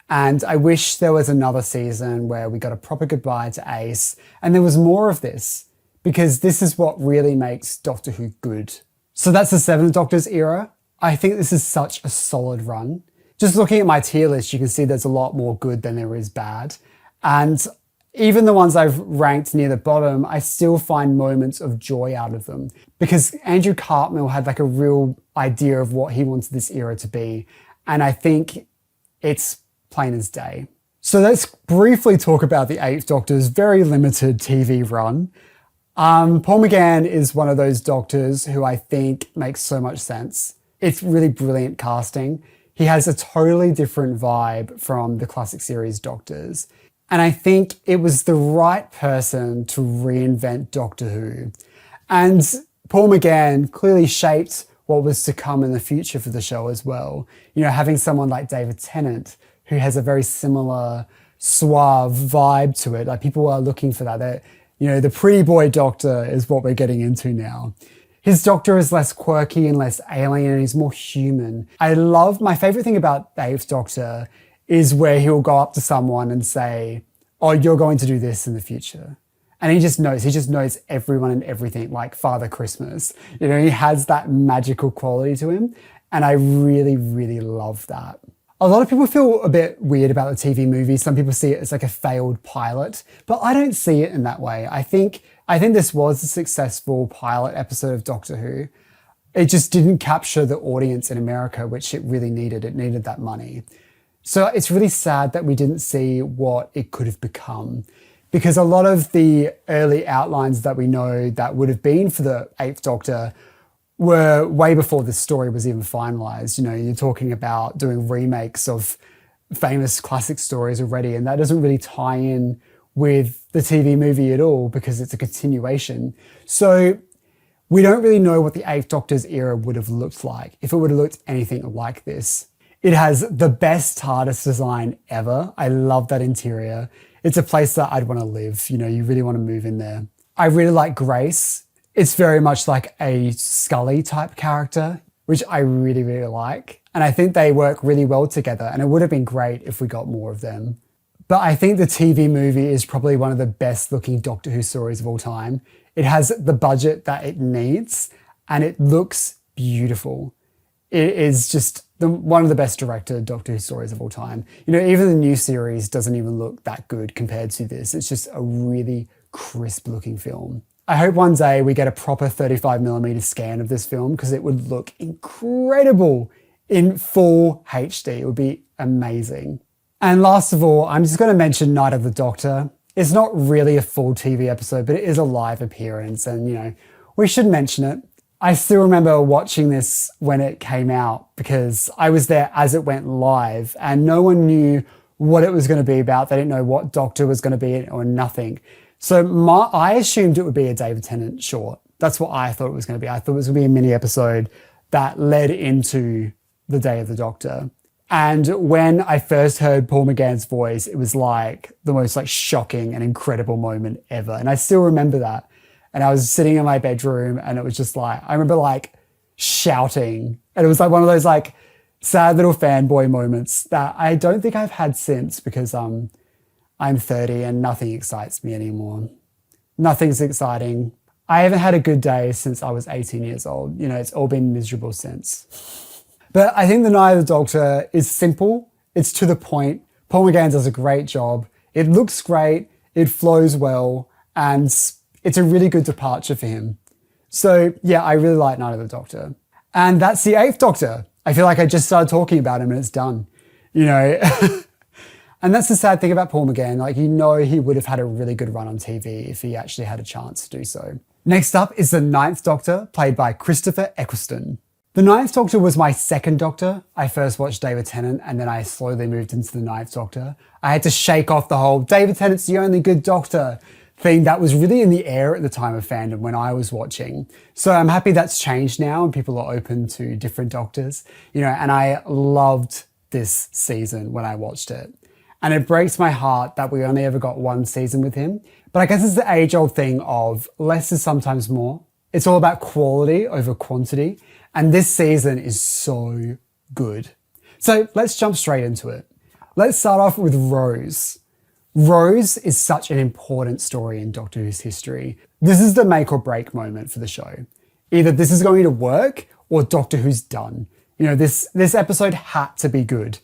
And I wish there was another season where we got a proper goodbye to Ace and there was more of this, because this is what really makes Doctor Who good. So that's the Seventh Doctor's era. I think this is such a solid run. Just looking at my tier list, you can see there's a lot more good than there is bad. And even the ones I've ranked near the bottom, I still find moments of joy out of them, because Andrew Cartmel had like a real idea of what he wanted this era to be. And I think it's plain as day. So let's briefly talk about the Eighth Doctor's very limited TV run. Paul McGann is one of those doctors who I think makes so much sense. It's really brilliant casting. He has a totally different vibe from the classic series Doctors. And I think it was the right person to reinvent Doctor Who. And Paul McGann clearly shaped what was to come in the future for the show as well. You know, having someone like David Tennant, who has a very similar suave vibe to it. Like, people are looking for that. You know, the pretty boy Doctor is what we're getting into now. His Doctor is less quirky and less alien, and he's more human. My favorite thing about the Eighth Doctor is where he'll go up to someone and say, oh, you're going to do this in the future. And he just knows everyone and everything, like Father Christmas. You know, he has that magical quality to him. And I really, really love that. A lot of people feel a bit weird about the TV movie. Some people see it as like a failed pilot, but I don't see it in that way. I think this was a successful pilot episode of Doctor Who. It just didn't capture the audience in America, which it really needed. It needed that money. So it's really sad that we didn't see what it could have become, because a lot of the early outlines that we know that would have been for the Eighth Doctor were way before this story was even finalized. You know, you're talking about doing remakes of famous classic stories already, and that doesn't really tie in with the TV movie at all because it's a continuation. So we don't really know what the Eighth Doctor's era would have looked like if it would have looked anything like this. It has the best TARDIS design ever. I love that interior. It's a place that I'd want to live. You know, you really want to move in there. I really like Grace. It's very much like a Scully type character, which I really, really like. And I think they work really well together, and it would have been great if we got more of them. But I think the TV movie is probably one of the best looking Doctor Who stories of all time. It has the budget that it needs, and it looks beautiful. It is just one of the best directed Doctor Who stories of all time. You know, even the new series doesn't even look that good compared to this. It's just a really crisp looking film. I hope one day we get a proper 35mm scan of this film because it would look incredible in full HD. It would be amazing. And last of all, I'm just going to mention Night of the Doctor. It's not really a full TV episode, but it is a live appearance and, we should mention it. I still remember watching this when it came out because I was there as it went live and no one knew what it was going to be about. They didn't know what Doctor was going to be in or nothing. So I assumed it would be a David Tennant short. That's what I thought it was going to be. I thought it was going to be a mini episode that led into the Day of the Doctor. And when I first heard Paul McGann's voice, it was like the most shocking and incredible moment ever. And I still remember that. And I was sitting in my bedroom and it was just I remember shouting. And it was one of those sad little fanboy moments that I don't think I've had since because I'm 30 and nothing excites me anymore. Nothing's exciting. I haven't had a good day since I was 18 years old. It's all been miserable since. But I think The Night of the Doctor is simple. It's to the point. Paul McGann does a great job. It looks great. It flows well. And it's a really good departure for him. So yeah, I really like Night of the Doctor. And that's the Eighth Doctor. I feel like I just started talking about him and it's done. And that's the sad thing about Paul McGann. He would have had a really good run on TV if he actually had a chance to do so. Next up is the Ninth Doctor, played by Christopher Eccleston. The Ninth Doctor was my second Doctor. I first watched David Tennant and then I slowly moved into the Ninth Doctor. I had to shake off the whole David Tennant's the only good Doctor thing that was really in the air at the time of fandom when I was watching. So I'm happy that's changed now and people are open to different Doctors, and I loved this season when I watched it. And it breaks my heart that we only ever got one season with him. But I guess it's the age-old thing of less is sometimes more. It's all about quality over quantity. And this season is so good. So let's jump straight into it. Let's start off with Rose. Rose is such an important story in Doctor Who's history. This is the make or break moment for the show. Either this is going to work or Doctor Who's done. This episode had to be good.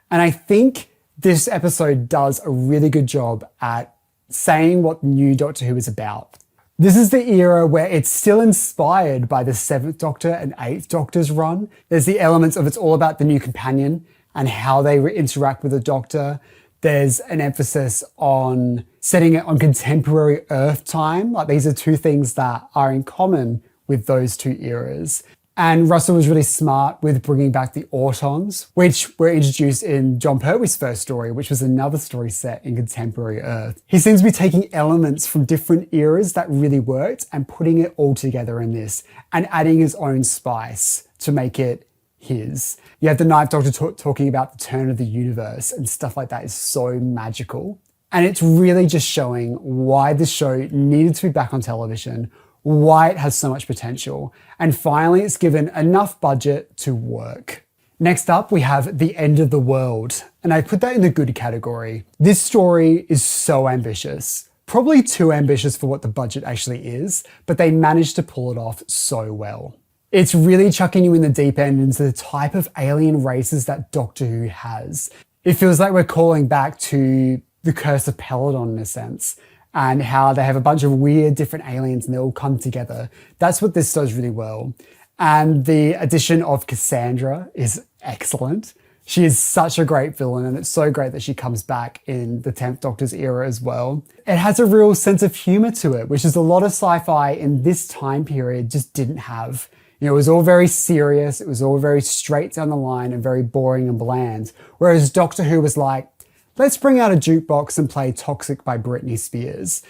And I think this episode does a really good job at saying what new Doctor Who is about. This is the era where it's still inspired by the Seventh Doctor and Eighth Doctor's run. There's the elements of it's all about the new companion and how they interact with the Doctor. There's an emphasis on setting it on contemporary Earth time. These are two things that are in common with those two eras. And Russell was really smart with bringing back the Autons, which were introduced in John Pertwee's first story, which was another story set in contemporary Earth. He seems to be taking elements from different eras that really worked and putting it all together in this and adding his own spice to make it his. You have the Ninth Doctor talking about the turn of the universe and stuff like that is so magical. And it's really just showing why this show needed to be back on television, why it has so much potential, and finally it's given enough budget to work. Next up, we have The End of the World, and I put that in the good category. This story is so ambitious, probably too ambitious for what the budget actually is, but they managed to pull it off so well. It's really chucking you in the deep end into the type of alien races that Doctor Who has. It feels like we're calling back to the Curse of Peladon in a sense, and how they have a bunch of weird different aliens and they all come together. That's what this does really well. And the addition of Cassandra is excellent. She is such a great villain and it's so great that she comes back in the 10th Doctor's era as well. It has a real sense of humor to it, which is a lot of sci-fi in this time period just didn't have. It was all very serious, it was all very straight down the line and very boring and bland. Whereas Doctor Who was like, let's bring out a jukebox and play Toxic by Britney Spears.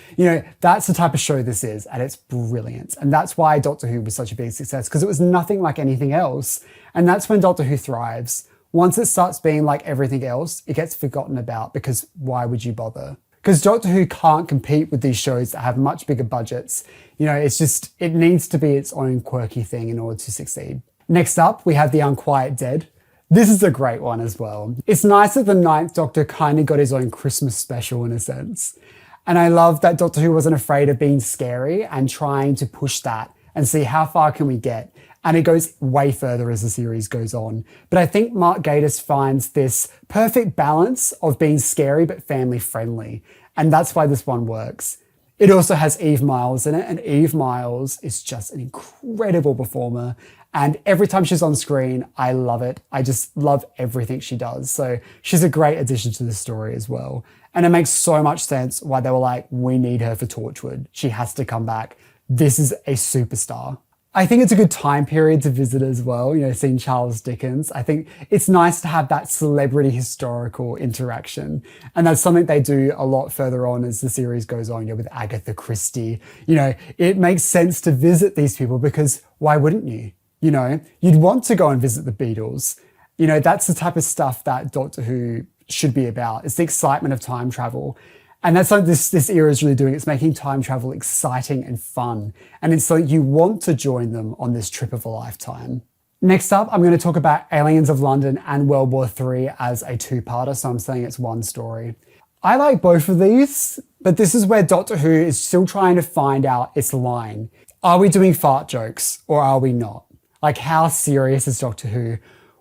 That's the type of show this is, and it's brilliant. And that's why Doctor Who was such a big success, because it was nothing like anything else. And that's when Doctor Who thrives. Once it starts being like everything else, it gets forgotten about, because why would you bother? Because Doctor Who can't compete with these shows that have much bigger budgets. It needs to be its own quirky thing in order to succeed. Next up, we have The Unquiet Dead. This is a great one as well. It's nice that the Ninth Doctor kind of got his own Christmas special in a sense. And I love that Doctor Who wasn't afraid of being scary and trying to push that and see how far can we get. And it goes way further as the series goes on. But I think Mark Gatiss finds this perfect balance of being scary but family friendly. And that's why this one works. It also has Eve Miles in it, and Eve Miles is just an incredible performer. And every time she's on screen, I love it. I just love everything she does. So she's a great addition to the story as well. And it makes so much sense why they were like, we need her for Torchwood. She has to come back. This is a superstar. I think it's a good time period to visit as well, seeing Charles Dickens. I think it's nice to have that celebrity historical interaction. And that's something they do a lot further on as the series goes on, with Agatha Christie. It makes sense to visit these people because why wouldn't you? You'd want to go and visit the Beatles. That's the type of stuff that Doctor Who should be about. It's the excitement of time travel. And that's what this era is really doing. It's making time travel exciting and fun. And it's like you want to join them on this trip of a lifetime. Next up, I'm going to talk about Aliens of London and World War III as a two-parter, so I'm saying it's one story. I like both of these, but this is where Doctor Who is still trying to find out its line. Are we doing fart jokes or are we not? Like, how serious is Doctor Who?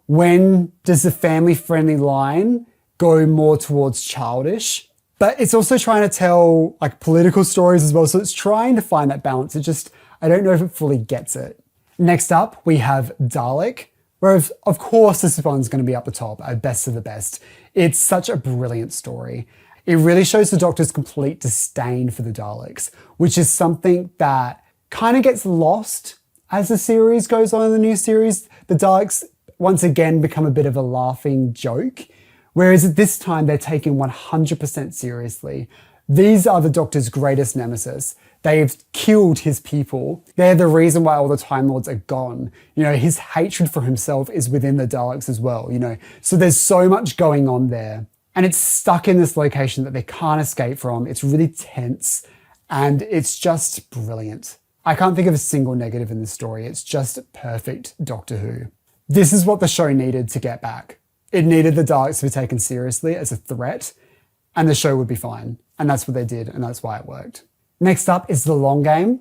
When does the family-friendly line go more towards childish? But it's also trying to tell political stories as well. So it's trying to find that balance. I don't know if it fully gets it. Next up, we have Dalek, where of course this one's going to be up the top, a best of the best. It's such a brilliant story. It really shows the Doctor's complete disdain for the Daleks, which is something that kind of gets lost as the series goes on in the new series. The Daleks once again become a bit of a laughing joke. Whereas at this time, they're taken 100% seriously. These are the Doctor's greatest nemesis. They've killed his people. They're the reason why all the Time Lords are gone. His hatred for himself is within the Daleks as well, So there's so much going on there. And it's stuck in this location that they can't escape from. It's really tense and it's just brilliant. I can't think of a single negative in this story. It's just perfect Doctor Who. This is what the show needed to get back. It needed the Daleks to be taken seriously as a threat, and the show would be fine. And that's what they did, and that's why it worked. Next up is The Long Game.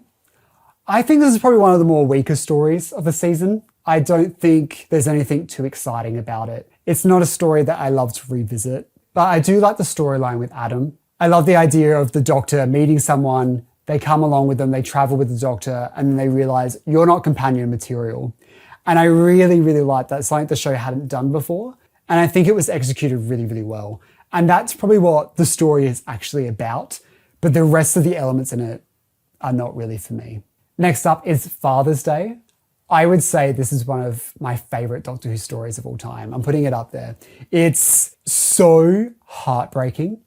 I think this is probably one of the more weaker stories of the season. I don't think there's anything too exciting about it. It's not a story that I love to revisit, but I do like the storyline with Adam. I love the idea of the Doctor meeting someone, they come along with them, they travel with the Doctor, and then they realize you're not companion material. And I really, really like that. It's something the show hadn't done before. And I think it was executed really, really well. And that's probably what the story is actually about. But the rest of the elements in it are not really for me. Next up is Father's Day. I would say this is one of my favorite Doctor Who stories of all time. I'm putting it up there. It's so heartbreaking.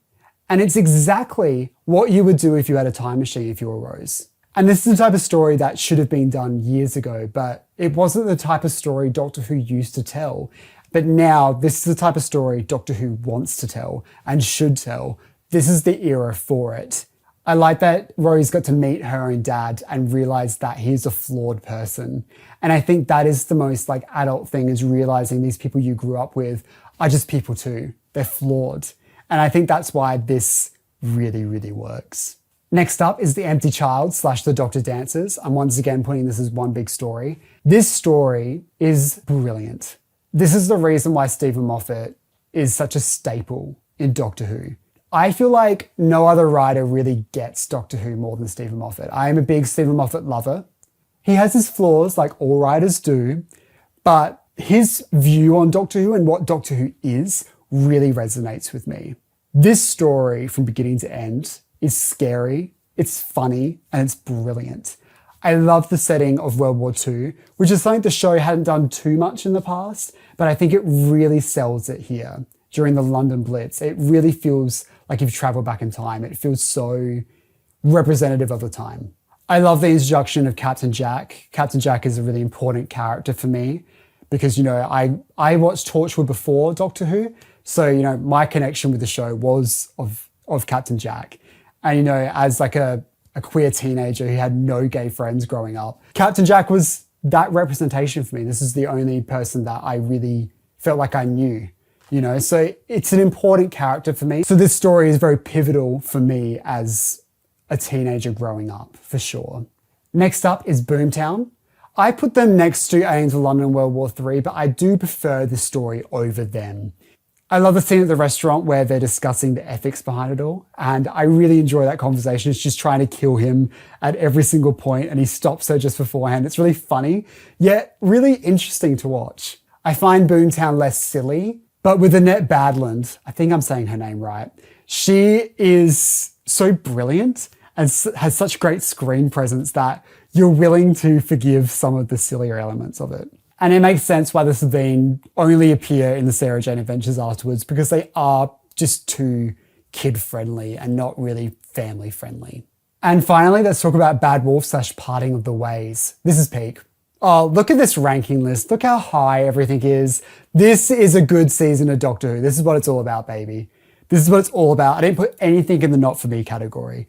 And it's exactly what you would do if you had a time machine if you were Rose. And this is the type of story that should have been done years ago, but it wasn't the type of story Doctor Who used to tell. But now this is the type of story Doctor Who wants to tell and should tell. This is the era for it. I like that Rose got to meet her own dad and realize that he's a flawed person. And I think that is the most adult thing, is realizing these people you grew up with are just people too. They're flawed. And I think that's why this really, really works. Next up is The Empty Child / The Doctor Dances. I'm once again putting this as one big story. This story is brilliant. This is the reason why Stephen Moffat is such a staple in Doctor Who. I feel like no other writer really gets Doctor Who more than Stephen Moffat. I am a big Stephen Moffat lover. He has his flaws, like all writers do, but his view on Doctor Who and what Doctor Who is really resonates with me. This story, from beginning to end, is scary, it's funny, and it's brilliant. I love the setting of World War II, which is something the show hadn't done too much in the past, but I think it really sells it here during the London Blitz. It really feels like you've traveled back in time. It feels so representative of the time. I love the introduction of Captain Jack. Captain Jack is a really important character for me because, I watched Torchwood before Doctor Who. So, my connection with the show was of Captain Jack. And, as a queer teenager who had no gay friends growing up, Captain Jack was that representation for me. This is the only person that I really felt like I knew, so it's an important character for me. So this story is very pivotal for me as a teenager growing up, for sure. Next up is Boomtown. I put them next to Aliens of London and World War III, but I do prefer this story over them. I love the scene at the restaurant where they're discussing the ethics behind it all. And I really enjoy that conversation. It's just trying to kill him at every single point, and he stops her just beforehand. It's really funny, yet really interesting to watch. I find Boomtown less silly, but with Annette Badland, I think I'm saying her name right, she is so brilliant and has such great screen presence that you're willing to forgive some of the sillier elements of it. And it makes sense why the Sabine only appear in the Sarah Jane Adventures afterwards, because they are just too kid-friendly and not really family-friendly. And finally, let's talk about Bad Wolf / Parting of the Ways. This is peak. Oh, look at this ranking list. Look how high everything is. This is a good season of Doctor Who. This is what it's all about, baby. This is what it's all about. I didn't put anything in the not for me category.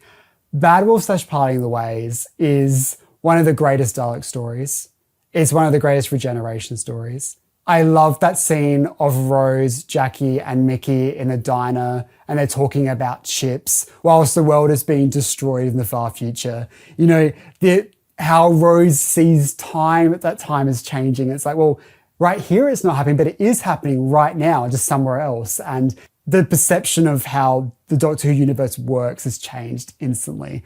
Bad Wolf / Parting of the Ways is one of the greatest Dalek stories. It's one of the greatest regeneration stories. I love that scene of Rose, Jackie, and Mickey in a diner, and they're talking about chips whilst the world is being destroyed in the far future. You know, how Rose sees time at that time is changing. It's like, well, right here it's not happening, but it is happening right now, just somewhere else. And the perception of how the Doctor Who universe works has changed instantly.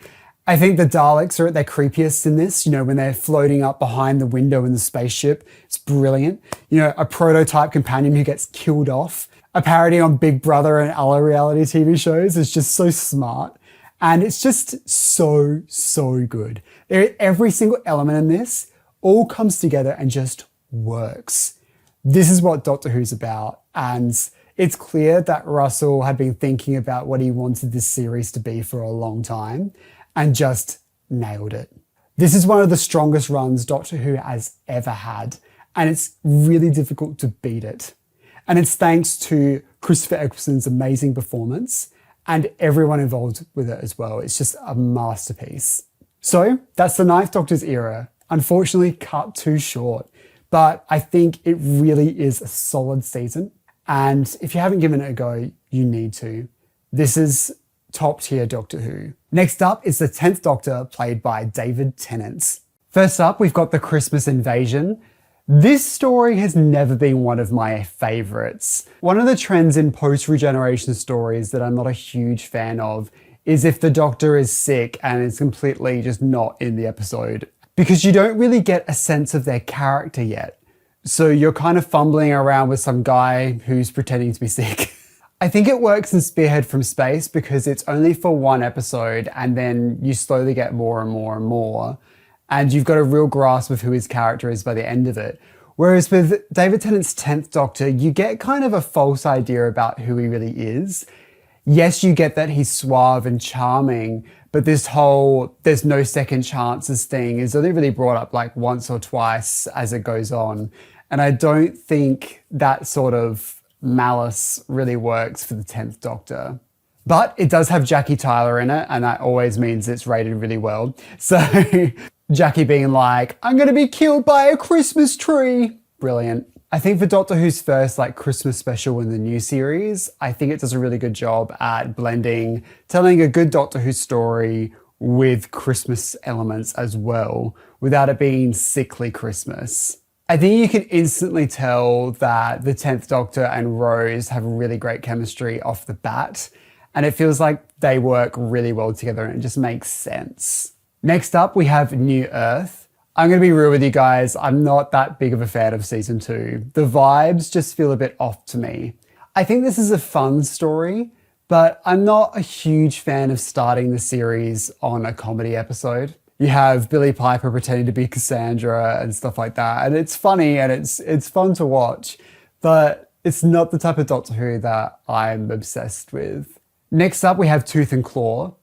I think the Daleks are at their creepiest in this, you know, when they're floating up behind the window in the spaceship. It's brilliant. You know, a prototype companion who gets killed off. A parody on Big Brother and other reality TV shows is just so smart. And it's just so, so good. Every single element in this all comes together and just works. This is what Doctor Who's about. And it's clear that Russell had been thinking about what he wanted this series to be for a long time, and just nailed it. This is one of the strongest runs Doctor Who has ever had, and it's really difficult to beat it. And it's thanks to Christopher Eccleston's amazing performance and everyone involved with it as well. It's just a masterpiece. So that's the Ninth Doctor's era. Unfortunately, cut too short, but I think it really is a solid season. And if you haven't given it a go, you need to. This is top tier Doctor Who. Next up is the 10th Doctor, played by David Tennant. First up, we've got the Christmas Invasion. This story has never been one of my favourites. One of the trends in post-regeneration stories that I'm not a huge fan of is if the Doctor is sick and is completely just not in the episode, because you don't really get a sense of their character yet. So you're kind of fumbling around with some guy who's pretending to be sick. I think it works in Spearhead from Space because it's only for one episode and then you slowly get more and more and more. And you've got a real grasp of who his character is by the end of it. Whereas with David Tennant's 10th Doctor, you get kind of a false idea about who he really is. Yes, you get that he's suave and charming, but this whole there's no second chances thing is only really brought up like once or twice as it goes on. And I don't think that sort of malice really works for the 10th Doctor. But it does have Jackie Tyler in it, and that always means it's rated really well. So Jackie being like, I'm going to be killed by a Christmas tree. Brilliant. I think for Doctor Who's first like Christmas special in the new series, I think it does a really good job at blending, telling a good Doctor Who story with Christmas elements as well, without it being sickly Christmas. I think you can instantly tell that the 10th Doctor and Rose have really great chemistry off the bat, and it feels like they work really well together and it just makes sense. Next up, we have New Earth. I'm going to be real with you guys, I'm not that big of a fan of season 2. The vibes just feel a bit off to me. I think this is a fun story, but I'm not a huge fan of starting the series on a comedy episode. You have Billie Piper pretending to be Cassandra and stuff like that. And it's funny and it's fun to watch, but it's not the type of Doctor Who that I'm obsessed with. Next up, we have Tooth and Claw.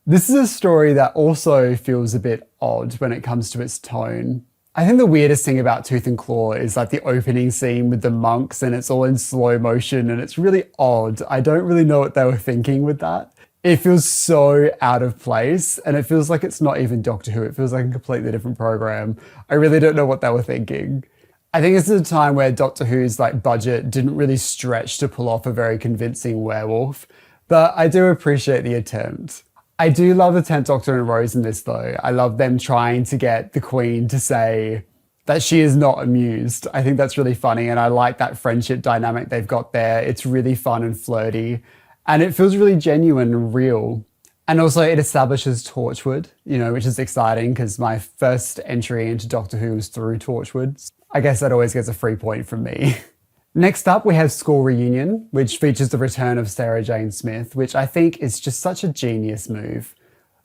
This is a story that also feels a bit odd when it comes to its tone. I think the weirdest thing about Tooth and Claw is like the opening scene with the monks and it's all in slow motion and it's really odd. I don't really know what they were thinking with that. It feels so out of place and it feels like it's not even Doctor Who. It feels like a completely different program. I really don't know what they were thinking. I think this is a time where Doctor Who's like budget didn't really stretch to pull off a very convincing werewolf, but I do appreciate the attempt. I do love the 10th Doctor and Rose in this though. I love them trying to get the Queen to say, that she is not amused. I think that's really funny, and I like that friendship dynamic they've got there. It's really fun and flirty, and it feels really genuine and real. And also it establishes Torchwood, which is exciting because my first entry into Doctor Who was through Torchwood. I guess that always gets a free point from me. Next up, we have School Reunion, which features the return of Sarah Jane Smith, which I think is just such a genius move.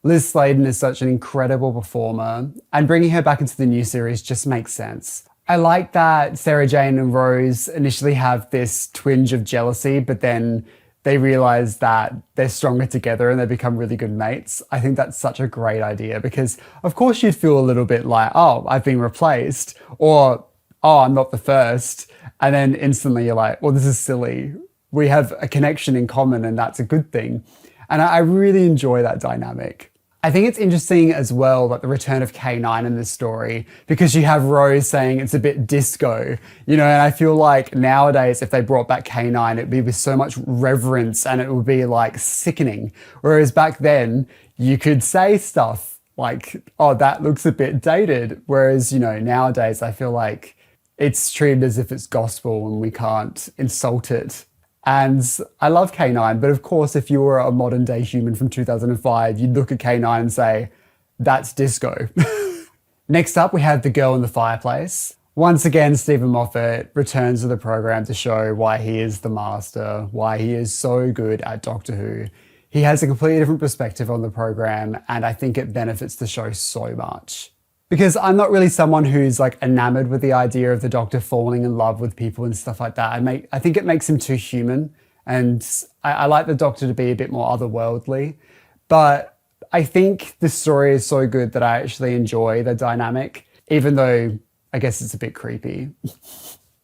Liz Sladen is such an incredible performer, and bringing her back into the new series just makes sense. I like that Sarah Jane and Rose initially have this twinge of jealousy, but then they realize that they're stronger together and they become really good mates. I think that's such a great idea because, of course, you'd feel a little bit like, oh, I've been replaced, or, oh, I'm not the first. And then instantly you're like, well, this is silly. We have a connection in common and that's a good thing. And I really enjoy that dynamic. I think it's interesting as well, like the return of K9 in this story, because you have Rose saying it's a bit disco, and I feel like nowadays if they brought back K9, it'd be with so much reverence and it would be like sickening. Whereas back then you could say stuff like, oh, that looks a bit dated. Whereas, nowadays I feel like it's treated as if it's gospel and we can't insult it. And I love K9, but of course, if you were a modern day human from 2005, you'd look at K9 and say, that's disco. Next up, we have The Girl in the Fireplace. Once again, Stephen Moffat returns to the program to show why he is the master, why he is so good at Doctor Who. He has a completely different perspective on the program, and I think it benefits the show so much. Because I'm not really someone who's like enamored with the idea of the Doctor falling in love with people and stuff like that. I think it makes him too human, and I like the Doctor to be a bit more otherworldly. But I think this story is so good that I actually enjoy the dynamic, even though I guess it's a bit creepy.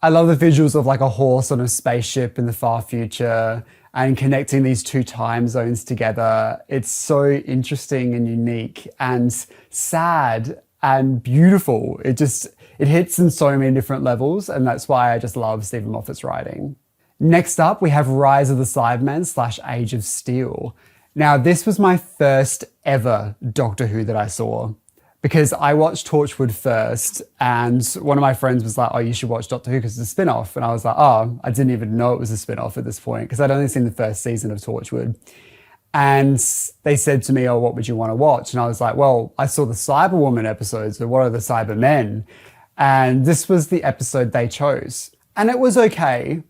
I love the visuals of like a horse on a spaceship in the far future and connecting these two time zones together. It's so interesting and unique and sad and beautiful. It hits in so many different levels, and that's why I just love Stephen Moffat's writing. Next up, we have Rise of the Cybermen / Age of Steel. Now, this was my first ever Doctor Who that I saw, because I watched Torchwood first, and one of my friends was like, oh, you should watch Doctor Who because it's a spin-off. And I was like, oh, I didn't even know it was a spin-off at this point, because I'd only seen the first season of Torchwood. And they said to me, oh, what would you want to watch? And I was like, well, I saw the Cyberwoman episodes, so what are the Cybermen? And this was the episode they chose. And it was okay,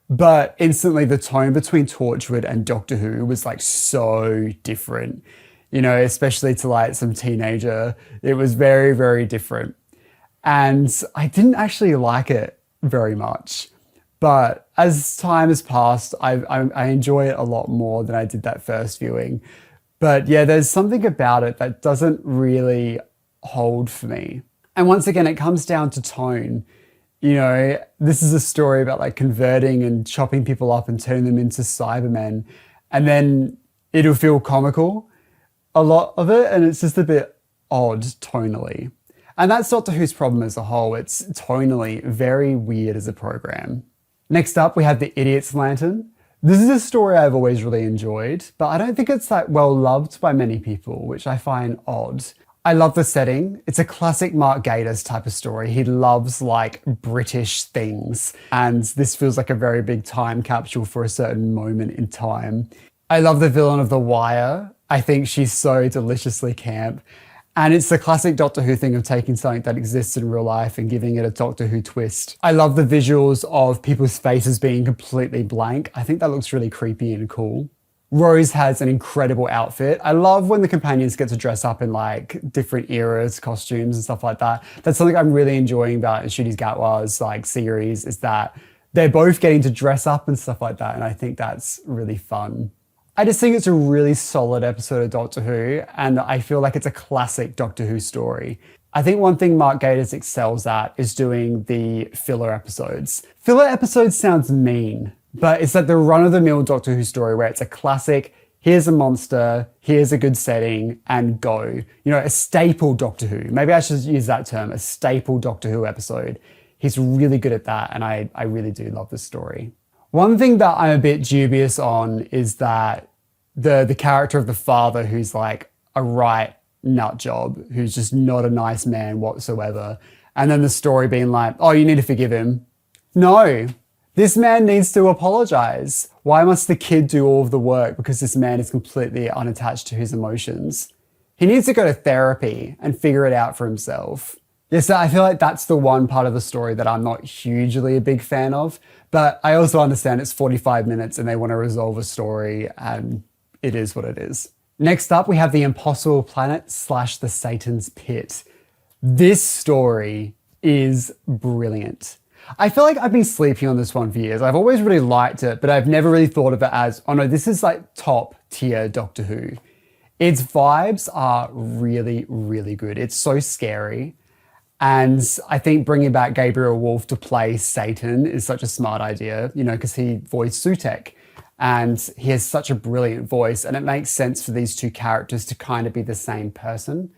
but instantly the tone between Torchwood and Doctor Who was like so different, especially to like some teenager. It was very, very different. And I didn't actually like it very much. But as time has passed, I enjoy it a lot more than I did that first viewing. But yeah, there's something about it that doesn't really hold for me. And once again, it comes down to tone. This is a story about like converting and chopping people up and turning them into Cybermen. And then it'll feel comical, a lot of it. And it's just a bit odd tonally. And that's Doctor Who's problem as a whole. It's tonally very weird as a program. Next up, we have The Idiot's Lantern. This is a story I've always really enjoyed, but I don't think it's that well loved by many people, which I find odd. I love the setting. It's a classic Mark Gatiss type of story. He loves like British things, and this feels like a very big time capsule for a certain moment in time. I love the villain of The Wire. I think she's so deliciously camp. And it's the classic Doctor Who thing of taking something that exists in real life and giving it a Doctor Who twist. I love the visuals of people's faces being completely blank. I think that looks really creepy and cool. Rose has an incredible outfit. I love when the companions get to dress up in like different eras, costumes and stuff like that. That's something I'm really enjoying about Ncuti Gatwa's like series, is that they're both getting to dress up and stuff like that. And I think that's really fun. I just think it's a really solid episode of Doctor Who, and I feel like it's a classic Doctor Who story. I think one thing Mark Gatiss excels at is doing the filler episodes. Filler episodes sounds mean, but it's like the run-of-the-mill Doctor Who story where it's a classic, here's a monster, here's a good setting, and go. A staple Doctor Who. Maybe I should use that term, a staple Doctor Who episode. He's really good at that, and I really do love this story. One thing that I'm a bit dubious on is that the character of the father, who's like a right nut job, who's just not a nice man whatsoever. And then the story being like, oh, you need to forgive him. No, this man needs to apologize. Why must the kid do all of the work because this man is completely unattached to his emotions? He needs to go to therapy and figure it out for himself. Yes, I feel like that's the one part of the story that I'm not hugely a big fan of, but I also understand it's 45 minutes and they want to resolve a story and it is what it is. Next up, we have The Impossible Planet / the Satan's Pit. This story is brilliant. I feel like I've been sleeping on this one for years. I've always really liked it, but I've never really thought of it as, oh no, this is like top tier Doctor Who. Its vibes are really, really good. It's so scary. And I think bringing back Gabriel Wolfe to play Satan is such a smart idea, you know, because he voiced Sutek and he has such a brilliant voice and it makes sense for these two characters to kind of be the same person,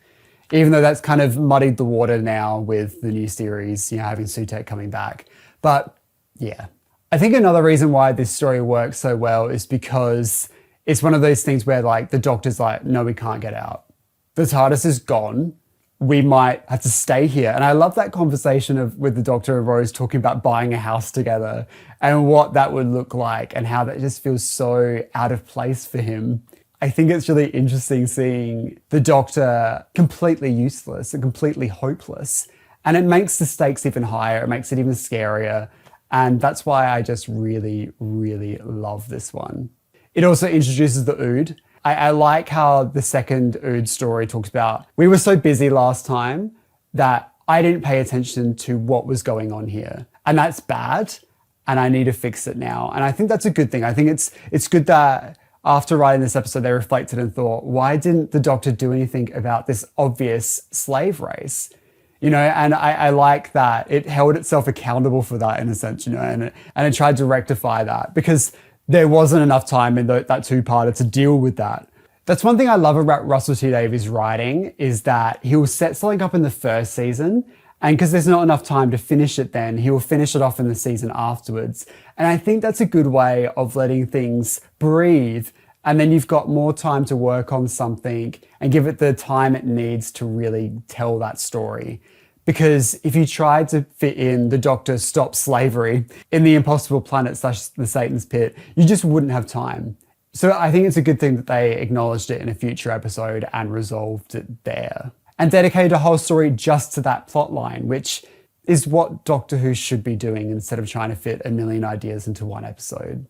even though that's kind of muddied the water now with the new series, you know, having Sutek coming back. But yeah, I think another reason why this story works so well is because it's one of those things where like the Doctor's like, no, we can't get out. The TARDIS is gone. We might have to stay here. And I love that conversation with the Doctor and Rose talking about buying a house together and what that would look like and how that just feels so out of place for him. I think it's really interesting seeing the Doctor completely useless and completely hopeless. And it makes the stakes even higher. It makes it even scarier. And that's why I just really, really love this one. It also introduces the Ood. I like how the second Ood story talks about, we were so busy last time that I didn't pay attention to what was going on here. And that's bad. And I need to fix it now. And I think that's a good thing. I think it's good that after writing this episode, they reflected and thought, why didn't the Doctor do anything about this obvious slave race? You know, and I like that it held itself accountable for that in a sense, you know, and it tried to rectify that because there wasn't enough time in that two-parter to deal with that. That's one thing I love about Russell T Davies' writing is that he'll set something up in the first season and because there's not enough time to finish it then, he will finish it off in the season afterwards. And I think that's a good way of letting things breathe and then you've got more time to work on something and give it the time it needs to really tell that story. Because if you tried to fit in the Doctor stops slavery in The Impossible Planet / the Satan's Pit, you just wouldn't have time. So I think it's a good thing that they acknowledged it in a future episode and resolved it there. And dedicated a whole story just to that plot line, which is what Doctor Who should be doing instead of trying to fit a million ideas into one episode.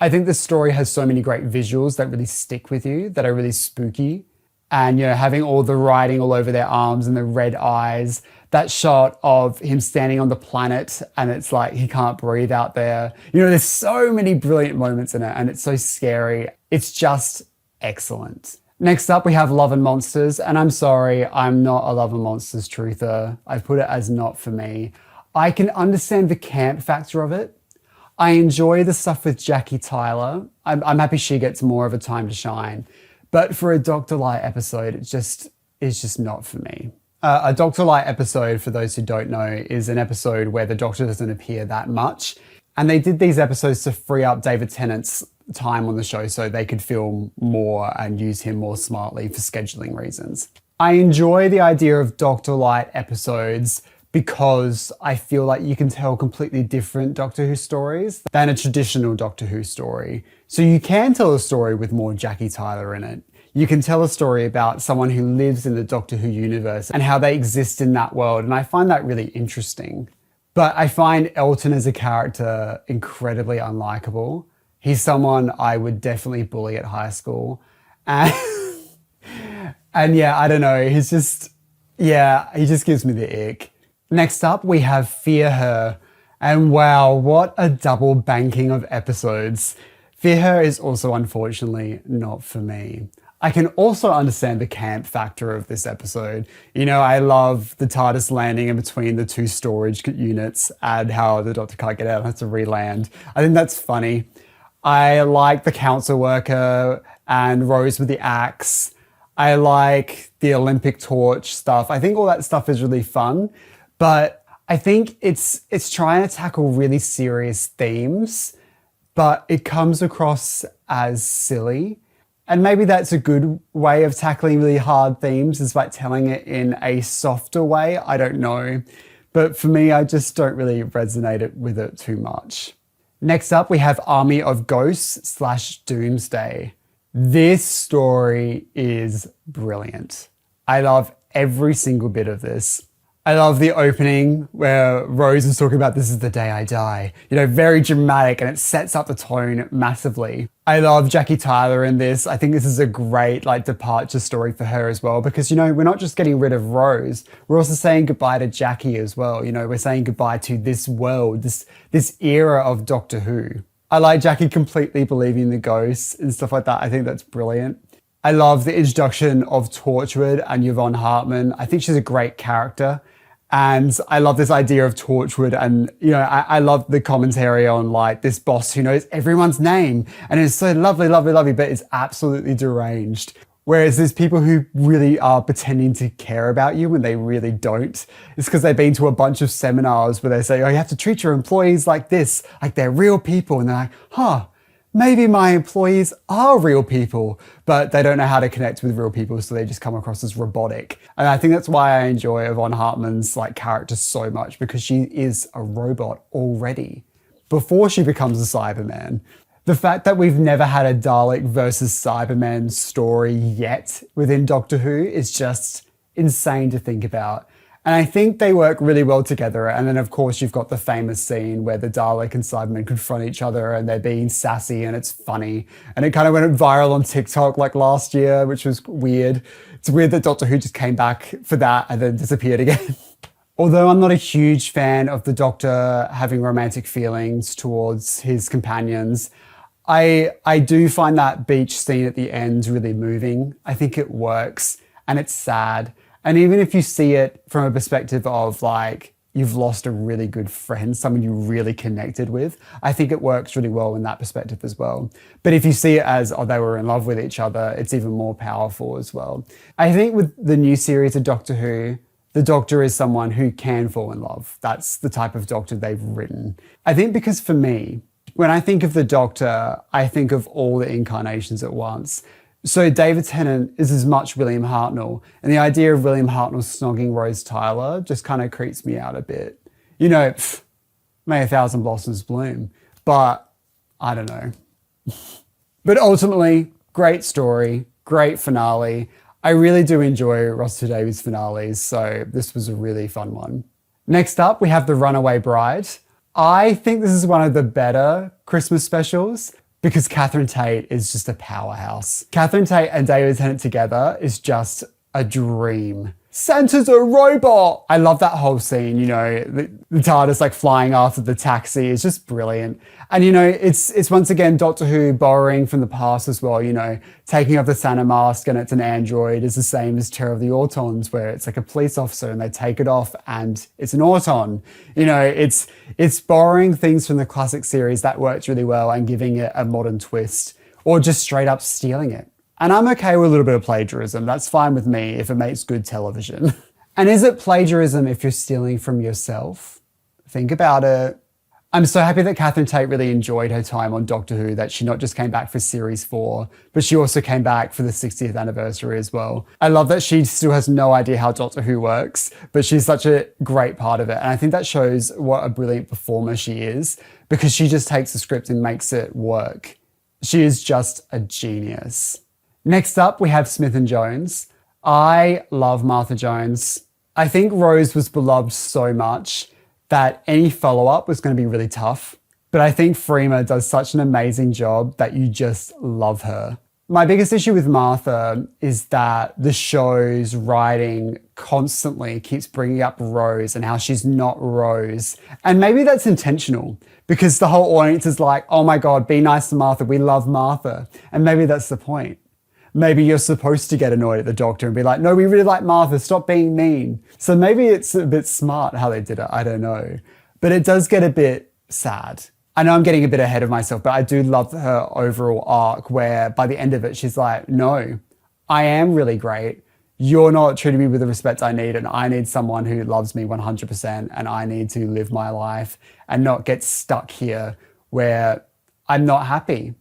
I think this story has so many great visuals that really stick with you, that are really spooky. And, you know, having all the writing all over their arms and the red eyes, that shot of him standing on the planet and it's like he can't breathe out there. You know, there's so many brilliant moments in it and it's so scary. It's just excellent. Next up, we have Love and Monsters. And I'm sorry, I'm not a Love and Monsters truther. I put it as not for me. I can understand the camp factor of it. I enjoy the stuff with Jackie Tyler. I'm happy she gets more of a time to shine. But for a Dr. Light episode, it's just not for me. A Dr. Light episode, for those who don't know, is an episode where the Doctor doesn't appear that much. And they did these episodes to free up David Tennant's time on the show so they could film more and use him more smartly for scheduling reasons. I enjoy the idea of Dr. Light episodes because I feel like you can tell completely different Doctor Who stories than a traditional Doctor Who story. So you can tell a story with more Jackie Tyler in it. You can tell a story about someone who lives in the Doctor Who universe and how they exist in that world. And I find that really interesting. But I find Elton as a character incredibly unlikable. He's someone I would definitely bully at high school. And, and yeah, I don't know. He just gives me the ick. Next up, we have Fear Her. And wow, what a double banking of episodes. Fear Her is also unfortunately not for me. I can also understand the camp factor of this episode. You know, I love the TARDIS landing in between the two storage units and how the Doctor can't get out and has to re-land. I think that's funny. I like the council worker and Rose with the axe. I like the Olympic torch stuff. I think all that stuff is really fun, but I think it's trying to tackle really serious themes, but it comes across as silly. And maybe that's a good way of tackling really hard themes, is by telling it in a softer way. I don't know. But for me, I just don't really resonate with it too much. Next up, we have Army of Ghosts / Doomsday. This story is brilliant. I love every single bit of this. I love the opening where Rose is talking about this is the day I die. You know, very dramatic, and it sets up the tone massively. I love Jackie Tyler in this. I think this is a great departure story for her as well, because, you know, we're not just getting rid of Rose, we're also saying goodbye to Jackie as well. You know, we're saying goodbye to this world, this era of Doctor Who. I like Jackie completely believing the ghosts and stuff like that. I think that's brilliant. I love the introduction of Torchwood and Yvonne Hartman. I think she's a great character. And I love this idea of Torchwood, and, you know, I love the commentary on this boss who knows everyone's name and is so lovely, lovely, lovely, but is absolutely deranged. Whereas there's people who really are pretending to care about you when they really don't. It's because they've been to a bunch of seminars where they say, oh, you have to treat your employees like this, like they're real people. And they're like, huh, maybe my employees are real people, but they don't know how to connect with real people, so they just come across as robotic. And I think that's why I enjoy Yvonne Hartman's character so much, because she is a robot already before she becomes a Cyberman. The fact that we've never had a Dalek versus Cyberman story yet within Doctor Who is just insane to think about. And I think they work really well together. And then, of course, you've got the famous scene where the Dalek and Cybermen confront each other and they're being sassy and it's funny. And it kind of went viral on TikTok last year, which was weird. It's weird that Doctor Who just came back for that and then disappeared again. Although I'm not a huge fan of the Doctor having romantic feelings towards his companions, I do find that beach scene at the end really moving. I think it works, and it's sad. And even if you see it from a perspective of you've lost a really good friend, someone you really connected with, I think it works really well in that perspective as well. But if you see it as, oh, they were in love with each other, it's even more powerful as well. I think with the new series of Doctor Who, the Doctor is someone who can fall in love. That's the type of Doctor they've written. I think because for me, when I think of the Doctor, I think of all the incarnations at once. So David Tennant is as much William Hartnell, and the idea of William Hartnell snogging Rose Tyler just kind of creeps me out a bit. You know, may a thousand blossoms bloom, but I don't know. But ultimately, great story, great finale. I really do enjoy Rossiter Davies' finales, so this was a really fun one. Next up, we have The Runaway Bride. I think this is one of the better Christmas specials, because Catherine Tate is just a powerhouse. Catherine Tate and David Tennant together is just a dream. Santa's a robot! I love that whole scene, you know, the TARDIS flying after the taxi is just brilliant. And, you know, it's once again Doctor Who borrowing from the past as well, you know, taking off the Santa mask and it's an android is the same as Terror of the Autons, where it's a police officer and they take it off and it's an Auton. You know, it's borrowing things from the classic series that works really well and giving it a modern twist, or just straight up stealing it. And I'm okay with a little bit of plagiarism. That's fine with me if it makes good television. And is it plagiarism if you're stealing from yourself? Think about it. I'm so happy that Catherine Tate really enjoyed her time on Doctor Who, that she not just came back for Series 4, but she also came back for the 60th anniversary as well. I love that she still has no idea how Doctor Who works, but she's such a great part of it. And I think that shows what a brilliant performer she is, because she just takes the script and makes it work. She is just a genius. Next up, we have Smith and Jones. I love Martha Jones. I think Rose was beloved so much that any follow-up was going to be really tough. But I think Freema does such an amazing job that you just love her. My biggest issue with Martha is that the show's writing constantly keeps bringing up Rose and how she's not Rose. And maybe that's intentional, because the whole audience is like, oh my God, be nice to Martha. We love Martha. And maybe that's the point. Maybe you're supposed to get annoyed at the Doctor and be like, no, we really like Martha, stop being mean. So maybe it's a bit smart how they did it, I don't know. But it does get a bit sad. I know I'm getting a bit ahead of myself, but I do love her overall arc, where by the end of it, she's like, no, I am really great. You're not treating me with the respect I need, and I need someone who loves me 100%, and I need to live my life and not get stuck here where I'm not happy.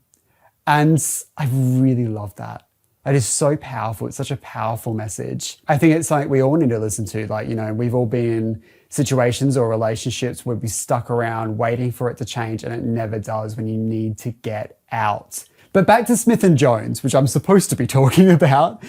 And I really love that. It is so powerful. It's such a powerful message. I think it's something we all need to listen to. We've all been in situations or relationships would be stuck around waiting for it to change, and it never does when you need to get out. But back to Smith and Jones, which I'm supposed to be talking about.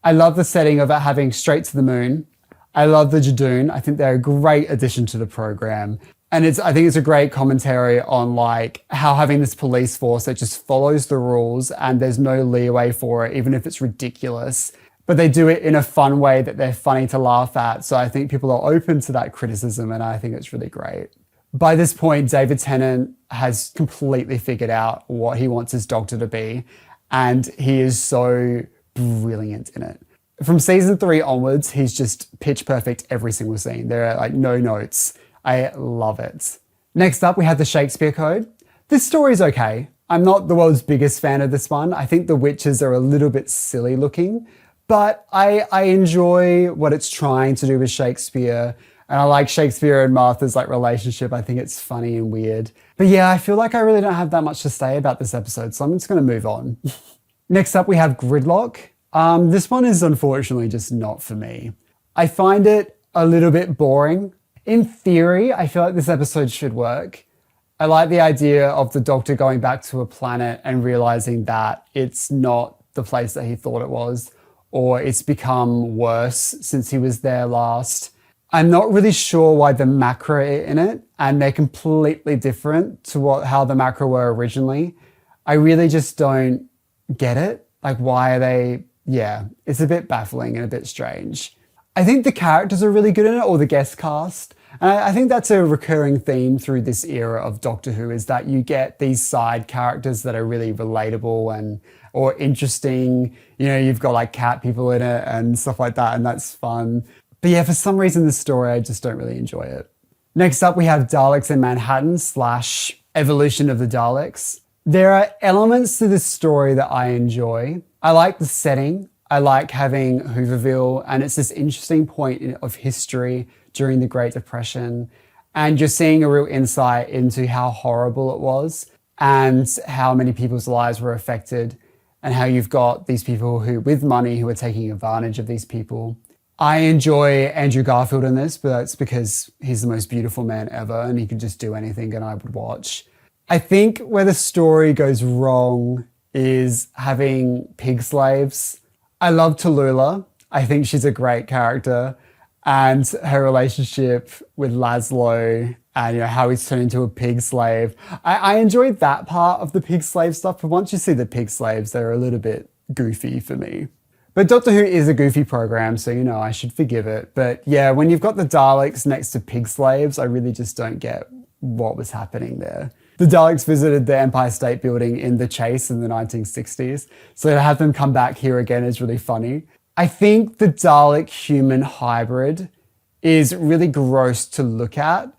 I love the setting of it having straight to the moon. I love the Jadoon. I think they're a great addition to the program. And I think it's a great commentary on like how having this police force that just follows the rules and there's no leeway for it, even if it's ridiculous. But they do it in a fun way that they're funny to laugh at. So I think people are open to that criticism, and I think it's really great. By this point, David Tennant has completely figured out what he wants his Doctor to be, and he is so brilliant in it. From season 3 onwards, he's just pitch perfect every single scene. There are like no notes. I love it. Next up, we have the Shakespeare Code. This story's okay. I'm not the world's biggest fan of this one. I think the witches are a little bit silly looking, but I enjoy what it's trying to do with Shakespeare. And I like Shakespeare and Martha's like relationship. I think it's funny and weird. But yeah, I feel like I really don't have that much to say about this episode, so I'm just going to move on. Next up, we have Gridlock. This one is unfortunately just not for me. I find it a little bit boring. In theory, I feel like this episode should work. I like the idea of the Doctor going back to a planet and realizing that it's not the place that he thought it was, or it's become worse since he was there last. I'm not really sure why the Macra are in it, and they're completely different to how the Macra were originally. I really just don't get it. Like, why are they? Yeah, it's a bit baffling and a bit strange. I think the characters are really good in it, or the guest cast. And I think that's a recurring theme through this era of Doctor Who, is that you get these side characters that are really relatable or interesting. You know, you've got like cat people in it and stuff like that, and that's fun. But yeah, for some reason, this story, I just don't really enjoy it. Next up, we have Daleks in Manhattan / Evolution of the Daleks. There are elements to this story that I enjoy. I like the setting. I like having Hooverville, and it's this interesting point of history during the Great Depression. And you're seeing a real insight into how horrible it was and how many people's lives were affected, and how you've got these people with money who are taking advantage of these people. I enjoy Andrew Garfield in this, but that's because he's the most beautiful man ever and he could just do anything and I would watch. I think where the story goes wrong is having pig slaves. I love Tallulah. I think she's a great character, and her relationship with Laszlo and how he's turned into a pig slave. I enjoyed that part of the pig slave stuff, but once you see the pig slaves, they're a little bit goofy for me. But Doctor Who is a goofy program, so I should forgive it. But yeah, when you've got the Daleks next to pig slaves, I really just don't get what was happening there. The Daleks visited the Empire State Building in The Chase in the 1960s, so to have them come back here again is really funny. I think the Dalek-human hybrid is really gross to look at,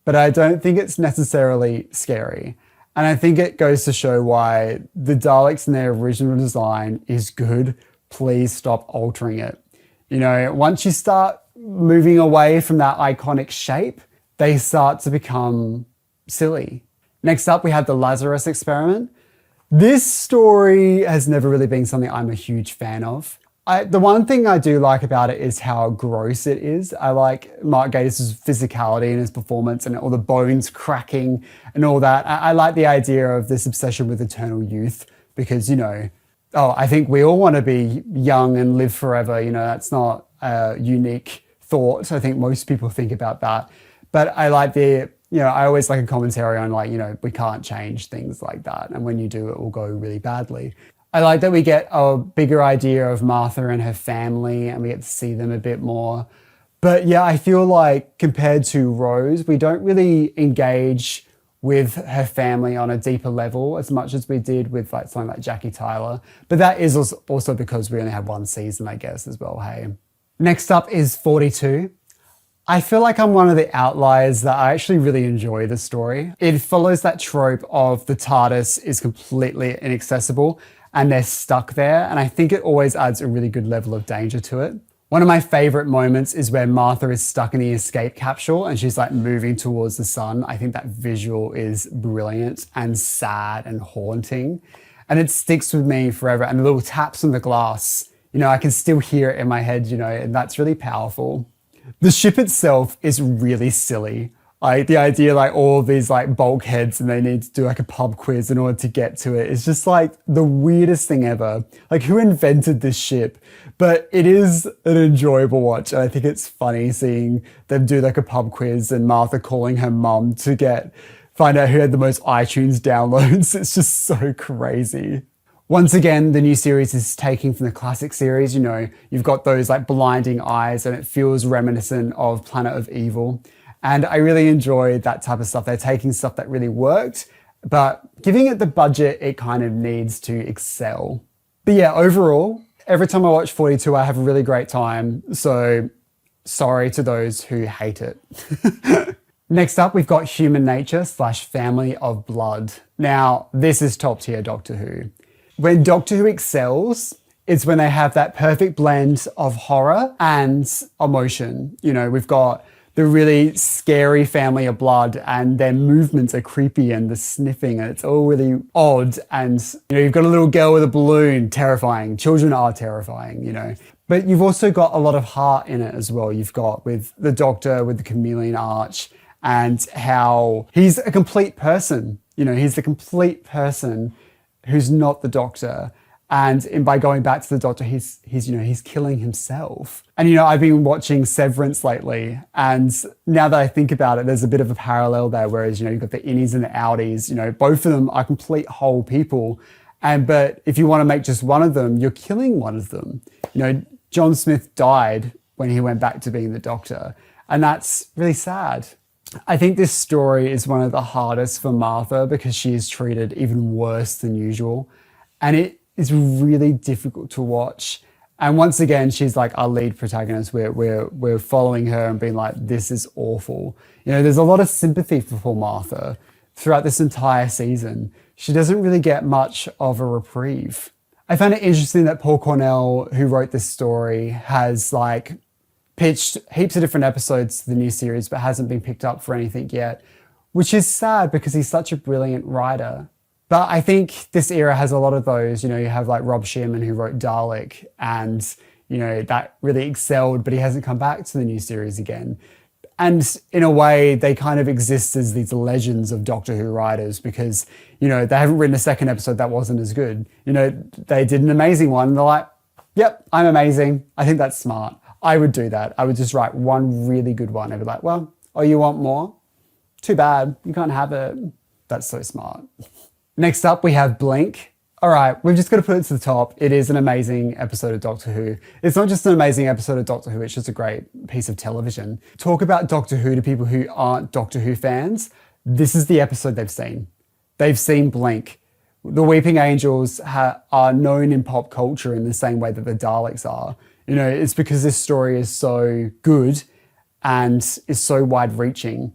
but I don't think it's necessarily scary. And I think it goes to show why the Daleks in their original design is good. Please stop altering it. Once you start moving away from that iconic shape, they start to become silly. Next up, we have the Lazarus experiment. This story has never really been something I'm a huge fan of. The one thing I do like about it is how gross it is. I like Mark Gatiss' physicality and his performance and all the bones cracking and all that. I like the idea of this obsession with eternal youth because, I think we all want to be young and live forever. That's not a unique thought. I think most people think about that. But I like I always like a commentary on we can't change things like that. And when you do, it will go really badly. I like that we get a bigger idea of Martha and her family and we get to see them a bit more. But yeah, I feel like compared to Rose, we don't really engage with her family on a deeper level as much as we did with something like Jackie Tyler. But that is also because we only had one season, I guess, as well, hey. Next up is 42. I feel like I'm one of the outliers that I actually really enjoy the story. It follows that trope of the TARDIS is completely inaccessible and they're stuck there, and I think it always adds a really good level of danger to it. One of my favorite moments is where Martha is stuck in the escape capsule and she's moving towards the sun. I think that visual is brilliant and sad and haunting, and it sticks with me forever. And the little taps on the glass, I can still hear it in my head, and that's really powerful. The ship itself is really silly. Like the idea, like all of these like bulkheads and they need to do like a pub quiz in order to get to it. It's just like the weirdest thing ever. Like who invented this ship? But it is an enjoyable watch. And I think it's funny seeing them do like a pub quiz and Martha calling her mum to find out who had the most iTunes downloads. It's just so crazy. Once again, the new series is taking from the classic series. You know, you've got those like blinding eyes and it feels reminiscent of Planet of Evil. And I really enjoyed that type of stuff. They're taking stuff that really worked, but giving it the budget it kind of needs to excel. But yeah, overall, every time I watch 42, I have a really great time. So sorry to those who hate it. Next up, we've got Human Nature / Family of Blood. Now, this is top tier Doctor Who. When Doctor Who excels, it's when they have that perfect blend of horror and emotion. You know, we've got the really scary family of blood and their movements are creepy and the sniffing and it's all really odd. And, you know, you've got a little girl with a balloon, terrifying. Children are terrifying, you know. But you've also got a lot of heart in it as well. You've got with the Doctor, with the chameleon arch and how he's a complete person. You know, he's the complete person who's not the Doctor. And by going back to the Doctor, he's killing himself. And, you know, I've been watching Severance lately. And now that I think about it, there's a bit of a parallel there. Whereas, you know, you've got the innies and the outies, you know, both of them are complete whole people. But if you want to make just one of them, you're killing one of them. You know, John Smith died when he went back to being the Doctor. And that's really sad. I think this story is one of the hardest for Martha because she is treated even worse than usual. And it is really difficult to watch. And once again, she's like our lead protagonist. We're following her and being like, this is awful. You know, there's a lot of sympathy for poor Martha throughout this entire season. She doesn't really get much of a reprieve. I found it interesting that Paul Cornell, who wrote this story, has like pitched heaps of different episodes to the new series, but hasn't been picked up for anything yet, which is sad because he's such a brilliant writer. But I think this era has a lot of those. You know, you have like Rob Shearman who wrote Dalek and, you know, that really excelled, but he hasn't come back to the new series again. And in a way, they kind of exist as these legends of Doctor Who writers because, you know, they haven't written a second episode that wasn't as good. You know, they did an amazing one and they're like, yep, I'm amazing. I think that's smart. I would do that. I would just write one really good one. I'd be like, well, oh, you want more? Too bad. You can't have it. That's so smart. Next up, we have Blink. All right, we've just got to put it to the top. It is an amazing episode of Doctor Who. It's not just an amazing episode of Doctor Who, it's just a great piece of television. Talk about Doctor Who to people who aren't Doctor Who fans. This is the episode they've seen. They've seen Blink. The Weeping Angels are known in pop culture in the same way that the Daleks are. You know, it's because this story is so good and is so wide-reaching.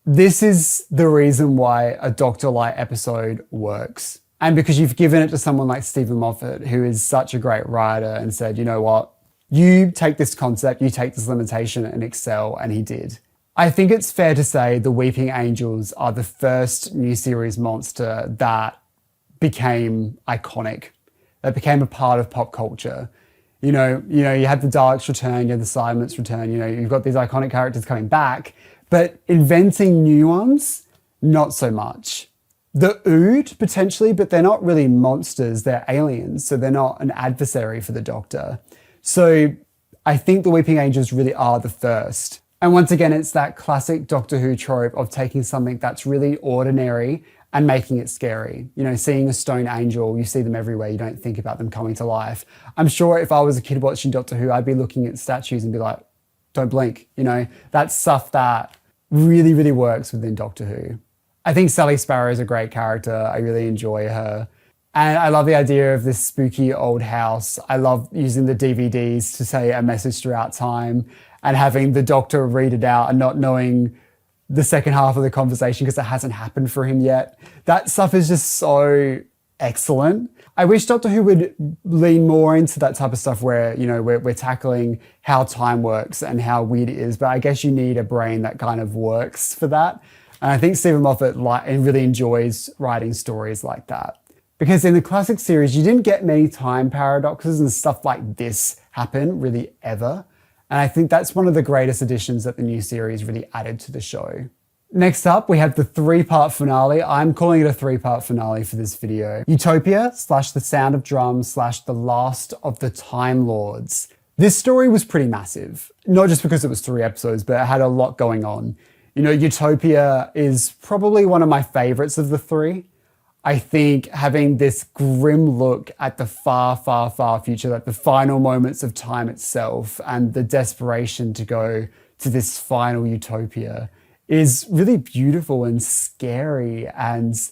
This is the reason why a Doctor Light episode works. And because you've given it to someone like Stephen Moffat, who is such a great writer and said, you know what, you take this concept, you take this limitation and excel, and he did. I think it's fair to say the Weeping Angels are the first new series monster that became iconic, that became a part of pop culture. You know, you had the Daleks return, you had the Silence return, you know, you've got these iconic characters coming back, but inventing new ones, not so much. The Ood, potentially, but they're not really monsters, they're aliens, so they're not an adversary for the Doctor. So I think the Weeping Angels really are the first. And once again, it's that classic Doctor Who trope of taking something that's really ordinary and making it scary. You know, seeing a stone angel, you see them everywhere, you don't think about them coming to life. I'm sure if I was a kid watching Doctor Who, I'd be looking at statues and be like, don't blink, you know? That's stuff that really, really works within Doctor Who. I think Sally Sparrow is a great character. I really enjoy her. And I love the idea of this spooky old house. I love using the DVDs to say a message throughout time and having the Doctor read it out and not knowing the second half of the conversation because it hasn't happened for him yet. That stuff is just so excellent. I wish Doctor Who would lean more into that type of stuff where, you know, we're tackling how time works and how weird it is, but I guess you need a brain that kind of works for that. And I think Stephen Moffat really enjoys writing stories like that. Because in the classic series, you didn't get many time paradoxes and stuff like this happen really ever. And I think that's one of the greatest additions that the new series really added to the show. Next up, we have the 3-part finale. I'm calling it a 3-part finale for this video. Utopia / The Sound of Drums / The Last of the Time Lords. This story was pretty massive, not just because it was 3 episodes, but it had a lot going on. You know, Utopia is probably one of my favorites of the 3. I think having this grim look at the far, far, far future, like the final moments of time itself and the desperation to go to this final utopia is really beautiful and scary and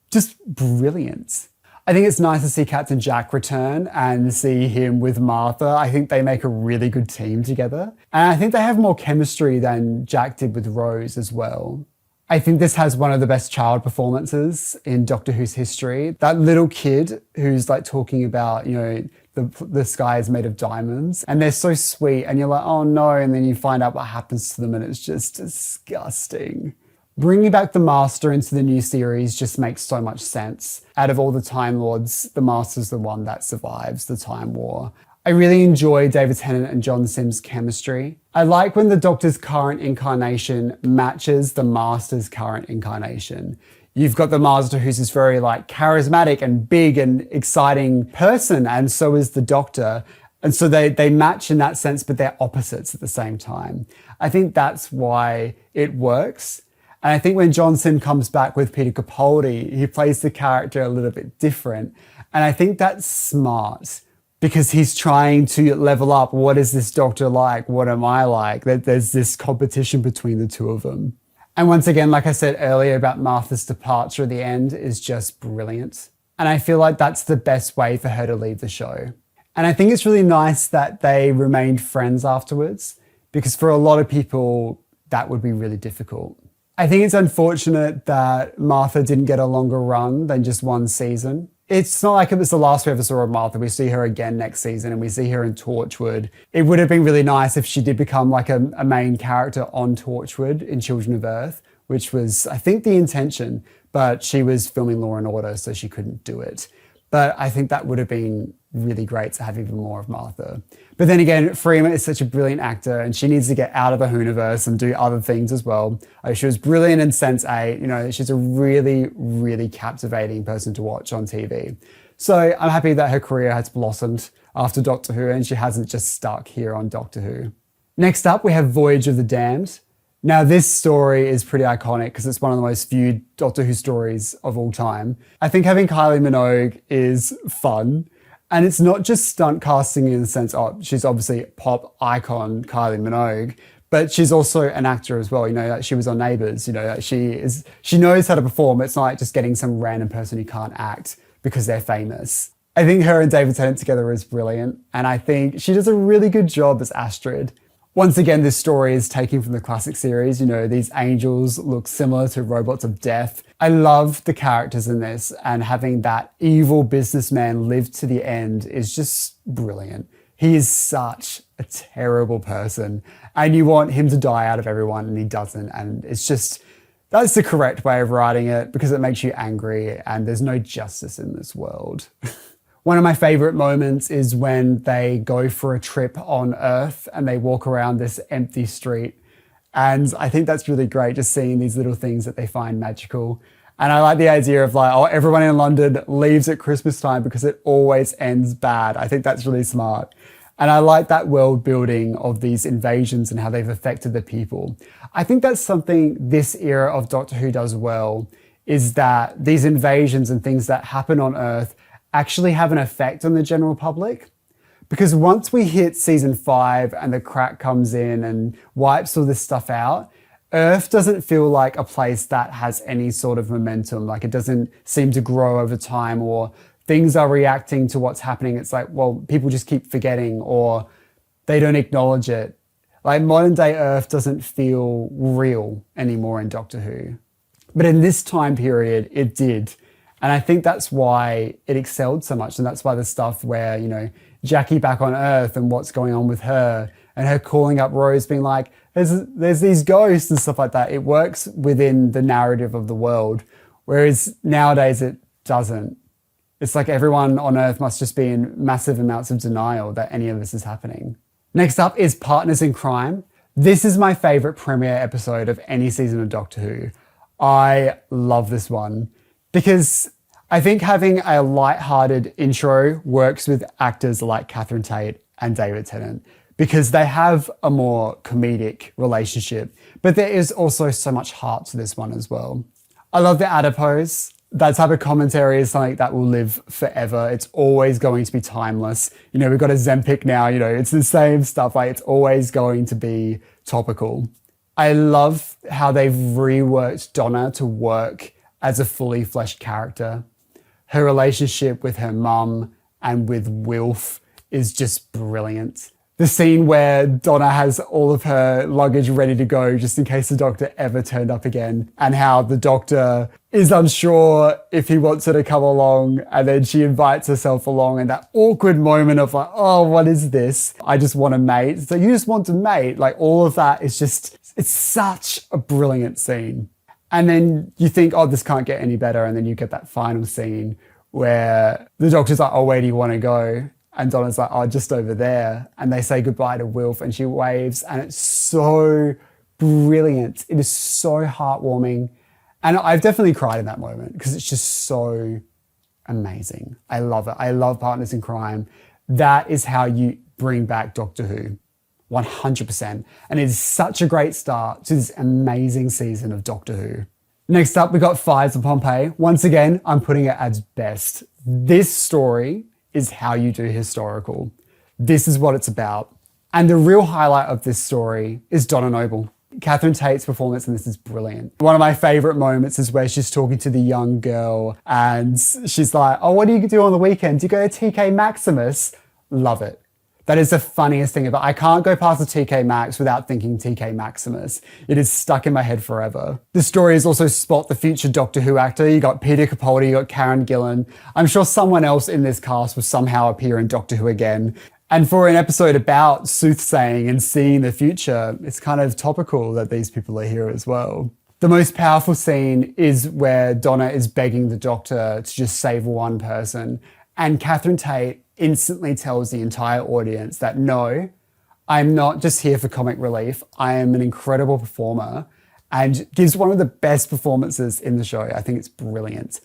just brilliant. I think it's nice to see Captain Jack return and see him with Martha. I think they make a really good team together. And I think they have more chemistry than Jack did with Rose as well. I think this has one of the best child performances in Doctor Who's history. That little kid who's like talking about, you know, the sky is made of diamonds, and they're so sweet, and you're like, oh no, and then you find out what happens to them and it's just disgusting. Bringing back the Master into the new series just makes so much sense. Out of all the Time Lords, the Master's the one that survives the Time War. I really enjoy David Tennant and John Simm's chemistry. I like when the Doctor's current incarnation matches the Master's current incarnation. You've got the Master who's this very like charismatic and big and exciting person, and so is the Doctor. And so they match in that sense, but they're opposites at the same time. I think that's why it works. And I think when John Sim comes back with Peter Capaldi, he plays the character a little bit different. And I think that's smart because he's trying to level up. What is this Doctor like? What am I like? There's this competition between the two of them. And once again, like I said earlier about Martha's departure at the end is just brilliant. And I feel like that's the best way for her to leave the show. And I think it's really nice that they remained friends afterwards, because for a lot of people, that would be really difficult. I think it's unfortunate that Martha didn't get a longer run than just 1 season. It's not like it was the last we ever saw of Martha. We see her again next season and we see her in Torchwood. It would have been really nice if she did become like a main character on Torchwood in Children of Earth, which was, I think, the intention, but she was filming Law and Order, so she couldn't do it. But I think that would have been really great to have even more of Martha. But then again, Freeman is such a brilliant actor and she needs to get out of the Whoniverse and do other things as well. She was brilliant in Sense8. You know, she's a really, really captivating person to watch on TV. So I'm happy that her career has blossomed after Doctor Who and she hasn't just stuck here on Doctor Who. Next up, we have Voyage of the Damned. Now, this story is pretty iconic because it's one of the most viewed Doctor Who stories of all time. I think having Kylie Minogue is fun. And it's not just stunt casting in the sense, oh, she's obviously pop icon Kylie Minogue, but she's also an actor as well. You know, like she was on Neighbours, you know, like she knows how to perform. It's not like just getting some random person who can't act because they're famous. I think her and David Tennant together is brilliant. And I think she does a really good job as Astrid. Once again, this story is taken from the classic series. You know, these angels look similar to robots of death. I love the characters in this, and having that evil businessman live to the end is just brilliant. He is such a terrible person, and you want him to die out of everyone, and he doesn't. And it's just, that's the correct way of writing it because it makes you angry, and there's no justice in this world. One of my favorite moments is when they go for a trip on Earth and they walk around this empty street. And I think that's really great, just seeing these little things that they find magical. And I like the idea of like, oh, everyone in London leaves at Christmas time because it always ends bad. I think that's really smart. And I like that world building of these invasions and how they've affected the people. I think that's something this era of Doctor Who does well, is that these invasions and things that happen on Earth actually have an effect on the general public. Because once we hit season 5 and the crack comes in and wipes all this stuff out, Earth doesn't feel like a place that has any sort of momentum. Like it doesn't seem to grow over time, or things are reacting to what's happening. It's like, well, people just keep forgetting or they don't acknowledge it. Like modern day Earth doesn't feel real anymore in Doctor Who. But in this time period, it did. And I think that's why it excelled so much. And that's why the stuff where, you know, Jackie back on Earth and what's going on with her and her calling up Rose being like, there's these ghosts and stuff like that. It works within the narrative of the world. Whereas nowadays it doesn't. It's like everyone on Earth must just be in massive amounts of denial that any of this is happening. Next up is Partners in Crime. This is my favourite premiere episode of any season of Doctor Who. I love this one because I think having a light-hearted intro works with actors like Catherine Tate and David Tennant because they have a more comedic relationship, but there is also so much heart to this one as well. I love the adipose. That type of commentary is something that will live forever. It's always going to be timeless. You know, we've got a Zempic now, you know, it's the same stuff. Like, it's always going to be topical. I love how they've reworked Donna to work as a fully fleshed character. Her relationship with her mum and with Wilf is just brilliant. The scene where Donna has all of her luggage ready to go just in case the Doctor ever turned up again, and how the Doctor is unsure if he wants her to come along, and then she invites herself along, and that awkward moment of like, oh, what is this? I just want a mate. So you just want to mate. Like, all of that is just, it's such a brilliant scene. And then you think, oh, this can't get any better. And then you get that final scene where the Doctor's like, oh, where do you want to go? And Donna's like, oh, just over there. And they say goodbye to Wilf and she waves. And it's so brilliant. It is so heartwarming. And I've definitely cried in that moment because it's just so amazing. I love it. I love Partners in Crime. That is how you bring back Doctor Who. 100%. And it is such a great start to this amazing season of Doctor Who. Next up, we got Fires of Pompeii. Once again, I'm putting it as best. This story is how you do historical. This is what it's about. And the real highlight of this story is Donna Noble. Catherine Tate's performance in this is brilliant. One of my favorite moments is where she's talking to the young girl and she's like, oh, what do you do on the weekend? Do you go to TK Maximus? Love it. That is the funniest thing about it. I can't go past the TK Maxx without thinking TK Maximus. It is stuck in my head forever. The story is also spot the future Doctor Who actor. You got Peter Capaldi, you got Karen Gillan. I'm sure someone else in this cast will somehow appear in Doctor Who again. And for an episode about soothsaying and seeing the future, it's kind of topical that these people are here as well. The most powerful scene is where Donna is begging the Doctor to just save one person. And Catherine Tate instantly tells the entire audience that no, I'm not just here for comic relief. I am an incredible performer, and gives one of the best performances in the show. I think it's brilliant.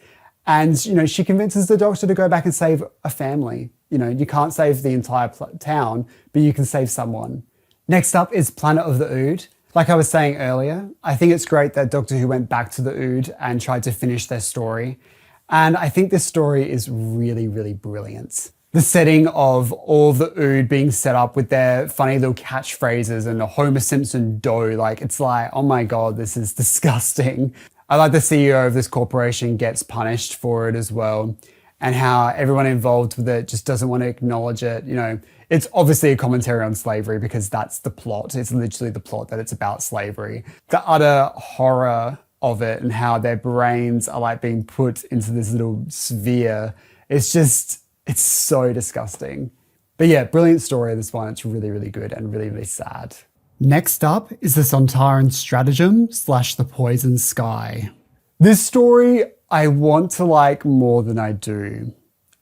And, you know, she convinces the Doctor to go back and save a family. You know, you can't save the entire town, but you can save someone. Next up is Planet of the Ood. Like I was saying earlier, I think it's great that Doctor Who went back to the Ood and tried to finish their story. And I think this story is really, really brilliant. The setting of all the Ood being set up with their funny little catchphrases and a Homer Simpson dough, like, it's like, oh my God, this is disgusting. I like the CEO of this corporation gets punished for it as well, and how everyone involved with it just doesn't want to acknowledge it. You know, it's obviously a commentary on slavery because that's the plot. It's literally the plot, that it's about slavery. The utter horror of it and how their brains are like being put into this little sphere. It's just, it's so disgusting. But yeah, brilliant story, this one. It's really, really good and really, really sad. Next up is the Sontaran Stratagem / the Poison Sky. This story I want to like more than I do.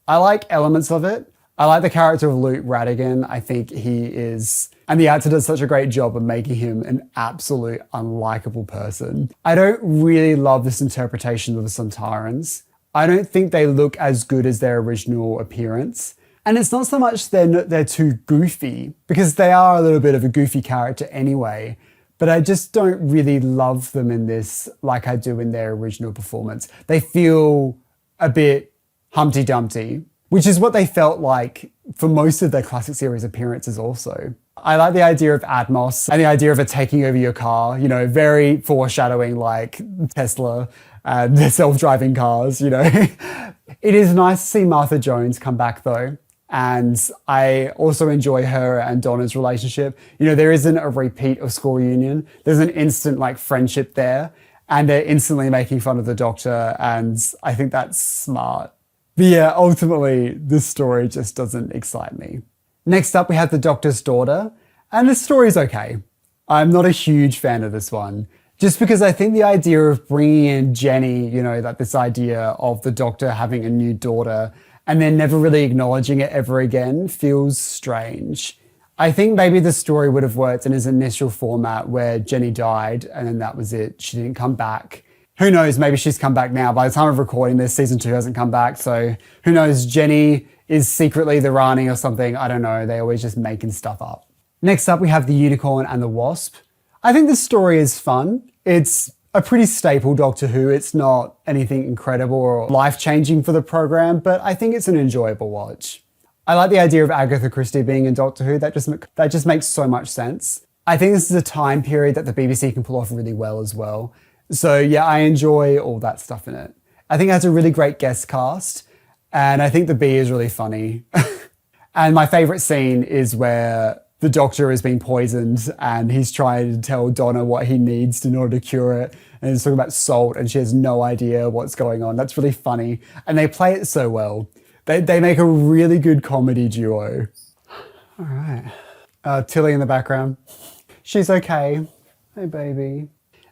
I like elements of it. I like the character of Luke Radigan. I think he is, and the actor does such a great job of making him an absolute unlikable person. I don't really love this interpretation of the Sontarans. I don't think they look as good as their original appearance. And it's not so much they're too goofy, because they are a little bit of a goofy character anyway, but I just don't really love them in this like I do in their original performance. They feel a bit Humpty Dumpty, which is what they felt like for most of their classic series appearances also. I like the idea of Atmos and the idea of it taking over your car, you know, very foreshadowing like Tesla and their self-driving cars, you know. It is nice to see Martha Jones come back though. And I also enjoy her and Donna's relationship. You know, there isn't a repeat of school reunion. There's an instant like friendship there, and they're instantly making fun of the Doctor, and I think that's smart. But yeah, ultimately, this story just doesn't excite me. Next up, we have the Doctor's Daughter, and this story's okay. I'm not a huge fan of this one, just because I think the idea of bringing in Jenny, you know, that this idea of the Doctor having a new daughter and then never really acknowledging it ever again feels strange. I think maybe the story would have worked in his initial format where Jenny died and then that was it. She didn't come back. Who knows? Maybe she's come back now. By the time of recording this, season 2 hasn't come back. So who knows? Jenny is secretly the Rani or something. I don't know. They're always just making stuff up. Next up, we have the Unicorn and the Wasp. I think the story is fun. It's a pretty staple Doctor Who. It's not anything incredible or life-changing for the program, but I think it's an enjoyable watch. I like the idea of Agatha Christie being in Doctor Who. That just makes so much sense. I think this is a time period that the BBC can pull off really well as well. So yeah, I enjoy all that stuff in it. I think it has a really great guest cast, and I think the bee is really funny. And my favourite scene is where the Doctor is being poisoned and he's trying to tell Donna what he needs in order to cure it. And he's talking about salt and she has no idea what's going on. That's really funny. And they play it so well. They make a really good comedy duo. All right. Tilly in the background. She's okay. Hey, baby.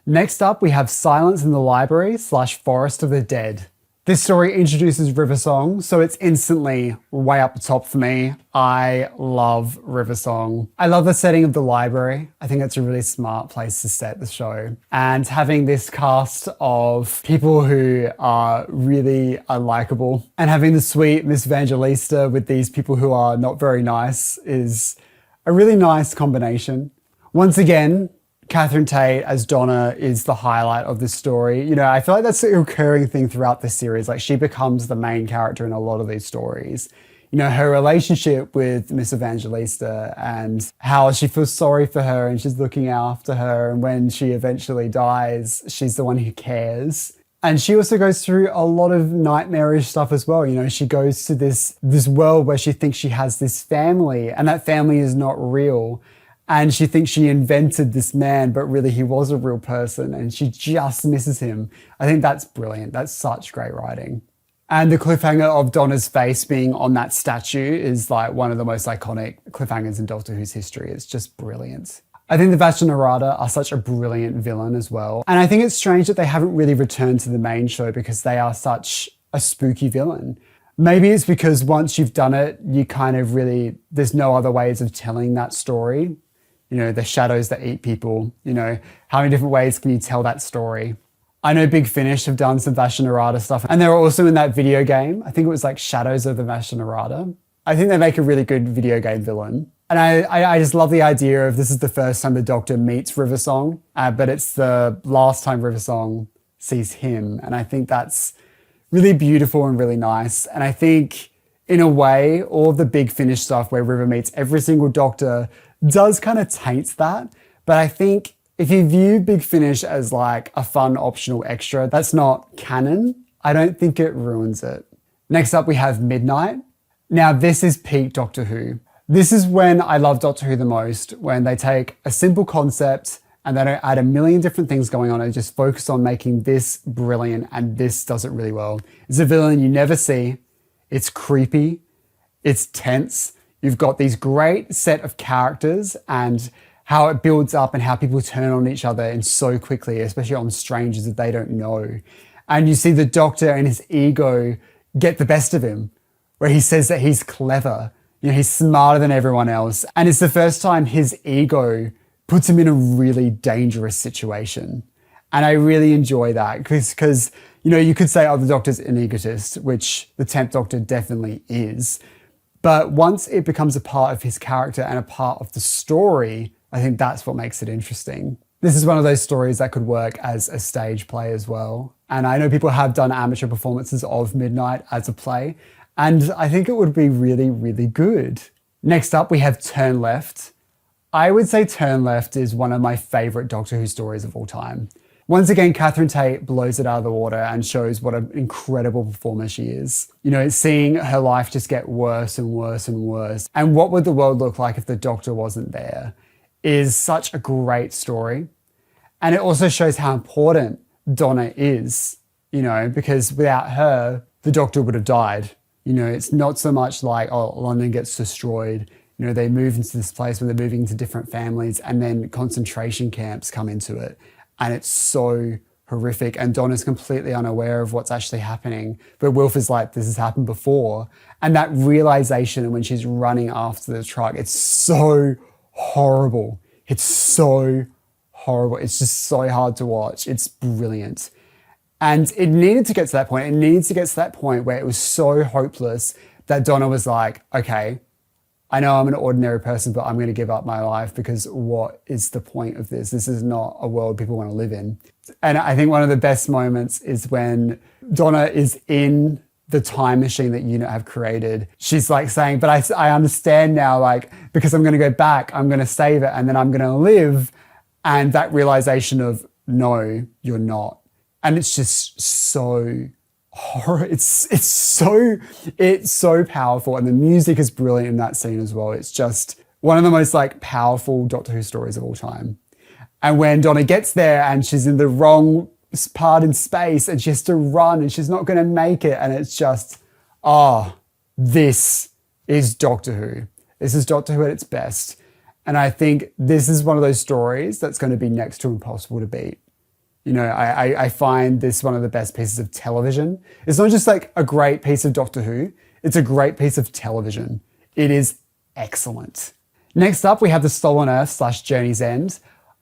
Next up, we have Silence in the Library / Forest of the Dead. This story introduces Riversong, so it's instantly way up the top for me. I love Riversong. I love the setting of the library. I think it's a really smart place to set the show. And having this cast of people who are really unlikable and having the sweet Miss Evangelista with these people who are not very nice is a really nice combination. Once again, Catherine Tate as Donna is the highlight of this story. You know, I feel like that's a recurring thing throughout the series. Like, she becomes the main character in a lot of these stories. You know, her relationship with Miss Evangelista and how she feels sorry for her and she's looking after her. And when she eventually dies, she's the one who cares. And she also goes through a lot of nightmarish stuff as well. You know, she goes to this world where she thinks she has this family and that family is not real. And she thinks she invented this man, but really he was a real person and she just misses him. I think that's brilliant. That's such great writing. And the cliffhanger of Donna's face being on that statue is like one of the most iconic cliffhangers in Doctor Who's history. It's just brilliant. I think the Vashta are such a brilliant villain as well. And I think it's strange that they haven't really returned to the main show because they are such a spooky villain. Maybe it's because once you've done it, you kind of really, there's no other ways of telling that story. You know, the shadows that eat people, you know, how many different ways can you tell that story? I know Big Finish have done some Vashta stuff and they were also in that video game. I think it was like Shadows of the Vashta. I think they make a really good video game villain. And I just love the idea of this is the first time the Doctor meets Riversong, but it's the last time Riversong sees him. And I think that's really beautiful and really nice. And I think in a way, all of the Big Finish stuff where River meets every single Doctor does kind of taint that. But I think if you view Big Finish as like a fun optional extra, that's not canon. I don't think it ruins it. Next up, we have Midnight. Now, this is peak Doctor Who. This is when I love Doctor Who the most, when they take a simple concept and they don't add a million different things going on and just focus on making this brilliant, and this does it really well. It's a villain you never see. It's creepy. It's tense. You've got these great set of characters and how it builds up and how people turn on each other and so quickly, especially on strangers that they don't know. And you see the Doctor and his ego get the best of him, where he says that he's clever. You know, he's smarter than everyone else. And it's the first time his ego puts him in a really dangerous situation. And I really enjoy that because, you know, you could say, oh, the Doctor's an egotist, which the 10th Doctor definitely is. But once it becomes a part of his character and a part of the story, I think that's what makes it interesting. This is one of those stories that could work as a stage play as well. And I know people have done amateur performances of Midnight as a play, and I think it would be really, really good. Next up, we have Turn Left. I would say Turn Left is one of my favorite Doctor Who stories of all time. Once again, Catherine Tate blows it out of the water and shows what an incredible performer she is. You know, seeing her life just get worse and worse and worse. And what would the world look like if the Doctor wasn't there is such a great story. And it also shows how important Donna is, you know, because without her, the Doctor would have died. You know, it's not so much like, oh, London gets destroyed. You know, they move into this place where they're moving into different families and then concentration camps come into it. And it's so horrific, and Donna's completely unaware of what's actually happening. But Wilf is like, this has happened before. And that realization when she's running after the truck, it's so horrible. It's so horrible. It's just so hard to watch. It's brilliant. And it needed to get to that point. It needed to get to that point where it was so hopeless that Donna was like, okay, I know I'm an ordinary person, but I'm going to give up my life because what is the point of this? This is not a world people want to live in. And I think one of the best moments is when Donna is in the time machine that UNIT have created. She's like saying, but I understand now, like, because I'm going to go back, I'm going to save it, and then I'm going to live. And that realization of, no, you're not. And it's just so horror. It's so powerful, and the music is brilliant in that scene as well. It's just one of the most like powerful Doctor Who stories of all time. And when Donna gets there and she's in the wrong part in space and she has to run and she's not going to make it, and it's just, this is Doctor Who. This is Doctor Who at its best. And I think this is one of those stories that's going to be next to impossible to beat. You know, I find this one of the best pieces of television. It's not just like a great piece of Doctor Who, it's a great piece of television. It is excellent. Next up, we have The Stolen Earth / Journey's End.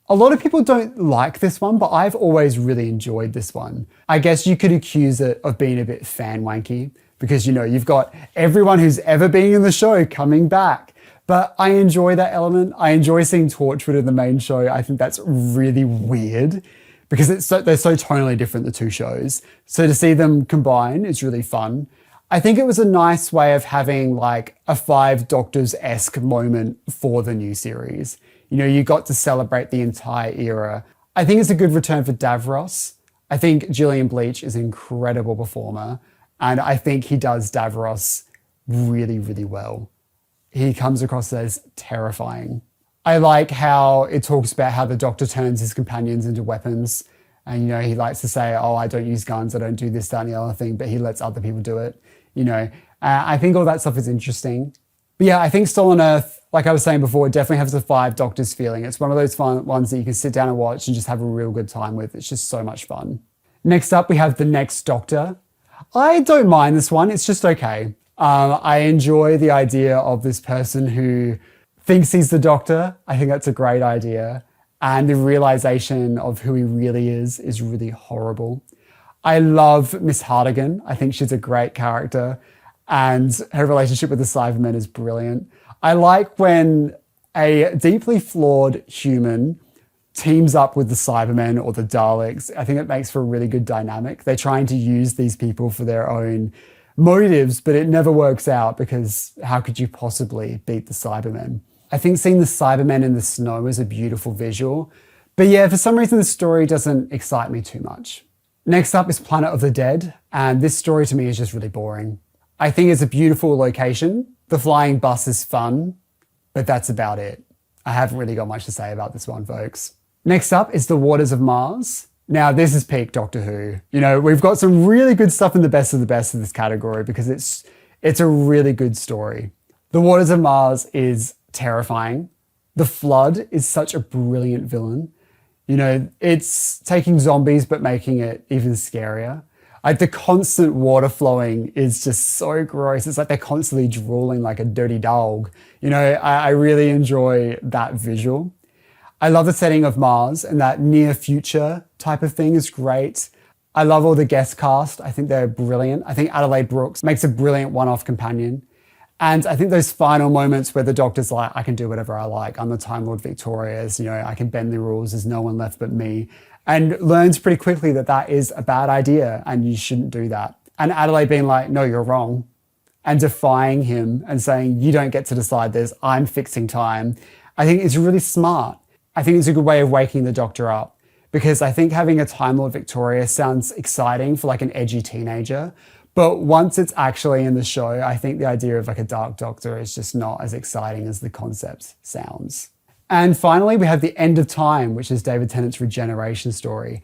A lot of people don't like this one, but I've always really enjoyed this one. I guess you could accuse it of being a bit fan wanky because, you know, you've got everyone who's ever been in the show coming back. But I enjoy that element. I enjoy seeing Torchwood in the main show. I think that's really weird, because they're so tonally different, the two shows. So to see them combine is really fun. I think it was a nice way of having like a Five Doctors-esque moment for the new series. You know, you got to celebrate the entire era. I think it's a good return for Davros. I think Gillian Bleach is an incredible performer, and I think he does Davros really, really well. He comes across as terrifying. I like how it talks about how the Doctor turns his companions into weapons. And, you know, he likes to say, oh, I don't use guns, I don't do this, that, and the other thing, but he lets other people do it. You know, I think all that stuff is interesting. But yeah, I think Stolen Earth, like I was saying before, definitely has the Five Doctors feeling. It's one of those fun ones that you can sit down and watch and just have a real good time with. It's just so much fun. Next up, we have The Next Doctor. I don't mind this one. It's just okay. I enjoy the idea of this person who thinks he's the Doctor. I think that's a great idea. And the realization of who he really is really horrible. I love Miss Hartigan. I think she's a great character. And her relationship with the Cybermen is brilliant. I like when a deeply flawed human teams up with the Cybermen or the Daleks. I think it makes for a really good dynamic. They're trying to use these people for their own motives, but it never works out because how could you possibly beat the Cybermen? I think seeing the Cybermen in the snow is a beautiful visual. But yeah, for some reason the story doesn't excite me too much. Next up is Planet of the Dead, and this story to me is just really boring. I think it's a beautiful location. The flying bus is fun, but that's about it. I haven't really got much to say about this one, folks. Next up is The Waters of Mars. Now, this is peak Doctor Who. You know, we've got some really good stuff in the best of this category because it's a really good story. The Waters of Mars is terrifying. The Flood is such a brilliant villain. You know, it's taking zombies but making it even scarier. Like the constant water flowing is just so gross. It's like they're constantly drooling like a dirty dog. You know, I really enjoy that visual. I love the setting of Mars, and that near future type of thing is great. I love all the guest cast. I think they're brilliant. I think Adelaide Brooks makes a brilliant one-off companion. And I think those final moments where the Doctor's like, I can do whatever I like. I'm the Time Lord Victorious. You know, I can bend the rules. There's no one left but me. And learns pretty quickly that that is a bad idea and you shouldn't do that. And Adelaide being like, no, you're wrong. And defying him and saying, you don't get to decide this. I'm fixing time. I think it's really smart. I think it's a good way of waking the Doctor up, because I think having a Time Lord Victorious sounds exciting for like an edgy teenager. But once it's actually in the show, I think the idea of like a Dark Doctor is just not as exciting as the concept sounds. And finally, we have The End of Time, which is David Tennant's regeneration story.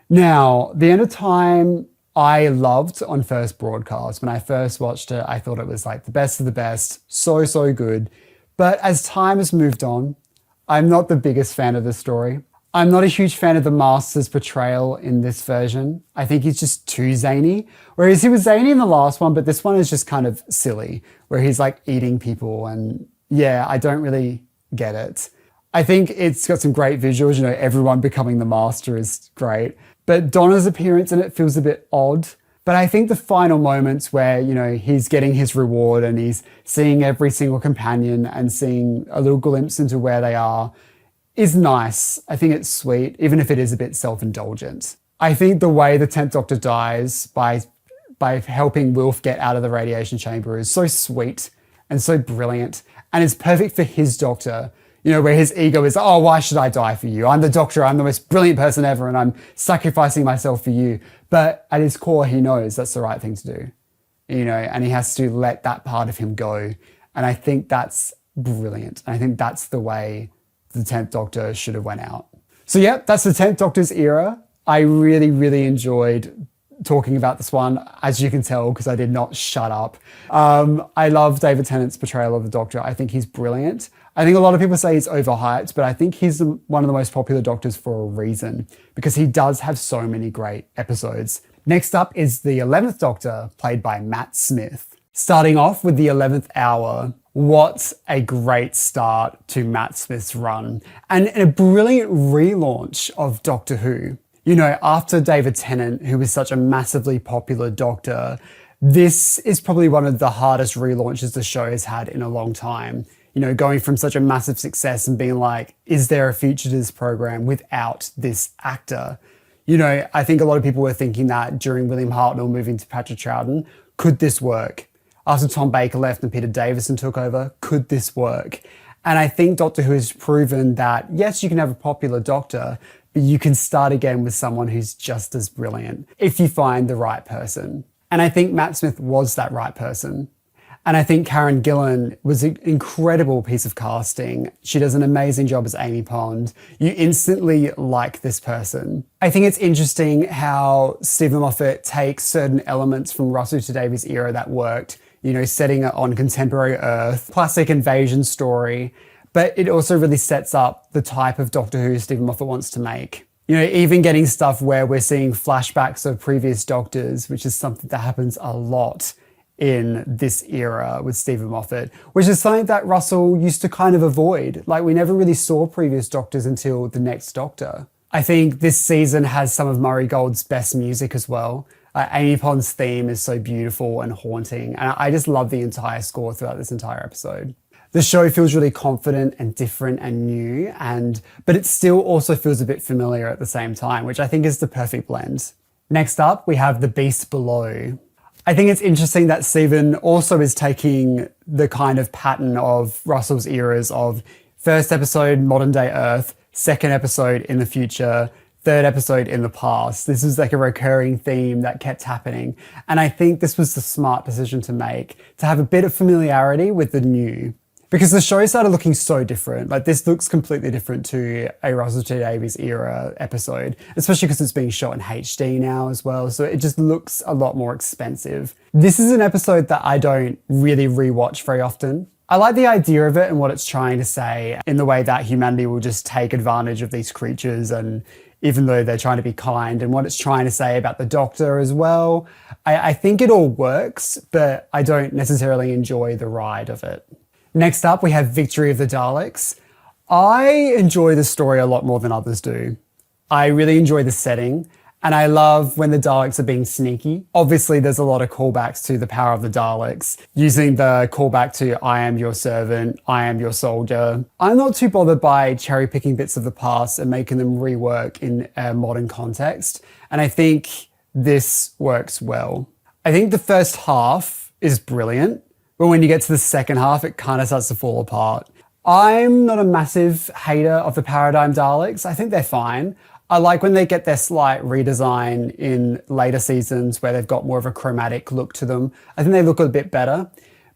Now, The End of Time, I loved on first broadcast. When I first watched it, I thought it was like the best of the best. So, so good. But as time has moved on, I'm not the biggest fan of the story. I'm not a huge fan of the Master's portrayal in this version. I think he's just too zany. Whereas he was zany in the last one, but this one is just kind of silly, where he's like eating people, and yeah, I don't really get it. I think it's got some great visuals, you know, everyone becoming the Master is great. But Donna's appearance in it feels a bit odd. But I think the final moments where, you know, he's getting his reward and he's seeing every single companion and seeing a little glimpse into where they are is nice. I think it's sweet, even if it is a bit self-indulgent. I think the way the 10th Doctor dies by helping Wilf get out of the radiation chamber is so sweet and so brilliant. And it's perfect for his Doctor, you know, where his ego is, oh, why should I die for you? I'm the Doctor, I'm the most brilliant person ever, and I'm sacrificing myself for you. But at his core, he knows that's the right thing to do, you know, and he has to let that part of him go. And I think that's brilliant. And I think that's the way the 10th Doctor should have went out. So yeah, that's the 10th Doctor's era. I really, really enjoyed talking about this one, as you can tell, because I did not shut up. I love David Tennant's portrayal of the Doctor. I think he's brilliant. I think a lot of people say he's overhyped, but I think he's one of the most popular Doctors for a reason, because he does have so many great episodes. Next up is the 11th Doctor, played by Matt Smith. Starting off with the 11th hour, what a great start to Matt Smith's run, and a brilliant relaunch of Doctor Who. You know, after David Tennant, who was such a massively popular Doctor, this is probably one of the hardest relaunches the show has had in a long time. You know, going from such a massive success and being like, is there a future to this program without this actor? You know, I think a lot of people were thinking that during William Hartnell moving to Patrick Troughton, could this work? After Tom Baker left and Peter Davison took over, could this work? And I think Doctor Who has proven that, yes, you can have a popular Doctor, but you can start again with someone who's just as brilliant if you find the right person. And I think Matt Smith was that right person. And I think Karen Gillan was an incredible piece of casting. She does an amazing job as Amy Pond. You instantly like this person. I think it's interesting how Stephen Moffat takes certain elements from Russell T Davies' era that worked, you know, setting it on contemporary Earth, classic invasion story, but it also really sets up the type of Doctor Who Stephen Moffat wants to make. You know, even getting stuff where we're seeing flashbacks of previous Doctors, which is something that happens a lot in this era with Stephen Moffat, which is something that Russell used to kind of avoid. Like, we never really saw previous Doctors until the next Doctor. I think this season has some of Murray Gold's best music as well. Amy Pond's theme is so beautiful and haunting, and I just love the entire score throughout this entire episode. The show feels really confident and different and new, but it still also feels a bit familiar at the same time, which I think is the perfect blend. Next up, we have The Beast Below. I think it's interesting that Stephen also is taking the kind of pattern of Russell's eras of first episode, modern day Earth, second episode in the future, third episode in the past. This is like a recurring theme that kept happening. And I think this was the smart decision to make, to have a bit of familiarity with the new. Because the show started looking so different. Like, this looks completely different to a Russell T Davies era episode, especially because it's being shot in HD now as well. So it just looks a lot more expensive. This is an episode that I don't really rewatch very often. I like the idea of it and what it's trying to say in the way that humanity will just take advantage of these creatures, and even though they're trying to be kind, and what it's trying to say about the Doctor as well. I think it all works, but I don't necessarily enjoy the ride of it. Next up, we have Victory of the Daleks. I enjoy the story a lot more than others do. I really enjoy the setting, and I love when the Daleks are being sneaky. Obviously, there's a lot of callbacks to the power of the Daleks, using the callback to I am your servant, I am your soldier. I'm not too bothered by cherry-picking bits of the past and making them rework in a modern context, and I think this works well. I think the first half is brilliant, but when you get to the second half, it kind of starts to fall apart. I'm not a massive hater of the Paradigm Daleks. I think they're fine. I like when they get their slight redesign in later seasons where they've got more of a chromatic look to them. I think they look a bit better,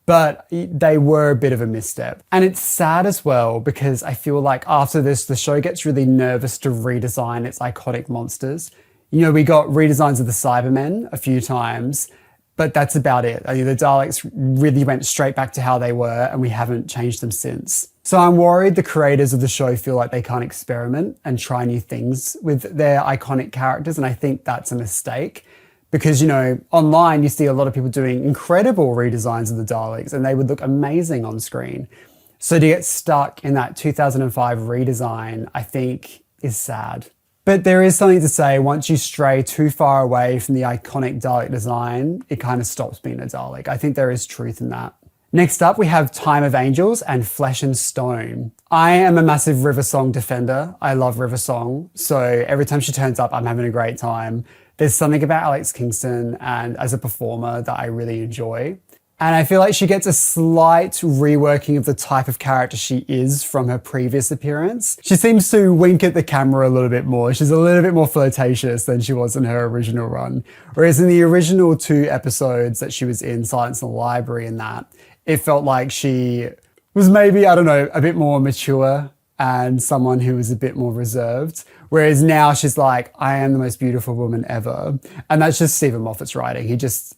but they were a bit of a misstep. And it's sad as well because I feel like after this, the show gets really nervous to redesign its iconic monsters. You know, we got redesigns of the Cybermen a few times, but that's about it. I mean, the Daleks really went straight back to how they were, and we haven't changed them since. So I'm worried the creators of the show feel like they can't experiment and try new things with their iconic characters, and I think that's a mistake. Because, online you see a lot of people doing incredible redesigns of the Daleks and they would look amazing on screen. So to get stuck in that 2005 redesign, I think is sad. But there is something to say, once you stray too far away from the iconic Dalek design, it kind of stops being a Dalek. I think there is truth in that. Next up, we have Time of Angels and Flesh and Stone. I am a massive River Song defender. I love River Song. So every time she turns up, I'm having a great time. There's something about Alex Kingston and as a performer that I really enjoy. And I feel like she gets a slight reworking of the type of character she is from her previous appearance. She seems to wink at the camera a little bit more. She's a little bit more flirtatious than she was in her original run. Whereas in the original 2 episodes that she was in, Silence in the Library and that, it felt like she was maybe, a bit more mature and someone who was a bit more reserved. Whereas now she's like, I am the most beautiful woman ever. And that's just Stephen Moffat's writing.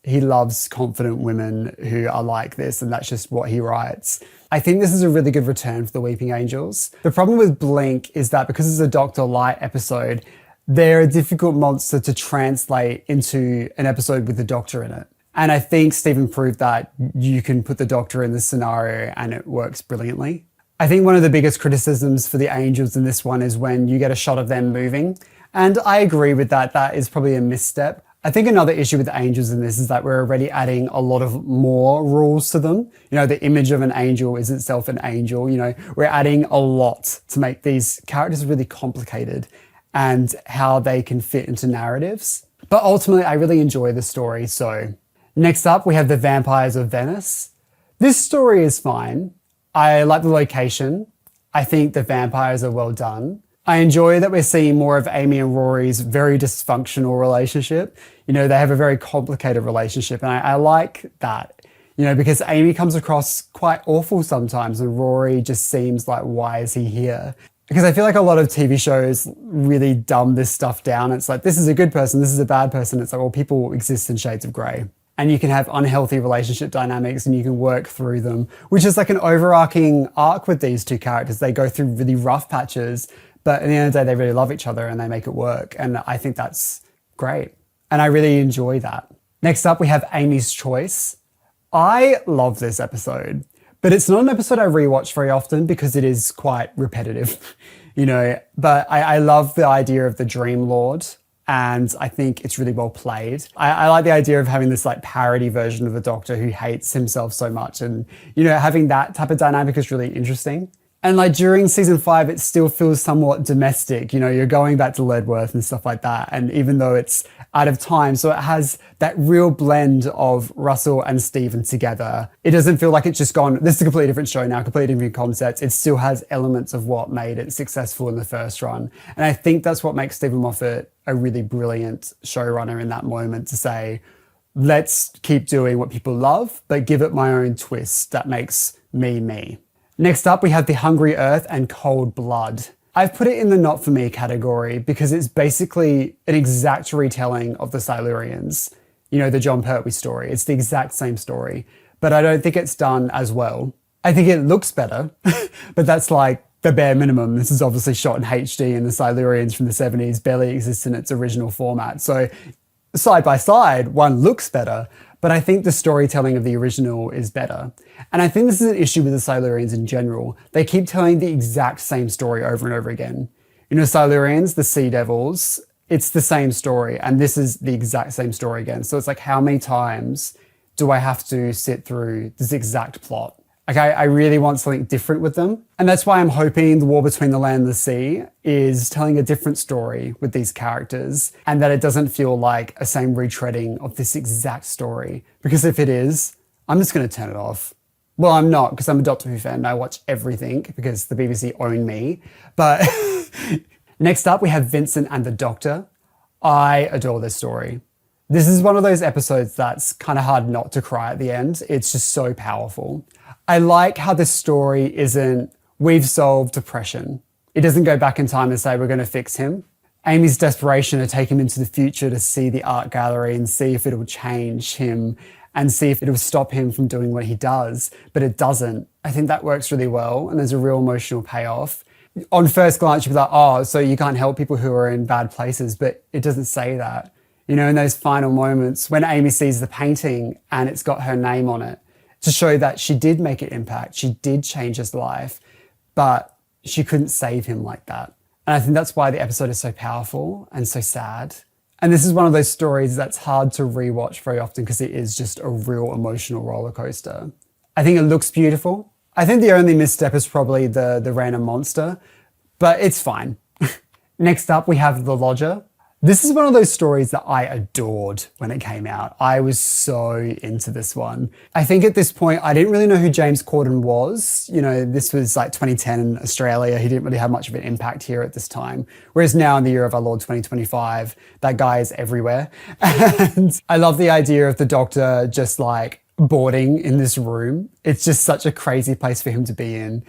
He loves confident women who are like this, and that's just what he writes. I think this is a really good return for the Weeping Angels. The problem with Blink is that because it's a Dr. Light episode, they're a difficult monster to translate into an episode with the Doctor in it. And I think Stephen proved that you can put the Doctor in this scenario and it works brilliantly. I think one of the biggest criticisms for the Angels in this one is when you get a shot of them moving. And I agree with that. That is probably a misstep. I think another issue with the Angels in this is that we're already adding a lot of more rules to them. The image of an angel is itself an angel. We're adding a lot to make these characters really complicated and how they can fit into narratives. But ultimately, I really enjoy the story. So next up, we have The Vampires of Venice. This story is fine. I like the location. I think the vampires are well done. I enjoy that we're seeing more of Amy and Rory's very dysfunctional relationship. They have a very complicated relationship, and I like that, because Amy comes across quite awful sometimes and Rory just seems like, why is he here? Because I feel like a lot of TV shows really dumb this stuff down. It's like, this is a good person, this is a bad person. It's like, well, people exist in shades of grey. And you can have unhealthy relationship dynamics and you can work through them, which is like an overarching arc with these 2 characters. They go through really rough patches, but at the end of the day, they really love each other and they make it work. And I think that's great. And I really enjoy that. Next up, we have Amy's Choice. I love this episode, but it's not an episode I rewatch very often because it is quite repetitive, but I love the idea of the Dream Lord. And I think it's really well played. I like the idea of having this like parody version of the Doctor who hates himself so much. And, having that type of dynamic is really interesting. And like during season 5, it still feels somewhat domestic. You're going back to Ledworth and stuff like that. And even though it's out of time, so it has that real blend of Russell and Stephen together. It doesn't feel like it's just gone, this is a completely different show now, completely different concepts. It still has elements of what made it successful in the first run. And I think that's what makes Stephen Moffat a really brilliant showrunner in that moment, to say, let's keep doing what people love, but give it my own twist that makes me me. Next up, we have The Hungry Earth and Cold Blood. I've put it in the not for me category because it's basically an exact retelling of the Silurians. The John Pertwee story. It's the exact same story, but I don't think it's done as well. I think it looks better, but that's like the bare minimum. This is obviously shot in HD and the Silurians from the 70s barely exist in its original format. So side by side, one looks better, but I think the storytelling of the original is better. And I think this is an issue with the Silurians in general. They keep telling the exact same story over and over again. Silurians, the Sea Devils, it's the same story, and this is the exact same story again. So it's like, how many times do I have to sit through this exact plot? Okay, I really want something different with them. And that's why I'm hoping The War Between the Land and the Sea is telling a different story with these characters, and that it doesn't feel like a same retreading of this exact story. Because if it is, I'm just going to turn it off. Well, I'm not, because I'm a Doctor Who fan and I watch everything because the BBC own me. But next up, we have Vincent and the Doctor. I adore this story. This is one of those episodes that's kind of hard not to cry at the end. It's just so powerful. I like how this story isn't, we've solved depression. It doesn't go back in time and say, we're going to fix him. Amy's desperation to take him into the future to see the art gallery and see if it'll change him and see if it will stop him from doing what he does, but it doesn't. I think that works really well, and there's a real emotional payoff. On first glance, you'd be like, oh, so you can't help people who are in bad places, but it doesn't say that. You know, in those final moments when Amy sees the painting and it's got her name on it, to show that she did make an impact, she did change his life, but she couldn't save him like that. And I think that's why the episode is so powerful and so sad. And this is one of those stories that's hard to rewatch very often because it is just a real emotional roller coaster. I think it looks beautiful. I think the only misstep is probably the random monster, but it's fine. Next up, we have The Lodger. This is one of those stories that I adored when it came out. I was so into this one. I think at this point, I didn't really know who James Corden was. You know, this was like 2010 in Australia. He didn't really have much of an impact here at this time. Whereas now in the year of our Lord 2025, that guy is everywhere. And I love the idea of the Doctor just like boarding in this room. It's just such a crazy place for him to be in.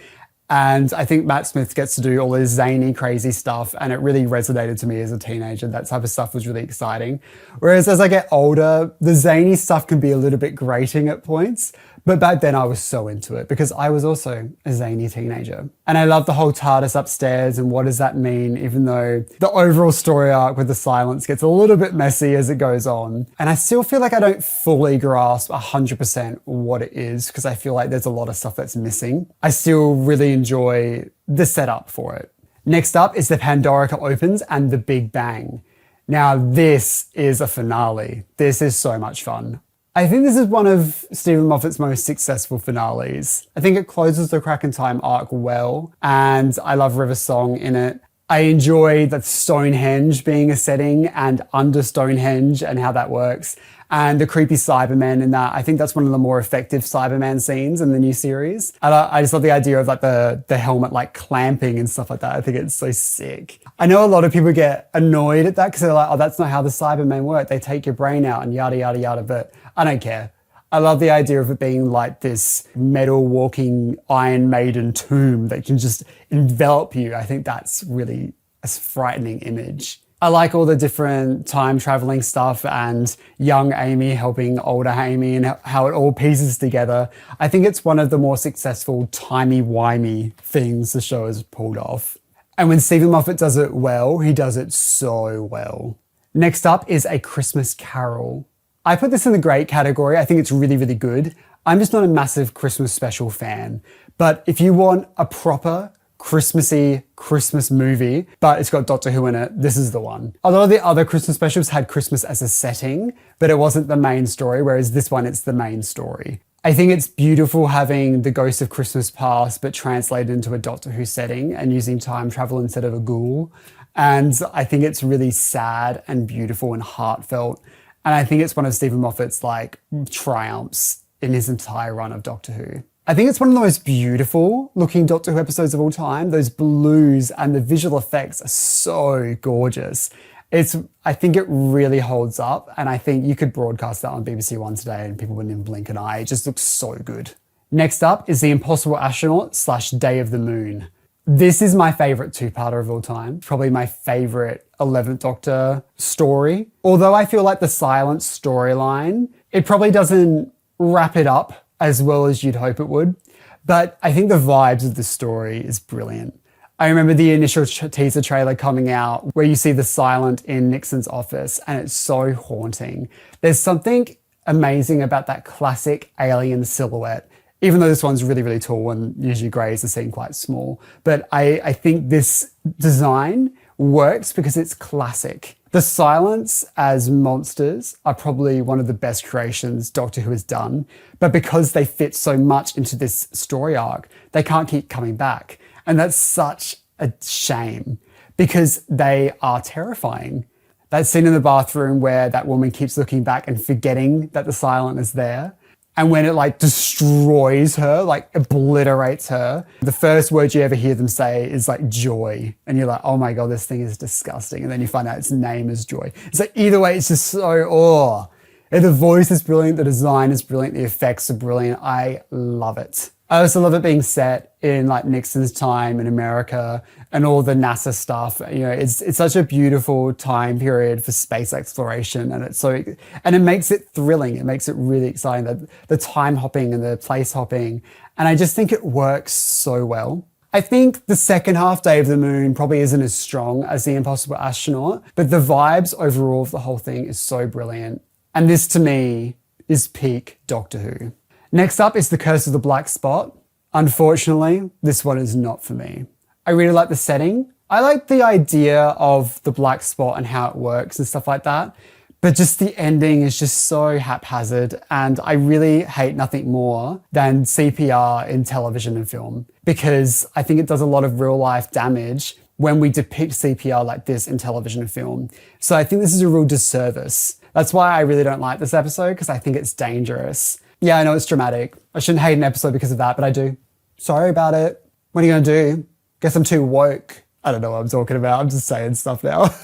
And I think Matt Smith gets to do all this zany, crazy stuff. And it really resonated to me as a teenager. That type of stuff was really exciting. Whereas as I get older, the zany stuff can be a little bit grating at points. But back then I was so into it because I was also a zany teenager. And I love the whole TARDIS upstairs and what does that mean, even though the overall story arc with the silence gets a little bit messy as it goes on. And I still feel like I don't fully grasp 100% what it is because I feel like there's a lot of stuff that's missing. I still really enjoy the setup for it. Next up is the Pandorica opens and the Big Bang. Now this is a finale. This is so much fun. I think this is one of Stephen Moffat's most successful finales. I think it closes the Crack in Time arc well, and I love River Song in it. I enjoy that Stonehenge being a setting and under Stonehenge and how that works. And the creepy Cybermen in that. I think that's one of the more effective Cyberman scenes in the new series. I just love the idea of like the helmet like clamping and stuff like that. I think it's so sick. I know a lot of people get annoyed at that because they're like, oh, that's not how the Cybermen work. They take your brain out and yada, yada, yada. But I don't care. I love the idea of it being like this metal walking Iron Maiden tomb that can just envelop you. I think that's really a frightening image. I like all the different time traveling stuff and young Amy helping older Amy and how it all pieces together. I think it's one of the more successful timey-wimey things the show has pulled off. And when Stephen Moffat does it well, he does it so well. Next up is A Christmas Carol. I put this in the great category. I think it's really, really good. I'm just not a massive Christmas special fan. But if you want a proper Christmassy Christmas movie, but it's got Doctor Who in it, this is the one. A lot of the other Christmas specials had Christmas as a setting, but it wasn't the main story, whereas this one, it's the main story. I think it's beautiful having the Ghost of Christmas Past, but translated into a Doctor Who setting and using time travel instead of a ghoul. And I think it's really sad and beautiful and heartfelt. And I think it's one of Stephen Moffat's like triumphs in his entire run of Doctor Who. I think it's one of the most beautiful looking Doctor Who episodes of all time. Those blues and the visual effects are so gorgeous. I think it really holds up, and I think you could broadcast that on BBC One today and people wouldn't even blink an eye. It just looks so good. Next up is The Impossible Astronaut / Day of the Moon. This is my favorite two-parter of all time. Probably my favorite 11th Doctor story. Although I feel like the Silence storyline, it probably doesn't wrap it up as well as you'd hope it would. But I think the vibes of the story is brilliant. I remember the initial teaser trailer coming out where you see the Silent in Nixon's office and it's so haunting. There's something amazing about that classic alien silhouette, even though this one's really, really tall and usually greys are seen quite small. But I think this design works because it's classic. The Silents as monsters are probably one of the best creations Doctor Who has done, but because they fit so much into this story arc, they can't keep coming back. And that's such a shame because they are terrifying. That scene in the bathroom where that woman keeps looking back and forgetting that the Silent is there. And when it like destroys her, like obliterates her, the first word you ever hear them say is like joy. And you're like, oh my God, this thing is disgusting. And then you find out its name is Joy. So either way, it's just so, the voice is brilliant, the design is brilliant, the effects are brilliant. I love it. I also love it being set in like Nixon's time in America and all the NASA stuff. You know, it's such a beautiful time period for space exploration, and it makes it thrilling. It makes it really exciting. The time hopping and the place hopping, and I just think it works so well. I think the second half, Day of the Moon, probably isn't as strong as The Impossible Astronaut, but the vibes overall of the whole thing is so brilliant. And this to me is peak Doctor Who. Next up is The Curse of the Black Spot. Unfortunately, this one is not for me. I really like the setting. I like the idea of the black spot and how it works and stuff like that. But just the ending is just so haphazard, and I really hate nothing more than CPR in television and film, because I think it does a lot of real life damage when we depict CPR like this in television and film. So I think this is a real disservice. That's why I really don't like this episode, because I think it's dangerous. Yeah, I know it's dramatic. I shouldn't hate an episode because of that, but I do. Sorry about it. What are you gonna do? Guess I'm too woke. I don't know what I'm talking about. I'm just saying stuff now.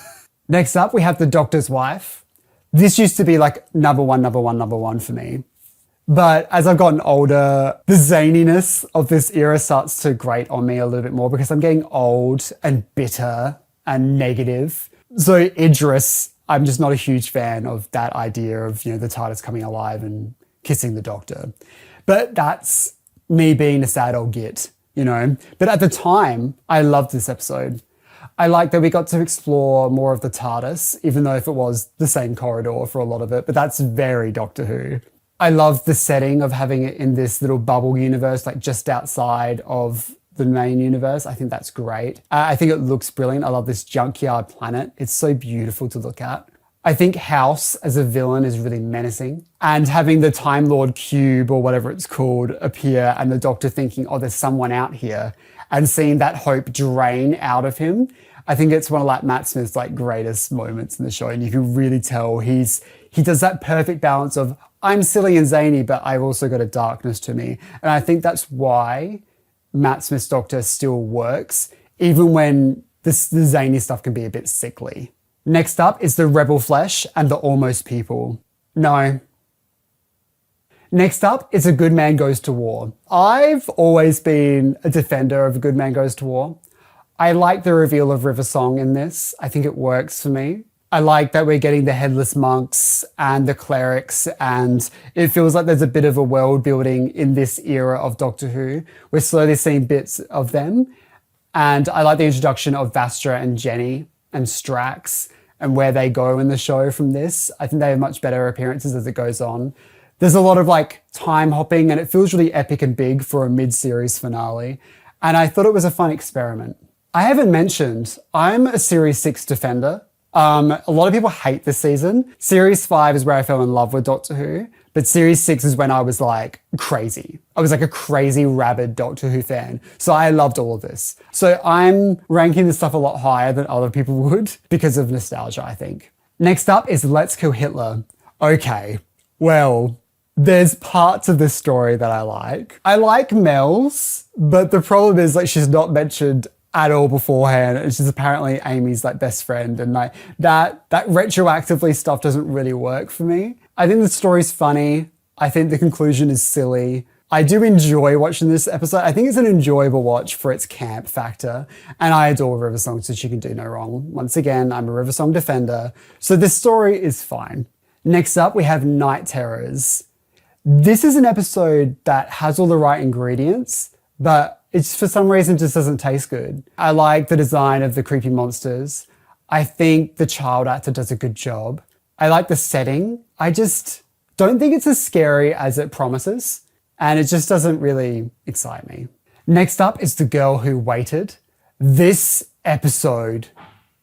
Next up, we have The Doctor's Wife. This used to be like number one for me. But as I've gotten older, the zaniness of this era starts to grate on me a little bit more, because I'm getting old and bitter and negative. So Idris, I'm just not a huge fan of that idea of, you know, the TARDIS coming alive and kissing the Doctor. But that's me being a sad old git, you know. But at the time, I loved this episode. I like that we got to explore more of the TARDIS, even though if it was the same corridor for a lot of it, but that's very Doctor Who. I love the setting of having it in this little bubble universe, like just outside of the main universe. I think that's great. I think it looks brilliant. I love this junkyard planet. It's so beautiful to look at. I think House as a villain is really menacing, and having the Time Lord cube or whatever it's called appear and the Doctor thinking, oh, there's someone out here, and seeing that hope drain out of him. I think it's one of like Matt Smith's like greatest moments in the show, and you can really tell he does that perfect balance of I'm silly and zany, but I've also got a darkness to me. And I think that's why Matt Smith's Doctor still works, even when the zany stuff can be a bit sickly. Next up is The Rebel Flesh and The Almost People. No. Next up is A Good Man Goes to War. I've always been a defender of A Good Man Goes to War. I like the reveal of River Song in this. I think it works for me. I like that we're getting the headless monks and the clerics, and it feels like there's a bit of a world building in this era of Doctor Who. We're slowly seeing bits of them. And I like the introduction of Vastra and Jenny and Strax and where they go in the show from this. I think they have much better appearances as it goes on. There's a lot of like time hopping, and it feels really epic and big for a mid-series finale. And I thought it was a fun experiment. I haven't mentioned, I'm a Series 6 defender. A lot of people hate this season. Series 5 is where I fell in love with Doctor Who, but Series 6 is when I was like crazy. I was like a crazy rabid Doctor Who fan. So I loved all of this. So I'm ranking this stuff a lot higher than other people would because of nostalgia, I think. Next up is Let's Kill Hitler. Okay, well, there's parts of this story that I like. I like Mel's, but the problem is like she's not mentioned at all beforehand, and she's apparently Amy's like best friend, and like that retroactively stuff doesn't really work for me. I think the story's funny. I think the conclusion is silly. I do enjoy watching this episode. I think it's an enjoyable watch for its camp factor, and I adore River Song, so she can do no wrong. Once again, I'm a River Song defender, so this story is fine. Next up, we have Night Terrors. This is an episode that has all the right ingredients, but it's for some reason just doesn't taste good. I like the design of the creepy monsters. I think the child actor does a good job. I like the setting. I just don't think it's as scary as it promises, and it just doesn't really excite me. Next up is The Girl Who Waited. This episode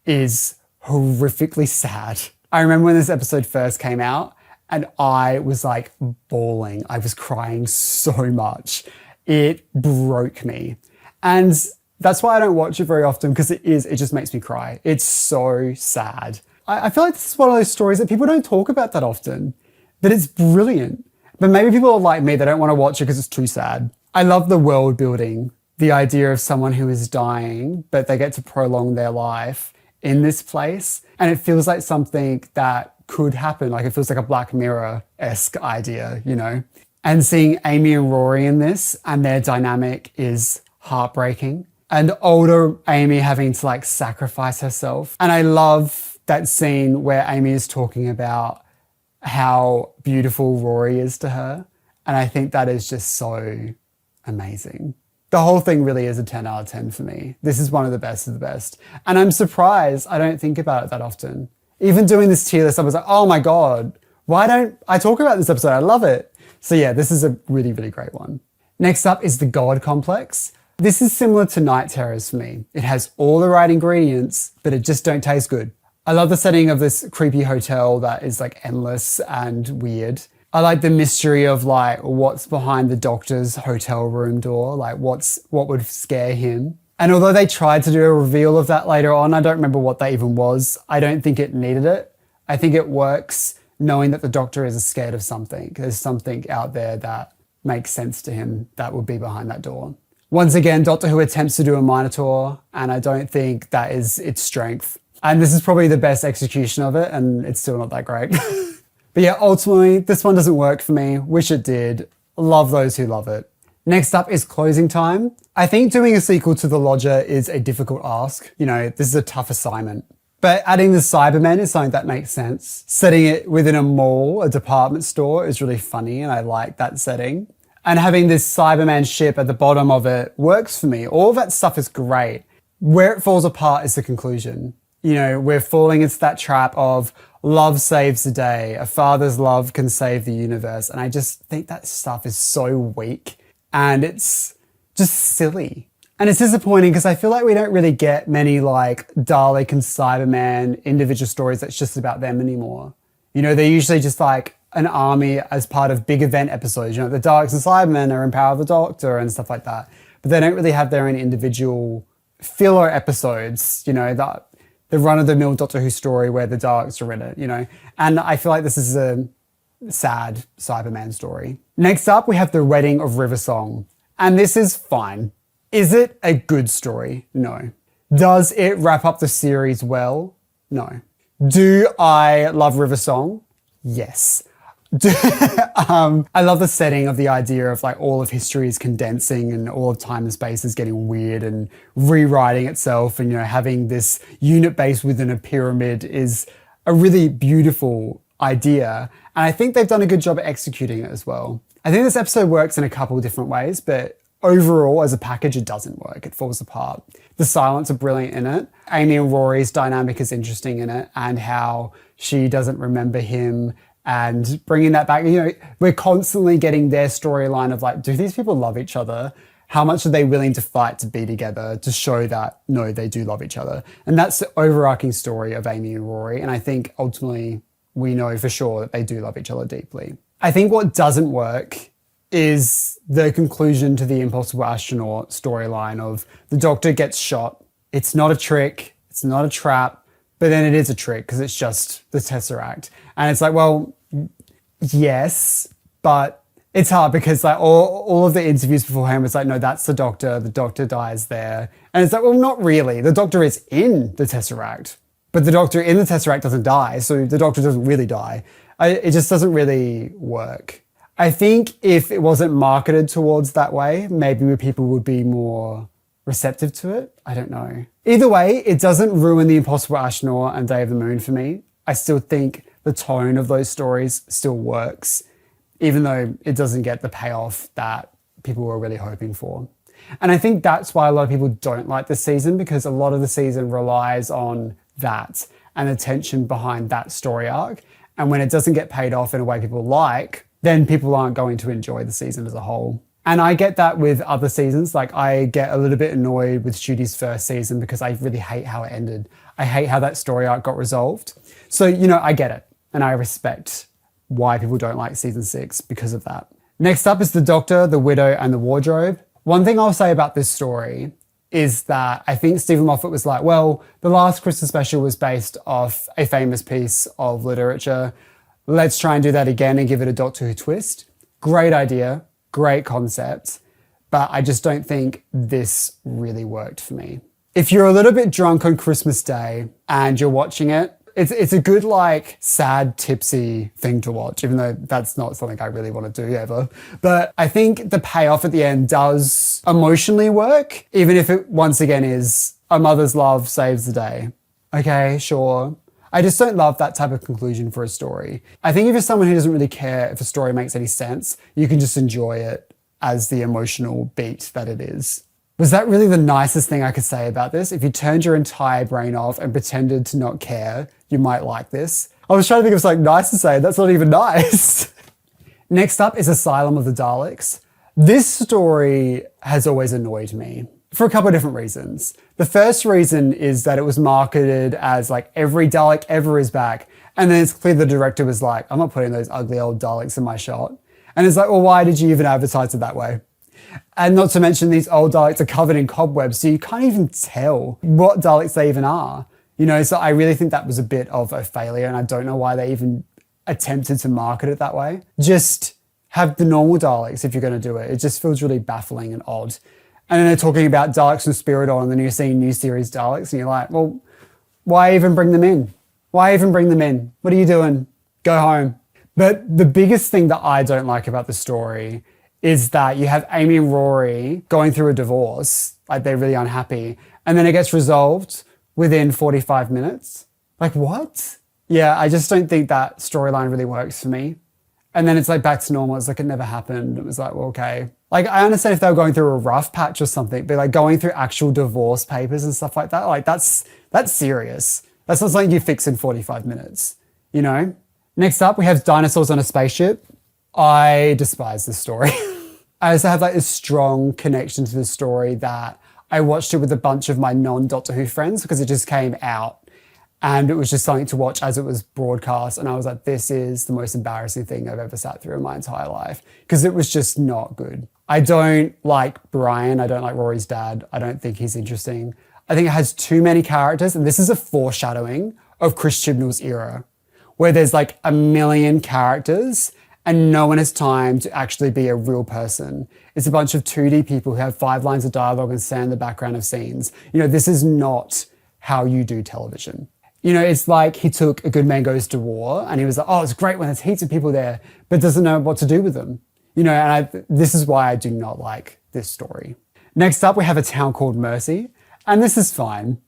is horrifically sad. I remember when this episode first came out, and I was like bawling. I was crying so much. It broke me. And that's why I don't watch it very often, because it just makes me cry. It's so sad. I feel like this is one of those stories that people don't talk about that often, but it's brilliant. But maybe people are like me, they don't want to watch it because it's too sad. I love the world building, the idea of someone who is dying, but they get to prolong their life in this place. And it feels like something that could happen. Like it feels like a Black Mirror-esque idea, you know? And seeing Amy and Rory in this and their dynamic is heartbreaking. And older Amy having to like sacrifice herself. And I love that scene where Amy is talking about how beautiful Rory is to her. And I think that is just so amazing. The whole thing really is a 10 out of 10 for me. This is one of the best of the best. And I'm surprised I don't think about it that often. Even doing this tier list, I was like, oh my God, why don't I talk about this episode? I love it. So yeah, this is a really, really great one. Next up is the God Complex. This is similar to Night Terrors for me. It has all the right ingredients, but it just don't taste good. I love the setting of this creepy hotel that is like endless and weird. I like the mystery of like what's behind the Doctor's hotel room door, like what would scare him. And although they tried to do a reveal of that later on, I don't remember what that even was. I don't think it needed it. I think it works knowing that the Doctor is scared of something. There's something out there that makes sense to him that would be behind that door. Once again, Doctor Who attempts to do a Minotaur, and I don't think that is its strength. And this is probably the best execution of it, and it's still not that great. But yeah, ultimately, this one doesn't work for me. Wish it did. Love those who love it. Next up is Closing Time. I think doing a sequel to The Lodger is a difficult ask. You know, this is a tough assignment. But adding the Cybermen is something that makes sense. Setting it within a mall, a department store, is really funny, and I like that setting. And having this Cyberman ship at the bottom of it works for me. All that stuff is great. Where it falls apart is the conclusion. You know, we're falling into that trap of love saves the day. A father's love can save the universe. And I just think that stuff is so weak and it's just silly. And it's disappointing because I feel like we don't really get many like Dalek and Cyberman individual stories that's just about them anymore. You know, they're usually just like an army as part of big event episodes. You know, the Daleks and Cybermen are in Power of the Doctor and stuff like that. But they don't really have their own individual filler episodes, you know, that the run-of-the-mill Doctor Who story where the Daleks are in it, you know. And I feel like this is a sad Cyberman story. Next up, we have The Wedding of River Song. And this is fine. Is it a good story? No. Does it wrap up the series well? No. Do I love River Song? Yes. I love the setting of the idea of like all of history is condensing and all of time and space is getting weird and rewriting itself, and you know, having this unit base within a pyramid is a really beautiful idea, and I think they've done a good job at executing it as well. I think this episode works in a couple of different ways, but overall as a package it doesn't work. It falls apart. The silence are brilliant in it. Amy and Rory's dynamic is interesting in it, and how she doesn't remember him and bringing that back. You know, we're constantly getting their storyline of like, do these people love each other? How much are they willing to fight to be together to show that, no, they do love each other? And that's the overarching story of Amy and Rory. And I think ultimately we know for sure that they do love each other deeply. I think what doesn't work is the conclusion to the Impossible Astronaut storyline of the Doctor gets shot. It's not a trick. It's not a trap. But then it is a trick because it's just the Tesseract. And it's like, well, yes, but it's hard because like all of the interviews beforehand was like, no, that's the Doctor dies there. And it's like, well, not really. The Doctor is in the Tesseract, but the Doctor in the Tesseract doesn't die. So the Doctor doesn't really die. It just doesn't really work. I think if it wasn't marketed towards that way, maybe people would be more receptive to it. I don't know. Either way, it doesn't ruin The Impossible Astronaut and Day of the Moon for me. I still think the tone of those stories still works, even though it doesn't get the payoff that people were really hoping for. And I think that's why a lot of people don't like this season, because a lot of the season relies on that and the tension behind that story arc. And when it doesn't get paid off in a way people like, then people aren't going to enjoy the season as a whole. And I get that with other seasons. Like I get a little bit annoyed with Judy's first season because I really hate how it ended. I hate how that story arc got resolved. So, you know, I get it. And I respect why people don't like season 6 because of that. Next up is The Doctor, The Widow and The Wardrobe. One thing I'll say about this story is that I think Stephen Moffat was like, well, the last Christmas special was based off a famous piece of literature. Let's try and do that again and give it a Doctor Who twist. Great idea. Great concept, but I just don't think this really worked for me. If you're a little bit drunk on Christmas Day and you're watching it, It's a good, like, sad, tipsy thing to watch, even though that's not something I really want to do ever. But I think the payoff at the end does emotionally work, even if it once again is a mother's love saves the day. Okay, sure. I just don't love that type of conclusion for a story. I think if you're someone who doesn't really care if a story makes any sense, you can just enjoy it as the emotional beat that it is. Was that really the nicest thing I could say about this? If you turned your entire brain off and pretended to not care, you might like this. I was trying to think of something nice to say. That's not even nice. Next up is Asylum of the Daleks. This story has always annoyed me for a couple of different reasons. The first reason is that it was marketed as like every Dalek ever is back. And then it's clear the director was like, I'm not putting those ugly old Daleks in my shot. And it's like, well, why did you even advertise it that way? And not to mention these old Daleks are covered in cobwebs, so you can't even tell what Daleks they even are. You know, so I really think that was a bit of a failure, and I don't know why they even attempted to market it that way. Just have the normal Daleks if you're going to do it. It just feels really baffling and odd. And then they're talking about Daleks from Spiridon, and then you're seeing new series Daleks, and you're like, well, why even bring them in? Why even bring them in? What are you doing? Go home. But the biggest thing that I don't like about the story is that you have Amy and Rory going through a divorce, like they're really unhappy, and then it gets resolved within 45 minutes. Like, what? Yeah, I just don't think that storyline really works for me. And then it's like back to normal. It's like it never happened. It was like, well, okay. Like, I understand if they were going through a rough patch or something, but like going through actual divorce papers and stuff like that, like that's serious. That's not something you fix in 45 minutes, you know? Next up, we have Dinosaurs on a Spaceship. I despise this story. I also have like a strong connection to the story that I watched it with a bunch of my non-Doctor Who friends because it just came out and it was just something to watch as it was broadcast. And I was like, this is the most embarrassing thing I've ever sat through in my entire life because it was just not good. I don't like Brian. I don't like Rory's dad. I don't think he's interesting. I think it has too many characters, and this is a foreshadowing of Chris Chibnall's era where there's like a million characters and no one has time to actually be a real person. It's a bunch of 2D people who have 5 lines of dialogue and stand in the background of scenes. You know, this is not how you do television. You know, it's like he took A Good Man Goes to War and he was like, oh, it's great when there's heaps of people there, but doesn't know what to do with them. You know, and this is why I do not like this story. Next up, we have A Town Called Mercy, and this is fine.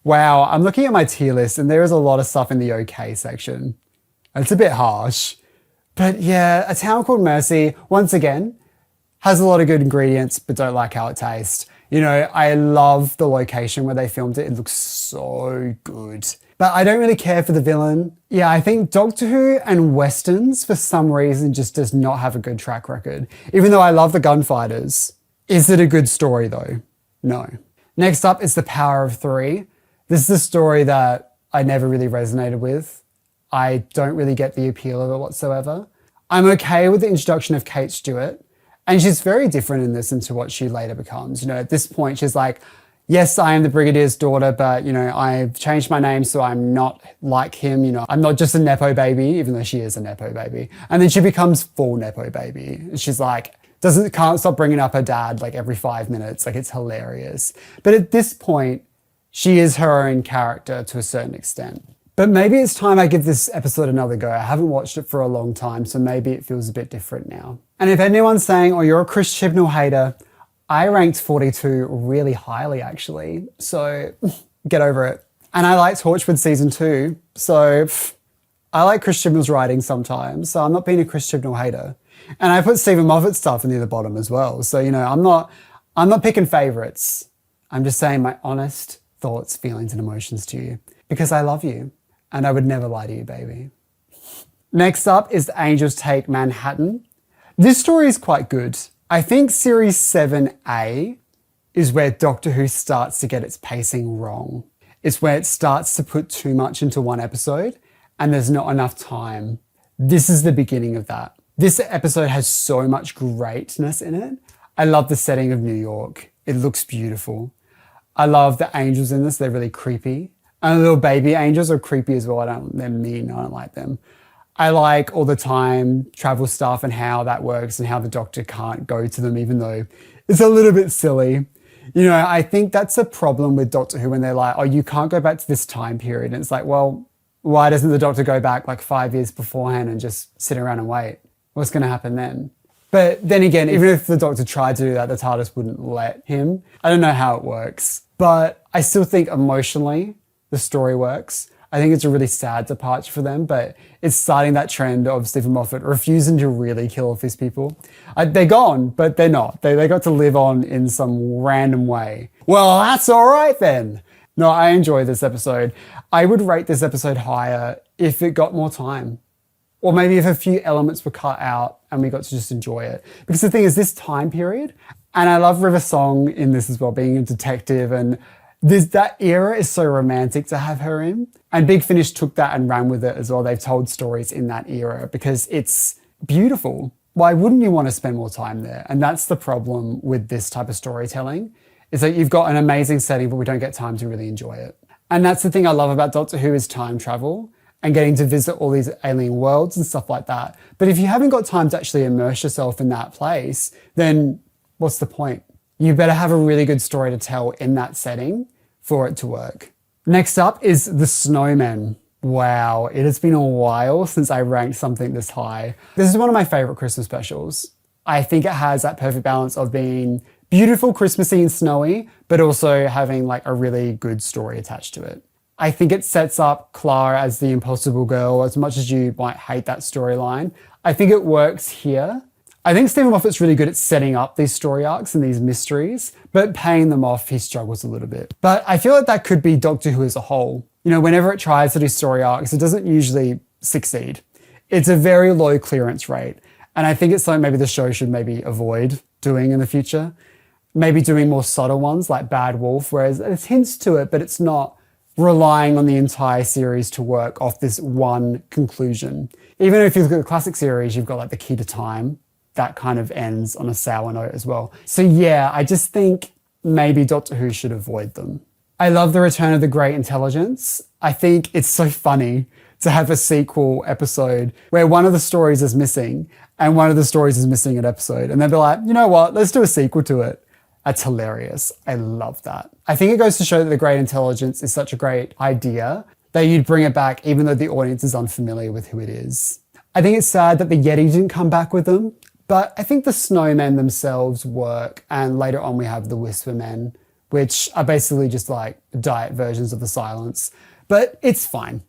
Wow, I'm looking at my tier list and there is a lot of stuff in the okay section. It's a bit harsh. But yeah, A Town Called Mercy, once again, has a lot of good ingredients, but don't like how it tastes. You know, I love the location where they filmed it. It looks so good. But I don't really care for the villain. Yeah, I think Doctor Who and Westerns, for some reason, just does not have a good track record. Even though I love the gunfighters. Is it a good story though? No. Next up is The Power of Three. This is a story that I never really resonated with. I don't really get the appeal of it whatsoever. I'm okay with the introduction of Kate Stewart, and she's very different in this into what she later becomes. You know, at this point, she's like, yes, I am the Brigadier's daughter, but, you know, I've changed my name so I'm not like him. You know, I'm not just a Nepo baby, even though she is a Nepo baby. And then she becomes full Nepo baby. She's like, can't stop bringing up her dad like every 5 minutes. Like, it's hilarious. But at this point, she is her own character to a certain extent. But maybe it's time I give this episode another go. I haven't watched it for a long time, so maybe it feels a bit different now. And if anyone's saying, oh, you're a Chris Chibnall hater, I ranked 42 really highly, actually. So get over it. And I like Torchwood Season 2, so I like Chris Chibnall's writing sometimes, so I'm not being a Chris Chibnall hater. And I put Stephen Moffat stuff near the bottom as well. So, you know, I'm not picking favorites. I'm just saying my honest thoughts, feelings, and emotions to you because I love you. And I would never lie to you, baby. Next up is The Angels Take Manhattan. This story is quite good. I think Series 7A is where Doctor Who starts to get its pacing wrong. It's where it starts to put too much into one episode and there's not enough time. This is the beginning of that. This episode has so much greatness in it. I love the setting of New York. It looks beautiful. I love the angels in this. They're really creepy. And the little baby angels are creepy as well. They're mean. I don't like them. I like all the time travel stuff and how that works and how the Doctor can't go to them, even though it's a little bit silly. You know, I think that's a problem with Doctor Who when they're like, oh, you can't go back to this time period. And it's like, well, Why doesn't the Doctor go back like 5 years beforehand and just sit around and wait? What's going to happen then? But then again, even if the Doctor tried to do that, the TARDIS wouldn't let him. I don't know how it works, but I still think emotionally the story works. I think it's a really sad departure for them, but it's starting that trend of Stephen Moffat refusing to really kill off his people. They're gone, but they're not. They got to live on in some random way. Well, that's all right then. No, I enjoy this episode. I would rate this episode higher if it got more time. Or maybe if a few elements were cut out and we got to just enjoy it. Because the thing is, this time period, and I love River Song in this as well, being a detective, and that era is so romantic to have her in. And Big Finish took that and ran with it as well. They've told stories in that era because it's beautiful. Why wouldn't you want to spend more time there? And that's the problem with this type of storytelling, is that you've got an amazing setting, but we don't get time to really enjoy it. And that's the thing I love about Doctor Who is time travel and getting to visit all these alien worlds and stuff like that. But if you haven't got time to actually immerse yourself in that place, then what's the point? You better have a really good story to tell in that setting for it to work. Next up is The Snowmen. Wow, it has been a while since I ranked something this high. This is one of my favorite Christmas specials. I think it has that perfect balance of being beautiful, Christmassy and snowy, but also having like a really good story attached to it. I think it sets up Clara as the impossible girl, as much as you might hate that storyline. I think it works here. I think Stephen Moffat's really good at setting up these story arcs and these mysteries, but paying them off, he struggles a little bit. But I feel like that could be Doctor Who as a whole. You know, whenever it tries to do story arcs, it doesn't usually succeed. It's a very low clearance rate. And I think it's something maybe the show should maybe avoid doing in the future. Maybe doing more subtle ones like Bad Wolf, whereas there's hints to it, but it's not relying on the entire series to work off this one conclusion. Even if you look at the classic series, you've got like The Key to Time. That kind of ends on a sour note as well. So yeah, I just think maybe Doctor Who should avoid them. I love the return of the Great Intelligence. I think it's so funny to have a sequel episode where one of the stories is missing and one of the stories is missing an episode. And they'll be like, you know what, let's do a sequel to it. That's hilarious. I love that. I think it goes to show that the Great Intelligence is such a great idea that you'd bring it back even though the audience is unfamiliar with who it is. I think it's sad that the Yeti didn't come back with them, but I think the Snowmen themselves work. And later on we have the Whispermen, which are basically just like diet versions of the Silence, but it's fine.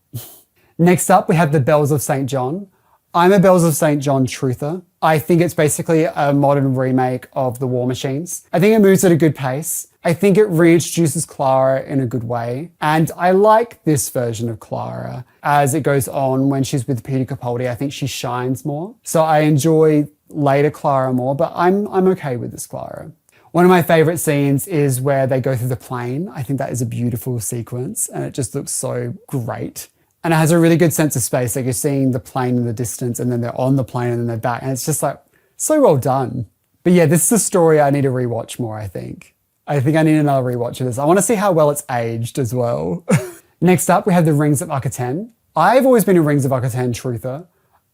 Next up, we have the Bells of St. John. I'm a Bells of St. John truther. I think it's basically a modern remake of The War Machines. I think it moves at a good pace. I think it reintroduces Clara in a good way. And I like this version of Clara as it goes on. When she's with Peter Capaldi, I think she shines more. So I enjoy later Clara more, but I'm okay with this Clara. One of my favorite scenes is where they go through the plane. I think that is a beautiful sequence and it just looks so great. And it has a really good sense of space. Like you're seeing the plane in the distance and then they're on the plane and then they're back. And it's just like, so well done. But yeah, this is a story I need to rewatch more, I think. I think I need another rewatch of this. I want to see how well it's aged as well. Next up, we have the Rings of Akaten. I've always been a Rings of Akaten truther.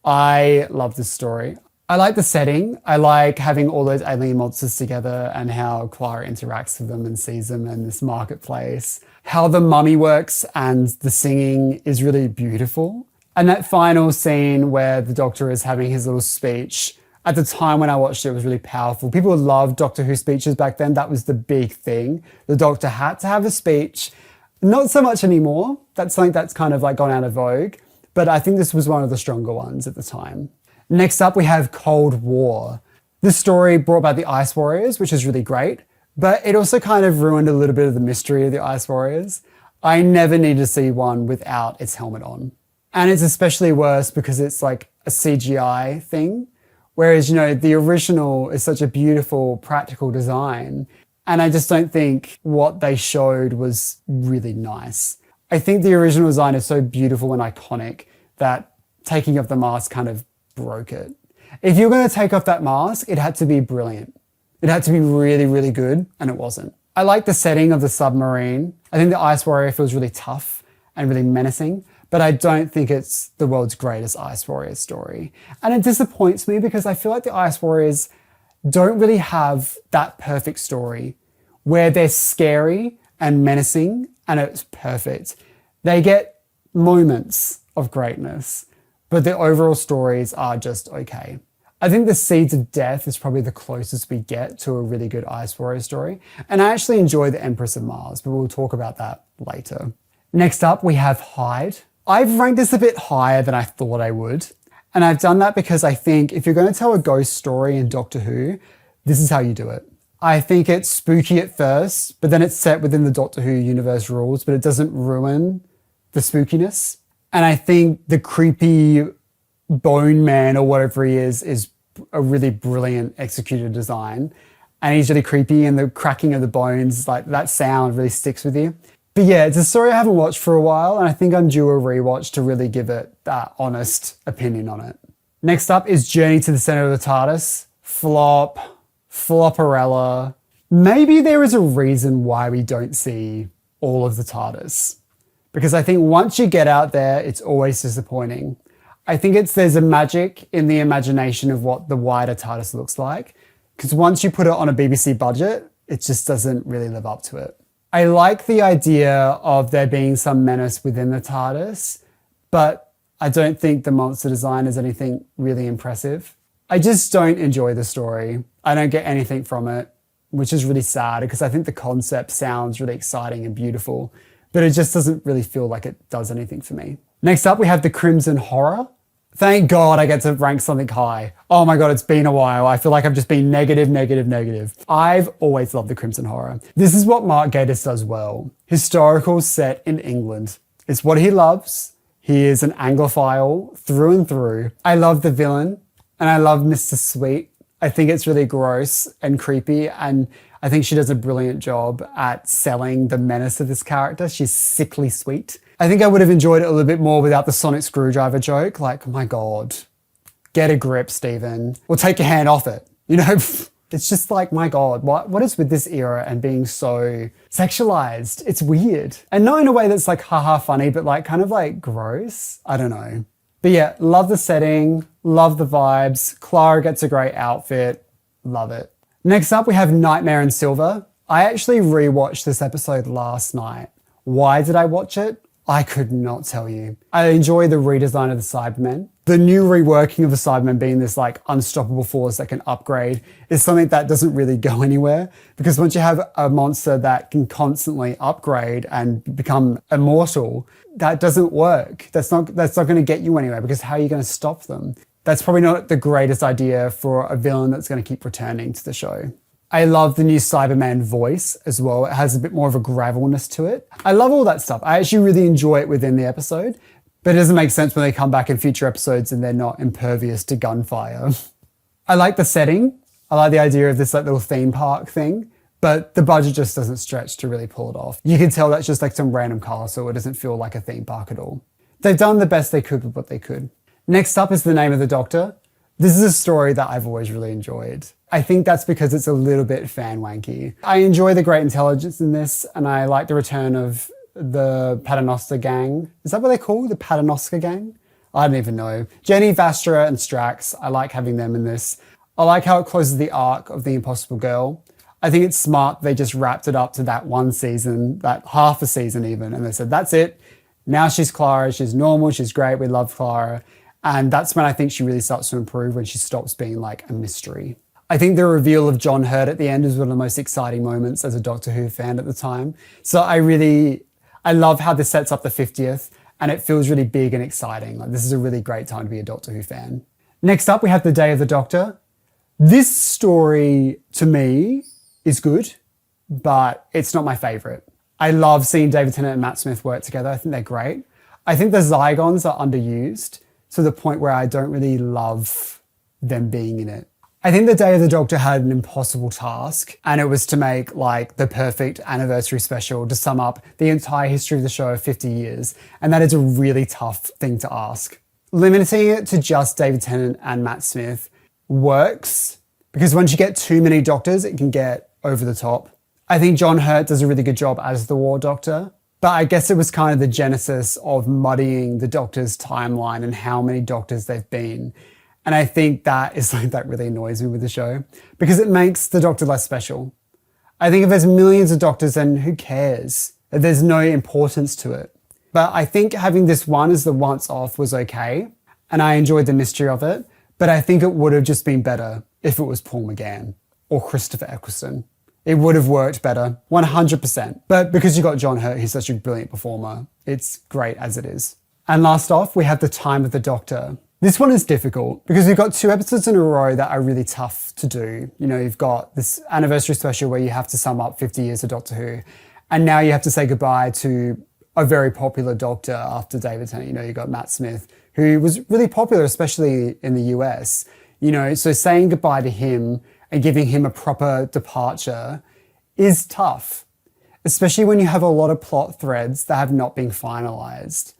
I love this story. I like the setting. I like having all those alien monsters together and how Clara interacts with them and sees them in this marketplace. How the mummy works and the singing is really beautiful. And that final scene where the Doctor is having his little speech, at the time when I watched it was really powerful. People loved Doctor Who speeches back then. That was the big thing. The Doctor had to have a speech. Not so much anymore. That's something that's kind of like gone out of vogue. But I think this was one of the stronger ones at the time. Next up, we have Cold War. This story brought back the Ice Warriors, which is really great, but it also kind of ruined a little bit of the mystery of the Ice Warriors. I never need to see one without its helmet on. And it's especially worse because it's like a CGI thing, whereas, you know, the original is such a beautiful, practical design. And I just don't think what they showed was really nice. I think the original design is so beautiful and iconic that taking off the mask kind of broke it. If you're going to take off that mask, it had to be brilliant. It had to be really, really good, and it wasn't. I like the setting of the submarine. I think the Ice Warrior feels really tough and really menacing, but I don't think it's the world's greatest Ice Warrior story. And it disappoints me because I feel like the Ice Warriors don't really have that perfect story where they're scary and menacing and it's perfect. They get moments of greatness, but the overall stories are just okay. I think the Seeds of Death is probably the closest we get to a really good Ice Warrior story, and I actually enjoy the Empress of Mars, but we'll talk about that later. Next up, we have Hyde. I've ranked this a bit higher than I thought I would, and I've done that because I think if you're going to tell a ghost story in Doctor Who, this is how you do it. I think it's spooky at first, but then it's set within the Doctor Who universe rules, but it doesn't ruin the spookiness. And I think the creepy Bone Man or whatever he is a really brilliant executed design. And he's really creepy, and the cracking of the bones, like that sound really sticks with you. But yeah, it's a story I haven't watched for a while, and I think I'm due a rewatch to really give it that honest opinion on it. Next up is Journey to the Center of the TARDIS. Flopperella. Maybe there is a reason why we don't see all of the TARDIS. Because I think once you get out there, it's always disappointing. I think there's a magic in the imagination of what the wider TARDIS looks like. Because once you put it on a BBC budget, it just doesn't really live up to it. I like the idea of there being some menace within the TARDIS, but I don't think the monster design is anything really impressive. I just don't enjoy the story. I don't get anything from it, which is really sad because I think the concept sounds really exciting and beautiful, but it just doesn't really feel like it does anything for me. Next up, we have the Crimson Horror. Thank God I get to rank something high. Oh my God, it's been a while. I feel like I've just been negative. I've always loved the Crimson Horror. This is what Mark Gatiss does well. Historical set in England. It's what he loves. He is an Anglophile through and through. I love the villain and I love Mr. Sweet. I think it's really gross and creepy, and I think she does a brilliant job at selling the menace of this character. She's sickly sweet. I think I would have enjoyed it a little bit more without the sonic screwdriver joke. Like, oh my God, get a grip, Stephen. Or take your hand off it. You know, it's just like, my God, what is with this era and being so sexualized? It's weird. And not in a way that's like haha funny, but like kind of like gross. I don't know. But yeah, love the setting, love the vibes. Clara gets a great outfit. Love it. Next up, we have Nightmare in Silver. I actually rewatched this episode last night. Why did I watch it? I could not tell you. I enjoy the redesign of the Cybermen. The new reworking of the Cybermen being this like unstoppable force that can upgrade is something that doesn't really go anywhere, because once you have a monster that can constantly upgrade and become immortal, that doesn't work. That's not going to get you anywhere, because how are you going to stop them? That's probably not the greatest idea for a villain that's going to keep returning to the show. I love the new Cyberman voice as well. It has a bit more of a gravelness to it. I love all that stuff. I actually really enjoy it within the episode, but it doesn't make sense when they come back in future episodes and they're not impervious to gunfire. I like the setting. I like the idea of this like little theme park thing, but the budget just doesn't stretch to really pull it off. You can tell that's just like some random castle. It doesn't feel like a theme park at all. They've done the best they could with what they could. Next up is The Name of the Doctor. This is a story that I've always really enjoyed. I think that's because it's a little bit fan wanky. I enjoy the great intelligence in this, and I like the return of the Paternoster gang. Is that what they're called? The Paternoster gang? I don't even know. Jenny, Vastra, and Strax, I like having them in this. I like how it closes the arc of The Impossible Girl. I think it's smart they just wrapped it up to that one season, that half a season even, and they said, that's it. Now she's Clara, she's normal, she's great, we love Clara. And that's when I think she really starts to improve, when she stops being like a mystery. I think the reveal of John Hurt at the end is one of the most exciting moments as a Doctor Who fan at the time. So I love how this sets up the 50th, and it feels really big and exciting. Like, this is a really great time to be a Doctor Who fan. Next up, we have The Day of the Doctor. This story, to me, is good, but it's not my favorite. I love seeing David Tennant and Matt Smith work together. I think they're great. I think the Zygons are underused to the point where I don't really love them being in it. I think The Day of the Doctor had an impossible task, and it was to make like the perfect anniversary special to sum up the entire history of the show of 50 years. And that is a really tough thing to ask. Limiting it to just David Tennant and Matt Smith works, because once you get too many Doctors, it can get over the top. I think John Hurt does a really good job as the War Doctor, but I guess it was kind of the genesis of muddying the Doctor's timeline and how many Doctors they've been. And I think that is like, that really annoys me with the show, because it makes the Doctor less special. I think if there's millions of Doctors, then who cares? There's no importance to it. But I think having this one as the once off was okay, and I enjoyed the mystery of it, but I think it would have just been better if it was Paul McGann or Christopher Eccleston. It would have worked better, 100%. But because you got John Hurt, he's such a brilliant performer, it's great as it is. And last off, we have The Time of the Doctor. This one is difficult because we've got 2 episodes in a row that are really tough to do. You know, you've got this anniversary special where you have to sum up 50 years of Doctor Who, and now you have to say goodbye to a very popular Doctor after David Tennant. You know, you've got Matt Smith, who was really popular, especially in the US. You know, so saying goodbye to him and giving him a proper departure is tough, especially when you have a lot of plot threads that have not been finalized.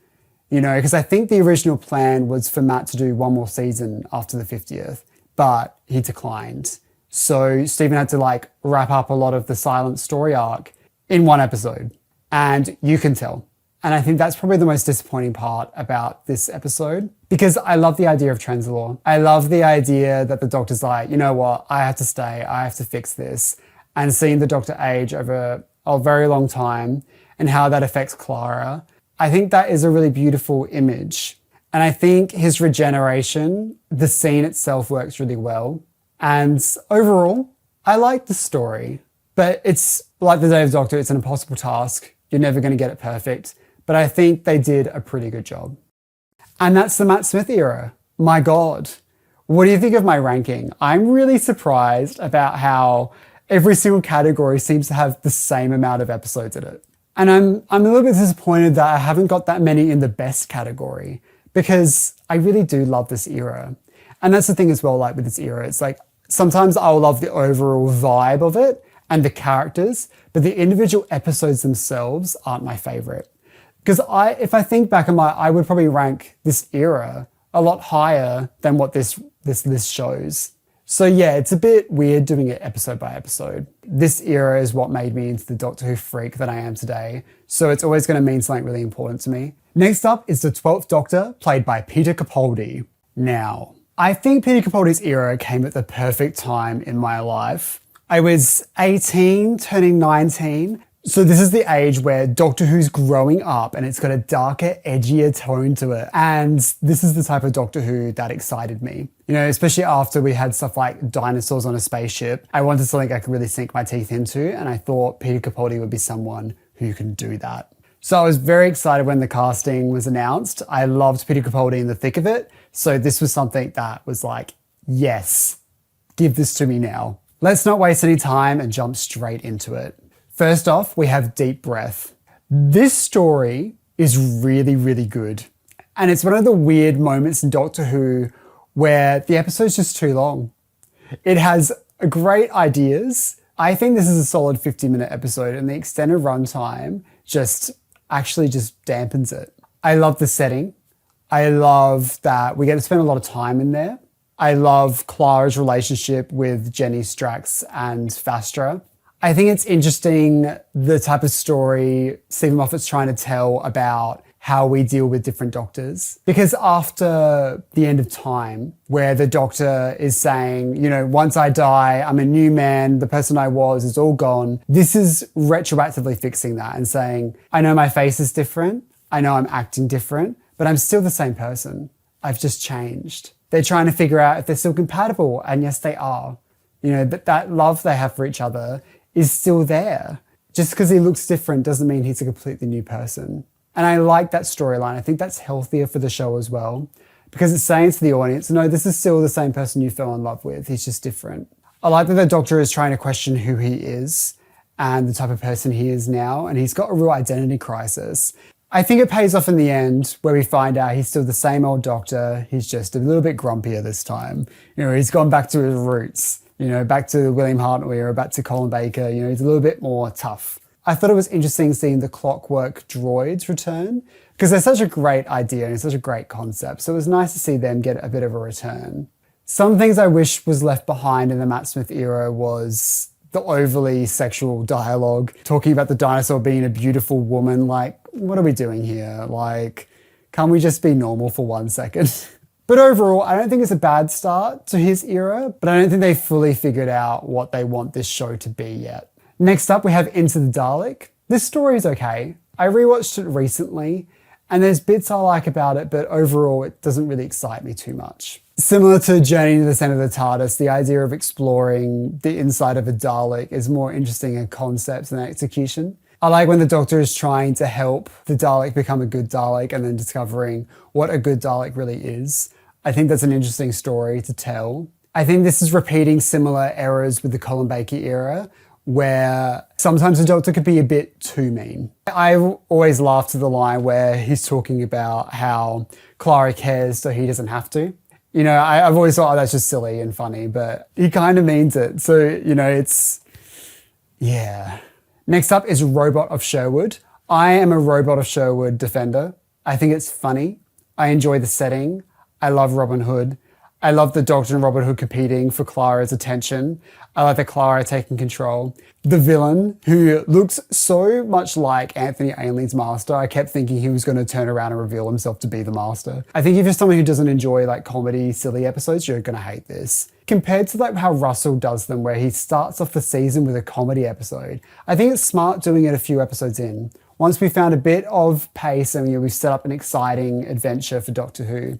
You know, because I think the original plan was for Matt to do one more season after the 50th, but he declined. So Stephen had to like wrap up a lot of the silent story arc in one episode, and you can tell. And I think that's probably the most disappointing part about this episode, because I love the idea of Trenzalore. I love the idea that the Doctor's like, you know what, I have to stay, I have to fix this. And seeing the Doctor age over a very long time and how that affects Clara, I think that is a really beautiful image. And I think his regeneration, the scene itself works really well. And overall, I like the story, but it's like the Day of the Doctor, it's an impossible task. You're never going to get it perfect. But I think they did a pretty good job. And that's the Matt Smith era. My God. What do you think of my ranking? I'm really surprised about how every single category seems to have the same amount of episodes in it. And I'm a little bit disappointed that I haven't got that many in the best category, because I really do love this era. And that's the thing as well, like with this era, it's like sometimes I'll love the overall vibe of it and the characters, but the individual episodes themselves aren't my favorite. Because if I think back I would probably rank this era a lot higher than what this list shows. So yeah, it's a bit weird doing it episode by episode. This era is what made me into the Doctor Who freak that I am today, so it's always going to mean something really important to me. Next up is the 12th Doctor, played by Peter Capaldi. Now, I think Peter Capaldi's era came at the perfect time in my life. I was 18, turning 19, so this is the age where Doctor Who's growing up and it's got a darker, edgier tone to it. And this is the type of Doctor Who that excited me. You know, especially after we had stuff like dinosaurs on a spaceship, I wanted something I could really sink my teeth into, and I thought Peter Capaldi would be someone who can do that. So I was very excited when the casting was announced. I loved Peter Capaldi in the thick of it. So this was something that was like, yes, give this to me now. Let's not waste any time and jump straight into it. First off, we have Deep Breath. This story is really, really good. And it's one of the weird moments in Doctor Who where the episode's just too long. It has great ideas. I think this is a solid 50-minute episode, and the extended runtime just dampens it. I love the setting. I love that we get to spend a lot of time in there. I love Clara's relationship with Jenny, Strax, and Fastra. I think it's interesting the type of story Stephen Moffat's trying to tell about how we deal with different doctors. Because after the end of time, where the Doctor is saying, you know, once I die, I'm a new man, the person I was is all gone. This is retroactively fixing that and saying, I know my face is different, I know I'm acting different, but I'm still the same person. I've just changed. They're trying to figure out if they're still compatible, and yes, they are. You know, but that love they have for each other is still there. Just because he looks different doesn't mean he's a completely new person. And I like that storyline. I think that's healthier for the show as well, because it's saying to the audience, no, this is still the same person you fell in love with. He's just different. I like that the Doctor is trying to question who he is and the type of person he is now, and he's got a real identity crisis. I think it pays off in the end where we find out he's still the same old Doctor. He's just a little bit grumpier this time. You know, he's gone back to his roots. You know, back to William Hartnell era, back to Colin Baker, you know, he's a little bit more tough. I thought it was interesting seeing the clockwork droids return, because they're such a great idea and it's such a great concept. So it was nice to see them get a bit of a return. Some things I wish was left behind in the Matt Smith era was the overly sexual dialogue, talking about the dinosaur being a beautiful woman. Like, what are we doing here? Like, can't we just be normal for 1 second? But overall, I don't think it's a bad start to his era, but I don't think they fully figured out what they want this show to be yet. Next up, we have Into the Dalek. This story is okay. I rewatched it recently, And there's bits I like about it, but overall it doesn't really excite me too much. Similar to Journey to the Centre of the TARDIS, the idea of exploring the inside of a Dalek is more interesting in concept than execution. I like when the Doctor is trying to help the Dalek become a good Dalek and then discovering what a good Dalek really is. I think that's an interesting story to tell. I think this is repeating similar errors with the Colin Baker era, where sometimes the Doctor could be a bit too mean. I always laughed at the line where he's talking about how Clara cares so he doesn't have to. You know, I've always thought, oh, that's just silly and funny, but he kind of means it. So, you know, yeah. Next up is Robot of Sherwood. I am a Robot of Sherwood defender. I think it's funny. I enjoy the setting. I love Robin Hood. I love the Doctor and Robin Hood competing for Clara's attention. I like the Clara taking control. The villain, who looks so much like Anthony Ainley's Master, I kept thinking he was going to turn around and reveal himself to be the Master. I think if you're someone who doesn't enjoy like comedy, silly episodes, you're going to hate this. Compared to like how Russell does them, where he starts off the season with a comedy episode, I think it's smart doing it a few episodes in. Once we found a bit of pace and we've set up an exciting adventure for Doctor Who,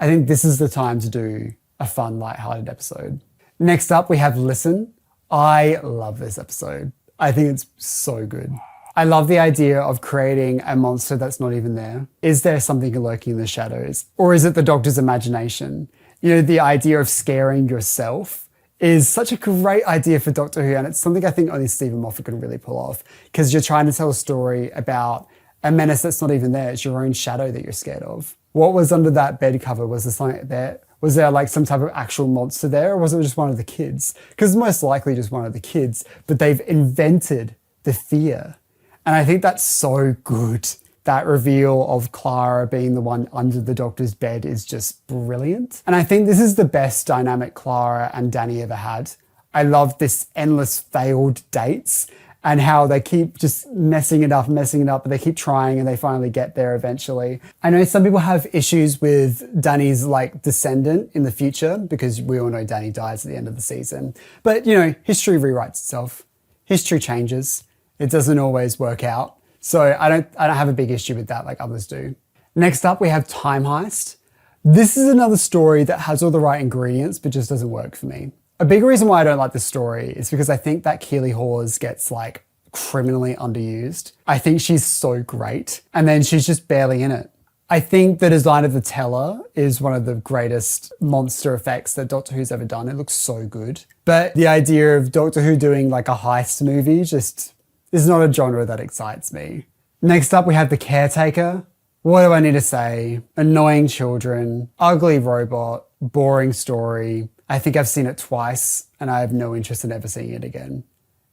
I think this is the time to do a fun, lighthearted episode. Next up, we have Listen. I love this episode. I think it's so good. I love the idea of creating a monster that's not even there. Is there something lurking in the shadows? Or is it the Doctor's imagination? You know, the idea of scaring yourself is such a great idea for Doctor Who, and it's something I think only Stephen Moffat can really pull off, because you're trying to tell a story about a menace that's not even there. It's your own shadow that you're scared of. What was under that bed cover? Was there something there? Was there like some type of actual monster there, or was it just one of the kids? Because most likely just one of the kids, but they've invented the fear. And I think that's so good. That reveal of Clara being the one under the Doctor's bed is just brilliant. And I think this is the best dynamic Clara and Danny ever had. I love this endless failed dates and how they keep just messing it up, but they keep trying and they finally get there eventually. I know some people have issues with Danny's like descendant in the future, because we all know Danny dies at the end of the season. But you know, history rewrites itself. History changes. It doesn't always work out. So I don't have a big issue with that like others do. Next up, we have Time Heist. This is another story that has all the right ingredients, but just doesn't work for me. A big reason why I don't like this story is because I think that Keely Hawes gets like criminally underused. I think she's so great, and then she's just barely in it. I think the design of the Teller is one of the greatest monster effects that Doctor Who's ever done. It looks so good. But the idea of Doctor Who doing like a heist movie just is not a genre that excites me. Next up, we have The Caretaker. What do I need to say? Annoying children, ugly robot, boring story. I think I've seen it twice and I have no interest in ever seeing it again.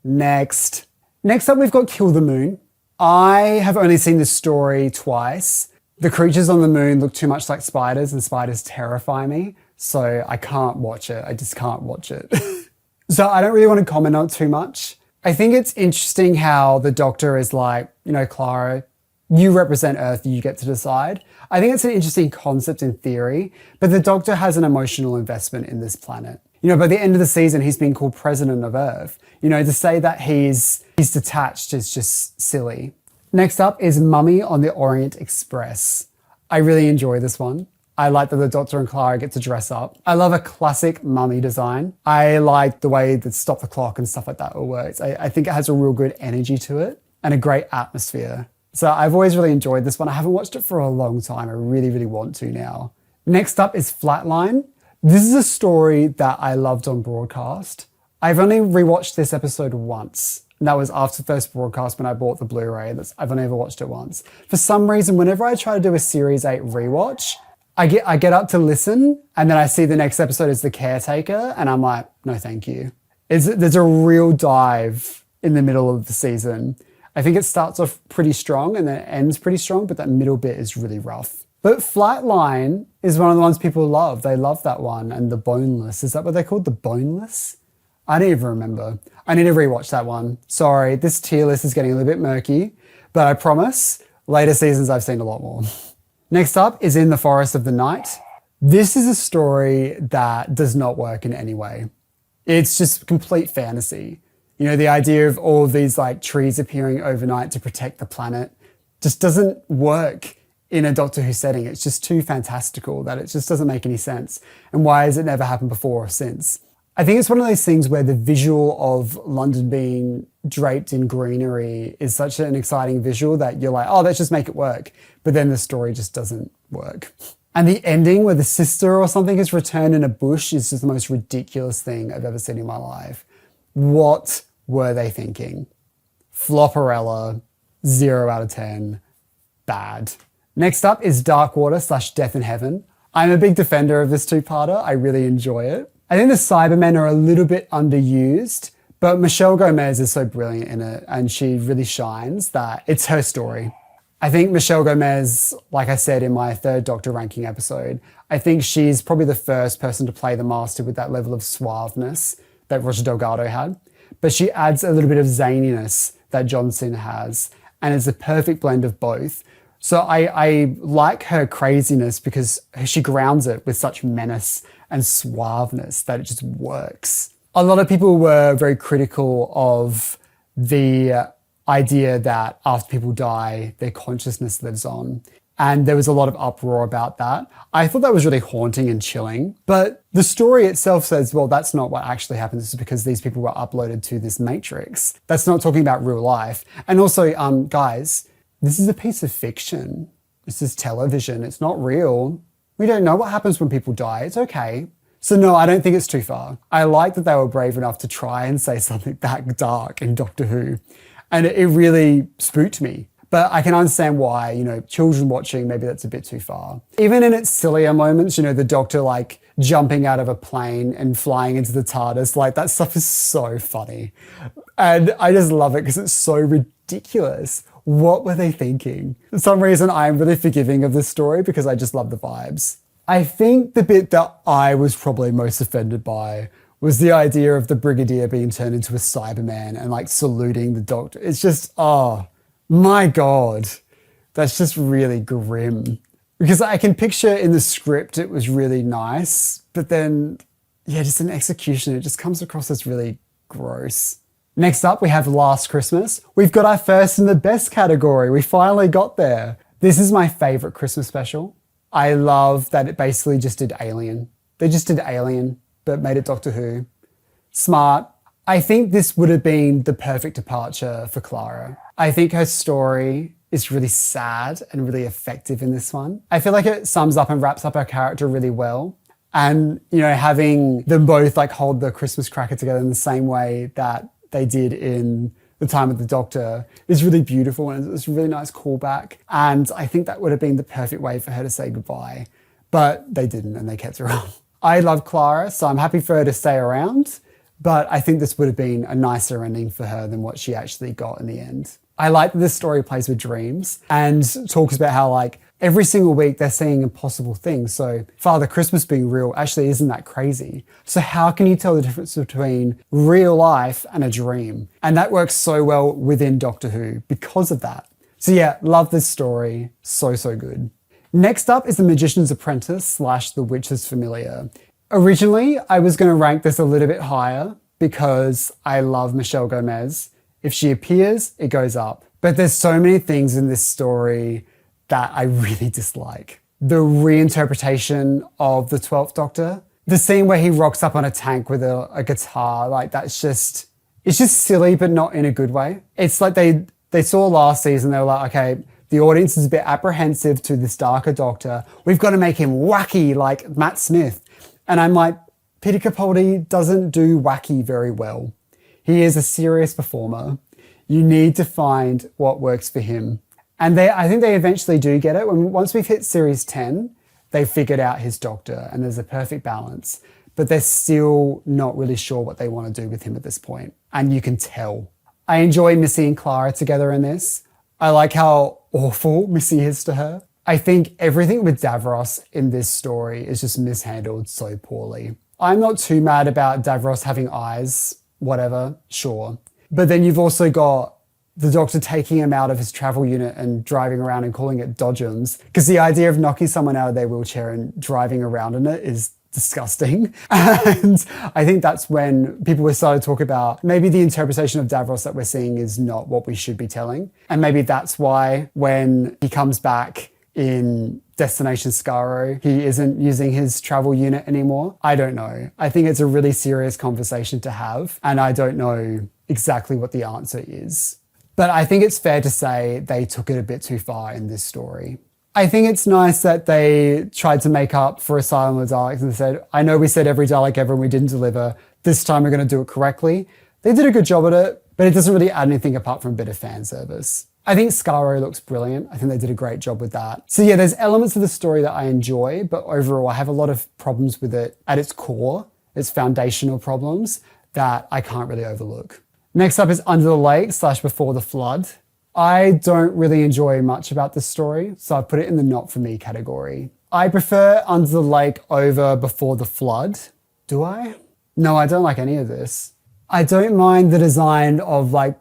Next up, we've got Kill the Moon. I have only seen this story twice. The creatures on the moon look too much like spiders, and spiders terrify me. So I can't watch it. I just can't watch it. So I don't really want to comment on it too much. I think it's interesting how the Doctor is like, you know, Clara, you represent Earth, you get to decide. I think it's an interesting concept in theory, but the Doctor has an emotional investment in this planet. You know, by the end of the season, he's been called President of Earth. You know, to say that he's detached is just silly. Next up is Mummy on the Orient Express. I really enjoy this one. I like that the Doctor and Clara get to dress up. I love a classic mummy design. I like the way that Stop the Clock and stuff like that all works. I think it has a real good energy to it and a great atmosphere. So I've always really enjoyed this one. I haven't watched it for a long time. I really, really want to now. Next up is Flatline. This is a story that I loved on broadcast. I've only rewatched this episode once. And that was after first broadcast when I bought the Blu-ray. I've only ever watched it once. For some reason, whenever I try to do a Series 8 rewatch, I get up to listen, and then I see the next episode is The Caretaker, and I'm like, no, thank you. There's a real dive in the middle of the season. I think it starts off pretty strong and then it ends pretty strong, but that middle bit is really rough. But Flatline is one of the ones people love. They love that one, and The Boneless. Is that what they're called? The Boneless? I don't even remember. I need to rewatch that one. Sorry, this tier list is getting a little bit murky, but I promise, later seasons I've seen a lot more. Next up is In the Forest of the Night. This is a story that does not work in any way. It's just complete fantasy. You know, the idea of all of these like trees appearing overnight to protect the planet just doesn't work in a Doctor Who setting. It's just too fantastical that it just doesn't make any sense. And why has it never happened before or since? I think it's one of those things where the visual of London being draped in greenery is such an exciting visual that you're like, oh, let's just make it work. But then the story just doesn't work. And the ending where the sister or something is returned in a bush is just the most ridiculous thing I've ever seen in my life. What were they thinking? Flopperella, 0 out of 10, bad. Next up is Darkwater / Death in Heaven. I'm a big defender of this two-parter. I really enjoy it. I think the Cybermen are a little bit underused, but Michelle Gomez is so brilliant in it and she really shines that it's her story. I think Michelle Gomez, like I said in my Third Doctor ranking episode, I think she's probably the first person to play the Master with that level of suaveness that Roger Delgado had. But she adds a little bit of zaniness that Johnson has, and it's a perfect blend of both. So I like her craziness because she grounds it with such menace and suaveness that it just works. A lot of people were very critical of the idea that after people die, their consciousness lives on. And there was a lot of uproar about that. I thought that was really haunting and chilling. But the story itself says, well, that's not what actually happens. It's because these people were uploaded to this matrix. That's not talking about real life. And also, guys, this is a piece of fiction. This is television. It's not real. We don't know what happens when people die. It's okay. So no, I don't think it's too far. I like that they were brave enough to try and say something that dark in Doctor Who. And it really spooked me. But I can understand why, children watching, maybe that's a bit too far. Even in its sillier moments, the Doctor like jumping out of a plane and flying into the TARDIS, like that stuff is so funny. And I just love it because it's so ridiculous. What were they thinking? For some reason, I'm really forgiving of this story because I just love the vibes. I think the bit that I was probably most offended by was the idea of the Brigadier being turned into a Cyberman and like saluting the Doctor. It's just, oh my God, that's just really grim. Because I can picture in the script it was really nice, but then, yeah, just in execution, it just comes across as really gross. Next up, we have Last Christmas. We've got our first in the best category. We finally got there. This is my favorite Christmas special. I love that it basically just did Alien. They just did Alien, but made it Doctor Who. Smart. I think this would have been the perfect departure for Clara. I think her story is really sad and really effective in this one. I feel like it sums up and wraps up her character really well. And, having them both like hold the Christmas cracker together in the same way that they did in The Time of the Doctor is really beautiful and it's a really nice callback. And I think that would have been the perfect way for her to say goodbye. But they didn't and they kept her on. I love Clara, so I'm happy for her to stay around. But I think this would have been a nicer ending for her than what she actually got in the end. I like that this story plays with dreams and talks about how like every single week they're seeing impossible things. So Father Christmas being real actually isn't that crazy. So how can you tell the difference between real life and a dream? And that works so well within Doctor Who because of that. So yeah, love this story. So, so good. Next up is The Magician's Apprentice / The Witch's Familiar. Originally, I was going to rank this a little bit higher because I love Michelle Gomez. If she appears, it goes up. But there's so many things in this story that I really dislike. The reinterpretation of the 12th Doctor, the scene where he rocks up on a tank with a guitar, like it's just silly, but not in a good way. It's like they saw last season, they were like, okay, the audience is a bit apprehensive to this darker Doctor. We've got to make him wacky like Matt Smith. And I'm like, Peter Capaldi doesn't do wacky very well. He is a serious performer. You need to find what works for him. And I think they eventually do get it. Once we've hit series 10, they figured out his Doctor and there's a perfect balance. But they're still not really sure what they want to do with him at this point. And you can tell. I enjoy Missy and Clara together in this. I like how awful Missy is to her. I think everything with Davros in this story is just mishandled so poorly. I'm not too mad about Davros having eyes, whatever, sure. But then you've also got the Doctor taking him out of his travel unit and driving around and calling it Dodgems. Because the idea of knocking someone out of their wheelchair and driving around in it is disgusting. And I think that's when people were starting to talk about maybe the interpretation of Davros that we're seeing is not what we should be telling. And maybe that's why when he comes back in Destination Skaro, he isn't using his travel unit anymore. I don't know. I think it's a really serious conversation to have, and I don't know exactly what the answer is. But I think it's fair to say they took it a bit too far in this story. I think it's nice that they tried to make up for Asylum of the Daleks and said, I know we said every Dalek ever and we didn't deliver. This time we're going to do it correctly. They did a good job at it, but it doesn't really add anything apart from a bit of fan service. I think Skaro looks brilliant. I think they did a great job with that. So yeah, there's elements of the story that I enjoy, but overall I have a lot of problems with it at its core. It's foundational problems that I can't really overlook. Next up is Under the Lake / Before the Flood. I don't really enjoy much about this story, so I put it in the not for me category. I prefer Under the Lake over Before the Flood. Do I? No, I don't like any of this. I don't mind the design of like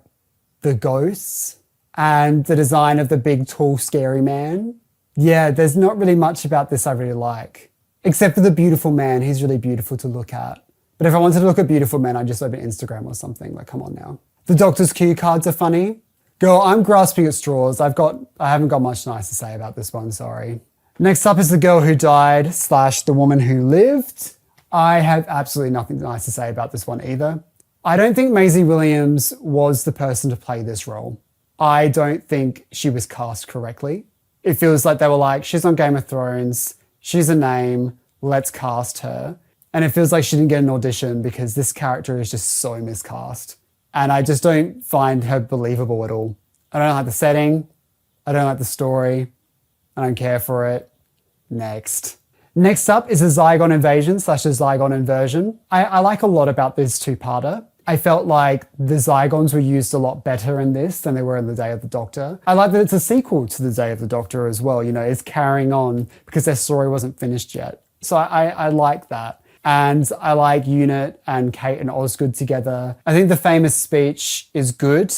the ghosts and the design of the big, tall, scary man. Yeah, there's not really much about this I really like. Except for the beautiful man, he's really beautiful to look at. But if I wanted to look at beautiful men, I'd just open Instagram or something, like come on now. The Doctor's cue cards are funny. Girl, I'm grasping at straws. I haven't got much nice to say about this one, sorry. Next up is The Girl Who Died / The Woman Who Lived. I have absolutely nothing nice to say about this one either. I don't think Maisie Williams was the person to play this role. I don't think she was cast correctly. It feels like they were like, she's on Game of Thrones, she's a name, let's cast her. And it feels like she didn't get an audition because this character is just so miscast. And I just don't find her believable at all. I don't like the setting. I don't like the story. I don't care for it. Next. Next up is a Zygon Invasion / a Zygon Inversion. I like a lot about this two-parter. I felt like the Zygons were used a lot better in this than they were in The Day of the Doctor. I like that it's a sequel to The Day of the Doctor as well. You know, it's carrying on because their story wasn't finished yet. So I like that. And I like Unit and Kate and Osgood together. I think the famous speech is good,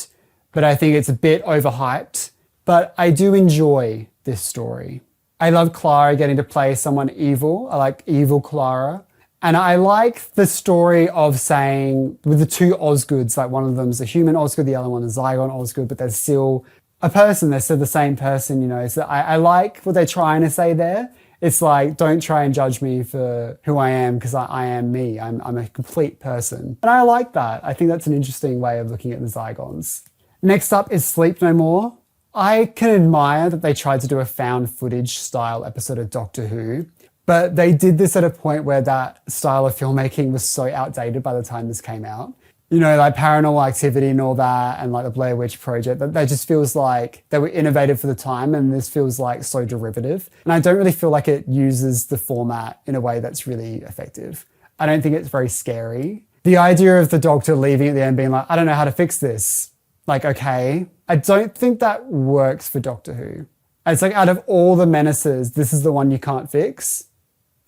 but I think it's a bit overhyped. But I do enjoy this story. I love Clara getting to play someone evil. I like evil Clara. And I like the story of saying, with the two Osgoods, like one of them's a human Osgood, the other one is Zygon Osgood, but they're still a person. They're still the same person, you know. So I like what they're trying to say there. It's like, don't try and judge me for who I am because I am me. I'm a complete person. And I like that. I think that's an interesting way of looking at the Zygons. Next up is Sleep No More. I can admire that they tried to do a found footage style episode of Doctor Who, but they did this at a point where that style of filmmaking was so outdated by the time this came out. You know, like Paranormal Activity and all that, and like the Blair Witch Project, that just feels like they were innovative for the time, and this feels like so derivative. And I don't really feel like it uses the format in a way that's really effective. I don't think it's very scary. The idea of the Doctor leaving at the end being like, I don't know how to fix this. Like, okay. I don't think that works for Doctor Who. It's like, out of all the menaces, this is the one you can't fix.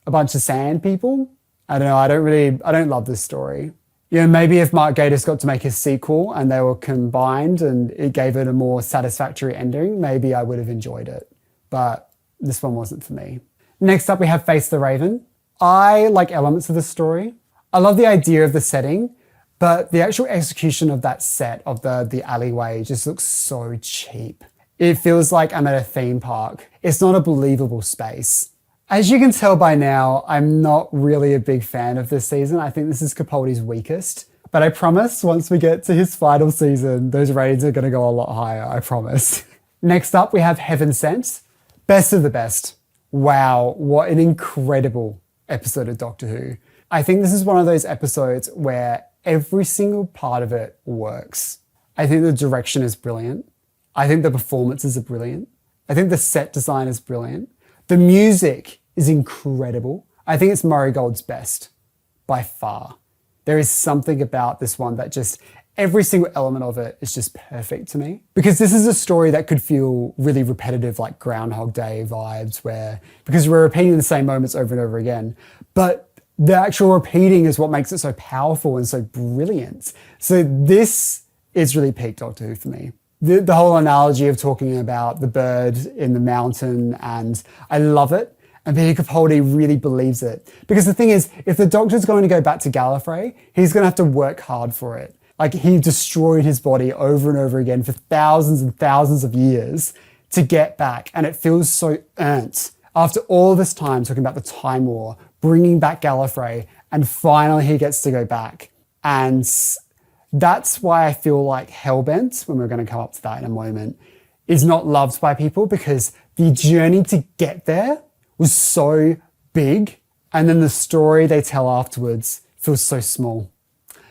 A bunch of sand people. I don't know. I don't love this story. You know, maybe if Mark Gatiss got to make his sequel and they were combined and it gave it a more satisfactory ending, maybe I would have enjoyed it. But this one wasn't for me. Next up, we have Face the Raven. I like elements of the story. I love the idea of the setting, but the actual execution of that set of the alleyway just looks so cheap. It feels like I'm at a theme park. It's not a believable space. As you can tell by now, I'm not really a big fan of this season. I think this is Capaldi's weakest. But I promise, once we get to his final season, those ratings are going to go a lot higher, I promise. Next up, we have Heaven Sent. Best of the best. Wow, what an incredible episode of Doctor Who. I think this is one of those episodes where every single part of it works. I think the direction is brilliant. I think the performances are brilliant. I think the set design is brilliant. The music is incredible. I think it's Murray Gold's best, by far. There is something about this one that just, every single element of it is just perfect to me. Because this is a story that could feel really repetitive, like Groundhog Day vibes, because we're repeating the same moments over and over again. But the actual repeating is what makes it so powerful and so brilliant. So this is really peak Doctor Who for me. The whole analogy of talking about the bird in the mountain, and I love it. And Peter Capaldi really believes it. Because the thing is, if the Doctor's going to go back to Gallifrey, he's going to have to work hard for it. Like, he destroyed his body over and over again for thousands and thousands of years to get back, and it feels so earned. After all this time talking about the Time War, bringing back Gallifrey, and finally he gets to go back. And that's why I feel like Hellbent, when we're going to come up to that in a moment, is not loved by people, because the journey to get there was so big, and then the story they tell afterwards feels so small.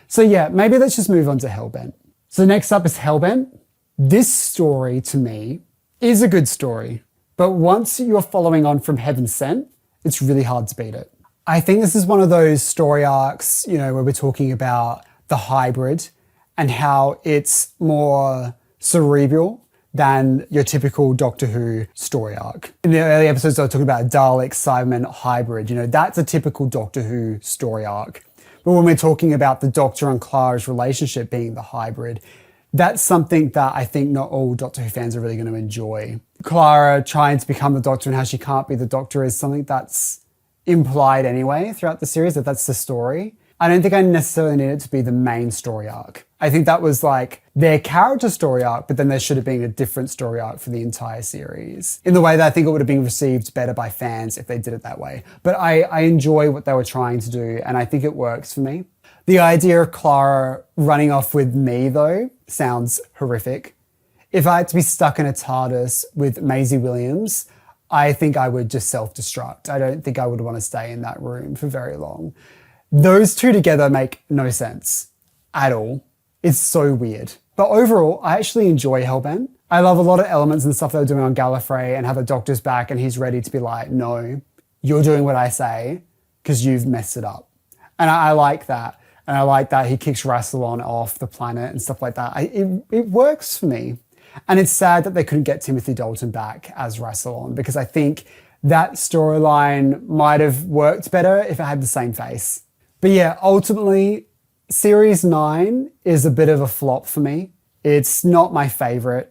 So yeah, maybe let's just move on to Hellbent. So next up is Hellbent. This story, to me, is a good story, but once you're following on from Heaven Sent, it's really hard to beat it. I think this is one of those story arcs, where we're talking about the hybrid and how it's more cerebral than your typical Doctor Who story arc. In the early episodes, I was talking about Dalek, Cyberman hybrid. That's a typical Doctor Who story arc. But when we're talking about the Doctor and Clara's relationship being the hybrid, that's something that I think not all Doctor Who fans are really going to enjoy. Clara trying to become the Doctor and how she can't be the Doctor is something that's implied anyway throughout the series, that's the story. I don't think I necessarily need it to be the main story arc. I think that was like their character story arc, but then there should have been a different story arc for the entire series. In the way that I think it would have been received better by fans if they did it that way. But I enjoy what they were trying to do, and I think it works for me. The idea of Clara running off with me, though, sounds horrific. If I had to be stuck in a TARDIS with Maisie Williams, I think I would just self-destruct. I don't think I would want to stay in that room for very long. Those two together make no sense at all. It's so weird. But overall, I actually enjoy Hellbent. I love a lot of elements and stuff they're doing on Gallifrey, and how the Doctor's back and he's ready to be like, no, you're doing what I say because you've messed it up. And I like that. And I like that he kicks Rassilon off the planet and stuff like that. It works for me. And it's sad that they couldn't get Timothy Dalton back as Rassilon, because I think that storyline might have worked better if it had the same face. But yeah, ultimately, Series 9 is a bit of a flop for me. It's not my favourite.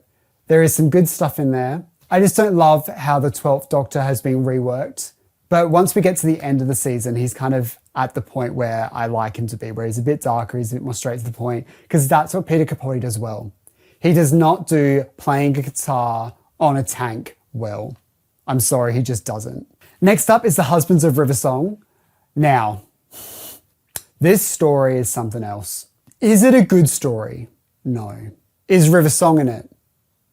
There is some good stuff in there. I just don't love how the 12th Doctor has been reworked. But once we get to the end of the season, he's kind of at the point where I like him to be, where he's a bit darker, he's a bit more straight to the point, because that's what Peter Capaldi does well. He does not do playing a guitar on a tank well. I'm sorry, he just doesn't. Next up is The Husbands of River Song. Now, this story is something else. Is it a good story? No. Is River Song in it?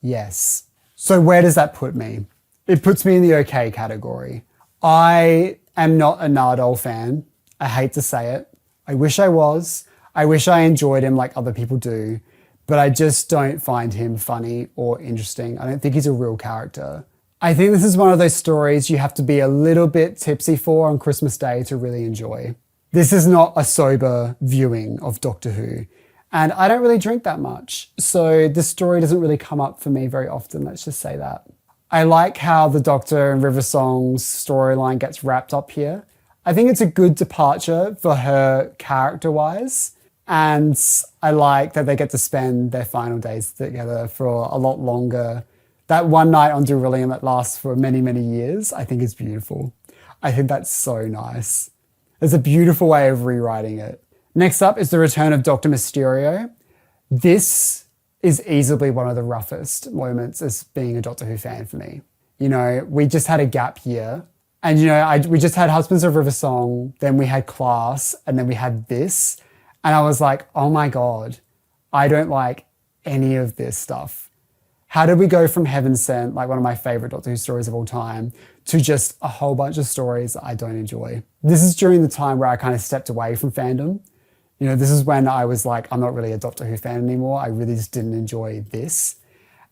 Yes. So where does that put me? It puts me in the okay category. I am not a Nardole fan. I hate to say it. I wish I was. I wish I enjoyed him like other people do, but I just don't find him funny or interesting. I don't think he's a real character. I think this is one of those stories you have to be a little bit tipsy for on Christmas Day to really enjoy. This is not a sober viewing of Doctor Who, and I don't really drink that much, so this story doesn't really come up for me very often, let's just say that. I like how the Doctor and River Song's storyline gets wrapped up here. I think it's a good departure for her character-wise, and I like that they get to spend their final days together for a lot longer. That one night on Darillium that lasts for many, many years, I think is beautiful. I think that's so nice. There's a beautiful way of rewriting it. Next up is the return of Dr. Mysterio. This is easily one of the roughest moments as being a Doctor Who fan for me. We just had a gap year, and we just had Husbands of River Song, then we had Class, and then we had this, and I was like, oh my God, I don't like any of this stuff. How did we go from Heaven Sent, like one of my favorite Doctor Who stories of all time, to just a whole bunch of stories that I don't enjoy? This is during the time where I kind of stepped away from fandom. This is when I was like, I'm not really a Doctor Who fan anymore. I really just didn't enjoy this.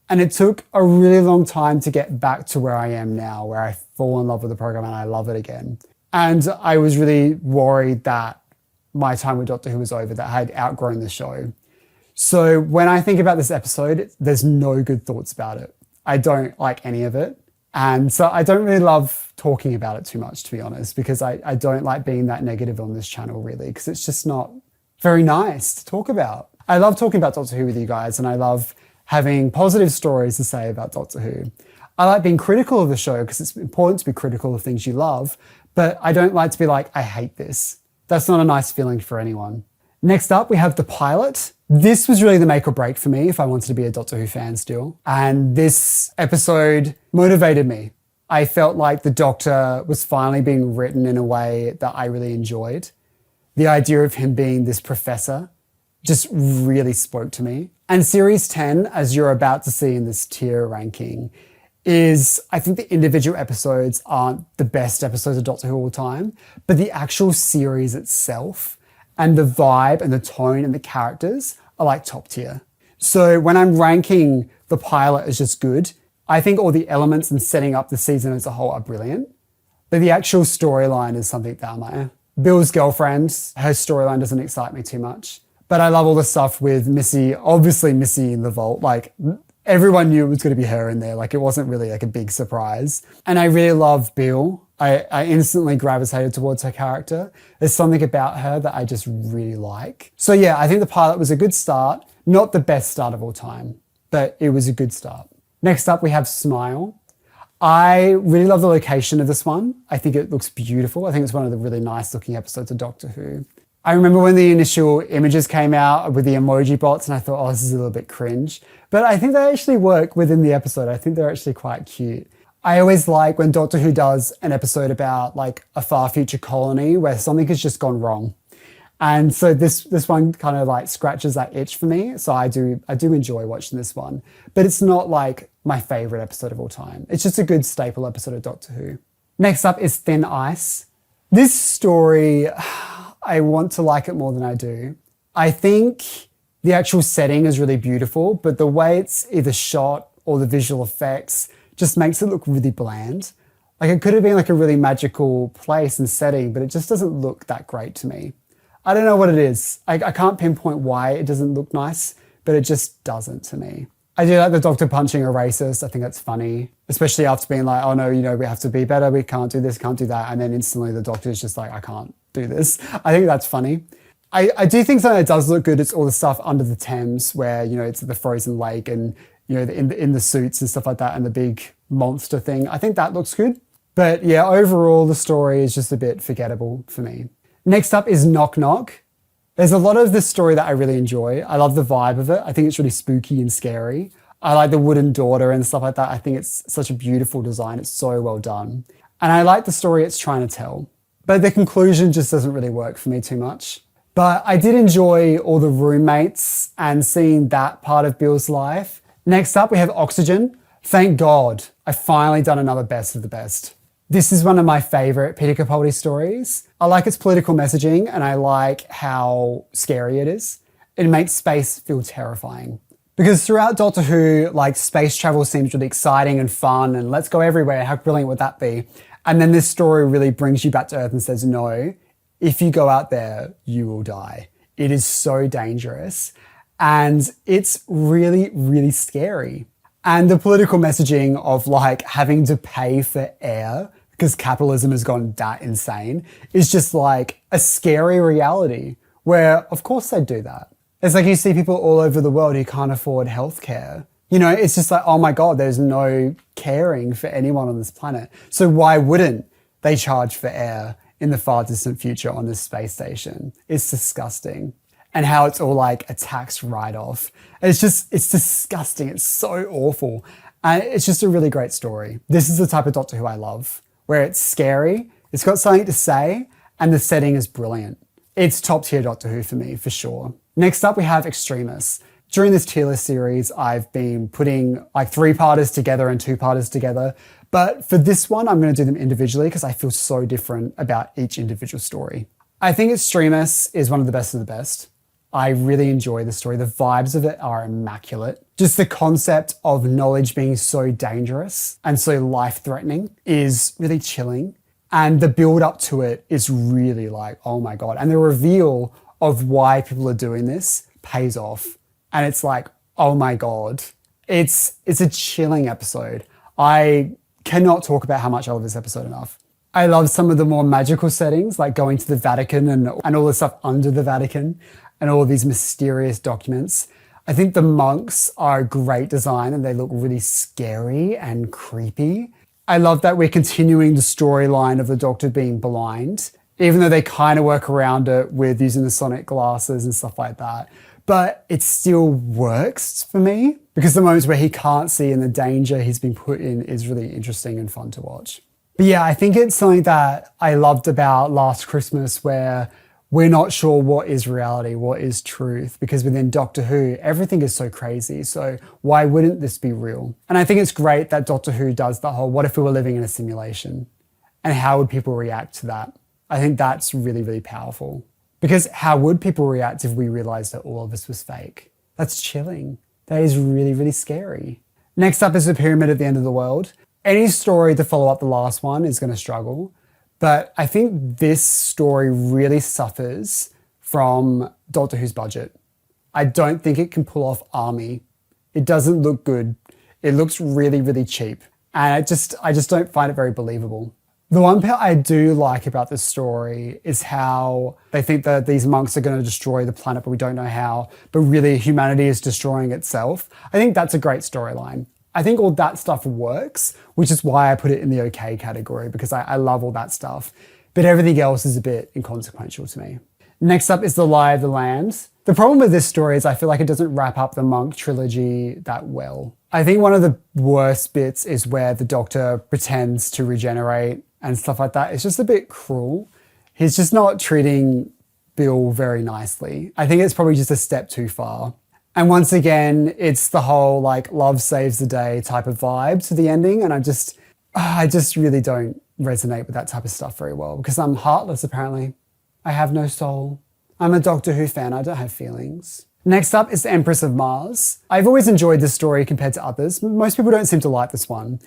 And it took a really long time to get back to where I am now, where I fall in love with the program and I love it again. And I was really worried that my time with Doctor Who was over, that I had outgrown the show. So when I think about this episode, there's no good thoughts about it. I don't like any of it. And so I don't really love talking about it too much, to be honest, because I don't like being that negative on this channel, really, because it's just not very nice to talk about. I love talking about Doctor Who with you guys, and I love having positive stories to say about Doctor Who. I like being critical of the show because it's important to be critical of things you love, but I don't like to be like, I hate this. That's not a nice feeling for anyone. Next up, we have the pilot. This was really the make or break for me if I wanted to be a Doctor Who fan still. And this episode motivated me. I felt like the Doctor was finally being written in a way that I really enjoyed. The idea of him being this professor just really spoke to me. And Series 10, as you're about to see in this tier ranking, is, I think the individual episodes aren't the best episodes of Doctor Who all time, but the actual series itself and the vibe and the tone and the characters are like top tier. So when I'm ranking the pilot as just good, I think all the elements and setting up the season as a whole are brilliant. But the actual storyline is something that I'm like, Bill's girlfriend, her storyline doesn't excite me too much. But I love all the stuff with Missy, obviously Missy in the vault. Like everyone knew it was going to be her in there. Like it wasn't really like a big surprise. And I really love Bill. I instantly gravitated towards her character. There's something about her that I just really like. So yeah, I think the pilot was a good start. Not the best start of all time, but it was a good start. Next up, we have Smile. I really love the location of this one. I think it looks beautiful. I think it's one of the really nice looking episodes of Doctor Who. I remember when the initial images came out with the emoji bots and I thought, oh, this is a little bit cringe. But I think they actually work within the episode. I think they're actually quite cute. I always like when Doctor Who does an episode about like a far future colony where something has just gone wrong. And so this one kind of like scratches that itch for me. So I do enjoy watching this one, but it's not like my favorite episode of all time. It's just a good staple episode of Doctor Who. Next up is Thin Ice. This story, I want to like it more than I do. I think the actual setting is really beautiful, but the way it's either shot or the visual effects just makes it look really bland. Like it could have been like a really magical place and setting, but it just doesn't look that great to me. I don't know what it is. I can't pinpoint why it doesn't look nice, but it just doesn't to me. I do like the Doctor punching a racist. I think that's funny, especially after being like, oh no, we have to be better. We can't do this, can't do that. And then instantly the Doctor is just like, I can't do this. I think that's funny. I do think something that does look good. It's all the stuff under the Thames where, it's the frozen lake and, in the suits and stuff like that and the big monster thing. I think that looks good. But yeah, overall, the story is just a bit forgettable for me. Next up is Knock Knock. There's a lot of this story that I really enjoy. I love the vibe of it. I think it's really spooky and scary. I like the wooden daughter and stuff like that. I think it's such a beautiful design. It's so well done. And I like the story it's trying to tell. But the conclusion just doesn't really work for me too much. But I did enjoy all the roommates and seeing that part of Bill's life. Next up, we have Oxygen. Thank God, I've finally done another best of the best. This is one of my favorite Peter Capaldi stories. I like its political messaging and I like how scary it is. It makes space feel terrifying. Because throughout Doctor Who, like space travel seems really exciting and fun and let's go everywhere. How brilliant would that be? And then this story really brings you back to Earth and says, no, if you go out there, you will die. It is so dangerous. And it's really, really scary. And the political messaging of like having to pay for air because capitalism has gone that insane is just like a scary reality where of course they do that. It's like you see people all over the world who can't afford healthcare. It's just like, oh my God, there's no caring for anyone on this planet. So why wouldn't they charge for air in the far distant future on this space station? It's disgusting. And how it's all like a tax write-off. It's disgusting. It's so awful. And it's just a really great story. This is the type of Doctor Who I love, where it's scary, it's got something to say, and the setting is brilliant. It's top tier Doctor Who for me, for sure. Next up, we have Extremis. During this tier list series, I've been putting like 3-parters together and 2-parters together. But for this one, I'm going to do them individually because I feel so different about each individual story. I think Extremis is one of the best of the best. I really enjoy the story. The vibes of it are immaculate. Just the concept of knowledge being so dangerous and so life-threatening is really chilling. And the build up to it is really like, oh my God. And the reveal of why people are doing this pays off. And it's like, oh my God. It's a chilling episode. I cannot talk about how much I love this episode enough. I love some of the more magical settings, like going to the Vatican and all the stuff under the Vatican and all of these mysterious documents. I think the monks are a great design and they look really scary and creepy. I love that we're continuing the storyline of the Doctor being blind even though they kind of work around it with using the sonic glasses and stuff like that. But it still works for me because the moments where he can't see and the danger he's been put in is really interesting and fun to watch. But yeah, I think it's something that I loved about Last Christmas, where we're not sure what is reality, what is truth, because within Doctor Who, everything is so crazy. So why wouldn't this be real? And I think it's great that Doctor Who does that whole, what if we were living in a simulation? And how would people react to that? I think that's really, really powerful. Because how would people react if we realized that all of this was fake? That's chilling. That is really, really scary. Next up is the pyramid at the end of the world. Any story to follow up the last one is going to struggle. But I think this story really suffers from Doctor Who's budget. I don't think it can pull off Army. It doesn't look good. It looks really, really cheap. And I just don't find it very believable. The one part I do like about this story is how they think that these monks are going to destroy the planet, but we don't know how, but really humanity is destroying itself. I think that's a great storyline. I think all that stuff works, which is why I put it in the okay category, because I love all that stuff. But everything else is a bit inconsequential to me. Next up is The Lie of the Land. The problem with this story is I feel like it doesn't wrap up the monk trilogy that well. I think one of the worst bits is where the Doctor pretends to regenerate and stuff like that. It's just a bit cruel. He's just not treating Bill very nicely. I think it's probably just a step too far. And once again, it's the whole like love saves the day type of vibe to the ending. And I just really don't resonate with that type of stuff very well because I'm heartless apparently. I have no soul. I'm a Doctor Who fan. I don't have feelings. Next up is The Empress of Mars. I've always enjoyed this story compared to others. Most people don't seem to like this one.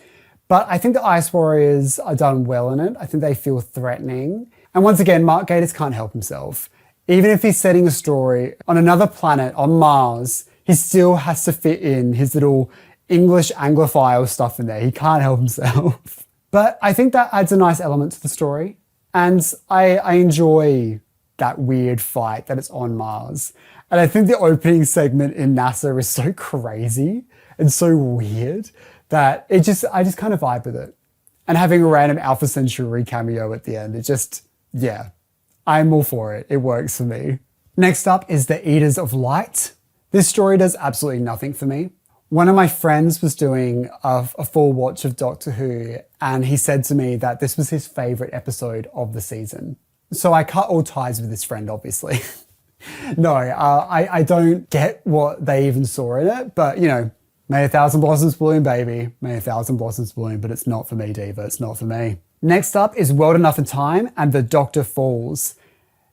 But I think the Ice Warriors are done well in it. I think they feel threatening. And once again, Mark Gatiss can't help himself. Even if he's setting a story on another planet, on Mars, he still has to fit in his little English Anglophile stuff in there. He can't help himself. But I think that adds a nice element to the story. And I enjoy that weird fight that it's on Mars. And I think the opening segment in NASA is so crazy and so weird that I just kind of vibe with it. And having a random Alpha Centauri cameo at the end, yeah, I'm all for it. It works for me. Next up is The Eaters of Light. This story does absolutely nothing for me. One of my friends was doing a full watch of Doctor Who, and he said to me that this was his favorite episode of the season. So I cut all ties with this friend, obviously. No, I don't get what they even saw in it, but you know, may 1,000 blossoms bloom, baby. May 1,000 blossoms bloom, but it's not for me, Diva. It's not for me. Next up is World Enough in Time and The Doctor Falls.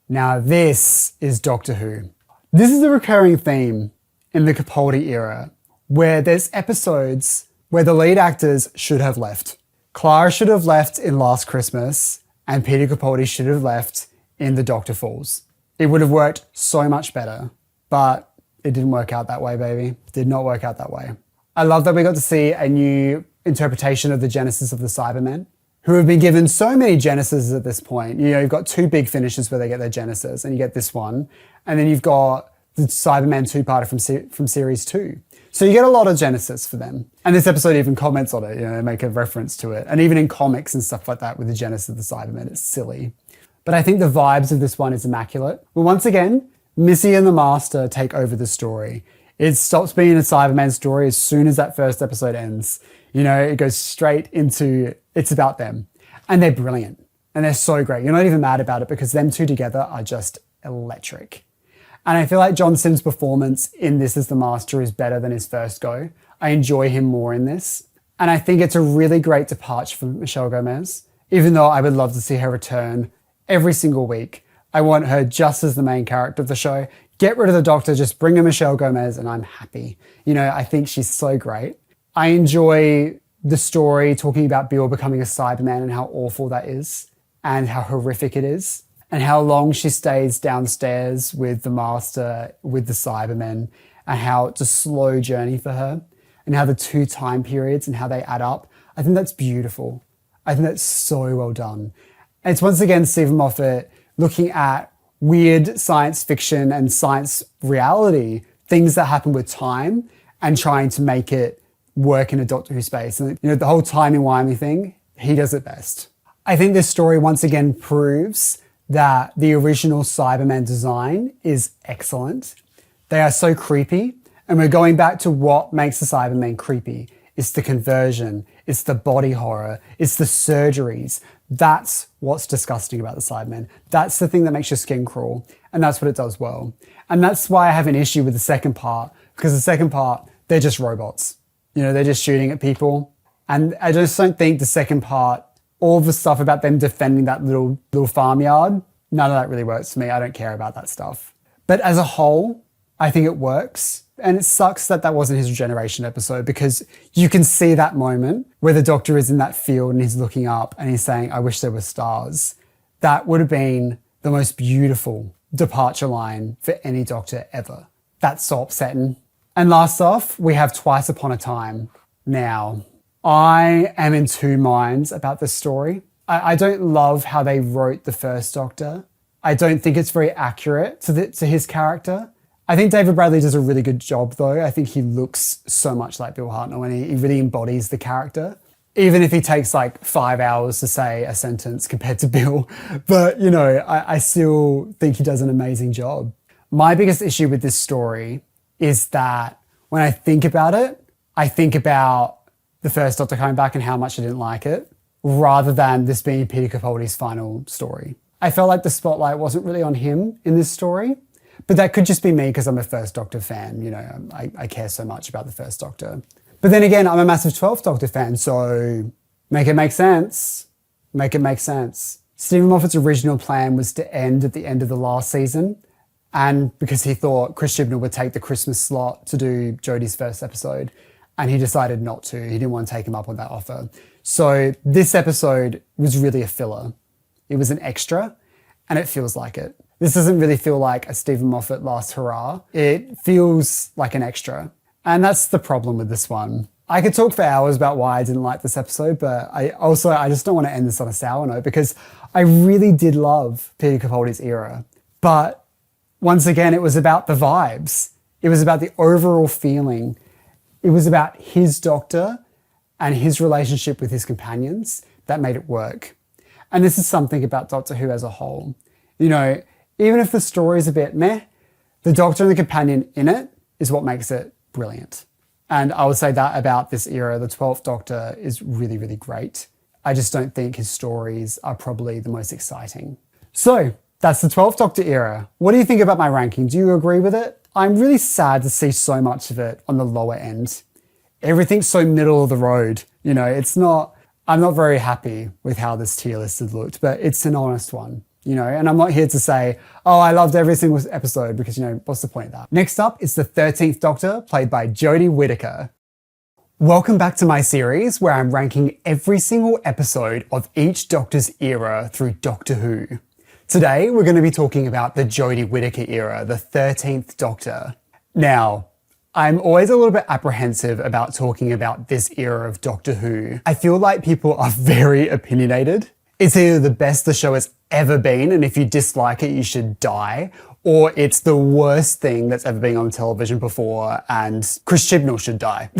Now this is Doctor Who. This is a recurring theme in the Capaldi era, where there's episodes where the lead actors should have left. Clara should have left in Last Christmas, and Peter Capaldi should have left in The Doctor Falls. It would have worked so much better, but it didn't work out that way, baby. It did not work out that way. I love that we got to see a new interpretation of the Genesis of the Cybermen, who have been given so many Genesis at this point. You know, you've got two big finishes where they get their Genesis, and you get this one, and then you've got the Cybermen two-parter from series 2. So you get a lot of Genesis for them. And this episode even comments on it, you know, they make a reference to it. And even in comics and stuff like that with the Genesis of the Cybermen, it's silly. But I think the vibes of this one is immaculate. Well, once again, Missy and the Master take over the story. It stops being a Cyberman story as soon as that first episode ends. You know, it goes straight into, it's about them. And they're brilliant. And they're so great. You're not even mad about it because them two together are just electric. And I feel like John Simm's performance in this as the Master is better than his first go. I enjoy him more in this. And I think it's a really great departure from Michelle Gomez, even though I would love to see her return every single week. I want her just as the main character of the show. Get rid of the Doctor, just bring in Michelle Gomez and I'm happy. You know, I think she's so great. I enjoy the story talking about Bill becoming a Cyberman and how awful that is and how horrific it is and how long she stays downstairs with the Master, with the Cybermen, and how it's a slow journey for her and how the two time periods and how they add up. I think that's beautiful. I think that's so well done. And it's once again Stephen Moffat looking at weird science fiction and science reality, things that happen with time, and trying to make it work in a Doctor Who space. And you know, the whole timey-wimey thing, he does it best. I think this story once again proves that the original Cybermen design is excellent. They are so creepy, and we're going back to what makes the Cybermen creepy. It's the conversion, it's the body horror, it's the surgeries. That's what's disgusting about the Cybermen. That's the thing that makes your skin crawl, and that's what it does well. And that's why I have an issue with the second part, because the second part, they're just robots. You know, they're just shooting at people. And I just don't think the second part, all the stuff about them defending that little farmyard, none of that really works for me. I don't care about that stuff. But as a whole, I think it works. And it sucks that that wasn't his regeneration episode, because you can see that moment where the Doctor is in that field and he's looking up and he's saying, I wish there were stars. That would have been the most beautiful departure line for any Doctor ever. That's so upsetting. And last off, we have Twice Upon a Time. Now, I am in two minds about this story. I don't love how they wrote the first Doctor. I don't think it's very accurate to his character. I think David Bradley does a really good job though. I think he looks so much like Bill Hartnell and he really embodies the character. Even if he takes like 5 hours to say a sentence compared to Bill. But, you know, I still think he does an amazing job. My biggest issue with this story is that when I think about it, I think about the first Doctor coming back and how much I didn't like it, rather than this being Peter Capaldi's final story. I felt like the spotlight wasn't really on him in this story, but that could just be me because I'm a First Doctor fan. You know, I care so much about the First Doctor. But then again, I'm a massive 12th Doctor fan, so make it make sense. Make it make sense. Stephen Moffat's original plan was to end at the end of the last season, and because he thought Chris Chibnall would take the Christmas slot to do Jodie's first episode, and he decided not to. He didn't want to take him up on that offer. So this episode was really a filler. It was an extra, and it feels like it. This doesn't really feel like a Stephen Moffat last hurrah. It feels like an extra. And that's the problem with this one. I could talk for hours about why I didn't like this episode, but I just don't want to end this on a sour note, because I really did love Peter Capaldi's era. But once again, it was about the vibes. It was about the overall feeling. It was about his Doctor and his relationship with his companions that made it work. And this is something about Doctor Who as a whole. You know, even if the story is a bit meh, the Doctor and the companion in it is what makes it brilliant. And I would say that about this era. The 12th Doctor is really, really great. I just don't think his stories are probably the most exciting. So that's the 12th Doctor era. What do you think about my ranking? Do you agree with it? I'm really sad to see so much of it on the lower end. Everything's so middle of the road. You know, I'm not very happy with how this tier list has looked, but it's an honest one. You know, and I'm not here to say, oh, I loved every single episode, because, you know, what's the point of that? Next up is the 13th Doctor, played by Jodie Whittaker. Welcome back to my series where I'm ranking every single episode of each Doctor's era through Doctor Who. Today, we're going to be talking about the Jodie Whittaker era, the 13th Doctor. Now, I'm always a little bit apprehensive about talking about this era of Doctor Who. I feel like people are very opinionated. It's either the best the show has ever been, and if you dislike it, you should die, or it's the worst thing that's ever been on television before, and Chris Chibnall should die.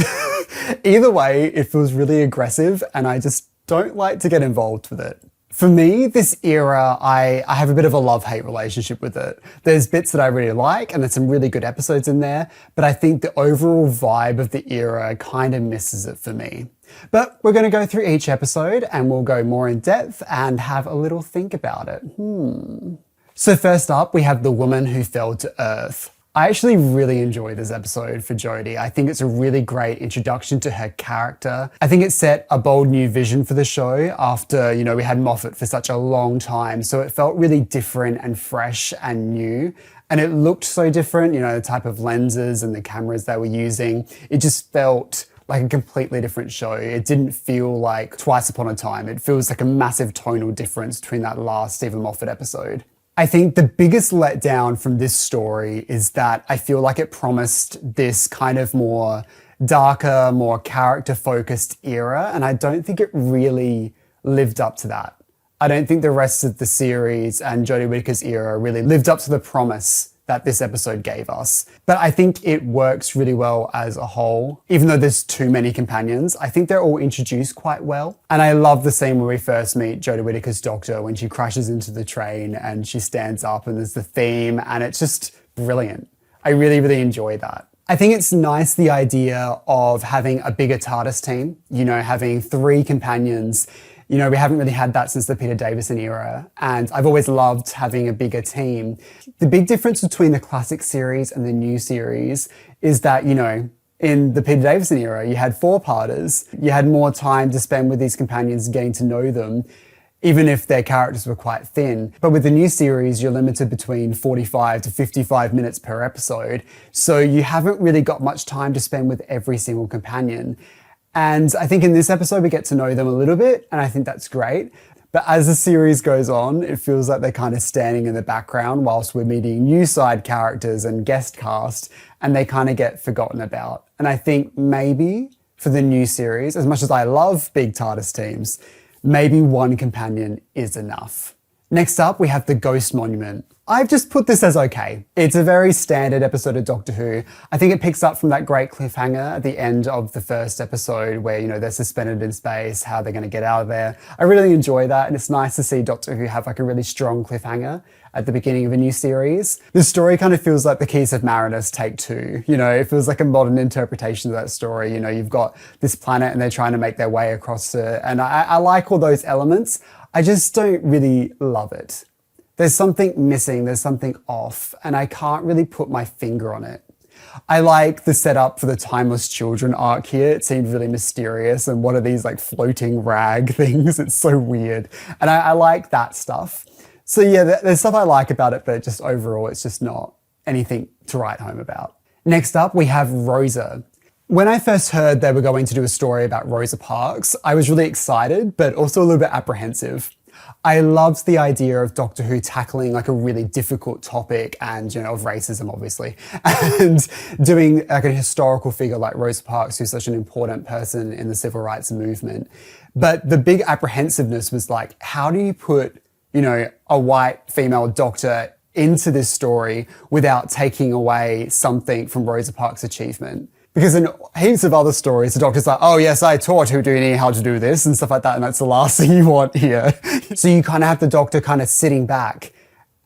Either way, it feels really aggressive, and I just don't like to get involved with it. For me, this era, I have a bit of a love-hate relationship with it. There's bits that I really like, and there's some really good episodes in there, but I think the overall vibe of the era kind of misses it for me. But we're going to go through each episode and we'll go more in depth and have a little think about it. So first up, we have The Woman Who Fell to Earth. I actually really enjoy this episode for Jodie. I think it's a really great introduction to her character. I think it set a bold new vision for the show after, you know, we had Moffat for such a long time. So it felt really different and fresh and new. And it looked so different, you know, the type of lenses and the cameras they were using. It just felt like a completely different show. It didn't feel like Twice Upon a Time. It feels like a massive tonal difference between that last Stephen Moffat episode. I think the biggest letdown from this story is that I feel like it promised this kind of more darker, more character-focused era, and I don't think it really lived up to that. I don't think the rest of the series and Jodie Whittaker's era really lived up to the promise that this episode gave us. But I think it works really well as a whole. Even though there's too many companions, I think they're all introduced quite well. And I love the scene where we first meet Jodie Whittaker's Doctor when she crashes into the train and she stands up and there's the theme, and it's just brilliant. I really, really enjoy that. I think it's nice, the idea of having a bigger TARDIS team, having 3 companions. We haven't really had that since the Peter Davison era, and I've always loved having a bigger team. The big difference between the classic series and the new series is that, in the Peter Davison era, you had 4-parters. You had more time to spend with these companions, getting to know them, even if their characters were quite thin. But with the new series, you're limited between 45 to 55 minutes per episode, so you haven't really got much time to spend with every single companion. And I think in this episode, we get to know them a little bit, and I think that's great. But as the series goes on, it feels like they're kind of standing in the background whilst we're meeting new side characters and guest cast, and they kind of get forgotten about. And I think maybe for the new series, as much as I love big TARDIS teams, maybe 1 companion is enough. Next up, we have the Ghost Monument. I've just put this as okay. It's a very standard episode of Doctor Who. I think it picks up from that great cliffhanger at the end of the first episode where, they're suspended in space, how they're going to get out of there. I really enjoy that, and it's nice to see Doctor Who have like a really strong cliffhanger at the beginning of a new series. The story kind of feels like the Keys of Marinus Take 2. It feels like a modern interpretation of that story. You've got this planet and they're trying to make their way across it, and I like all those elements. I just don't really love it. There's something missing, there's something off, and I can't really put my finger on it. I like the setup for the Timeless Children arc here. It seemed really mysterious, and what are these like floating rag things? It's so weird. And I like that stuff. So yeah, there's stuff I like about it, but just overall, it's just not anything to write home about. Next up, we have Rosa. When I first heard they were going to do a story about Rosa Parks, I was really excited, but also a little bit apprehensive. I loved the idea of Doctor Who tackling like a really difficult topic and, of racism, obviously, and doing like a historical figure like Rosa Parks, who's such an important person in the civil rights movement. But the big apprehensiveness was like, how do you put, a white female doctor into this story without taking away something from Rosa Parks' achievement? Because in heaps of other stories, the Doctor's like, oh yes, I taught Houdini how to do this and stuff like that, and that's the last thing you want here. So you kind of have the Doctor kind of sitting back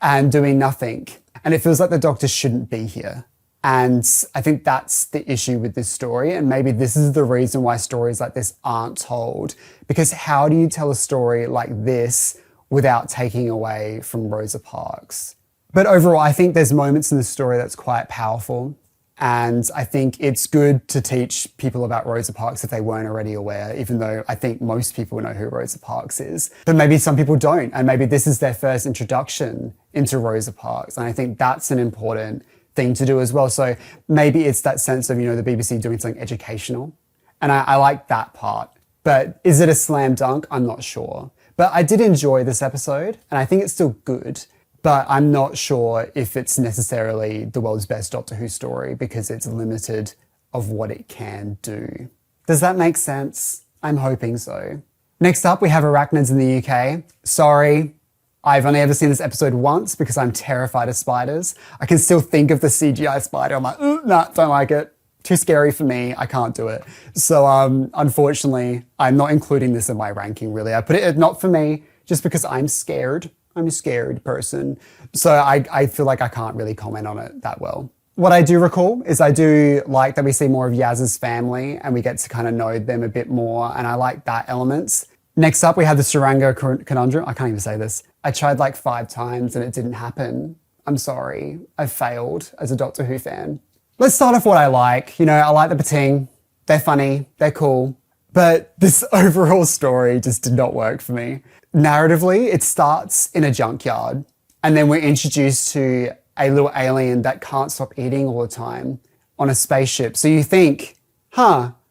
and doing nothing. And it feels like the Doctor shouldn't be here. And I think that's the issue with this story, and maybe this is the reason why stories like this aren't told. Because how do you tell a story like this without taking away from Rosa Parks? But overall, I think there's moments in the story that's quite powerful. And I think it's good to teach people about Rosa Parks if they weren't already aware, even though I think most people know who Rosa Parks is. But maybe some people don't, and maybe this is their first introduction into Rosa Parks. And I think that's an important thing to do as well. So maybe it's that sense of, the BBC doing something educational. And I like that part. But is it a slam dunk? I'm not sure. But I did enjoy this episode, and I think it's still good. But I'm not sure if it's necessarily the world's best Doctor Who story because it's limited of what it can do. Does that make sense? I'm hoping so. Next up, we have Arachnids in the UK. Sorry, I've only ever seen this episode once because I'm terrified of spiders. I can still think of the CGI spider. I'm like, nah, don't like it. Too scary for me. I can't do it. So unfortunately, I'm not including this in my ranking, really. I put it not for me, just because I'm scared. I'm a scared person. So I feel like I can't really comment on it that well. What I do recall is I do like that we see more of Yaz's family and we get to kind of know them a bit more, and I like that element. Next up, we have the Saranga conundrum. I can't even say this. I tried like 5 times and it didn't happen. I'm sorry. I failed as a Doctor Who fan. Let's start off what I like. I like the Pating. They're funny. They're cool. But this overall story just did not work for me. Narratively, it starts in a junkyard, and then we're introduced to a little alien that can't stop eating all the time on a spaceship. So you think,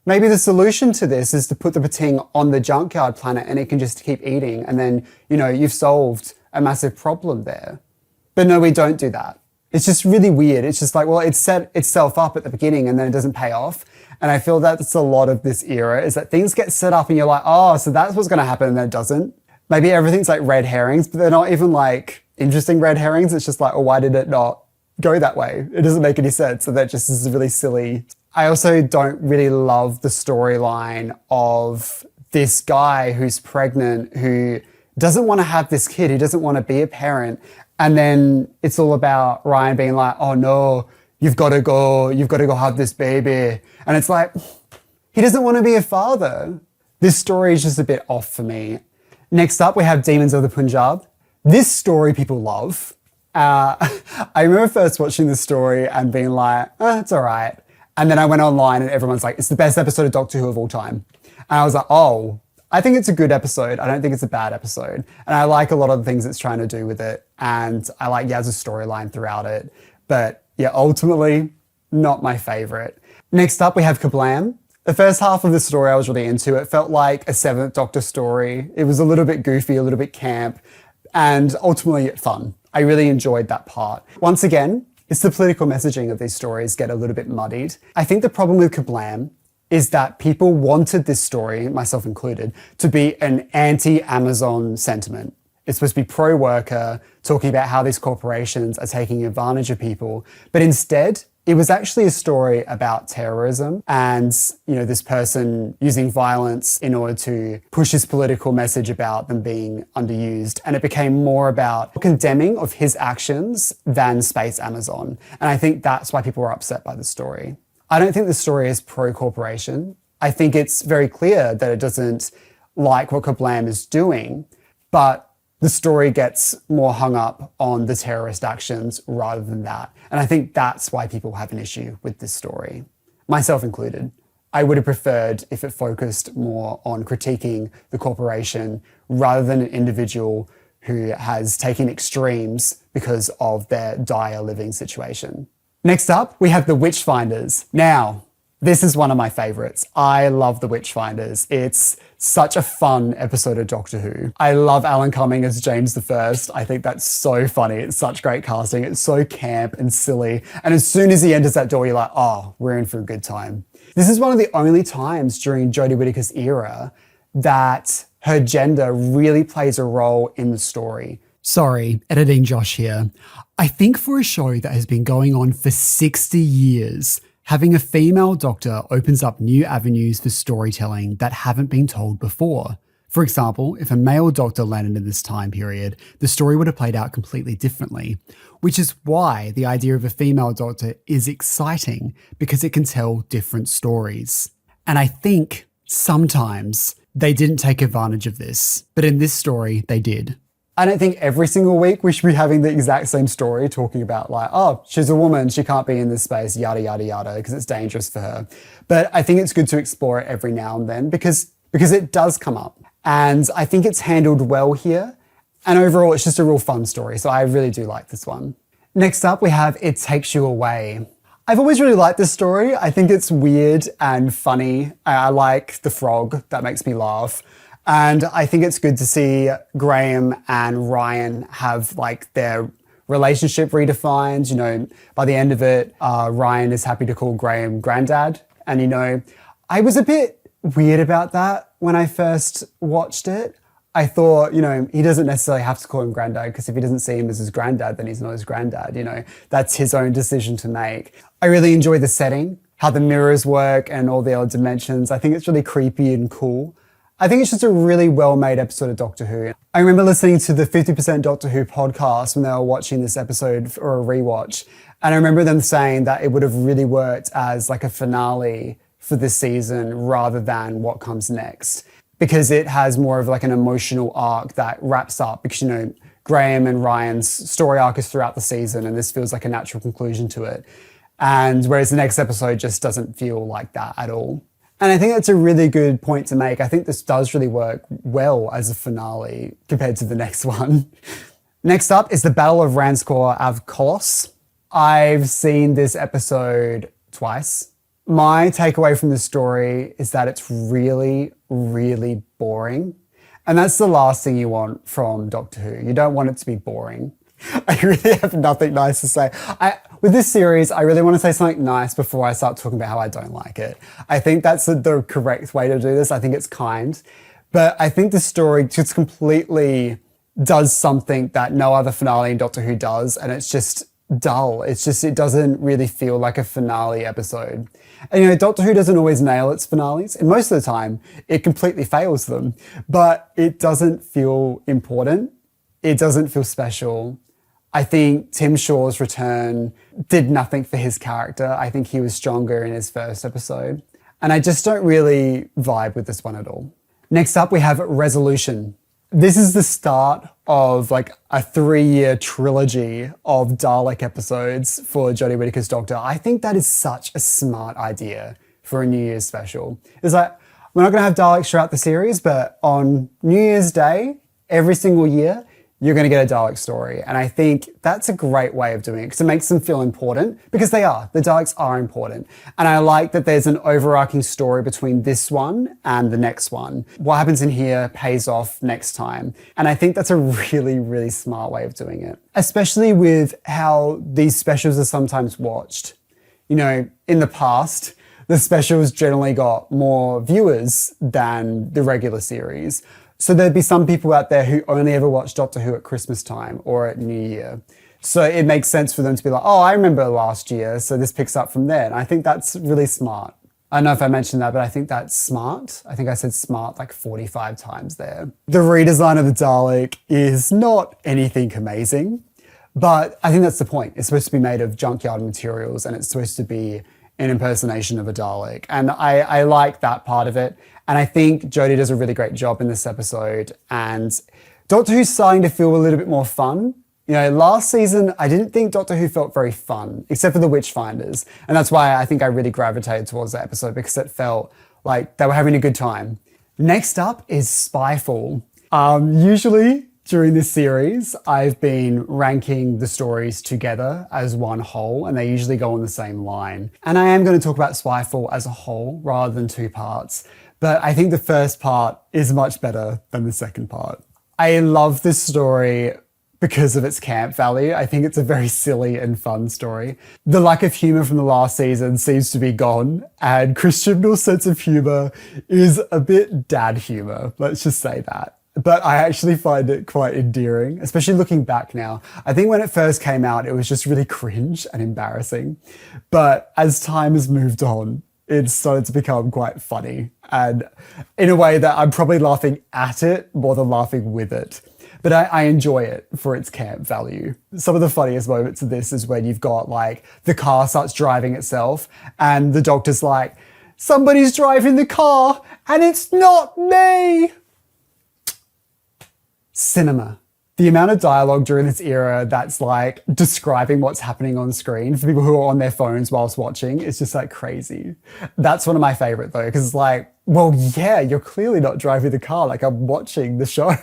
maybe the solution to this is to put the Pating on the junkyard planet and it can just keep eating, and then, you've solved a massive problem there. But no, we don't do that. It's just really weird. It's just like, well, it set itself up at the beginning and then it doesn't pay off. And I feel that's a lot of this era, is that things get set up and you're like, oh, so that's what's going to happen, and then it doesn't. Maybe everything's like red herrings, but they're not even like interesting red herrings. It's just like, oh, why did it not go that way. It doesn't make any sense. And that just is really silly. I also don't really love the storyline of this guy who's pregnant, who doesn't want to have this kid, who doesn't want to be a parent. And then it's all about Ryan being like, oh no, you've got to go have this baby. And it's like, he doesn't want to be a father. This story is just a bit off for me. Next up, we have Demons of the Punjab. This story people love. I remember first watching this story and being like, it's all right. And then I went online and everyone's like, it's the best episode of Doctor Who of all time. And I was like, oh, I think it's a good episode. I don't think it's a bad episode. And I like a lot of the things it's trying to do with it. And I like Yaz's storyline throughout it. But yeah, ultimately, not my favorite. Next up, we have Kablam. The first half of the story I was really into. It felt like a Seventh Doctor story. It was a little bit goofy, a little bit camp, and ultimately fun. I really enjoyed that part. Once again, it's the political messaging of these stories get a little bit muddied. I think the problem with Kablam is that people wanted this story, myself included, to be an anti-Amazon sentiment. It's supposed to be pro-worker, talking about how these corporations are taking advantage of people. But instead, it was actually a story about terrorism and, this person using violence in order to push his political message about them being underused. And it became more about condemning of his actions than Space Amazon. And I think that's why people were upset by the story. I don't think the story is pro-corporation. I think it's very clear that it doesn't like what Kablam is doing, but the story gets more hung up on the terrorist actions rather than that. And I think that's why people have an issue with this story, myself included. I would have preferred if it focused more on critiquing the corporation rather than an individual who has taken extremes because of their dire living situation. Next up, we have the Witchfinders. Now, this is one of my favorites. I love the Witchfinders. It's such a fun episode of Doctor Who. I love Alan Cumming as James I. I think that's so funny. It's such great casting. It's so camp and silly. And as soon as he enters that door, you're like, oh, we're in for a good time. This is one of the only times during Jodie Whittaker's era that her gender really plays a role in the story. Sorry, editing Josh here. I think for a show that has been going on for 60 years, having a female doctor opens up new avenues for storytelling that haven't been told before. For example, if a male doctor landed in this time period, the story would have played out completely differently, which is why the idea of a female doctor is exciting, because it can tell different stories. And I think sometimes they didn't take advantage of this, but in this story, they did. I don't think every single week we should be having the exact same story talking about like, oh, she's a woman, she can't be in this space, yada, yada, yada, because it's dangerous for her. But I think it's good to explore it every now and then because it does come up. And I think it's handled well here. And overall, it's just a real fun story. So I really do like this one. Next up, we have It Takes You Away. I've always really liked this story. I think it's weird and funny. I like the frog. That makes me laugh. And I think it's good to see Graham and Ryan have like their relationship redefined. By the end of it, Ryan is happy to call Graham granddad. And, I was a bit weird about that when I first watched it. I thought, he doesn't necessarily have to call him granddad because if he doesn't see him as his granddad, then he's not his granddad. That's his own decision to make. I really enjoy the setting, how the mirrors work and all the other dimensions. I think it's really creepy and cool. I think it's just a really well-made episode of Doctor Who. I remember listening to the 50% Doctor Who podcast when they were watching this episode or a rewatch. And I remember them saying that it would have really worked as like a finale for this season rather than what comes next. Because it has more of like an emotional arc that wraps up because, Graham and Ryan's story arc is throughout the season and this feels like a natural conclusion to it. And whereas the next episode just doesn't feel like that at all. And I think that's a really good point to make. I think this does really work well as a finale compared to the next one. Next up is the Battle of Ranskoor Av Kolos. I've seen this episode twice. My takeaway from this story is that it's really, really boring. And that's the last thing you want from Doctor Who. You don't want it to be boring. I really have nothing nice to say. With this series, I really want to say something nice before I start talking about how I don't like it. I think that's the correct way to do this. I think it's kind. But I think the story just completely does something that no other finale in Doctor Who does. And it's just dull. It's just, it doesn't really feel like a finale episode. And Doctor Who doesn't always nail its finales, and most of the time it completely fails them, but it doesn't feel important. It doesn't feel special. I think Tim Shaw's return did nothing for his character. I think he was stronger in his first episode. And I just don't really vibe with this one at all. Next up, we have Resolution. This is the start of like a 3-year trilogy of Dalek episodes for Jodie Whittaker's Doctor. I think that is such a smart idea for a New Year's special. It's like, we're not going to have Daleks throughout the series, but on New Year's Day, every single year, you're going to get a Dalek story. And I think that's a great way of doing it because it makes them feel important, because they are. The Daleks are important. And I like that there's an overarching story between this one and the next one. What happens in here pays off next time. And I think that's a really, really smart way of doing it, especially with how these specials are sometimes watched. In the past, the specials generally got more viewers than the regular series. So there'd be some people out there who only ever watch Doctor Who at Christmas time or at New Year. So it makes sense for them to be like, oh, I remember last year, so this picks up from there. And I think that's really smart. I don't know if I mentioned that, but I think that's smart. I think I said smart like 45 times there. The redesign of the Dalek is not anything amazing, but I think that's the point. It's supposed to be made of junkyard materials and it's supposed to be an impersonation of a Dalek. And I like that part of it. And I think Jodie does a really great job in this episode. And Doctor Who's starting to feel a little bit more fun. Last season, I didn't think Doctor Who felt very fun, except for the Witchfinders. And that's why I think I really gravitated towards that episode, because it felt like they were having a good time. Next up is Spyfall. Usually during this series, I've been ranking the stories together as one whole, and they usually go on the same line. And I am going to talk about Spyfall as a whole rather than 2 parts. But I think the first part is much better than the second part. I love this story because of its camp value. I think it's a very silly and fun story. The lack of humour from the last season seems to be gone, and Chris Chibnall's sense of humour is a bit dad humour, let's just say that. But I actually find it quite endearing, especially looking back now. I think when it first came out, it was just really cringe and embarrassing. But as time has moved on, it's started to become quite funny, and in a way that I'm probably laughing at it more than laughing with it. But I enjoy it for its camp value. Some of the funniest moments of this is when you've got like the car starts driving itself and the Doctor's like, somebody's driving the car and it's not me. Cinema. The amount of dialogue during this era that's like describing what's happening on screen for people who are on their phones whilst watching is just like crazy. That's one of my favorite though, because it's like, well, yeah, you're clearly not driving the car, like I'm watching the show.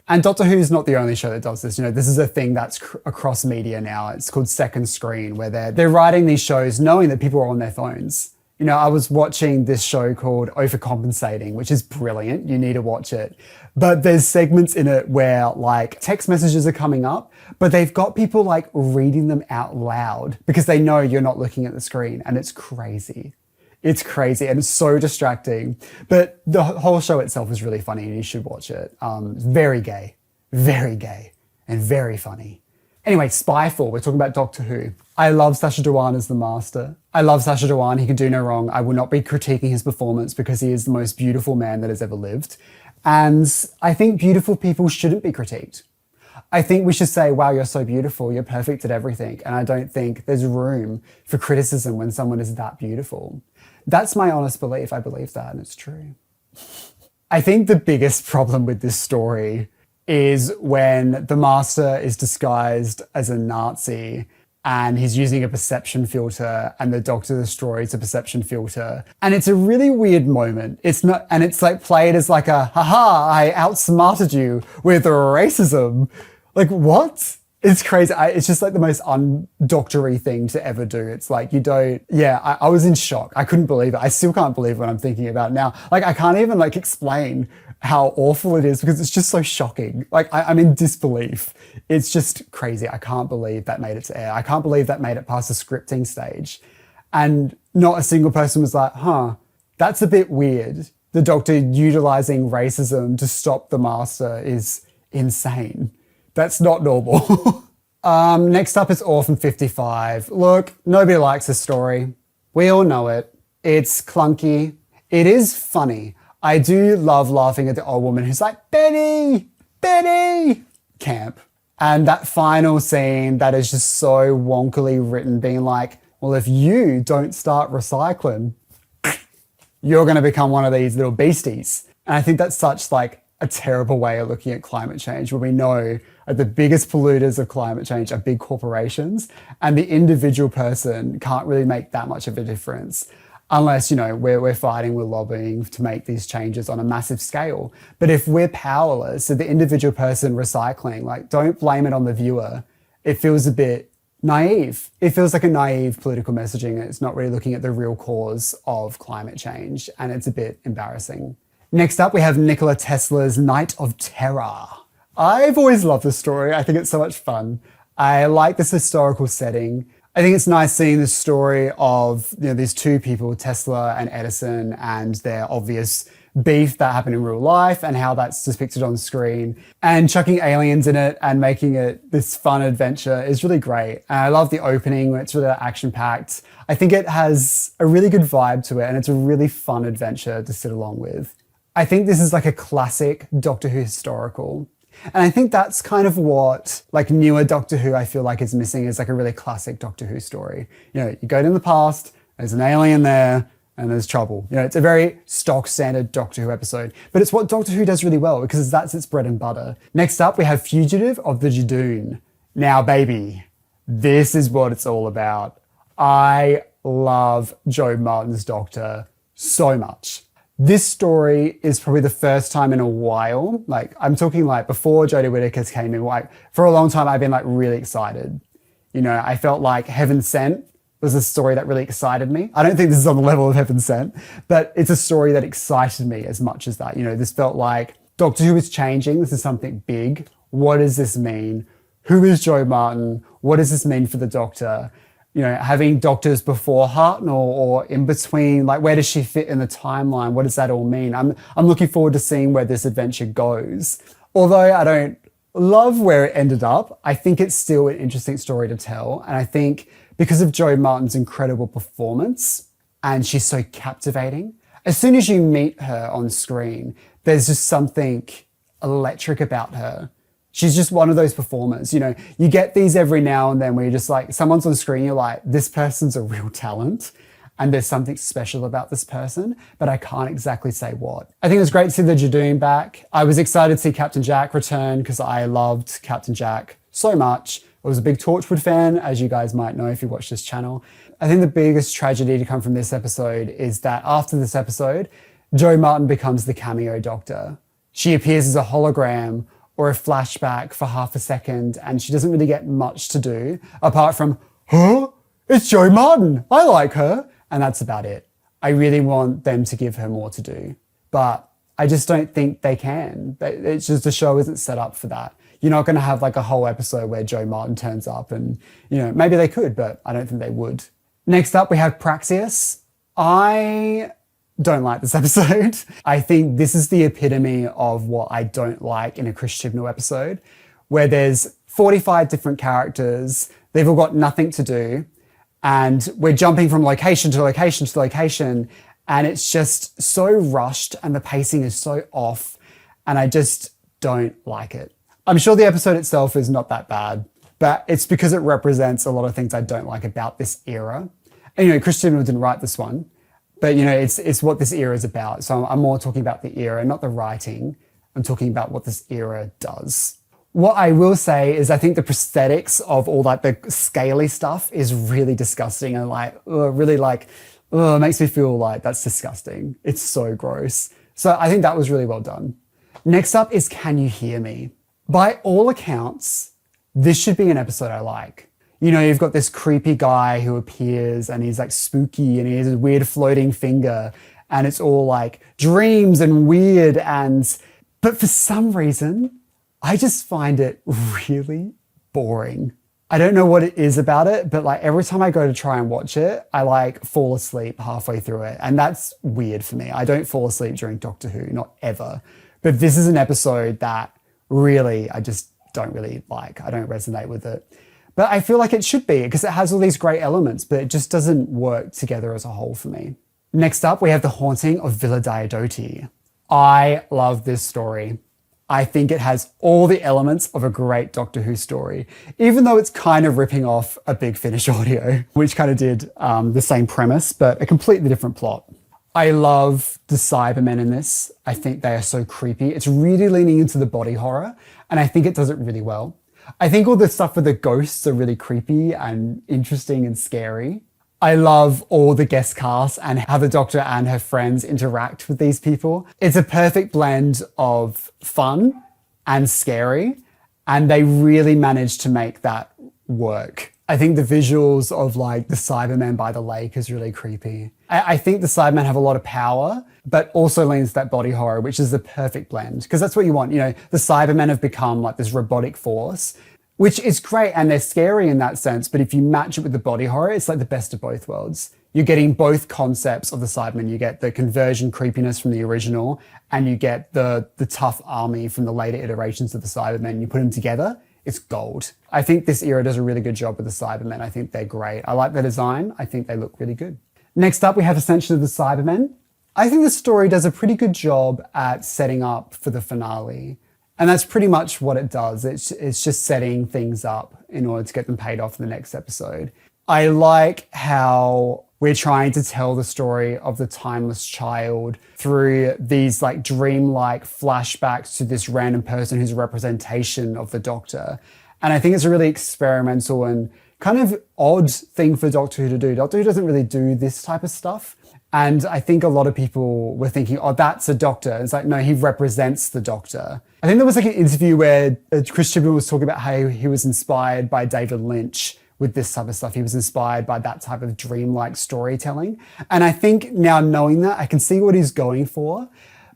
And Doctor Who is not the only show that does this. This is a thing that's across media now. It's called second screen, where they're writing these shows knowing that people are on their phones. I was watching this show called Overcompensating, which is brilliant. You need to watch it. But there's segments in it where like text messages are coming up, but they've got people like reading them out loud because they know you're not looking at the screen, and it's crazy. It's crazy and it's so distracting. But the whole show itself is really funny and you should watch it. Very gay, and very funny. Anyway, Spyfall, we're talking about Doctor Who. I love Sacha Dhawan as the Master. I love Sacha Dhawan, he can do no wrong. I will not be critiquing his performance because he is the most beautiful man that has ever lived. And I think beautiful people shouldn't be critiqued. I think we should say, wow, you're so beautiful, you're perfect at everything. And I don't think there's room for criticism when someone is that beautiful. That's my honest belief. I believe that, and it's true. I think the biggest problem with this story is when the Master is disguised as a Nazi and he's using a perception filter and the Doctor destroys the perception filter. And it's a really weird moment. It's like played as like a, haha, I outsmarted you with racism. Like, what? It's crazy. It's just like the most undoctory thing to ever do. It's like I was in shock. I couldn't believe it. I still can't believe what I'm thinking about now. Like, I can't even like explain how awful it is because it's just so shocking. Like, I'm in disbelief. It's just crazy. I can't believe that made it to air. I can't believe that made it past the scripting stage. And not a single person was like, that's a bit weird. The Doctor utilizing racism to stop the Master is insane. That's not normal. Next up is Orphan 55. Look, nobody likes this story. We all know it. It's clunky. It is funny. I do love laughing at the old woman who's like, Betty, Betty, camp. And that final scene that is just so wonkily written, being like, well, if you don't start recycling, you're going to become one of these little beasties. And I think that's such like a terrible way of looking at climate change, where we know that the biggest polluters of climate change are big corporations, and the individual person can't really make that much of a difference unless, you know, we're fighting, we're lobbying to make these changes on a massive scale. But if we're powerless, so the individual person recycling, like, don't blame it on the viewer. It feels a bit naive. It feels like a naive political messaging, and it's not really looking at the real cause of climate change, and it's a bit embarrassing. Next up, we have Nikola Tesla's Night of Terror. I've always loved this story. I think it's so much fun. I like this historical setting. I think it's nice seeing the story of, you know, these two people, Tesla and Edison, and their obvious beef that happened in real life and how that's depicted on screen. And chucking aliens in it and making it this fun adventure is really great. And I love the opening. It's really action-packed. I think it has a really good vibe to it, and it's a really fun adventure to sit along with. I think this is like a classic Doctor Who historical. And I think that's kind of what like newer Doctor Who I feel like is missing, is like a really classic Doctor Who story. You know, you go in the past, there's an alien there, and there's trouble. You know, it's a very stock standard Doctor Who episode, but it's what Doctor Who does really well because that's its bread and butter. Next up, we have Fugitive of the Judoon. Now, baby, this is what it's all about. I love Joe Martin's Doctor so much. This story is probably the first time in a while, like I'm talking like before Jodie Whittaker came in, like for a long time I've been like really excited. You know, I felt like Heaven Sent was a story that really excited me. I don't think this is on the level of Heaven Sent, but it's a story that excited me as much as that. You know, this felt like Doctor Who is changing. This is something big. What does this mean? Who is Joe Martin? What does this mean for the Doctor? You know, having doctors before Hartnell or in between, like where does she fit in the timeline? What does that all mean? I'm looking forward to seeing where this adventure goes. Although I don't love where it ended up, I think it's still an interesting story to tell. And I think because of Joe Martin's incredible performance, and she's so captivating, as soon as you meet her on screen, there's just something electric about her. She's just one of those performers. You know, you get these every now and then where you're just like, someone's on screen, you're like, this person's a real talent and there's something special about this person, but I can't exactly say what. I think it was great to see the Judoon back. I was excited to see Captain Jack return because I loved Captain Jack so much. I was a big Torchwood fan, as you guys might know if you watch this channel. I think the biggest tragedy to come from this episode is that after this episode, Joe Martin becomes the cameo Doctor. She appears as a hologram or a flashback for half a second, and she doesn't really get much to do apart from, huh? It's Joe Martin. I like her. And that's about it. I really want them to give her more to do, but I just don't think they can. It's just the show isn't set up for that. You're not going to have like a whole episode where Joe Martin turns up and, you know, maybe they could, but I don't think they would. Next up, we have Praxeus. I don't like this episode. I think this is the epitome of what I don't like in a Chris Chibnall episode, where there's 45 different characters, they've all got nothing to do, and we're jumping from location to location to location, and it's just so rushed and the pacing is so off, and I just don't like it. I'm sure the episode itself is not that bad, but it's because it represents a lot of things I don't like about this era. And, you know, Chris Chibnall didn't write this one, but, you know, it's what this era is about. So I'm more talking about the era, not the writing. I'm talking about what this era does. What I will say is I think the prosthetics of all like the scaly stuff is really disgusting and like, really like, it makes me feel like that's disgusting. It's so gross. So I think that was really well done. Next up is Can You Hear Me? By all accounts, this should be an episode I like. You know, you've got this creepy guy who appears and he's like spooky and he has a weird floating finger and it's all like dreams and weird but for some reason, I just find it really boring. I don't know what it is about it, but like every time I go to try and watch it, I like fall asleep halfway through it. And that's weird for me. I don't fall asleep during Doctor Who, not ever. But this is an episode that really, I just don't really like. I don't resonate with it. But I feel like it should be because it has all these great elements, but it just doesn't work together as a whole for me. Next up, we have The Haunting of Villa Diodati. I love this story. I think it has all the elements of a great Doctor Who story, even though it's kind of ripping off a Big Finish audio, which kind of did the same premise, but a completely different plot. I love the Cybermen in this. I think they are so creepy. It's really leaning into the body horror, and I think it does it really well. I think all the stuff with the ghosts are really creepy and interesting and scary. I love all the guest cast and how the Doctor and her friends interact with these people. It's a perfect blend of fun and scary, and they really managed to make that work. I think the visuals of like the Cybermen by the lake is really creepy. I think the Cybermen have a lot of power, but also leans to that body horror, which is the perfect blend, because that's what you want. You know, the Cybermen have become like this robotic force, which is great, and they're scary in that sense, but if you match it with the body horror, it's like the best of both worlds. You're getting both concepts of the Cybermen. You get the conversion creepiness from the original, and you get the tough army from the later iterations of the Cybermen. You put them together, it's gold. I think this era does a really good job with the Cybermen. I think they're great. I like the design. I think they look really good. Next up, we have Ascension of the Cybermen. I think the story does a pretty good job at setting up for the finale. And that's pretty much what it does. It's just setting things up in order to get them paid off in the next episode. I like how we're trying to tell the story of the timeless child through these like dreamlike flashbacks to this random person who's a representation of the Doctor. And I think it's a really experimental and kind of odd thing for Doctor Who to do. Doctor Who doesn't really do this type of stuff. And I think a lot of people were thinking, oh, that's a Doctor. It's like, no, he represents the Doctor. I think there was like an interview where Chris Chibnall was talking about how he was inspired by David Lynch with this type of stuff. He was inspired by that type of dreamlike storytelling. And I think now knowing that, I can see what he's going for.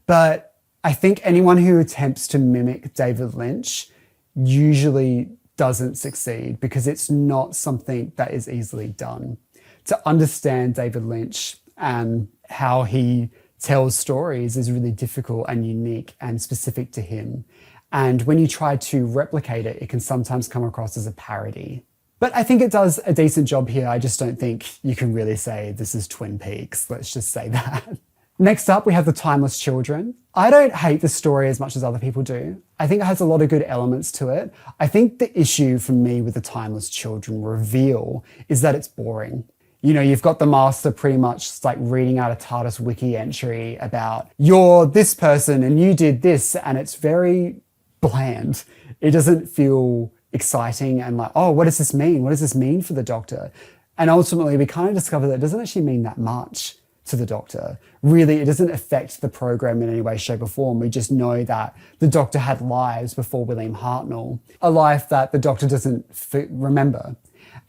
But I think anyone who attempts to mimic David Lynch usually doesn't succeed because it's not something that is easily done. To understand David Lynch and how he tells stories is really difficult and unique and specific to him. And when you try to replicate it, it can sometimes come across as a parody. But I think it does a decent job here. I just don't think you can really say this is Twin Peaks. Let's just say that. Next up, we have The Timeless Children. I don't hate the story as much as other people do. I think it has a lot of good elements to it. I think the issue for me with The Timeless Children reveal is that it's boring. You know, you've got the Master pretty much like reading out a TARDIS wiki entry about you're this person and you did this, and it's very bland. It doesn't feel exciting and like, oh, what does this mean? What does this mean for the Doctor? And ultimately, we kind of discover that it doesn't actually mean that much to the Doctor. Really, it doesn't affect the program in any way, shape or form. We just know that the Doctor had lives before William Hartnell, a life that the Doctor doesn't remember.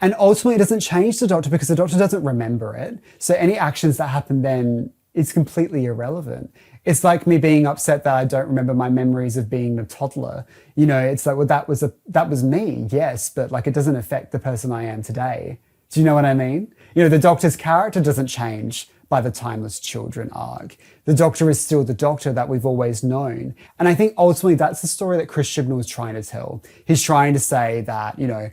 And ultimately, it doesn't change the Doctor because the Doctor doesn't remember it. So any actions that happen then, it's completely irrelevant. It's like me being upset that I don't remember my memories of being a toddler. You know, it's like, well, that was me, yes, but like it doesn't affect the person I am today. Do you know what I mean? You know, the Doctor's character doesn't change by the Timeless Children arc. The Doctor is still the Doctor that we've always known. And I think ultimately that's the story that Chris Chibnall is trying to tell. He's trying to say that, you know,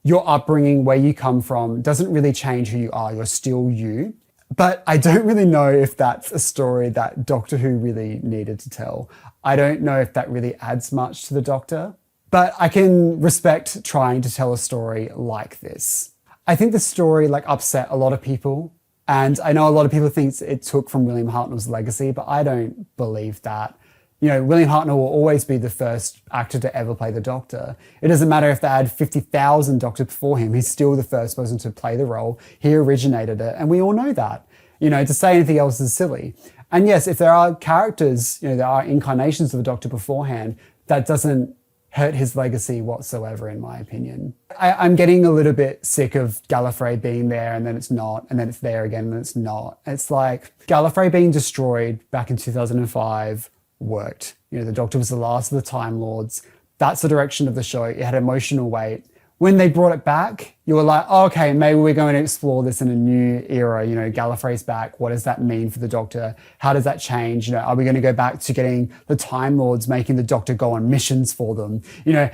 your upbringing, where you come from, doesn't really change who you are. You're still you. But I don't really know if that's a story that Doctor Who really needed to tell. I don't know if that really adds much to the Doctor. But I can respect trying to tell a story like this. I think the story like upset a lot of people. And I know a lot of people think it took from William Hartnell's legacy, but I don't believe that. You know, William Hartnell will always be the first actor to ever play the Doctor. It doesn't matter if they had 50,000 Doctors before him, he's still the first person to play the role. He originated it, and we all know that. You know, to say anything else is silly. And yes, if there are characters, you know, there are incarnations of the Doctor beforehand, that doesn't hurt his legacy whatsoever, in my opinion. I'm getting a little bit sick of Gallifrey being there and then it's not, and then it's there again and then it's not. It's like Gallifrey being destroyed back in 2005 worked. You know, the Doctor was the last of the Time Lords. That's the direction of the show. It had emotional weight. When they brought it back, you were like, oh, okay, maybe we're going to explore this in a new era. Gallifrey's back. What does that mean for the Doctor? How does that change? Are we going to go back to getting the Time Lords making the Doctor go on missions for them?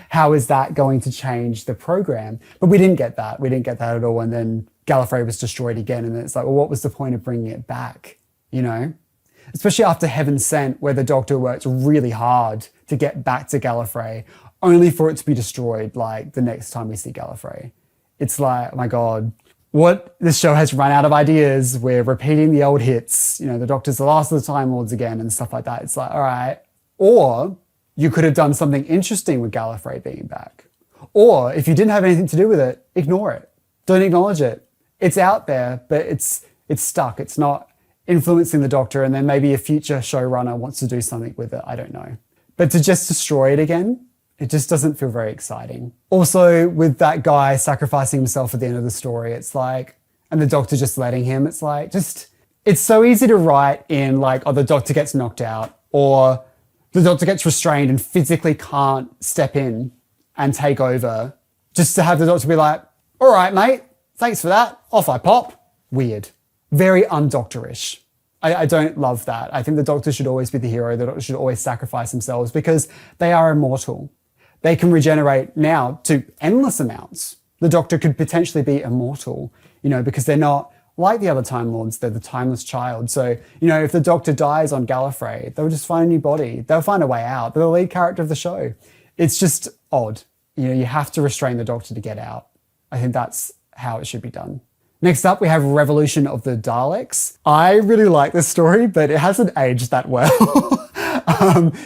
How is that going to change the program? But we didn't get that. We didn't get that at all. And then Gallifrey was destroyed again. And it's like, well, what was the point of bringing it back? Especially after Heaven Sent, where the Doctor worked really hard to get back to Gallifrey, only for it to be destroyed like the next time we see Gallifrey. It's like, oh my God, this show has run out of ideas. We're repeating the old hits. The Doctor's the last of the Time Lords again and stuff like that. It's like, all right. Or you could have done something interesting with Gallifrey being back. Or if you didn't have anything to do with it, ignore it. Don't acknowledge it. It's out there, but it's stuck. It's not influencing the Doctor, and then maybe a future showrunner wants to do something with it. I don't know. But to just destroy it again, it just doesn't feel very exciting. Also, with that guy sacrificing himself at the end of the story, it's like, and the Doctor just letting him, it's like, it's so easy to write in like, oh, the Doctor gets knocked out, or the Doctor gets restrained and physically can't step in and take over, just to have the Doctor be like, all right, mate, thanks for that. Off I pop. Weird. Very undoctorish. I don't love that. I think the Doctor should always be the hero. The Doctor should always sacrifice themselves because they are immortal. They can regenerate now to endless amounts. The Doctor could potentially be immortal, because they're not like the other Time Lords. They're the timeless child. So, if the Doctor dies on Gallifrey, they'll just find a new body. They'll find a way out. They're the lead character of the show. It's just odd. You have to restrain the Doctor to get out. I think that's how it should be done. Next up, we have Revolution of the Daleks. I really like this story, but it hasn't aged that well.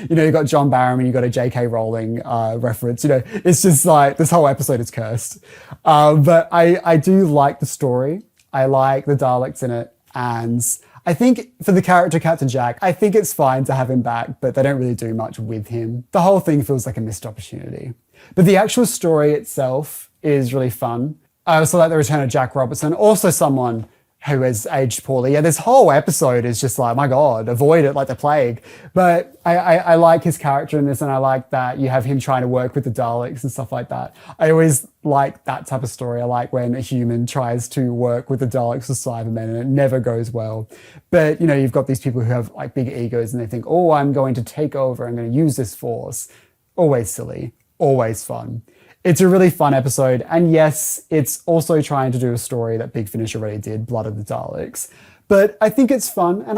You've got John Barrowman, you've got a J.K. Rowling reference. It's just like this whole episode is cursed. But I do like the story. I like the Daleks in it. And I think for the character Captain Jack, I think it's fine to have him back, but they don't really do much with him. The whole thing feels like a missed opportunity. But the actual story itself is really fun. I also like the return of Jack Robertson, also someone who has aged poorly. Yeah, this whole episode is just like, my God, avoid it like the plague. But I like his character in this, and I like that you have him trying to work with the Daleks and stuff like that. I always like that type of story. I like when a human tries to work with the Daleks or Cybermen and it never goes well. But, you've got these people who have like big egos and they think, oh, I'm going to take over. I'm going to use this force. Always silly, always fun. It's a really fun episode, and yes, it's also trying to do a story that Big Finish already did, Blood of the Daleks. But I think it's fun, and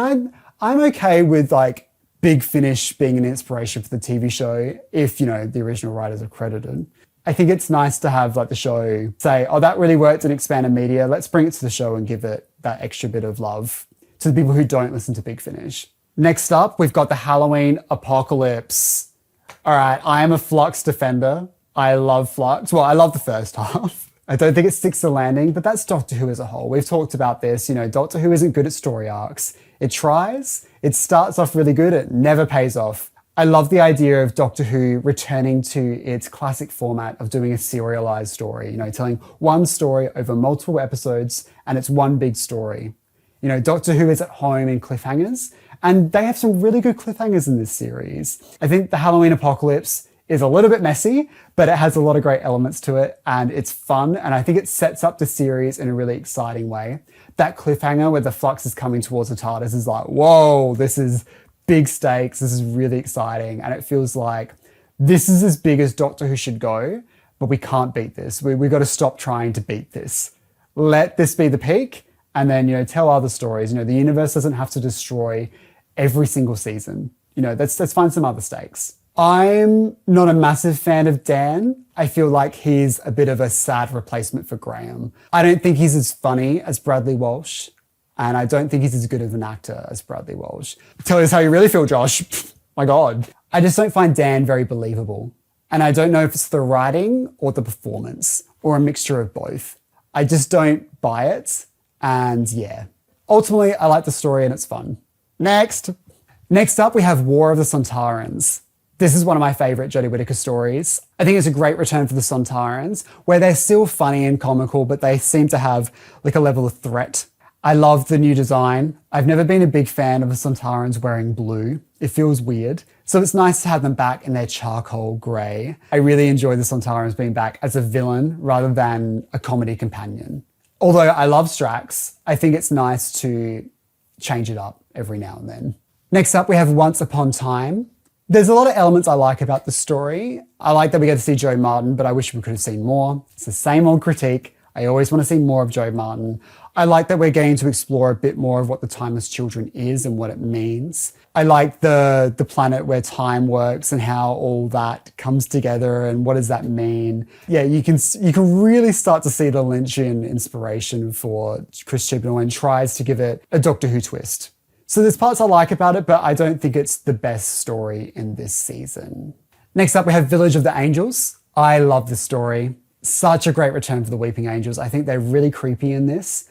I'm okay with like Big Finish being an inspiration for the TV show if, the original writers are credited. I think it's nice to have like the show say, oh, that really worked in expanded media. Let's bring it to the show and give it that extra bit of love to the people who don't listen to Big Finish. Next up, we've got the Halloween Apocalypse. All right, I am a Flux defender. I love Flux. Well, I love the first half. I don't think it sticks the landing, but that's Doctor Who as a whole. We've talked about this. Doctor Who isn't good at story arcs. It tries, it starts off really good, it never pays off. I love the idea of Doctor Who returning to its classic format of doing a serialized story, telling one story over multiple episodes, and it's one big story. Doctor Who is at home in cliffhangers, and they have some really good cliffhangers in this series. I think the Halloween Apocalypse is a little bit messy, but it has a lot of great elements to it, and it's fun, and I think it sets up the series in a really exciting way. That cliffhanger where the Flux is coming towards the TARDIS is like, whoa, this is big stakes, this is really exciting, and it feels like this is as big as Doctor Who should go, but we can't beat this. We've got to stop trying to beat this. Let this be the peak, and then, tell other stories. The universe doesn't have to destroy every single season. Let's find some other stakes. I'm not a massive fan of Dan. I feel like he's a bit of a sad replacement for Graham. I don't think he's as funny as Bradley Walsh, and I don't think he's as good of an actor as Bradley Walsh. Tell us how you really feel, Josh. My God. I just don't find Dan very believable. And I don't know if it's the writing or the performance or a mixture of both. I just don't buy it. And yeah, ultimately, I like the story and it's fun. Next up, we have War of the Sontarans. This is one of my favorite Jodie Whittaker stories. I think it's a great return for the Sontarans, where they're still funny and comical, but they seem to have like a level of threat. I love the new design. I've never been a big fan of the Sontarans wearing blue. It feels weird. So it's nice to have them back in their charcoal grey. I really enjoy the Sontarans being back as a villain rather than a comedy companion. Although I love Strax, I think it's nice to change it up every now and then. Next up, we have Once Upon Time. There's a lot of elements I like about the story. I like that we get to see Joe Martin, but I wish we could have seen more. It's the same old critique. I always want to see more of Joe Martin. I like that we're getting to explore a bit more of what the Timeless Children is and what it means. I like the planet where time works and how all that comes together and what does that mean. Yeah, you can really start to see the Lynchian inspiration for Chris Chibnall when tries to give it a Doctor Who twist. So there's parts I like about it, but I don't think it's the best story in this season. Next up, we have Village of the Angels. I love this story. Such a great return for the Weeping Angels. I think they're really creepy in this.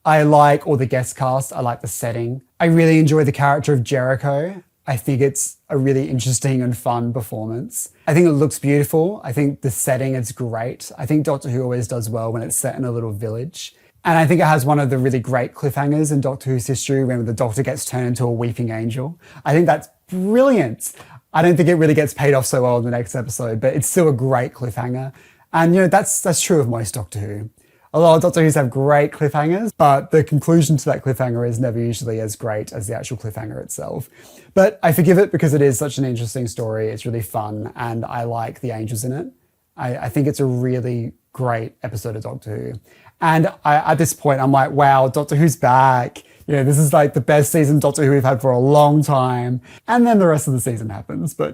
I like all the guest cast. I like the setting. I really enjoy the character of Jericho. I think it's a really interesting and fun performance. I think it looks beautiful. I think the setting is great. I think Doctor Who always does well when it's set in a little village. And I think it has one of the really great cliffhangers in Doctor Who's history when the Doctor gets turned into a weeping angel. I think that's brilliant. I don't think it really gets paid off so well in the next episode, but it's still a great cliffhanger. And that's true of most Doctor Who. A lot of Doctor Who's have great cliffhangers, but the conclusion to that cliffhanger is never usually as great as the actual cliffhanger itself. But I forgive it because it is such an interesting story. It's really fun, and I like the angels in it. I think it's a really great episode of Doctor Who. And at this point, I'm like, wow, Doctor Who's back. You know, this is like the best season Doctor Who we've had for a long time. And then the rest of the season happens, but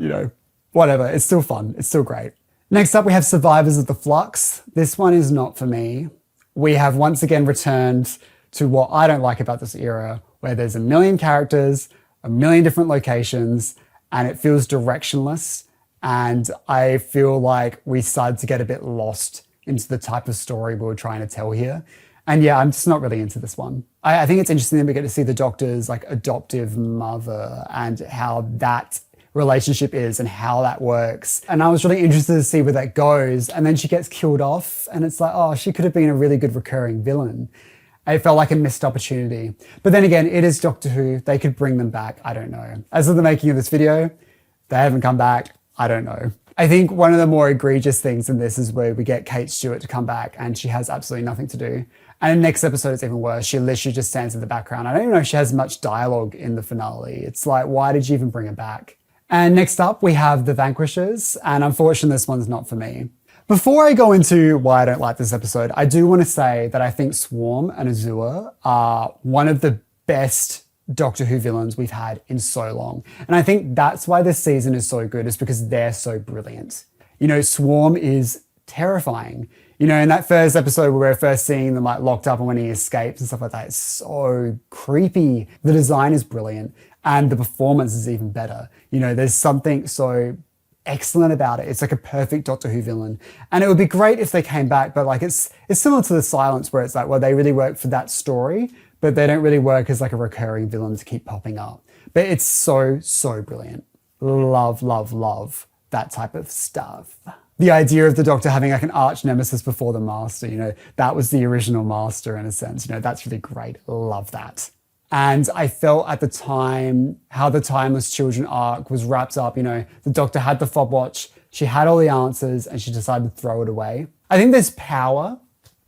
whatever. It's still fun. It's still great. Next up, we have Survivors of the Flux. This one is not for me. We have once again returned to what I don't like about this era, where there's a million characters, a million different locations, and it feels directionless. And I feel like we started to get a bit lost into the type of story we were trying to tell here. And yeah, I'm just not really into this one. I think it's interesting that we get to see the Doctor's like adoptive mother and how that relationship is and how that works. And I was really interested to see where that goes. And then she gets killed off and it's like, oh, she could have been a really good recurring villain. It felt like a missed opportunity. But then again, it is Doctor Who. They could bring them back. I don't know. As of the making of this video, they haven't come back. I don't know. I think one of the more egregious things in this is where we get Kate Stewart to come back and she has absolutely nothing to do. And in the next episode, it's even worse. She literally just stands in the background. I don't even know if she has much dialogue in the finale. It's like, why did you even bring her back? And next up, we have The Vanquishers, and unfortunately, this one's not for me. Before I go into why I don't like this episode, I do want to say that I think Swarm and Azure are one of the best Doctor Who villains we've had in so long. And I think that's why this season is so good, is because they're so brilliant. Swarm is terrifying. In that first episode where we're first seeing them like locked up and when he escapes and stuff like that, it's so creepy. The design is brilliant and the performance is even better. There's something so excellent about it. It's like a perfect Doctor Who villain. And it would be great if they came back, but like it's similar to The Silence where it's like, well, they really work for that story, but they don't really work as like a recurring villain to keep popping up. But it's so, so brilliant. Love, love, love that type of stuff. The idea of the Doctor having like an arch nemesis before the Master, that was the original Master in a sense, that's really great. Love that. And I felt at the time how the Timeless Children arc was wrapped up, the Doctor had the fob watch, she had all the answers and she decided to throw it away. I think there's power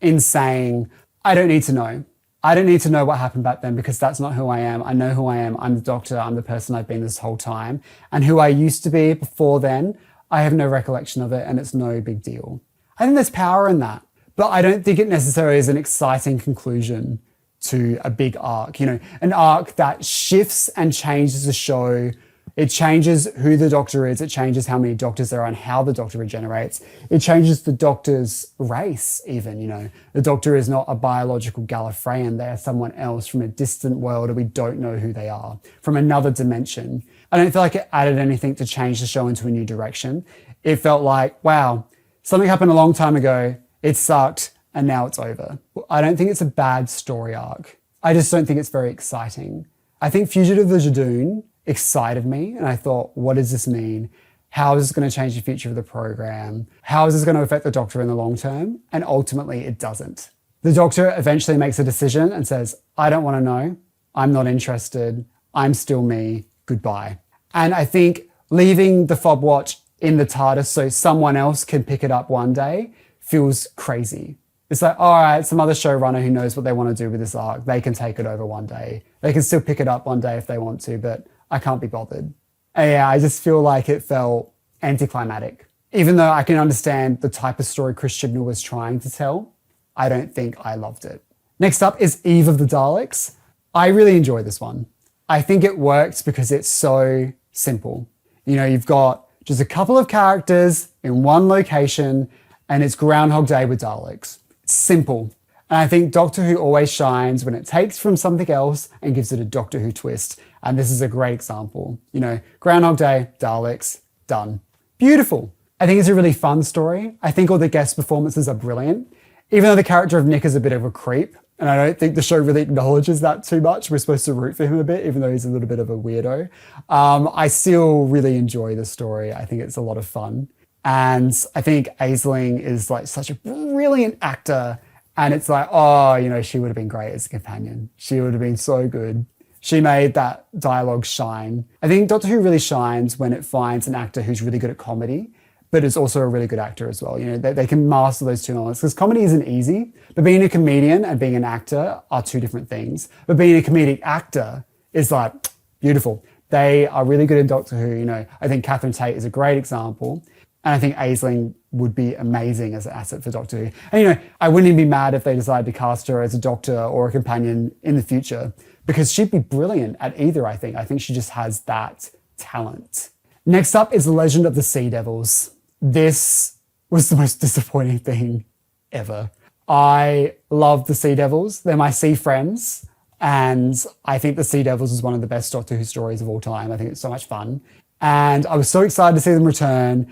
in saying, I don't need to know. I don't need to know what happened back then because that's not who I am. I know who I am. I'm the Doctor. I'm the person I've been this whole time. And who I used to be before then, I have no recollection of it and it's no big deal. I think there's power in that, but I don't think it necessarily is an exciting conclusion to a big arc, an arc that shifts and changes the show. It changes who the Doctor is. It changes how many Doctors there are and how the Doctor regenerates. It changes the Doctor's race even, The Doctor is not a biological Gallifreyan. They are someone else from a distant world and we don't know who they are, from another dimension. I don't feel like it added anything to change the show into a new direction. It felt like, wow, something happened a long time ago. It sucked and now it's over. I don't think it's a bad story arc. I just don't think it's very exciting. I think Fugitive of the Jadoon excited me and I thought, what does this mean? How is this going to change the future of the program? How is this going to affect the Doctor in the long term? And ultimately it doesn't. The Doctor eventually makes a decision and says, I don't want to know. I'm not interested. I'm still me. Goodbye. And I think leaving the fob watch in the TARDIS so someone else can pick it up one day feels crazy. It's like, all right, some other showrunner who knows what they want to do with this arc, they can take it over one day. They can still pick it up one day if they want to, but I can't be bothered. And yeah, I just feel like it felt anticlimactic. Even though I can understand the type of story Chris Chibnall was trying to tell, I don't think I loved it. Next up is Eve of the Daleks. I really enjoy this one. I think it works because it's so simple. You know, you've got just a couple of characters in one location and it's Groundhog Day with Daleks. It's simple. And I think Doctor Who always shines when it takes from something else and gives it a Doctor Who twist. And this is a great example. You know, Groundhog Day, Daleks, done. Beautiful. I think it's a really fun story. I think all the guest performances are brilliant. Even though the character of Nick is a bit of a creep, and I don't think the show really acknowledges that too much. We're supposed to root for him a bit, even though he's a little bit of a weirdo. I still really enjoy the story. I think it's a lot of fun. And I think Aisling is like such a brilliant actor. And it's like, oh, you know, she would have been great as a companion. She would have been so good. She made that dialogue shine. I think Doctor Who really shines when it finds an actor who's really good at comedy, but is also a really good actor as well. You know, they can master those two elements because comedy isn't easy, but being a comedian and being an actor are two different things. But being a comedic actor is like beautiful. They are really good in Doctor Who. You know, I think Catherine Tate is a great example. And I think Aisling would be amazing as an asset for Doctor Who. And, you know, I wouldn't even be mad if they decided to cast her as a doctor or a companion in the future because she'd be brilliant at either, I think. I think she just has that talent. Next up is Legend of the Sea Devils. This was the most disappointing thing ever. I love the Sea Devils. They're my sea friends. And I think the Sea Devils is one of the best Doctor Who stories of all time. I think it's so much fun. And I was so excited to see them return.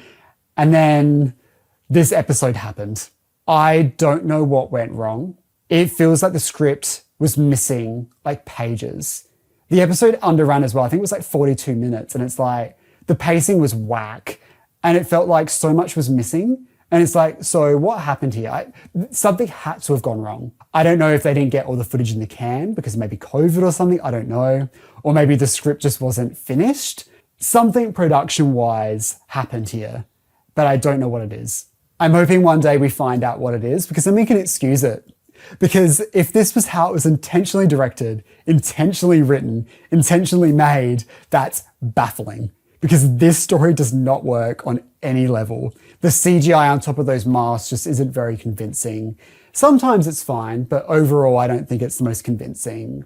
And then this episode happened. I don't know what went wrong. It feels like the script was missing like pages. The episode underran as well. I think it was like 42 minutes. And it's like the pacing was whack. And it felt like so much was missing. And it's like, so what happened here? Something had to have gone wrong. I don't know if they didn't get all the footage in the can because maybe COVID or something. I don't know. Or maybe the script just wasn't finished. Something production-wise happened here. But I don't know what it is. I'm hoping one day we find out what it is because then we can excuse it. Because if this was how it was intentionally directed, intentionally written, intentionally made, that's baffling. Because this story does not work on any level. The CGI on top of those masks just isn't very convincing. Sometimes it's fine, but overall I don't think it's the most convincing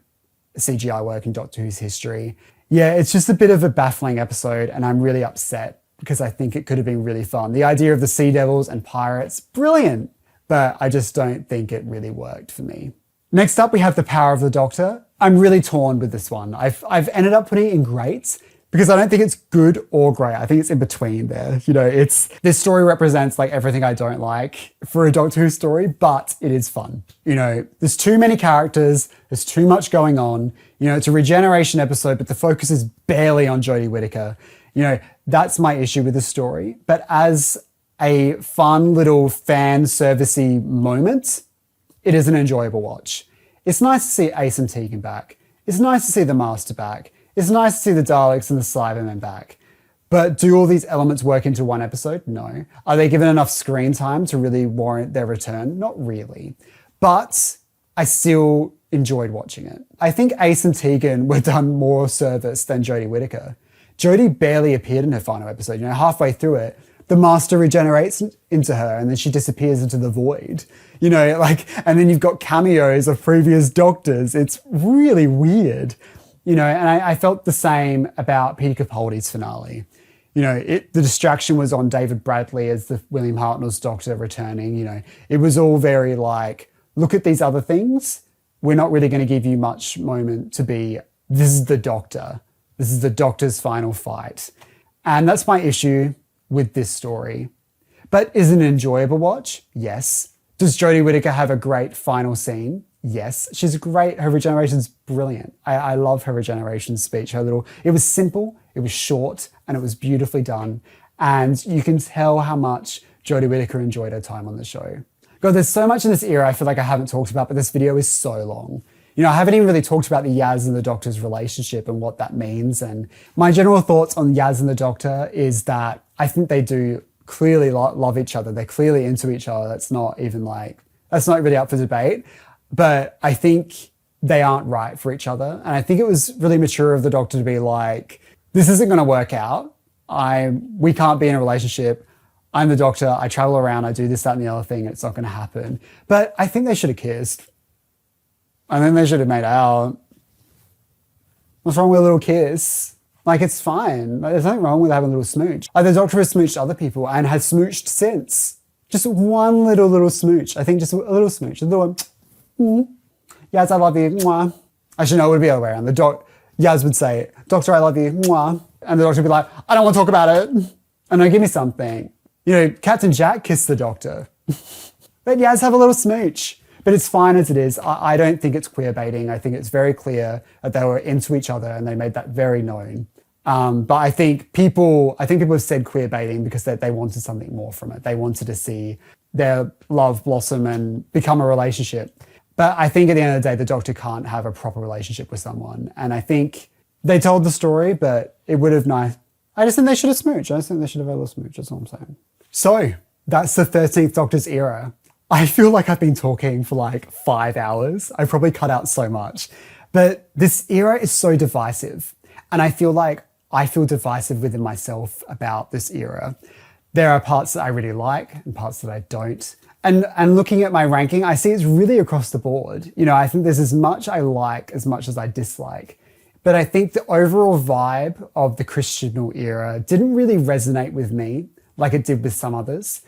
CGI work in Doctor Who's history. Yeah, it's just a bit of a baffling episode and I'm really upset because I think it could have been really fun. The idea of the Sea Devils and pirates, brilliant, but I just don't think it really worked for me. Next up, we have The Power of the Doctor. I'm really torn with this one. I've ended up putting it in great because I don't think it's good or great. I think it's in between there. You know, this story represents like everything I don't like for a Doctor Who story, but it is fun. You know, there's too many characters, there's too much going on. You know, it's a regeneration episode, but the focus is barely on Jodie Whittaker. You know, that's my issue with the story. But as a fun little fan servicey moment, it is an enjoyable watch. It's nice to see Ace and Tegan back. It's nice to see the Master back. It's nice to see the Daleks and the Cybermen back. But do all these elements work into one episode? No. Are they given enough screen time to really warrant their return? Not really. But I still enjoyed watching it. I think Ace and Tegan were done more service than Jodie Whittaker. Jodie barely appeared in her final episode. You know, halfway through it, the Master regenerates into her and then she disappears into the void. You know, like, and then you've got cameos of previous Doctors. It's really weird. You know, and I felt the same about Peter Capaldi's finale. You know, the distraction was on David Bradley as the William Hartnell's Doctor returning. You know, it was all very like, look at these other things. We're not really going to give you much moment to be, this is the Doctor. This is the Doctor's final fight. And that's my issue with this story. But is it an enjoyable watch? Yes. Does Jodie Whittaker have a great final scene? Yes. She's great. Her regeneration's brilliant. I love her regeneration speech. It was simple, it was short, and it was beautifully done. And you can tell how much Jodie Whittaker enjoyed her time on the show. God, there's so much in this era I feel like I haven't talked about, but this video is so long. You know, I haven't even really talked about the Yaz and the Doctor's relationship and what that means. And my general thoughts on Yaz and the Doctor is that I think they do clearly love each other. They're clearly into each other. That's not really up for debate. But I think they aren't right for each other. And I think it was really mature of the Doctor to be like, this isn't going to work out. We can't be in a relationship. I'm the Doctor. I travel around. I do this, that, and the other thing. It's not going to happen. But I think they should have kissed. I think they should have made out. What's wrong with a little kiss? Like, it's fine. Like, there's nothing wrong with having a little smooch. Like, the Doctor has smooched other people and has smooched since. Just one little smooch. I think just a little smooch. A little one. Yaz, I love you. Mwah. Actually, no, it would be the other way around. Yaz would say, Doctor, I love you. Mwah. And the Doctor would be like, I don't want to talk about it. And no, give me something. You know, Captain Jack kissed the Doctor. Let Yaz have a little smooch. But it's fine as it is. I don't think it's queer baiting. I think it's very clear that they were into each other and they made that very known. But I think people have said queer baiting because they wanted something more from it. They wanted to see their love blossom and become a relationship. But I think at the end of the day, the Doctor can't have a proper relationship with someone. And I think they told the story, but it would have nice. I just think they should have smooched. I just think they should have had a little smooch. That's all I'm saying. So that's the 13th Doctor's era. I feel like I've been talking for like 5 hours. I probably cut out so much. But this era is so divisive. And I feel divisive within myself about this era. There are parts that I really like and parts that I don't. And looking at my ranking, I see it's really across the board. You know, I think there's as much I like as much as I dislike. But I think the overall vibe of the Christian era didn't really resonate with me like it did with some others.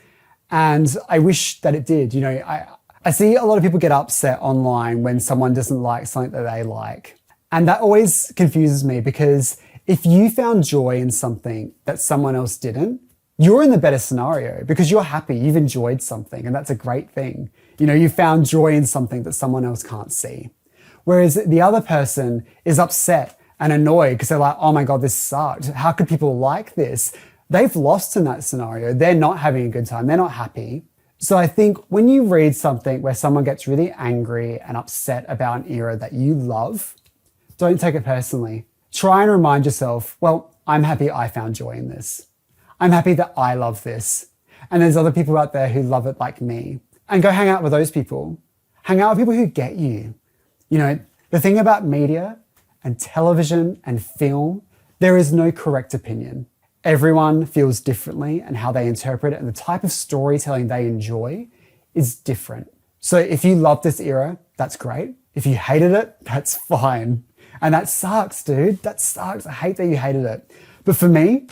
And I wish that it did. You know, I see a lot of people get upset online when someone doesn't like something that they like. And that always confuses me because if you found joy in something that someone else didn't, you're in the better scenario because you're happy, you've enjoyed something, and that's a great thing. You know, you found joy in something that someone else can't see. Whereas the other person is upset and annoyed because they're like, oh my God, this sucked. How could people like this? They've lost in that scenario. They're not having a good time. They're not happy. So I think when you read something where someone gets really angry and upset about an era that you love, don't take it personally. Try and remind yourself, well, I'm happy I found joy in this. I'm happy that I love this. And there's other people out there who love it like me. And go hang out with those people. Hang out with people who get you. You know, the thing about media and television and film, there is no correct opinion. Everyone feels differently and how they interpret it and the type of storytelling they enjoy is different. So if you love this era, that's great. If you hated it, that's fine. And that sucks, dude. That sucks. I hate that you hated it. But for me,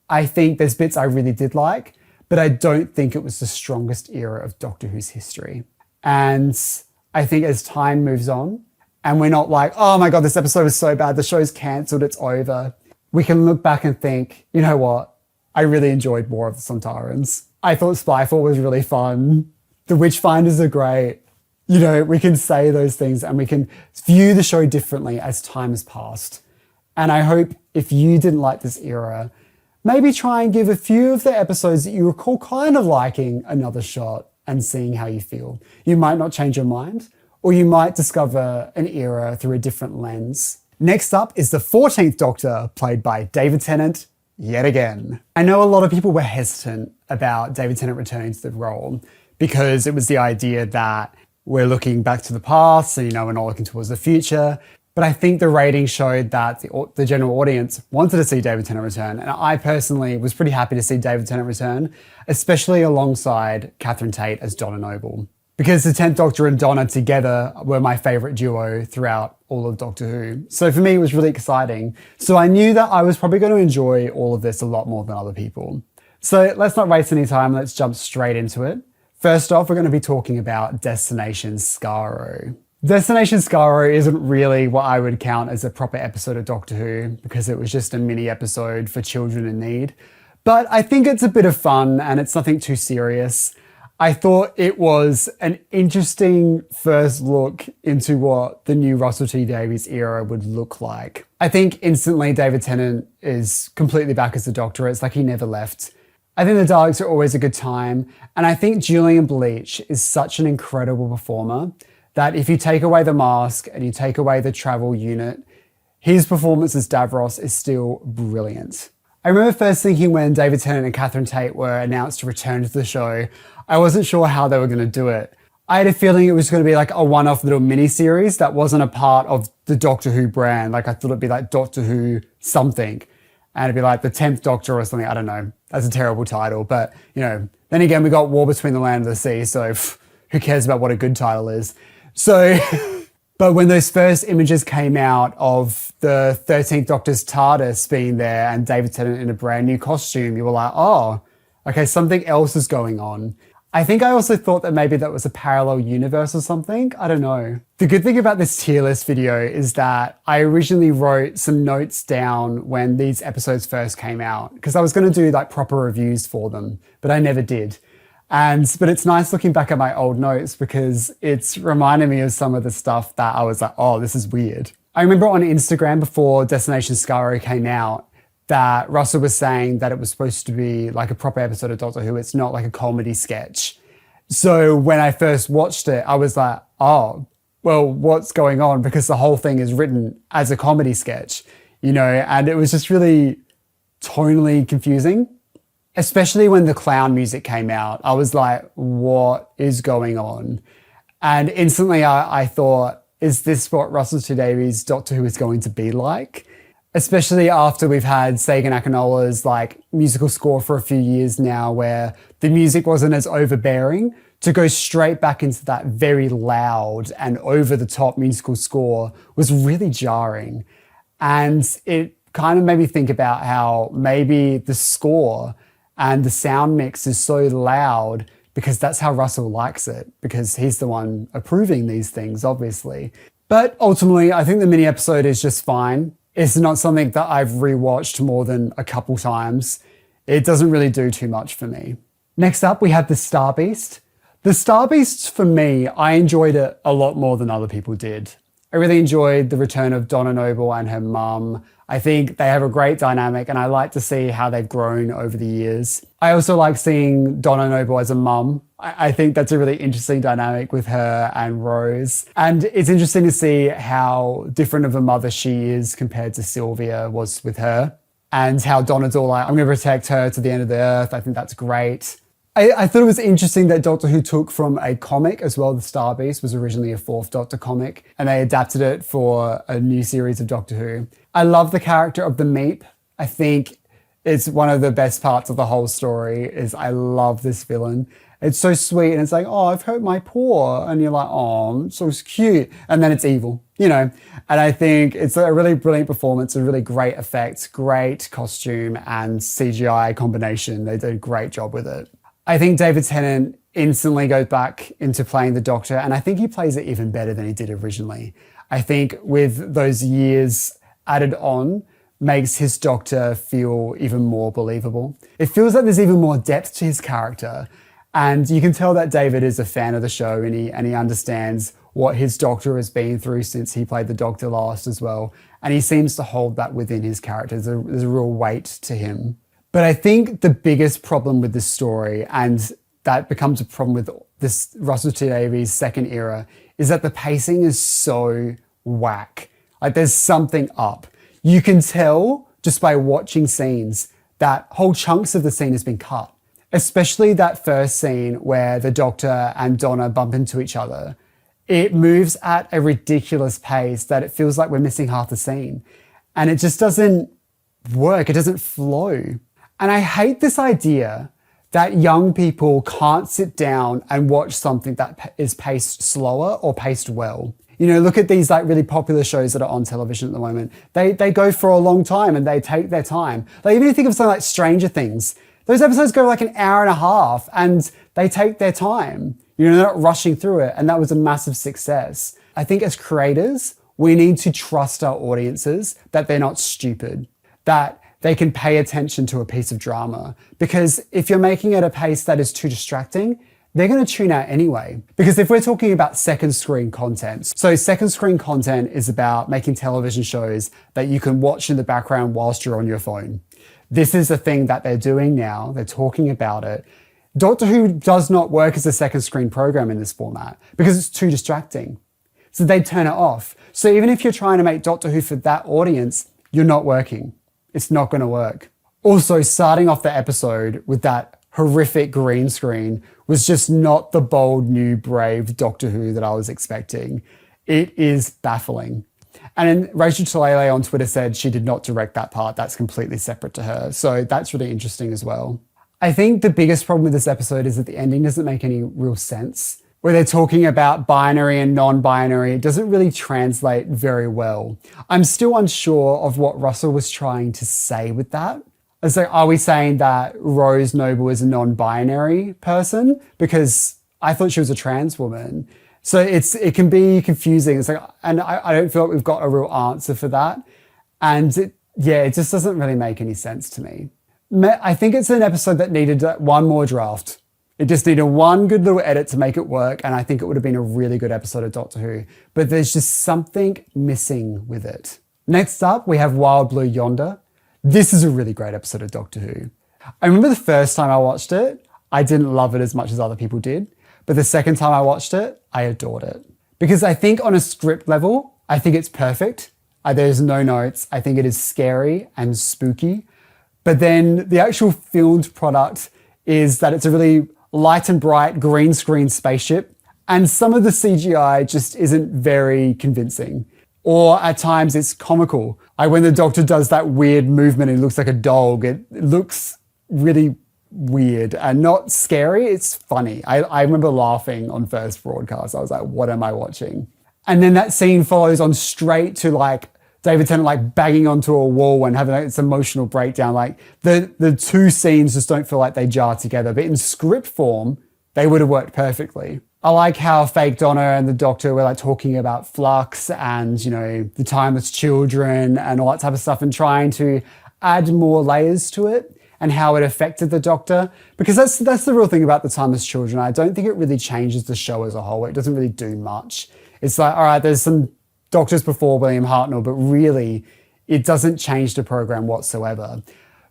I think there's bits I really did like, but I don't think it was the strongest era of Doctor Who's history. And I think as time moves on, and we're not like, oh my God, this episode was so bad, the show's cancelled, it's over. We can look back and think, you know what? I really enjoyed more of the Sontarans. I thought Spyfall was really fun. The Witchfinders are great. You know, we can say those things and we can view the show differently as time has passed. And I hope if you didn't like this era, maybe try and give a few of the episodes that you recall kind of liking another shot and seeing how you feel. You might not change your mind, or you might discover an era through a different lens. Next up is the 14th Doctor, played by David Tennant, yet again. I know a lot of people were hesitant about David Tennant returning to the role because it was the idea that we're looking back to the past, so, you know, we're not looking towards the future. But I think the ratings showed that the general audience wanted to see David Tennant return. And I personally was pretty happy to see David Tennant return, especially alongside Catherine Tate as Donna Noble. Because the 10th Doctor and Donna together were my favourite duo throughout all of Doctor Who. So for me, it was really exciting. So I knew that I was probably going to enjoy all of this a lot more than other people. So let's not waste any time. Let's jump straight into it. First off, we're going to be talking about Destination Skaro. Destination Skaro isn't really what I would count as a proper episode of Doctor Who because it was just a mini episode for children in need. But I think it's a bit of fun and it's nothing too serious. I thought it was an interesting first look into what the new Russell T Davies era would look like. I think instantly David Tennant is completely back as the Doctor. It's like he never left. I think the Daleks are always a good time, and I think Julian Bleach is such an incredible performer that if you take away the mask and you take away the travel unit, his performance as Davros is still brilliant. I remember first thinking when David Tennant and Catherine Tate were announced to return to the show, I wasn't sure how they were going to do it. I had a feeling it was going to be like a one-off little mini-series that wasn't a part of the Doctor Who brand. Like I thought it'd be like Doctor Who something. And it'd be like the 10th Doctor or something. I don't know. That's a terrible title. But, you know, then again, we got War Between the Land and the Sea. So who cares about what a good title is? So, but when those first images came out of the 13th Doctor's TARDIS being there and David Tennant in a brand new costume, you were like, oh, okay, something else is going on. I think I also thought that maybe that was a parallel universe or something. I don't know. The good thing about this tier list video is that I originally wrote some notes down when these episodes first came out because I was going to do like proper reviews for them, but I never did. But it's nice looking back at my old notes because it's reminded me of some of the stuff that I was like, oh, this is weird. I remember on Instagram before Destination Skaro came out, that Russell was saying that it was supposed to be like a proper episode of Doctor Who. It's not like a comedy sketch. So when I first watched it, I was like, oh, well, what's going on? Because the whole thing is written as a comedy sketch, you know, and it was just really tonally confusing, especially when the clown music came out. I was like, what is going on? And instantly I thought, is this what Russell T Davies' Doctor Who is going to be like? Especially after we've had Sagan Akinola's like musical score for a few years now where the music wasn't as overbearing, to go straight back into that very loud and over the top musical score was really jarring. And it kind of made me think about how maybe the score and the sound mix is so loud because that's how Russell likes it, because he's the one approving these things, obviously. But ultimately, I think the mini episode is just fine. It's not something that I've rewatched more than a couple times. It doesn't really do too much for me. Next up, we have the Star Beast. The Star Beast, for me, I enjoyed it a lot more than other people did. I really enjoyed the return of Donna Noble and her mum. I think they have a great dynamic and I like to see how they've grown over the years. I also like seeing Donna Noble as a mum. I think that's a really interesting dynamic with her and Rose. And it's interesting to see how different of a mother she is compared to Sylvia was with her. And how Donna's all like, I'm going to protect her to the end of the earth. I think that's great. I thought it was interesting that Doctor Who took from a comic as well. The Star Beast was originally a Fourth Doctor comic and they adapted it for a new series of Doctor Who. I love the character of the Meep. I think it's one of the best parts of the whole story is I love this villain. It's so sweet and it's like, oh, I've hurt my paw. And you're like, oh, so cute. And then it's evil, you know. And I think it's a really brilliant performance, a really great effects, great costume and CGI combination. They did a great job with it. I think David Tennant instantly goes back into playing the Doctor, and I think he plays it even better than he did originally. I think with those years added on, makes his Doctor feel even more believable. It feels like there's even more depth to his character, and you can tell that David is a fan of the show and he understands what his Doctor has been through since he played the Doctor last as well, and he seems to hold that within his character. There's a real weight to him. But I think the biggest problem with this story, and that becomes a problem with this Russell T Davies second era, is that the pacing is so whack. Like there's something up. You can tell just by watching scenes that whole chunks of the scene has been cut. Especially that first scene where the Doctor and Donna bump into each other. It moves at a ridiculous pace that it feels like we're missing half the scene. And it just doesn't work. It doesn't flow. And I hate this idea that young people can't sit down and watch something that is paced slower or paced well. You know, look at these like really popular shows that are on television at the moment. They go for a long time and they take their time. Like even if you think of something like Stranger Things, those episodes go like an hour and a half and they take their time. You know, they're not rushing through it. And that was a massive success. I think as creators, we need to trust our audiences that they're not stupid, that they can pay attention to a piece of drama. Because if you're making it a pace that is too distracting, they're going to tune out anyway. Because if we're talking about second screen content, so second screen content is about making television shows that you can watch in the background whilst you're on your phone. this is a thing that they're doing now. They're talking about it. Doctor Who does not work as a second screen program in this format because it's too distracting. So they turn it off. So even if you're trying to make Doctor Who for that audience, you're not working. It's not going to work. Also, starting off the episode with that horrific green screen was just not the bold, new, brave Doctor Who that I was expecting. It is baffling. And Rachel Talalay on Twitter said she did not direct that part. That's completely separate to her. So that's really interesting as well. I think the biggest problem with this episode is that the ending doesn't make any real sense. Where they're talking about binary and non-binary, it doesn't really translate very well. I'm still unsure of what Russell was trying to say with that. It's like, are we saying that Rose Noble is a non-binary person? Because I thought she was a trans woman. So it can be confusing. It's like, and I don't feel like we've got a real answer for that. And it just doesn't really make any sense to me. I think it's an episode that needed one more draft. It just needed one good little edit to make it work, and I think it would have been a really good episode of Doctor Who. But there's just something missing with it. Next up, we have Wild Blue Yonder. This is a really great episode of Doctor Who. I remember the first time I watched it, I didn't love it as much as other people did. But the second time I watched it, I adored it. Because I think on a script level, I think it's perfect. There's no notes. I think it is scary and spooky. But then the actual filmed product is that it's a really light and bright green screen spaceship. And some of the CGI just isn't very convincing. Or at times it's comical. Like when the Doctor does that weird movement, it looks like a dog. It looks really weird and not scary. It's funny. I remember laughing on first broadcast. I was like, what am I watching? And then that scene follows on straight to like David Tennant like banging onto a wall and having like this emotional breakdown. Like the two scenes just don't feel like they jar together. But in script form, they would have worked perfectly. I like how Fake Donna and the Doctor were like talking about flux and, you know, the timeless children and all that type of stuff and trying to add more layers to it and how it affected the Doctor. Because that's the real thing about the timeless children. I don't think it really changes the show as a whole. It doesn't really do much. It's like, all right, there's some Doctors before William Hartnell, but really it doesn't change the program whatsoever.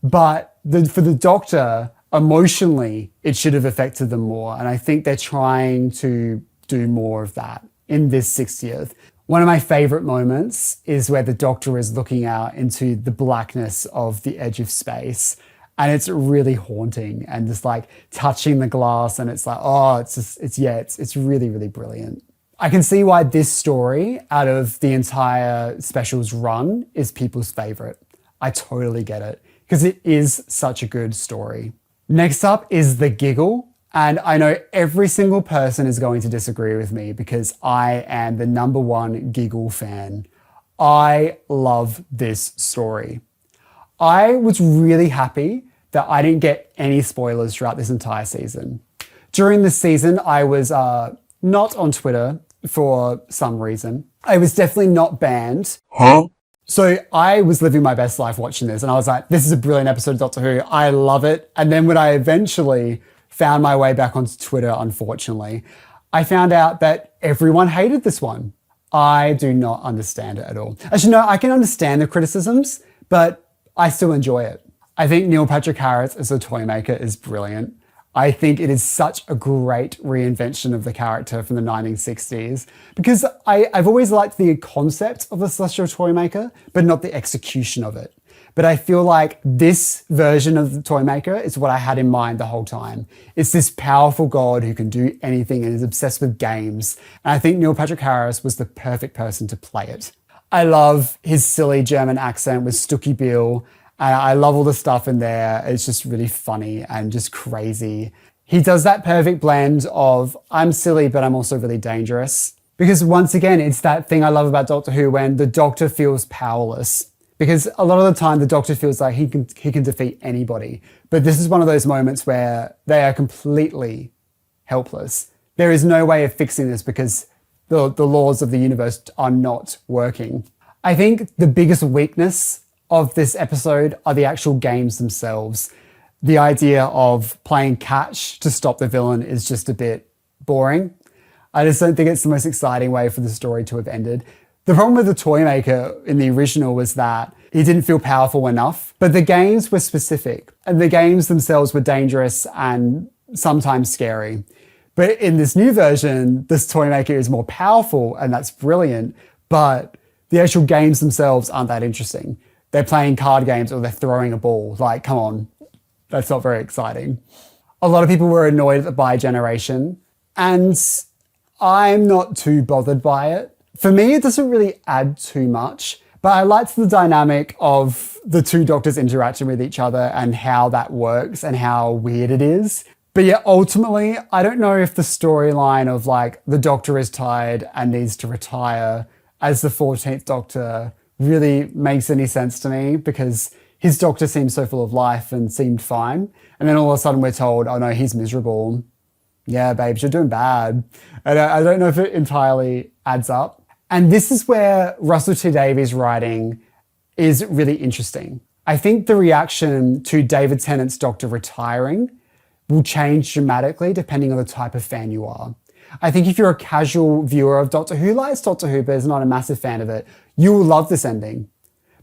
But for the Doctor, emotionally, it should have affected them more. And I think they're trying to do more of that in this 60th. One of my favorite moments is where the Doctor is looking out into the blackness of the edge of space. And it's really haunting and just like touching the glass. And it's like, oh, it's really, really brilliant. I can see why this story out of the entire specials run is people's favorite. I totally get it because it is such a good story. Next up is The Giggle. And I know every single person is going to disagree with me because I am the #1 Giggle fan. I love this story. I was really happy that I didn't get any spoilers throughout this entire season. During this season, I was not on Twitter for some reason. I was definitely not banned. So I was living my best life watching this and I was like, this is a brilliant episode of Doctor Who. I love it. And then when I eventually found my way back onto Twitter, unfortunately, I found out that everyone hated this one. I do not understand it at all. Actually, no, I can understand the criticisms, but I still enjoy it. I think Neil Patrick Harris as a toy maker is brilliant. I think it is such a great reinvention of the character from the 1960s because I've always liked the concept of the Celestial Toymaker, but not the execution of it. But I feel like this version of the Toymaker is what I had in mind the whole time. It's this powerful god who can do anything and is obsessed with games. And I think Neil Patrick Harris was the perfect person to play it. I love his silly German accent with Stucky Bill. I love all the stuff in there. It's just really funny and just crazy. He does that perfect blend of I'm silly, but I'm also really dangerous. Because once again, it's that thing I love about Doctor Who when the Doctor feels powerless. Because a lot of the time the Doctor feels like he can defeat anybody. But this is one of those moments where they are completely helpless. There is no way of fixing this because the laws of the universe are not working. I think the biggest weakness of this episode are the actual games themselves. The idea of playing catch to stop the villain is just a bit boring. I just don't think it's the most exciting way for the story to have ended. The problem with the Toymaker in the original was that He didn't feel powerful enough. But the games were specific, and the games themselves were dangerous and sometimes scary. But in this new version, this toy maker is more powerful, and that's brilliant. But the actual games themselves aren't that interesting. They're playing card games or they're throwing a ball. Like, come on, that's not very exciting. A lot of people were annoyed at the bi-generation, and I'm not too bothered by it. For me, it doesn't really add too much, but I liked the dynamic of the two doctors interacting with each other and how that works and how weird it is. But yeah, ultimately, I don't know if the storyline of like the Doctor is tired and needs to retire as the 14th Doctor really makes any sense to me, because his Doctor seemed so full of life and seemed fine. And then all of a sudden we're told, oh no, he's miserable. Yeah, babes, you're doing bad. And I don't know if it entirely adds up. And this is where Russell T Davies' writing is really interesting. I think the reaction to David Tennant's Doctor retiring will change dramatically depending on the type of fan you are. I think if you're a casual viewer of Doctor Who, likes Doctor Who but is not a massive fan of it, you will love this ending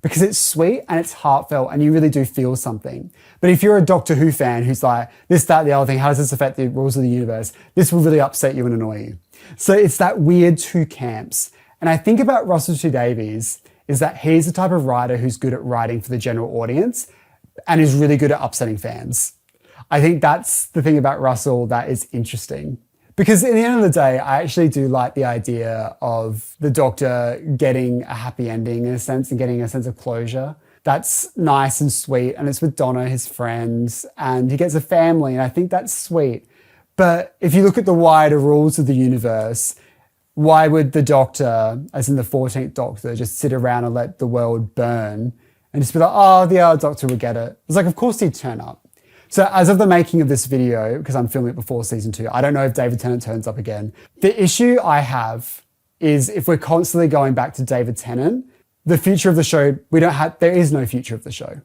because it's sweet and it's heartfelt and you really do feel something. But if you're a Doctor Who fan who's like, this, that, the other thing, how does this affect the rules of the universe? This will really upset you and annoy you. So it's that weird two camps. And I think about Russell T Davies is that he's the type of writer who's good at writing for the general audience and is really good at upsetting fans. I think that's the thing about Russell that is interesting. Because at the end of the day, I actually do like the idea of the Doctor getting a happy ending in a sense and getting a sense of closure. That's nice and sweet. And it's with Donna, his friends, and he gets a family. And I think that's sweet. But if you look at the wider rules of the universe, why would the Doctor, as in the 14th Doctor, just sit around and let the world burn and just be like, oh, the other Doctor would get it? It's like, of course he'd turn up. So as of the making of this video, because I'm filming it before season 2, I don't know if David Tennant turns up again. The issue I have is if we're constantly going back to David Tennant, the future of the show, there is no future of the show.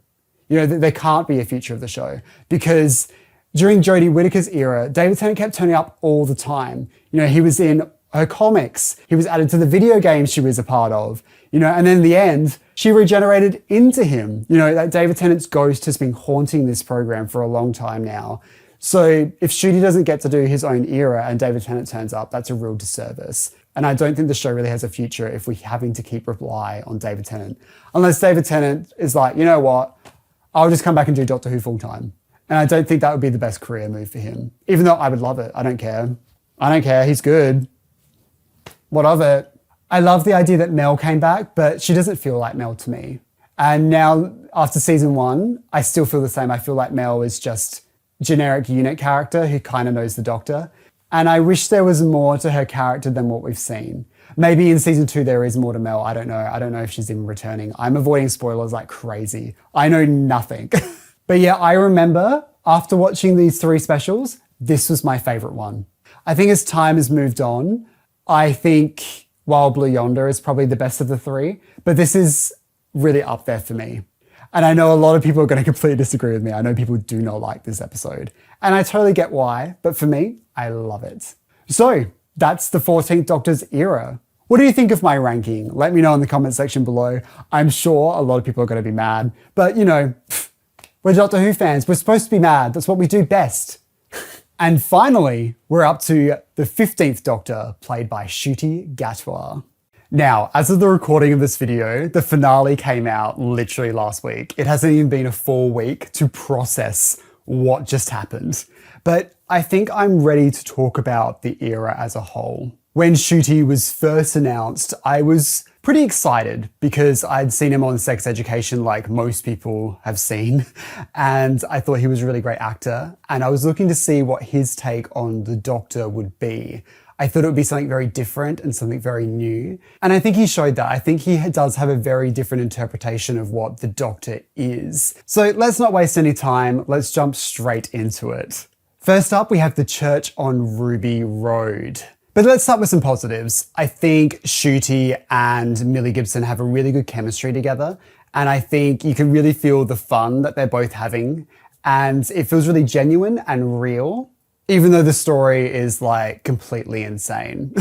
You know, there can't be a future of the show because during Jodie Whittaker's era, David Tennant kept turning up all the time. You know, he was in her comics. He was added to the video games she was a part of, you know, and then in the end, she regenerated into him. You know, that David Tennant's ghost has been haunting this program for a long time now. So if Ncuti doesn't get to do his own era and David Tennant turns up, that's a real disservice. And I don't think the show really has a future if we're having to keep rely on David Tennant. Unless David Tennant is like, you know what, I'll just come back and do Doctor Who full time. And I don't think that would be the best career move for him. Even though I would love it, I don't care. I don't care, he's good. What of it? I love the idea that Mel came back, but she doesn't feel like Mel to me. And now, after season 1, I still feel the same. I feel like Mel is just a generic unit character who kind of knows the Doctor. And I wish there was more to her character than what we've seen. Maybe in season 2 there is more to Mel. I don't know. I don't know if she's even returning. I'm avoiding spoilers like crazy. I know nothing. But yeah, I remember after watching these 3 specials, this was my favorite one. I think as time has moved on, I think Wild Blue Yonder is probably the best of the 3, but this is really up there for me. And I know a lot of people are going to completely disagree with me. I know people do not like this episode. And I totally get why, but for me, I love it. So that's the 14th Doctor's era. What do you think of my ranking? Let me know in the comment section below. I'm sure a lot of people are going to be mad, but you know, we're Doctor Who fans. We're supposed to be mad. That's what we do best. And finally, we're up to the 15th Doctor, played by Ncuti Gatwa. Now, as of the recording of this video, the finale came out literally last week. It hasn't even been a full week to process what just happened. But I think I'm ready to talk about the era as a whole. When Ncuti was first announced, I was pretty excited because I'd seen him on Sex Education like most people have seen. And I thought he was a really great actor. And I was looking to see what his take on the Doctor would be. I thought it would be something very different and something very new. And I think he showed that. I think he does have a very different interpretation of what the Doctor is. So let's not waste any time. Let's jump straight into it. First up, we have the church on Ruby Road. But let's start with some positives. I think Ncuti and Millie Gibson have a really good chemistry together. And I think you can really feel the fun that they're both having. And it feels really genuine and real, even though the story is like completely insane.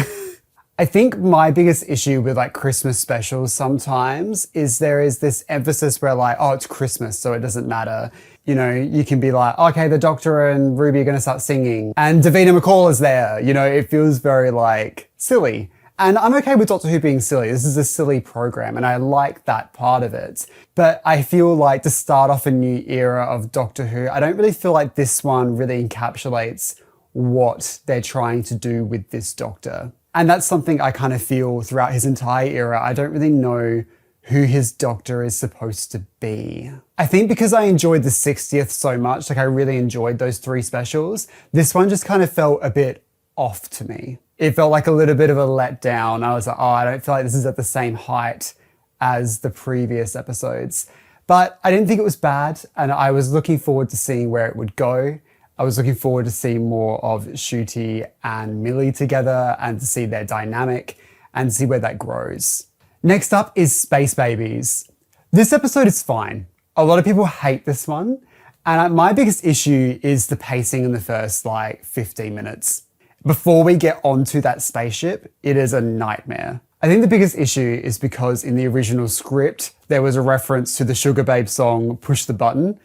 I think my biggest issue with like Christmas specials sometimes is there is this emphasis where like, oh, it's Christmas, so it doesn't matter. You know, you can be like, okay, the Doctor and Ruby are going to start singing and Davina McCall is there. You know, it feels very like silly. And I'm okay with Doctor Who being silly. This is a silly program and I like that part of it. But I feel like to start off a new era of Doctor Who, I don't really feel like this one really encapsulates what they're trying to do with this Doctor. And that's something I kind of feel throughout his entire era. I don't really know who his Doctor is supposed to be. I think because I enjoyed the 60th so much, like I really enjoyed those 3 specials, this one just kind of felt a bit off to me. It felt like a little bit of a letdown. I was like, oh, I don't feel like this is at the same height as the previous episodes. But I didn't think it was bad, and I was looking forward to seeing where it would go. I was looking forward to seeing more of Ncuti and Millie together and to see their dynamic and see where that grows. Next up is Space Babies. This episode is fine. A lot of people hate this one, and my biggest issue is the pacing in the first like 15 minutes. Before we get onto that spaceship, it is a nightmare. I think the biggest issue is because in the original script, there was a reference to the Sugar Babe song, Push the Button.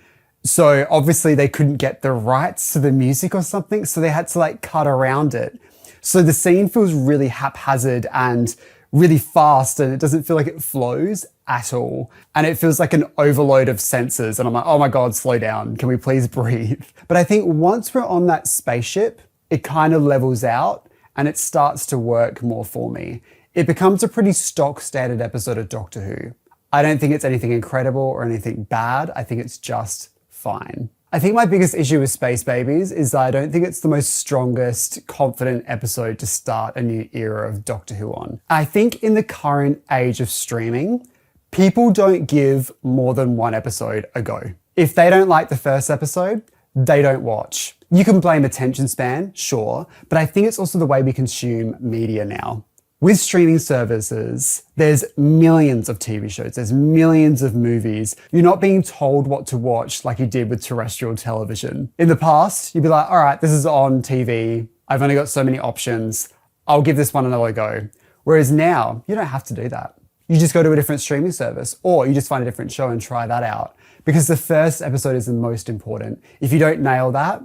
So obviously they couldn't get the rights to the music or something, so they had to like cut around it. So the scene feels really haphazard and really fast, and it doesn't feel like it flows at all. And it feels like an overload of senses, and I'm like, oh my God, slow down. Can we please breathe? But I think once we're on that spaceship, it kind of levels out and it starts to work more for me. It becomes a pretty stock standard episode of Doctor Who. I don't think it's anything incredible or anything bad. I think it's just fine. I think my biggest issue with Space Babies is that I don't think it's the most strongest, confident episode to start a new era of Doctor Who on. I think in the current age of streaming, people don't give more than one episode a go. If they don't like the first episode, they don't watch. You can blame attention span, sure, but I think it's also the way we consume media now. With streaming services, there's millions of TV shows, there's millions of movies. You're not being told what to watch like you did with terrestrial television. In the past, you'd be like, all right, this is on TV. I've only got so many options. I'll give this one another go. Whereas now, you don't have to do that. You just go to a different streaming service, or you just find a different show and try that out. Because the first episode is the most important. If you don't nail that,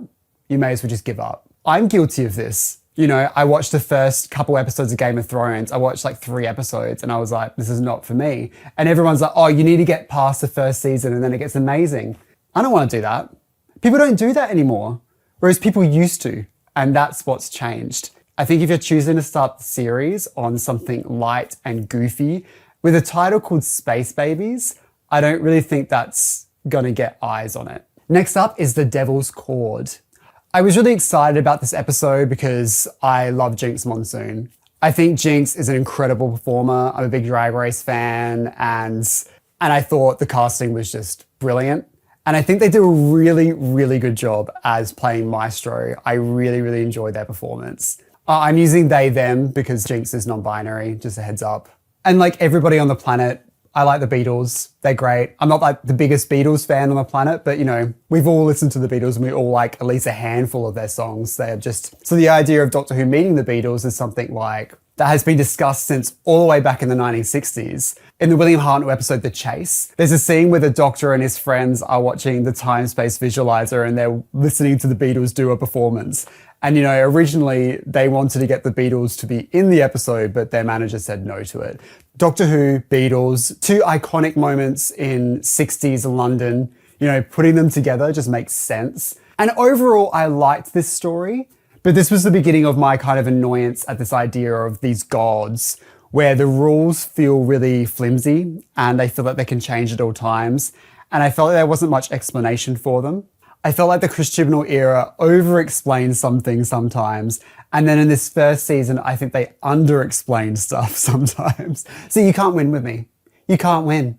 you may as well just give up. I'm guilty of this. You know, I watched the first couple episodes of Game of Thrones. I watched like 3 episodes and I was like, this is not for me. And everyone's like, oh, you need to get past the first season and then it gets amazing. I don't want to do that. People don't do that anymore. Whereas people used to. And that's what's changed. I think if you're choosing to start the series on something light and goofy with a title called Space Babies, I don't really think that's gonna get eyes on it. Next up is The Devil's Chord. I was really excited about this episode because I love Jinx Monsoon. I think Jinx is an incredible performer. I'm a big Drag Race fan and I thought the casting was just brilliant. And I think they do a really, really good job as playing Maestro. I really, really enjoyed their performance. I'm using they, them because Jinx is non-binary, just a heads up. And like everybody on the planet, I like the Beatles. They're great. I'm not like the biggest Beatles fan on the planet, but you know, we've all listened to the Beatles and we all like at least a handful of their songs. They're just, so the idea of Doctor Who meeting the Beatles is something like that has been discussed since all the way back in the 1960s. In the William Hartnell episode, The Chase, there's a scene where the Doctor and his friends are watching the time-space visualizer and they're listening to the Beatles do a performance. And, you know, originally they wanted to get the Beatles to be in the episode, but their manager said no to it. Doctor Who, Beatles, 2 iconic moments in 60s London, you know, putting them together just makes sense. And overall, I liked this story, but this was the beginning of my kind of annoyance at this idea of these gods, where the rules feel really flimsy and they feel like they can change at all times. And I felt like there wasn't much explanation for them. I felt like the Chris Chibnall era over-explained some things sometimes. And then in this first season, I think they under-explained stuff sometimes. So you can't win with me. You can't win.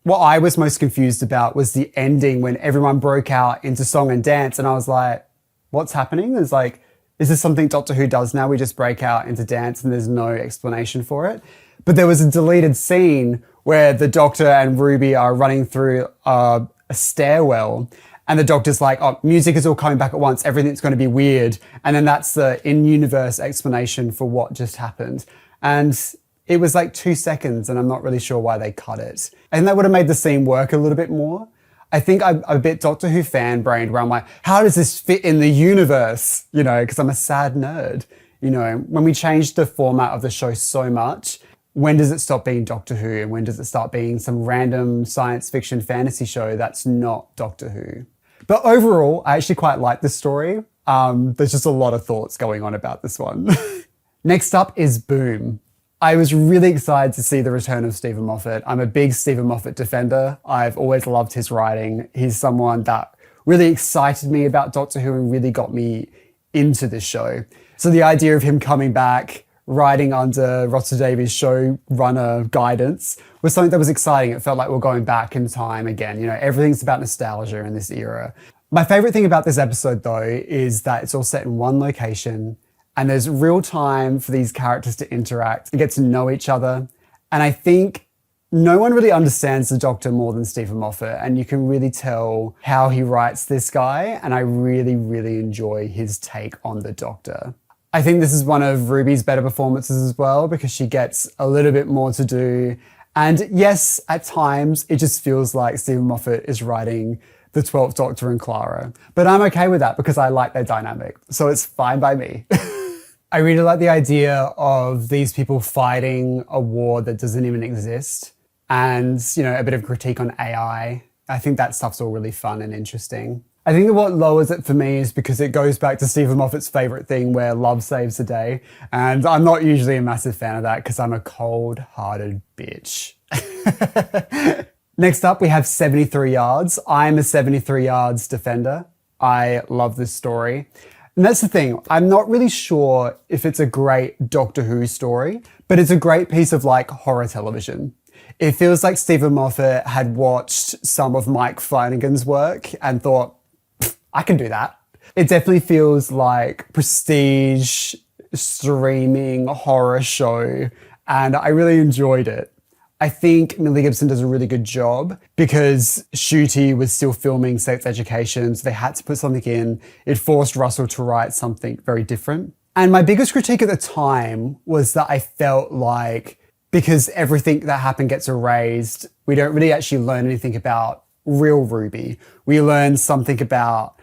What I was most confused about was the ending when everyone broke out into song and dance. And I was like, what's happening? It's like, is this something Doctor Who does now? We just break out into dance and there's no explanation for it. But there was a deleted scene where the Doctor and Ruby are running through a stairwell. And the Doctor's like, oh, music is all coming back at once. Everything's going to be weird. And then that's the in-universe explanation for what just happened. And it was like 2 seconds, and I'm not really sure why they cut it. And that would have made the scene work a little bit more. I think I'm a bit Doctor Who fan-brained where I'm like, how does this fit in the universe? You know, because I'm a sad nerd. You know, when we changed the format of the show so much, when does it stop being Doctor Who? And when does it start being some random science fiction fantasy show that's not Doctor Who? But overall, I actually quite like this story. There's just a lot of thoughts going on about this one. Next up is Boom. I was really excited to see the return of Stephen Moffat. I'm a big Stephen Moffat defender. I've always loved his writing. He's someone that really excited me about Doctor Who and really got me into this show. So the idea of him coming back, writing under Roger Davies' showrunner guidance was something that was exciting. It felt like we're going back in time again. You know, everything's about nostalgia in this era. My favorite thing about this episode, though, is that it's all set in one location and there's real time for these characters to interact and get to know each other. And I think no one really understands the Doctor more than Stephen Moffat, and you can really tell how he writes this guy, and I really, really enjoy his take on the Doctor. I think this is one of Ruby's better performances as well, because she gets a little bit more to do. And yes, at times, it just feels like Stephen Moffat is writing the 12th Doctor and Clara. But I'm okay with that because I like their dynamic, so it's fine by me. I really like the idea of these people fighting a war that doesn't even exist, and, you know, a bit of critique on AI. I think that stuff's all really fun and interesting. I think that what lowers it for me is because it goes back to Stephen Moffat's favourite thing where love saves the day. And I'm not usually a massive fan of that because I'm a cold-hearted bitch. Next up, we have 73 Yards. I'm a 73 Yards defender. I love this story. And that's the thing, I'm not really sure if it's a great Doctor Who story, but it's a great piece of like horror television. It feels like Stephen Moffat had watched some of Mike Flanagan's work and thought, I can do that. It definitely feels like prestige streaming horror show, and I really enjoyed it. I think Millie Gibson does a really good job because Ncuti was still filming Sex Education, so they had to put something in. It forced Russell to write something very different. And my biggest critique at the time was that I felt like because everything that happened gets erased, we don't really actually learn anything about real Ruby. We learn something about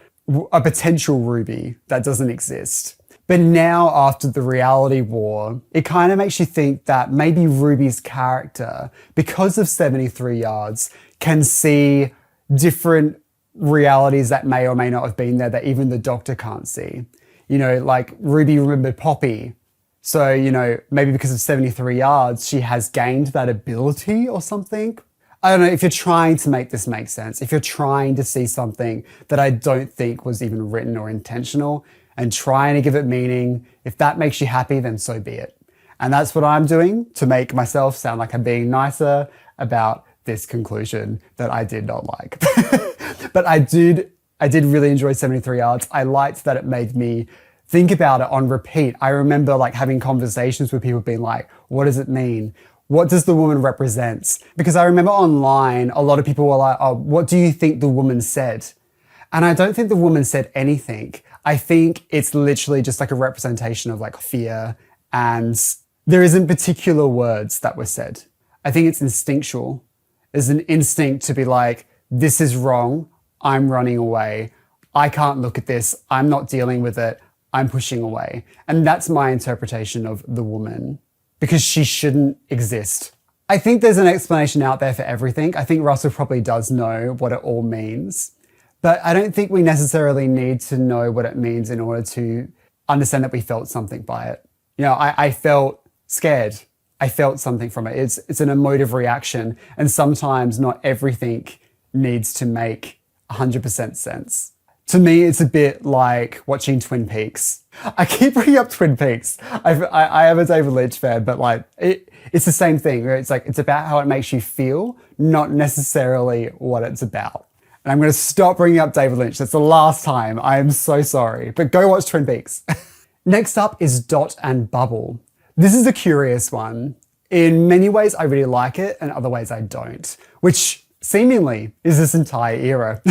a potential Ruby that doesn't exist. But now, after the reality war, it kind of makes you think that maybe Ruby's character, because of 73 Yards, can see different realities that may or may not have been there that even the Doctor can't see. You know, like Ruby remembered Poppy. So, you know, maybe because of 73 Yards, she has gained that ability or something. I don't know, if you're trying to make this make sense, if you're trying to see something that I don't think was even written or intentional, and trying to give it meaning, if that makes you happy, then so be it. And that's what I'm doing to make myself sound like I'm being nicer about this conclusion that I did not like. But I did really enjoy 73 Yards. I liked that it made me think about it on repeat. I remember like having conversations with people being like, what does it mean? What does the woman represent? Because I remember online, a lot of people were like, oh, what do you think the woman said? And I don't think the woman said anything. I think it's literally just like a representation of like fear, and there isn't particular words that were said. I think it's instinctual. There's an instinct to be like, this is wrong. I'm running away. I can't look at this. I'm not dealing with it. I'm pushing away. And that's my interpretation of the woman, because she shouldn't exist. I think there's an explanation out there for everything. I think Russell probably does know what it all means. But I don't think we necessarily need to know what it means in order to understand that we felt something by it. You know, I felt scared. I felt something from it. It's an emotive reaction. And sometimes not everything needs to make 100% sense. To me, it's a bit like watching Twin Peaks. I keep bringing up Twin Peaks. I am a David Lynch fan, but like it's the same thing. Where it's like, it's about how it makes you feel, not necessarily what it's about. And I'm going to stop bringing up David Lynch. That's the last time. I am so sorry. But go watch Twin Peaks. Next up is Dot and Bubble. This is a curious one. In many ways, I really like it, and other ways I don't, which seemingly is this entire era.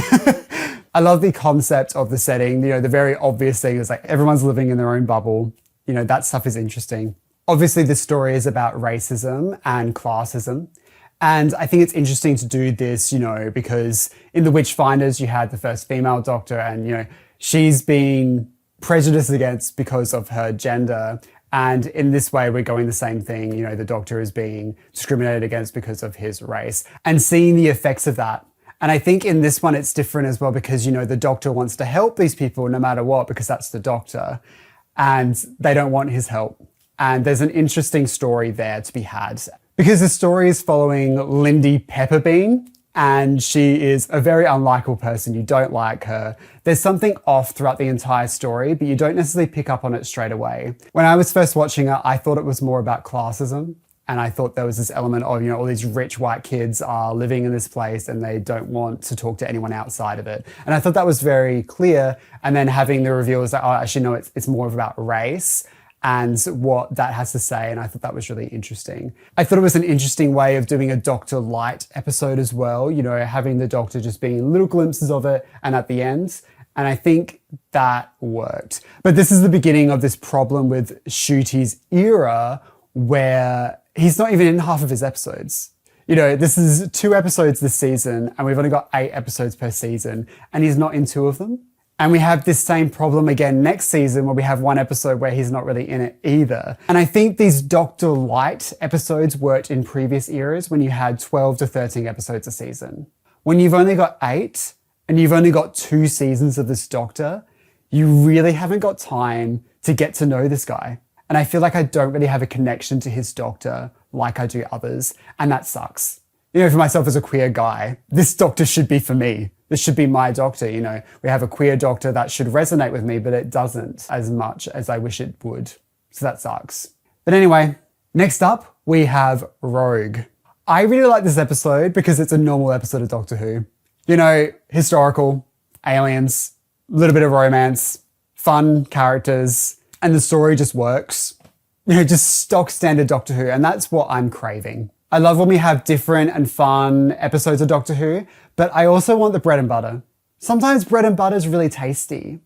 I love the concept of the setting, the very obvious thing is like everyone's living in their own bubble. That stuff is interesting. Obviously, this story is about racism and classism. And I think it's interesting to do this, because in the Witchfinders, you had the first female doctor and, she's been prejudiced against because of her gender. And in this way, we're going the same thing. The doctor is being discriminated against because of his race and seeing the effects of that. And I think in this one, it's different as well because, the doctor wants to help these people no matter what, because that's the doctor and they don't want his help. And there's an interesting story there to be had because the story is following Lindy Pepperbean. And she is a very unlikable person. You don't like her. There's something off throughout the entire story, but you don't necessarily pick up on it straight away. When I was first watching it, I thought it was more about classism. And I thought there was this element of, all these rich white kids are living in this place and they don't want to talk to anyone outside of it. And I thought that was very clear. And then having the reveal is like, oh, actually, no, it's more about race and what that has to say. And I thought that was really interesting. I thought it was an interesting way of doing a Doctor Light episode as well, having the Doctor just being little glimpses of it and at the end. And I think that worked. But this is the beginning of this problem with Ncuti's era where he's not even in half of his episodes. This is 2 episodes this season and we've only got 8 episodes per season and he's not in 2 of them. And we have this same problem again next season where we have 1 episode where he's not really in it either. And I think these Doctor Light episodes worked in previous eras when you had 12 to 13 episodes a season. When you've only got 8 and you've only got 2 seasons of this Doctor, you really haven't got time to get to know this guy. And I feel like I don't really have a connection to his Doctor like I do others. And that sucks. For myself as a queer guy, this Doctor should be for me. This should be my Doctor, We have a queer Doctor that should resonate with me, but it doesn't as much as I wish it would. So that sucks. But anyway, next up, we have Rogue. I really like this episode because it's a normal episode of Doctor Who. Historical, aliens, a little bit of romance, fun characters, and the story just works. Just stock standard Doctor Who, and that's what I'm craving. I love when we have different and fun episodes of Doctor Who, but I also want the bread and butter. Sometimes bread and butter is really tasty.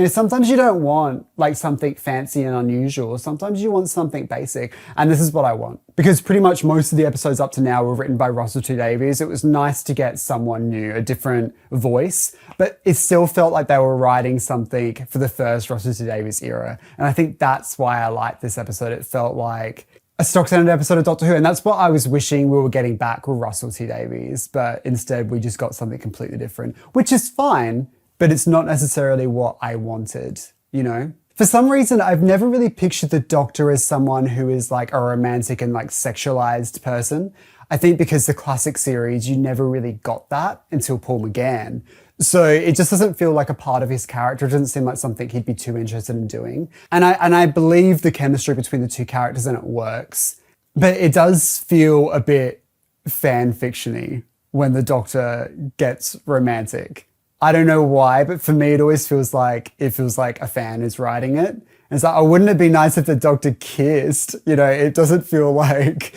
Sometimes you don't want like something fancy and unusual. Sometimes you want something basic. And this is what I want. Because pretty much most of the episodes up to now were written by Russell T Davies. It was nice to get someone new, a different voice, but it still felt like they were writing something for the first Russell T Davies era. And I think that's why I liked this episode. It felt like a stock standard episode of Doctor Who, and that's what I was wishing we were getting back with Russell T Davies, but instead we just got something completely different, which is fine, but it's not necessarily what I wanted, For some reason, I've never really pictured the Doctor as someone who is like a romantic and like sexualized person. I think because the classic series, you never really got that until Paul McGann. So it just doesn't feel like a part of his character. It doesn't seem like something he'd be too interested in doing. And I believe the chemistry between the 2 characters and it works. But it does feel a bit fan fiction-y when the Doctor gets romantic. I don't know why, but for me, it always feels like a fan is writing it. And it's like, oh, wouldn't it be nice if the Doctor kissed? It doesn't feel like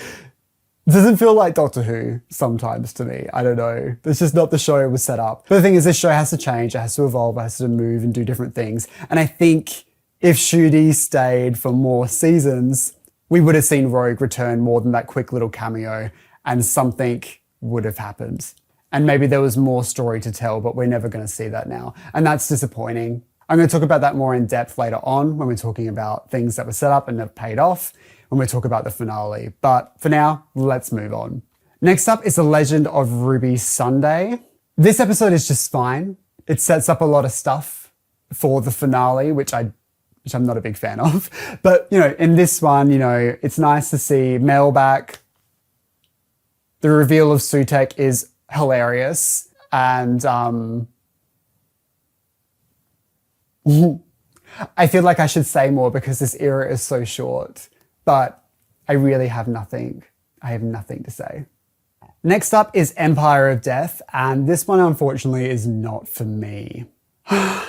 Doctor Who sometimes to me. I don't know. It's just not the show it was set up. But the thing is, this show has to change. It has to evolve. It has to move and do different things. And I think if Ncudi stayed for more seasons, we would have seen Rogue return more than that quick little cameo and something would have happened. And maybe there was more story to tell, but we're never going to see that now. And that's disappointing. I'm going to talk about that more in depth later on when we're talking about things that were set up and have paid off, when we talk about the finale. But for now, let's move on. Next up is The Legend of Ruby Sunday. This episode is just fine. It sets up a lot of stuff for the finale, which I'm not a big fan of. But, in this one, it's nice to see Mel back. The reveal of Sutek is hilarious. And I feel like I should say more because this era is so short. But I really have nothing. I have nothing to say. Next up is Empire of Death. And this one, unfortunately, is not for me. I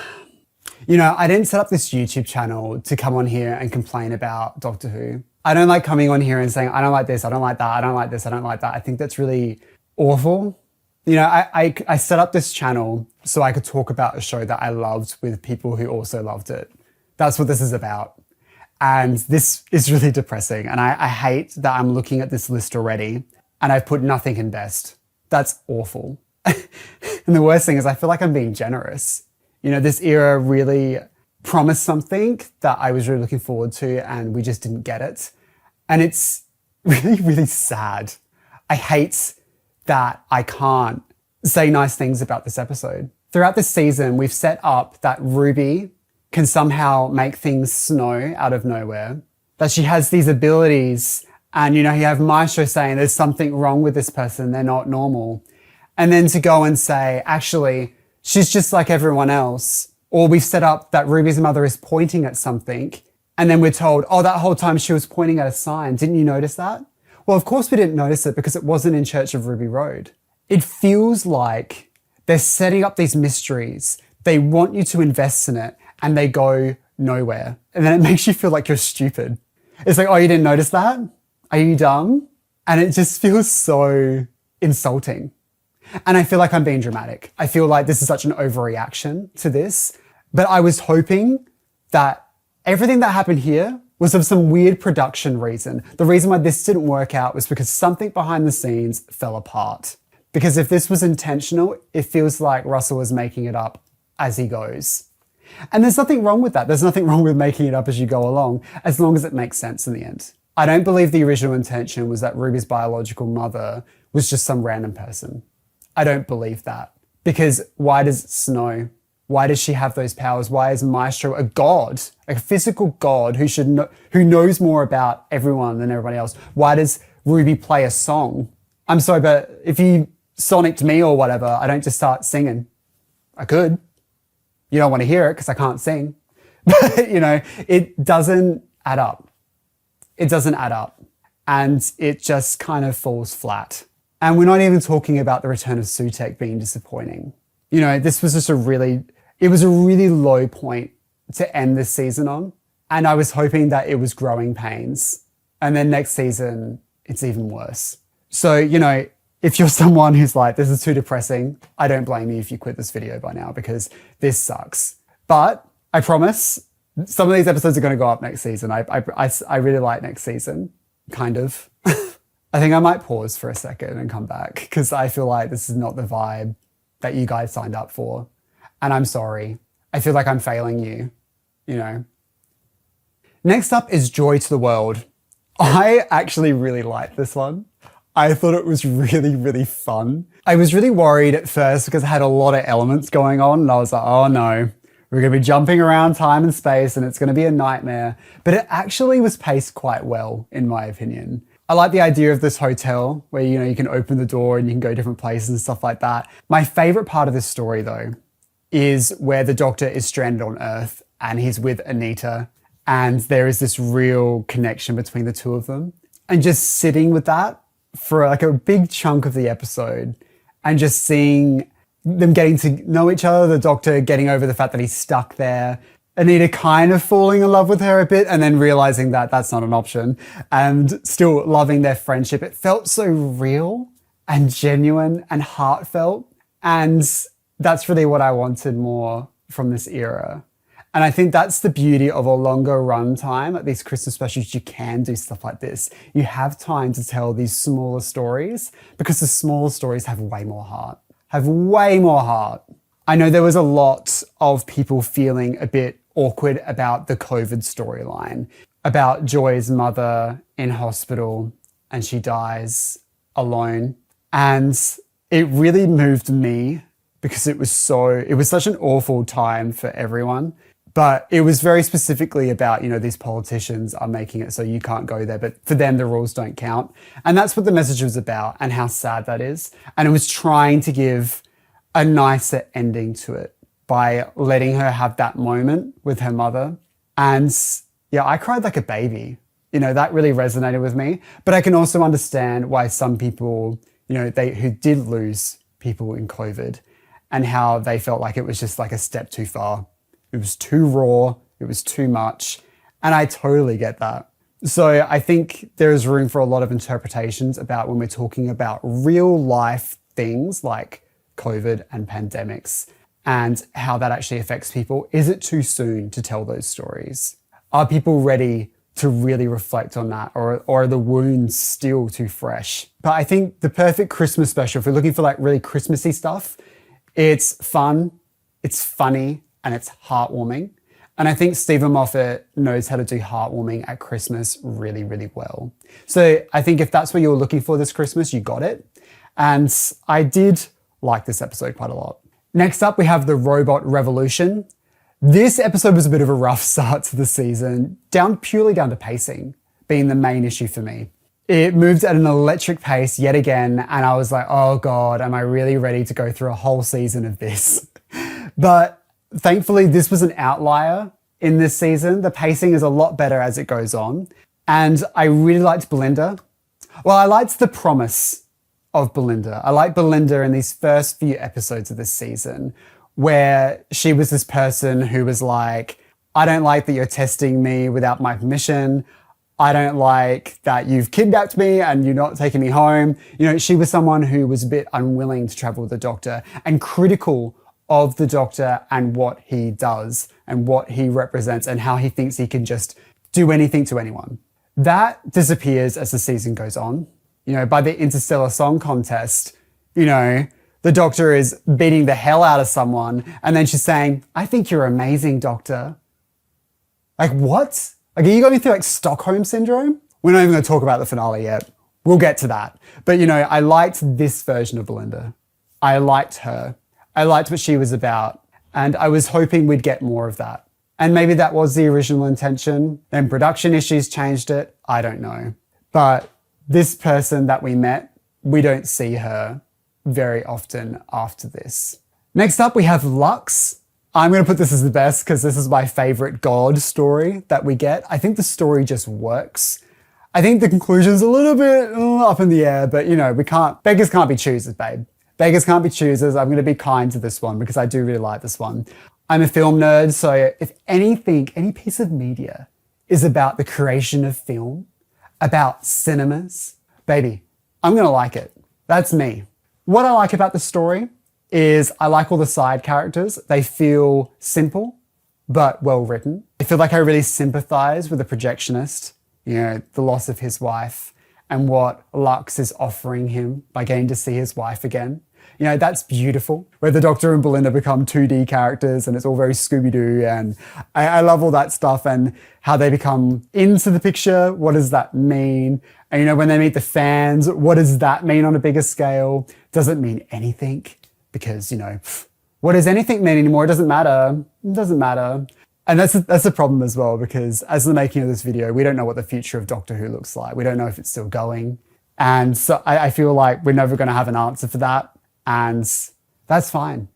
didn't set up this YouTube channel to come on here and complain about Doctor Who. I don't like coming on here and saying, I don't like this, I don't like that, I don't like this, I don't like that. I think that's really awful. I set up this channel so I could talk about a show that I loved with people who also loved it. That's what this is about. And this is really depressing. And I hate that I'm looking at this list already and I've put nothing in best. That's awful. And the worst thing is I feel like I'm being generous. This era really promised something that I was really looking forward to and we just didn't get it. And it's really, really sad. I hate that I can't say nice things about this episode. Throughout this season, we've set up that Ruby can somehow make things snow out of nowhere, that she has these abilities, and you have Maestro saying there's something wrong with this person, they're not normal. And then to go and say, actually, she's just like everyone else. Or we've set up that Ruby's mother is pointing at something, and then we're told, oh, that whole time she was pointing at a sign. Didn't you notice that? Well, of course we didn't notice it because it wasn't in Church of Ruby Road. It feels like they're setting up these mysteries. They want you to invest in it and they go nowhere. And then it makes you feel like you're stupid. It's like, oh, you didn't notice that? Are you dumb? And it just feels so insulting. And I feel like I'm being dramatic. I feel like this is such an overreaction to this. But I was hoping that everything that happened here was of some weird production reason. The reason why this didn't work out was because something behind the scenes fell apart. Because if this was intentional, it feels like Russell is making it up as he goes. And there's nothing wrong with that. There's nothing wrong with making it up as you go along, as long as it makes sense in the end. I don't believe the original intention was that Ruby's biological mother was just some random person. I don't believe that. Because why does it snow? Why does she have those powers? Why is Maestro a god, a physical god who knows more about everyone than everybody else? Why does Ruby play a song? I'm sorry, but if you sonicked me or whatever, I don't just start singing. I could. You don't want to hear it because I can't sing. But, it doesn't add up. It doesn't add up. And it just kind of falls flat. And we're not even talking about the return of Sutek being disappointing. This was just a really low point to end this season on. And I was hoping that it was growing pains. And then next season, it's even worse. So, if you're someone who's like, this is too depressing, I don't blame you if you quit this video by now because this sucks. But I promise some of these episodes are going to go up next season. I really like next season, kind of. I think I might pause for a second and come back because I feel like this is not the vibe that you guys signed up for. And I'm sorry. I feel like I'm failing you, Next up is Joy to the World. I actually really liked this one. I thought it was really, really fun. I was really worried at first because it had a lot of elements going on and I was like, oh no, we're going to be jumping around time and space and it's going to be a nightmare. But it actually was paced quite well, in my opinion. I like the idea of this hotel where, you can open the door and you can go different places and stuff like that. My favorite part of this story though, is where the Doctor is stranded on Earth and he's with Anita and there is this real connection between the two of them. And just sitting with that for like a big chunk of the episode and just seeing them getting to know each other, the Doctor getting over the fact that he's stuck there, Anita kind of falling in love with her a bit and then realizing that that's not an option and still loving their friendship. It felt so real and genuine and heartfelt. And that's really what I wanted more from this era. And I think that's the beauty of a longer run time. At these Christmas specials, you can do stuff like this. You have time to tell these smaller stories because the smaller stories have way more heart. I know there was a lot of people feeling a bit awkward about the COVID storyline, about Joy's mother in hospital and she dies alone. And it really moved me because it was such an awful time for everyone. But it was very specifically about, these politicians are making it so you can't go there, but for them, the rules don't count. And that's what the message was about and how sad that is. And it was trying to give a nicer ending to it by letting her have that moment with her mother. And yeah, I cried like a baby. That really resonated with me. But I can also understand why some people, who did lose people in COVID and how they felt like it was just like a step too far. It was too raw, it was too much, and I totally get that. So I think there is room for a lot of interpretations about when we're talking about real life things like COVID and pandemics and how that actually affects people. Is it too soon to tell those stories? Are people ready to really reflect on that, or are the wounds still too fresh? But I think the perfect Christmas special, if you're looking for like really Christmassy stuff, it's fun, it's funny, and it's heartwarming. And I think Stephen Moffat knows how to do heartwarming at Christmas really, really well. So I think if that's what you're looking for this Christmas, you got it. And I did like this episode quite a lot. Next up, we have the Robot Revolution. This episode was a bit of a rough start to the season, purely down to pacing being the main issue for me. It moved at an electric pace yet again, and I was like, oh God, am I really ready to go through a whole season of this? But thankfully, this was an outlier in this season. The pacing is a lot better as it goes on. And I really liked Belinda. Well, I liked the promise of Belinda. I liked Belinda in these first few episodes of this season, where she was this person who was like, I don't like that you're testing me without my permission. I don't like that you've kidnapped me and you're not taking me home. You know, she was someone who was a bit unwilling to travel with the Doctor and critical of the Doctor and what he does and what he represents and how he thinks he can just do anything to anyone. That disappears as the season goes on. You know, by the Interstellar Song Contest, you know, the Doctor is beating the hell out of someone and then she's saying, I think you're amazing, Doctor. Like, what? Like, are you going through like Stockholm Syndrome? We're not even going to talk about the finale yet. We'll get to that. But, you know, I liked this version of Belinda. I liked her. I liked what she was about. And I was hoping we'd get more of that. And maybe that was the original intention. Then production issues changed it. I don't know. But this person that we met, we don't see her very often after this. Next up, we have Lux. I'm going to put this as the best because this is my favorite God story that we get. I think the story just works. I think the conclusion's a little bit up in the air, but you know, beggars can't be choosers, babe. Beggars can't be choosers. I'm going to be kind to this one because I do really like this one. I'm a film nerd, so if anything, any piece of media is about the creation of film, about cinemas, baby, I'm going to like it. That's me. What I like about the story is I like all the side characters. They feel simple, but well written. I feel like I really sympathize with the projectionist, you know, the loss of his wife and what Lux is offering him by getting to see his wife again. You know, that's beautiful. Where the Doctor and Belinda become 2D characters and it's all very Scooby-Doo, and I love all that stuff and how they become into the picture. What does that mean? And you know, when they meet the fans, what does that mean on a bigger scale? Does it mean anything? Because, you know, what does anything mean anymore? It doesn't matter. It doesn't matter. And that's the problem as well, because as the making of this video, we don't know what the future of Doctor Who looks like. We don't know if it's still going. And so I feel like we're never going to have an answer for that. And that's fine.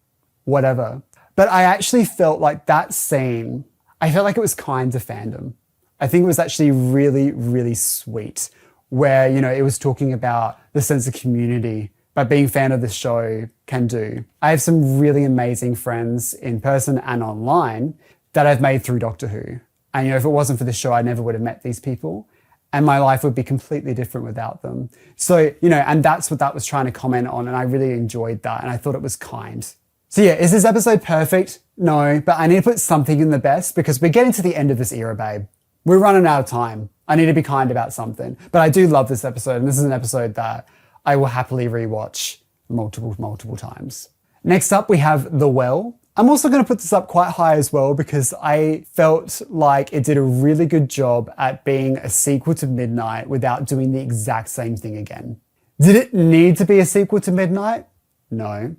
Whatever. But I actually felt like that scene, I felt like it was kind to fandom. I think it was actually really, really sweet, where, you know, it was talking about the sense of community that being a fan of this show can do. I have some really amazing friends in person and online that I've made through Doctor Who. And, you know, if it wasn't for this show, I never would have met these people. And my life would be completely different without them. So, you know, and that's what that was trying to comment on. And I really enjoyed that. And I thought it was kind. So yeah, is this episode perfect? No, but I need to put something in the best because we're getting to the end of this era, babe. We're running out of time. I need to be kind about something. But I do love this episode. And this is an episode that I will happily rewatch multiple times. Next up, we have The Well. I'm also going to put this up quite high as well because I felt like it did a really good job at being a sequel to Midnight without doing the exact same thing again. Did it need to be a sequel to Midnight? No.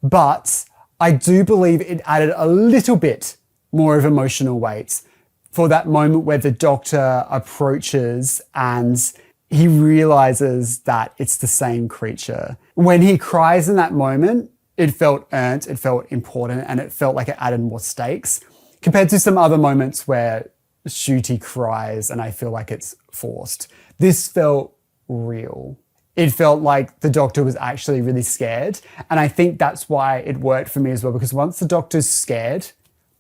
But I do believe it added a little bit more of emotional weight for that moment where the Doctor approaches and he realizes that it's the same creature. When he cries in that moment, it felt earned, it felt important, and it felt like it added more stakes compared to some other moments where Ncuti cries and I feel like it's forced. This felt real. It felt like the Doctor was actually really scared. And I think that's why it worked for me as well, because once the Doctor's scared,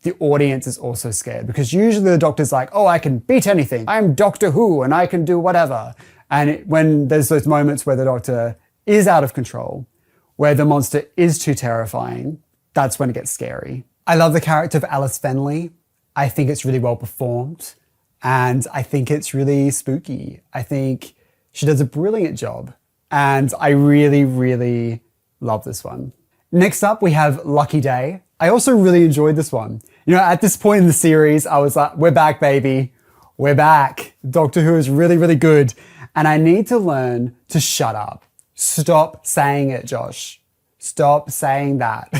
the audience is also scared. Because usually the Doctor's like, oh, I can beat anything. I'm Doctor Who and I can do whatever. And when there's those moments where the Doctor is out of control, where the monster is too terrifying, that's when it gets scary. I love the character of Alice Fenley. I think it's really well performed, and I think it's really spooky. I think she does a brilliant job, and I really, really love this one. Next up, we have Lucky Day. I also really enjoyed this one. You know, at this point in the series, I was like, we're back, baby. We're back. Doctor Who is really, really good. And I need to learn to shut up. Stop saying it, Josh. Stop saying that.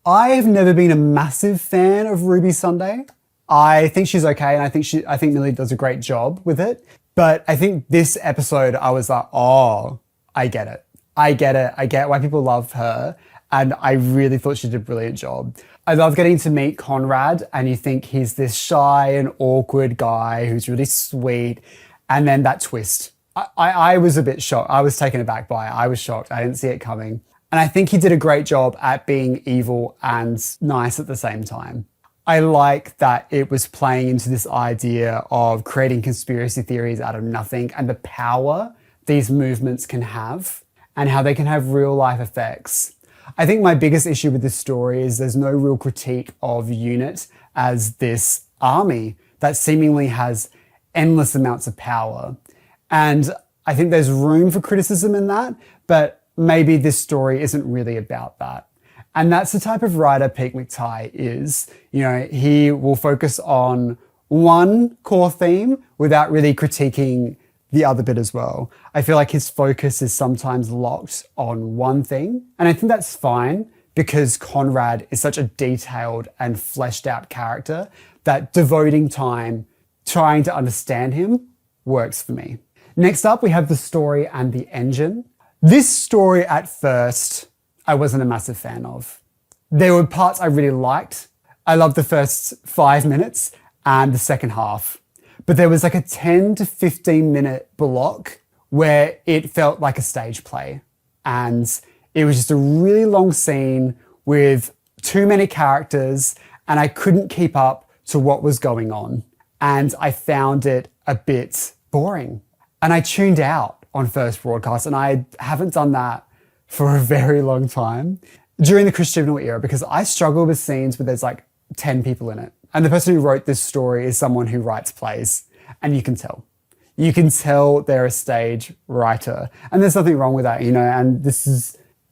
I have never been a massive fan of Ruby Sunday. I think she's okay, and I think Millie does a great job with it. But I think this episode, I was like, oh, I get it. I get why people love her. And I really thought she did a brilliant job. I love getting to meet Conrad, and you think he's this shy and awkward guy who's really sweet. And then that twist. I was a bit shocked. I was taken aback by it. I was shocked. I didn't see it coming. And I think he did a great job at being evil and nice at the same time. I like that it was playing into this idea of creating conspiracy theories out of nothing and the power these movements can have and how they can have real life effects. I think my biggest issue with this story is there's no real critique of UNIT as this army that seemingly has endless amounts of power. And I think there's room for criticism in that, but maybe this story isn't really about that. And that's the type of writer Pete McTighe is. You know, he will focus on one core theme without really critiquing the other bit as well. I feel like his focus is sometimes locked on one thing. And I think that's fine because Conrad is such a detailed and fleshed out character that devoting time trying to understand him works for me. Next up, we have the story and the engine. This story at first, I wasn't a massive fan of. There were parts I really liked. I loved the first 5 minutes and the second half. But there was like a 10 to 15 minute block where it felt like a stage play. And it was just a really long scene with too many characters, and I couldn't keep up to what was going on. And I found it a bit boring. And I tuned out on first broadcast, and I haven't done that for a very long time during the Chris Chibnall era, because I struggle with scenes where there's like 10 people in it. And the person who wrote this story is someone who writes plays, and you can tell. You can tell they're a stage writer, and there's nothing wrong with that, you know, and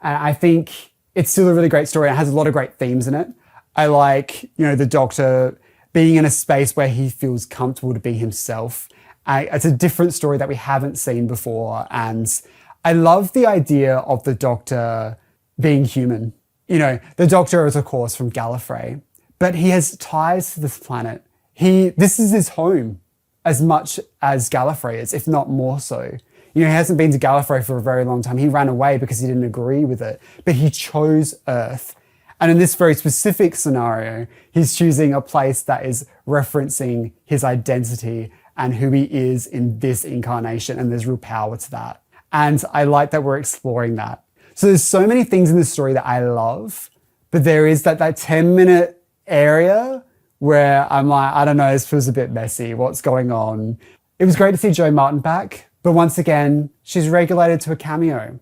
I think it's still a really great story. It has a lot of great themes in it. I like, you know, the Doctor being in a space where he feels comfortable to be himself. It's a different story that we haven't seen before. And I love the idea of the Doctor being human. You know, the Doctor is, of course, from Gallifrey, but he has ties to this planet. This is his home as much as Gallifrey is, if not more so. You know, he hasn't been to Gallifrey for a very long time. He ran away because he didn't agree with it, but he chose Earth. And in this very specific scenario, he's choosing a place that is referencing his identity and who he is in this incarnation, and there's real power to that. And I like that we're exploring that. So there's so many things in this story that I love, but there is that 10-minute area where I'm like, I don't know, this feels a bit messy. What's going on? It was great to see Jo Martin back, but once again, she's regulated to a cameo.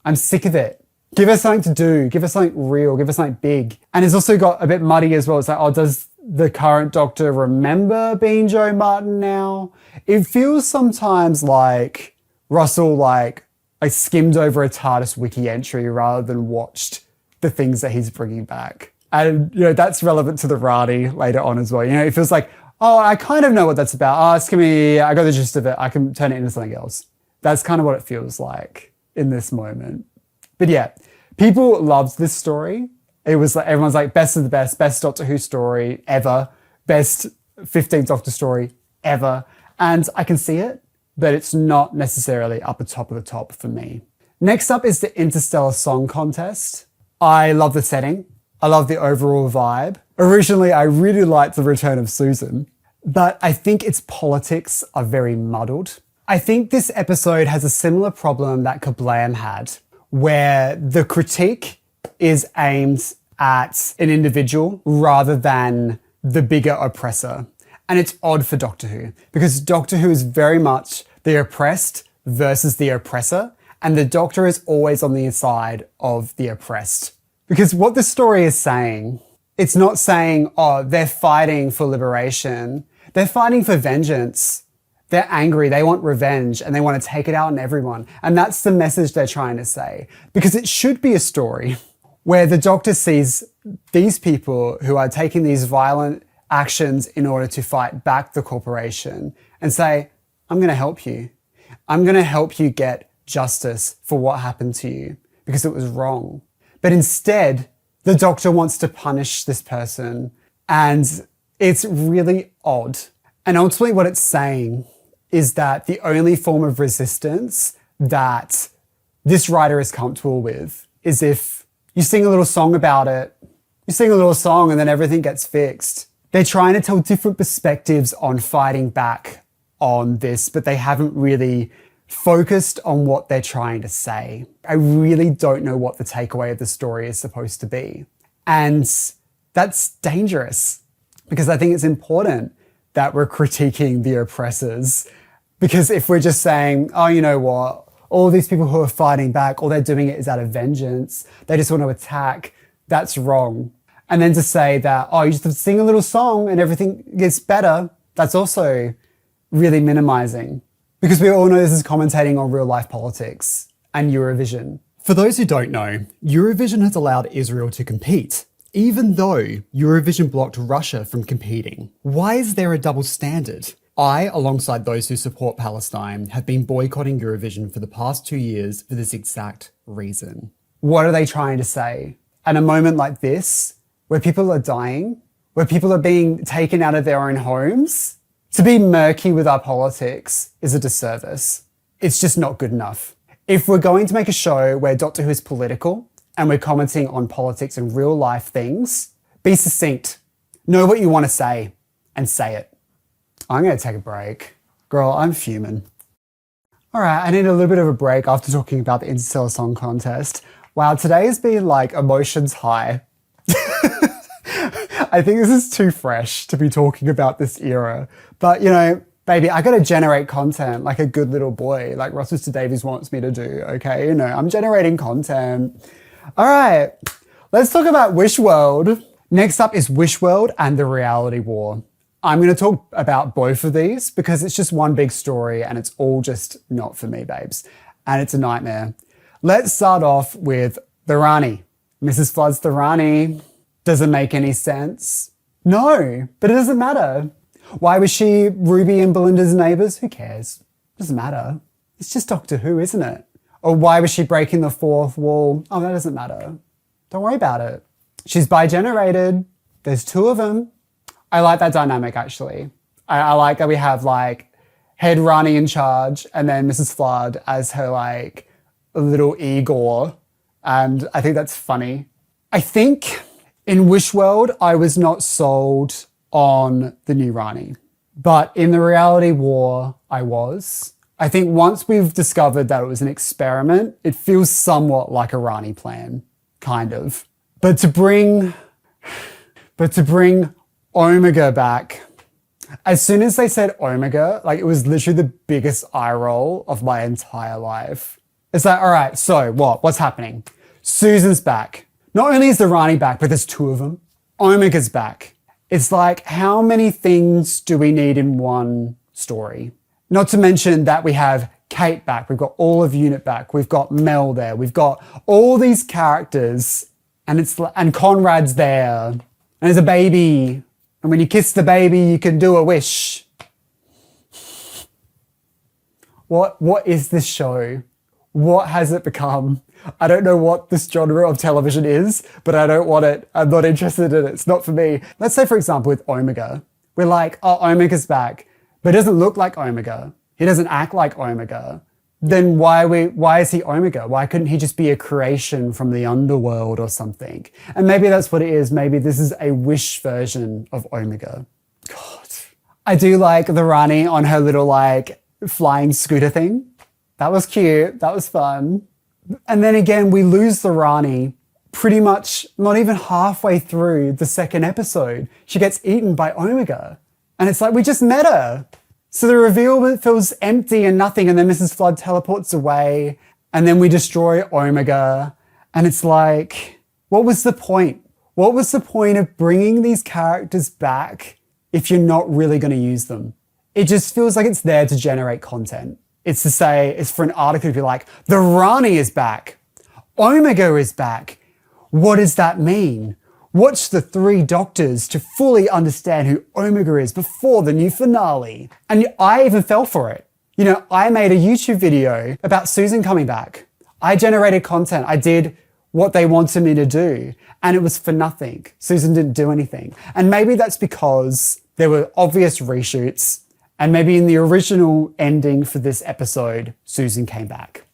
I'm sick of it. Give us something to do. Give us something real. Give us something big. And it's also got a bit muddy as well. It's like, oh, does the current Doctor remember being Jo Martin now? It feels sometimes like Russell I skimmed over a TARDIS wiki entry rather than watched the things that he's bringing back. And, you know, that's relevant to the Rani later on as well. You know, it feels like, oh, I kind of know what that's about. Oh, it's me. I got the gist of it. I can turn it into something else. That's kind of what it feels like in this moment. But yeah, people loved this story. It was like, everyone's like, best of the best Doctor Who story ever, best 15th Doctor story ever. And I can see it, but it's not necessarily up the top of the top for me. Next up is the Interstellar Song Contest. I love the setting. I love the overall vibe. Originally, I really liked the return of Susan, but I think its politics are very muddled. I think this episode has a similar problem that Kablam had, where the critique is aimed at an individual rather than the bigger oppressor. And it's odd for Doctor Who, because Doctor Who is very much the oppressed versus the oppressor, And the Doctor is always on the side of the oppressed. Because what this story is saying, it's not saying, oh, they're fighting for liberation. They're fighting for vengeance. They're angry, they want revenge, and they want to take it out on everyone. And that's the message they're trying to say. Because it should be a story where the Doctor sees these people who are taking these violent actions in order to fight back the corporation and say, I'm going to help you. I'm going to help you get justice for what happened to you because it was wrong. But instead, the Doctor wants to punish this person, and it's really odd. And ultimately what it's saying is that the only form of resistance that this writer is comfortable with is if you sing a little song about it, you sing a little song and then everything gets fixed. They're trying to tell different perspectives on fighting back on this, but they haven't really focused on what they're trying to say. I really don't know what the takeaway of the story is supposed to be. And that's dangerous because I think it's important that we're critiquing the oppressors. Because if we're just saying, oh, you know what, all these people who are fighting back, all they're doing it is out of vengeance, they just want to attack, that's wrong. And then to say that, oh, you just have to sing a little song and everything gets better, that's also really minimizing. Because we all know this is commentating on real life politics and Eurovision. For those who don't know, Eurovision has allowed Israel to compete, even though Eurovision blocked Russia from competing. Why is there a double standard? I, alongside those who support Palestine, have been boycotting Eurovision for the past 2 years for this exact reason. What are they trying to say? At a moment like this, where people are dying, where people are being taken out of their own homes, to be murky with our politics is a disservice. It's just not good enough. If we're going to make a show where Doctor Who is political and we're commenting on politics and real life things, be succinct. Know what you want to say and say it. I'm going to take a break. Girl, I'm fuming. All right, I need a little bit of a break after talking about the Interstellar Song Contest. Wow, today has been like emotions high. I think this is too fresh to be talking about this era. But, you know, baby, I got to generate content like a good little boy, like Russell T Davies wants me to do, okay? You know, I'm generating content. All right, let's talk about Wish World. Next up is Wish World and the Reality War. I'm going to talk about both of these because it's just one big story and it's all just not for me, babes. And it's a nightmare. Let's start off with the Rani. Mrs. Flood's the Rani. Doesn't make any sense. No, but it doesn't matter. Why was she Ruby and Belinda's neighbours? Who cares? Doesn't matter. It's just Doctor Who, isn't it? Or why was she breaking the fourth wall? Oh, that doesn't matter. Don't worry about it. She's bi-generated. There's two of them. I like that dynamic, actually. I like that we have, like, head Rani in charge and then Mrs. Flood as her, like, little Igor. And I think that's funny. I think in Wish World, I was not sold on the new Rani. But in the Reality War, I was. I think once we've discovered that it was an experiment, it feels somewhat like a Rani plan, kind of. But to bring Omega back, as soon as they said Omega, like it was literally the biggest eye roll of my entire life. It's like, all right, so what? What's happening? Susan's back. Not only is the Rani back, but there's two of them. Omega's back. It's like, how many things do we need in one story? Not to mention that we have Kate back. We've got all of Unit back. We've got Mel there. We've got all these characters and Conrad's there. And there's a baby. And when you kiss the baby, you can do a wish. What is this show? What has it become? I don't know what this genre of television is, but I don't want it. I'm not interested in it. It's not for me. Let's say, for example, with Omega. We're like, oh, Omega's back, but it doesn't look like Omega. He doesn't act like Omega. Then why is he Omega? Why couldn't he just be a creation from the underworld or something? And maybe that's what it is. Maybe this is a wish version of Omega. God. I do like the Rani on her little like flying scooter thing. That was cute. That was fun. And then again, we lose the Rani pretty much not even halfway through the second episode. She gets eaten by Omega. And it's like, we just met her. So the reveal feels empty and nothing, and then Mrs. Flood teleports away. And then we destroy Omega. And it's like, what was the point? What was the point of bringing these characters back if you're not really going to use them? It just feels like it's there to generate content. It's to say, it's for an article to be like, the Rani is back. Omega is back. What does that mean? Watch the 3 Doctors to fully understand who Omega is before the new finale. And I even fell for it. You know, I made a YouTube video about Susan coming back. I generated content. I did what they wanted me to do. And it was for nothing. Susan didn't do anything. And maybe that's because there were obvious reshoots. And maybe in the original ending for this episode, Susan came back.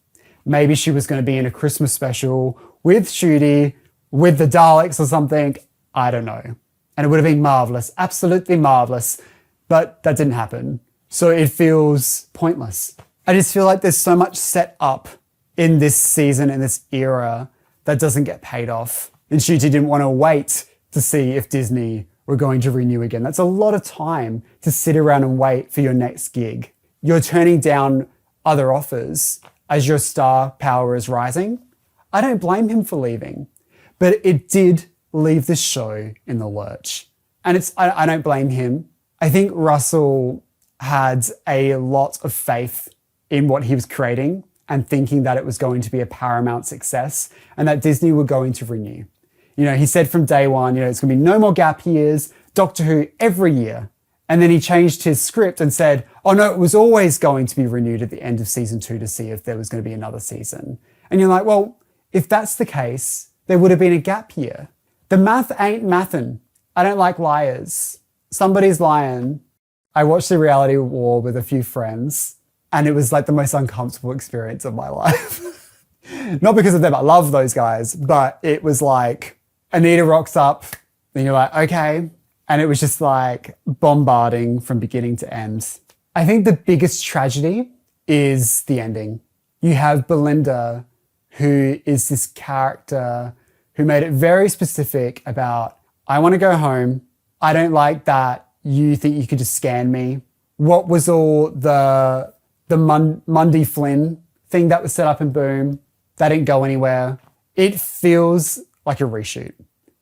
Maybe she was going to be in a Christmas special with Ncuti, with the Daleks or something. I don't know. And it would have been marvelous, absolutely marvelous. But that didn't happen. So it feels pointless. I just feel like there's so much set up in this season, in this era, that doesn't get paid off. And Ncuti didn't want to wait to see if Disney were going to renew again. That's a lot of time to sit around and wait for your next gig. You're turning down other offers as your star power is rising. I don't blame him for leaving, but it did leave this show in the lurch. And I don't blame him. I think Russell had a lot of faith in what he was creating and thinking that it was going to be a paramount success and that Disney were going to renew. You know, he said from day one, it's going to be no more gap years, Doctor Who every year. And then he changed his script and said, oh no, it was always going to be renewed at the end of season 2 to see if there was going to be another season. And you're like, well, if that's the case, there would have been a gap year. The math ain't mathin'. I don't like liars. Somebody's lying. I watched the reality war with a few friends and it was like the most uncomfortable experience of my life. Not because of them, I love those guys, but it was like Anita rocks up and you're like, okay. And it was just like bombarding from beginning to end. I think the biggest tragedy is the ending. You have Belinda, who is this character who made it very specific about, I want to go home. I don't like that you think you could just scan me. What was all the Mundy Flynn thing that was set up in Boom? That didn't go anywhere. It feels like a reshoot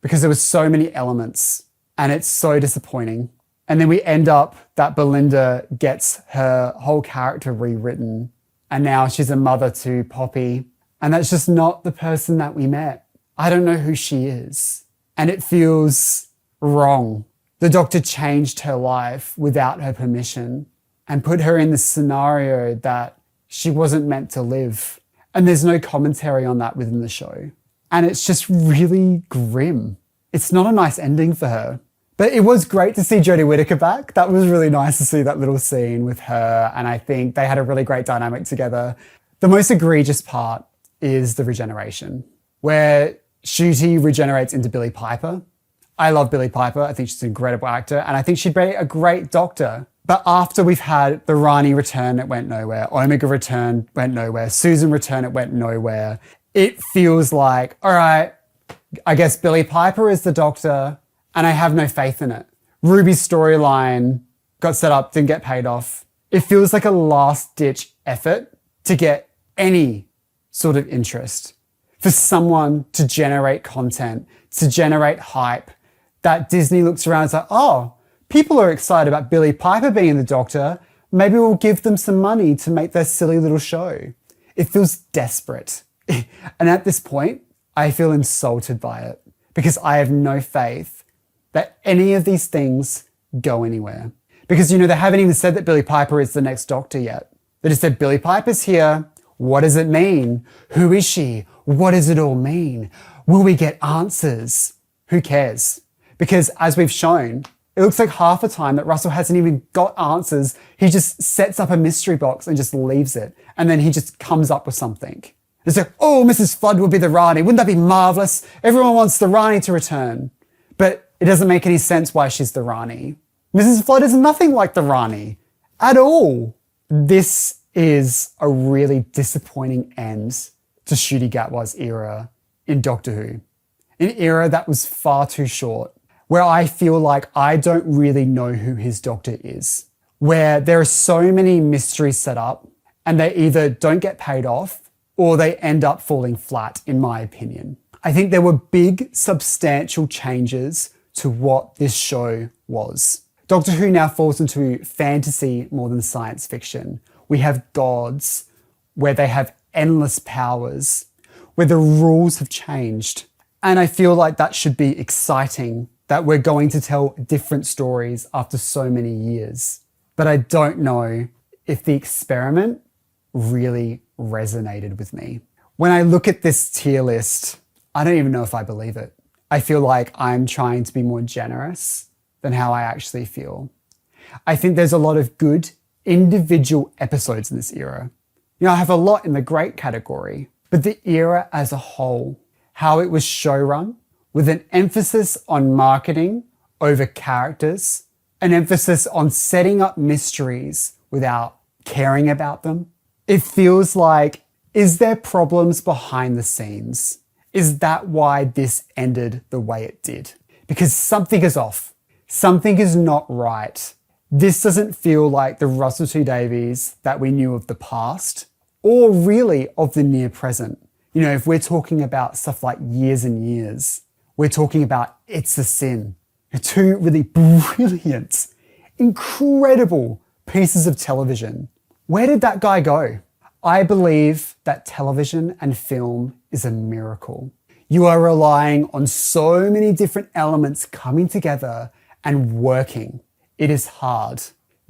because there were so many elements and it's so disappointing. And then we end up that Belinda gets her whole character rewritten and now she's a mother to Poppy. And that's just not the person that we met. I don't know who she is. And it feels wrong. The Doctor changed her life without her permission and put her in this scenario that she wasn't meant to live. And there's no commentary on that within the show. And it's just really grim. It's not a nice ending for her. But it was great to see Jodie Whittaker back. That was really nice to see that little scene with her. And I think they had a really great dynamic together. The most egregious part is the regeneration, where Ncuti regenerates into Billie Piper. I love Billie Piper. I think she's an incredible actor. And I think she'd be a great Doctor. But after we've had the Rani return, it went nowhere. Omega return, went nowhere. Susan return, it went nowhere. It feels like, all right, I guess Billie Piper is the Doctor, and I have no faith in it. Ruby's storyline got set up, didn't get paid off. It feels like a last-ditch effort to get any sort of interest for someone to generate content, to generate hype, that Disney looks around and is like, oh, people are excited about Billie Piper being the Doctor. Maybe we'll give them some money to make their silly little show. It feels desperate. And at this point, I feel insulted by it because I have no faith that any of these things go anywhere. Because, they haven't even said that Billie Piper is the next Doctor yet. They just said, Billie Piper's here. What does it mean? Who is she? What does it all mean? Will we get answers? Who cares? Because as we've shown, it looks like half the time that Russell hasn't even got answers. He just sets up a mystery box and just leaves it. And then he just comes up with something. It's like, oh, Mrs. Flood will be the Rani. Wouldn't that be marvelous? Everyone wants the Rani to return. But it doesn't make any sense why she's the Rani. Mrs. Flood is nothing like the Rani at all. This is a really disappointing end to Ncuti Gatwa's era in Doctor Who. An era that was far too short, where I feel like I don't really know who his Doctor is, where there are so many mysteries set up and they either don't get paid off or they end up falling flat, in my opinion. I think there were big, substantial changes to what this show was. Doctor Who now falls into fantasy more than science fiction. We have gods, where they have endless powers, where the rules have changed. And I feel like that should be exciting, that we're going to tell different stories after so many years. But I don't know if the experiment really resonated with me. When I look at this tier list, I don't even know if I believe it. I feel like I'm trying to be more generous than how I actually feel. I think there's a lot of good individual episodes in this era. You know, I have a lot in the great category, but the era as a whole, how it was showrun, with an emphasis on marketing over characters, an emphasis on setting up mysteries without caring about them. It feels like, is there problems behind the scenes? Is that why this ended the way it did? Because something is off. Something is not right. This doesn't feel like the Russell T Davies that we knew of the past, or really of the near present. You know, if we're talking about stuff like Years and Years, we're talking about It's a Sin. Two really brilliant, incredible pieces of television. Where did that guy go? I believe that television and film is a miracle. You are relying on so many different elements coming together and working. It is hard.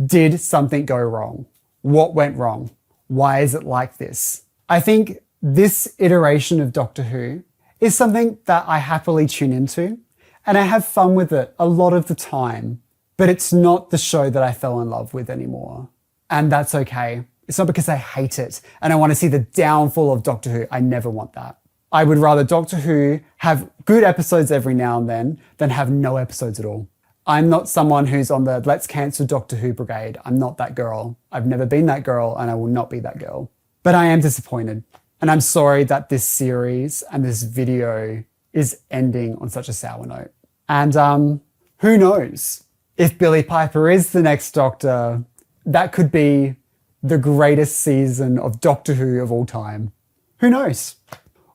Did something go wrong? What went wrong? Why is it like this? I think this iteration of Doctor Who is something that I happily tune into, and I have fun with it a lot of the time, but it's not the show that I fell in love with anymore. And that's okay. It's not because I hate it and I want to see the downfall of Doctor Who. I never want that. I would rather Doctor Who have good episodes every now and then than have no episodes at all. I'm not someone who's on the let's cancel Doctor Who brigade. I'm not that girl. I've never been that girl and I will not be that girl. But I am disappointed. And I'm sorry that this series and this video is ending on such a sour note. And who knows? If Billie Piper is the next Doctor, that could be the greatest season of Doctor Who of all time. Who knows?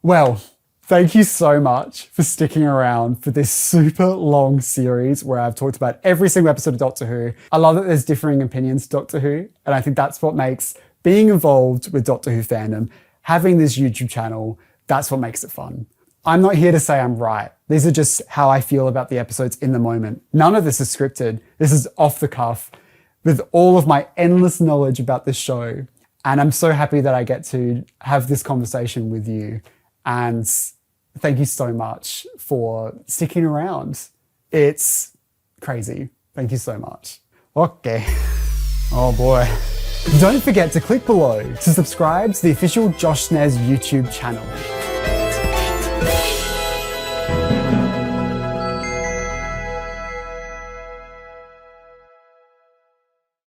Well, thank you so much for sticking around for this super long series where I've talked about every single episode of Doctor Who. I love that there's differing opinions to Doctor Who, and I think that's what makes being involved with Doctor Who fandom, having this YouTube channel, that's what makes it fun. I'm not here to say I'm right. These are just how I feel about the episodes in the moment. None of this is scripted. This is off the cuff with all of my endless knowledge about this show. And I'm so happy that I get to have this conversation with you. And thank you so much for sticking around. It's crazy. Thank you so much. Okay. Oh boy. Don't forget to click below to subscribe to the official Josh Snares YouTube channel.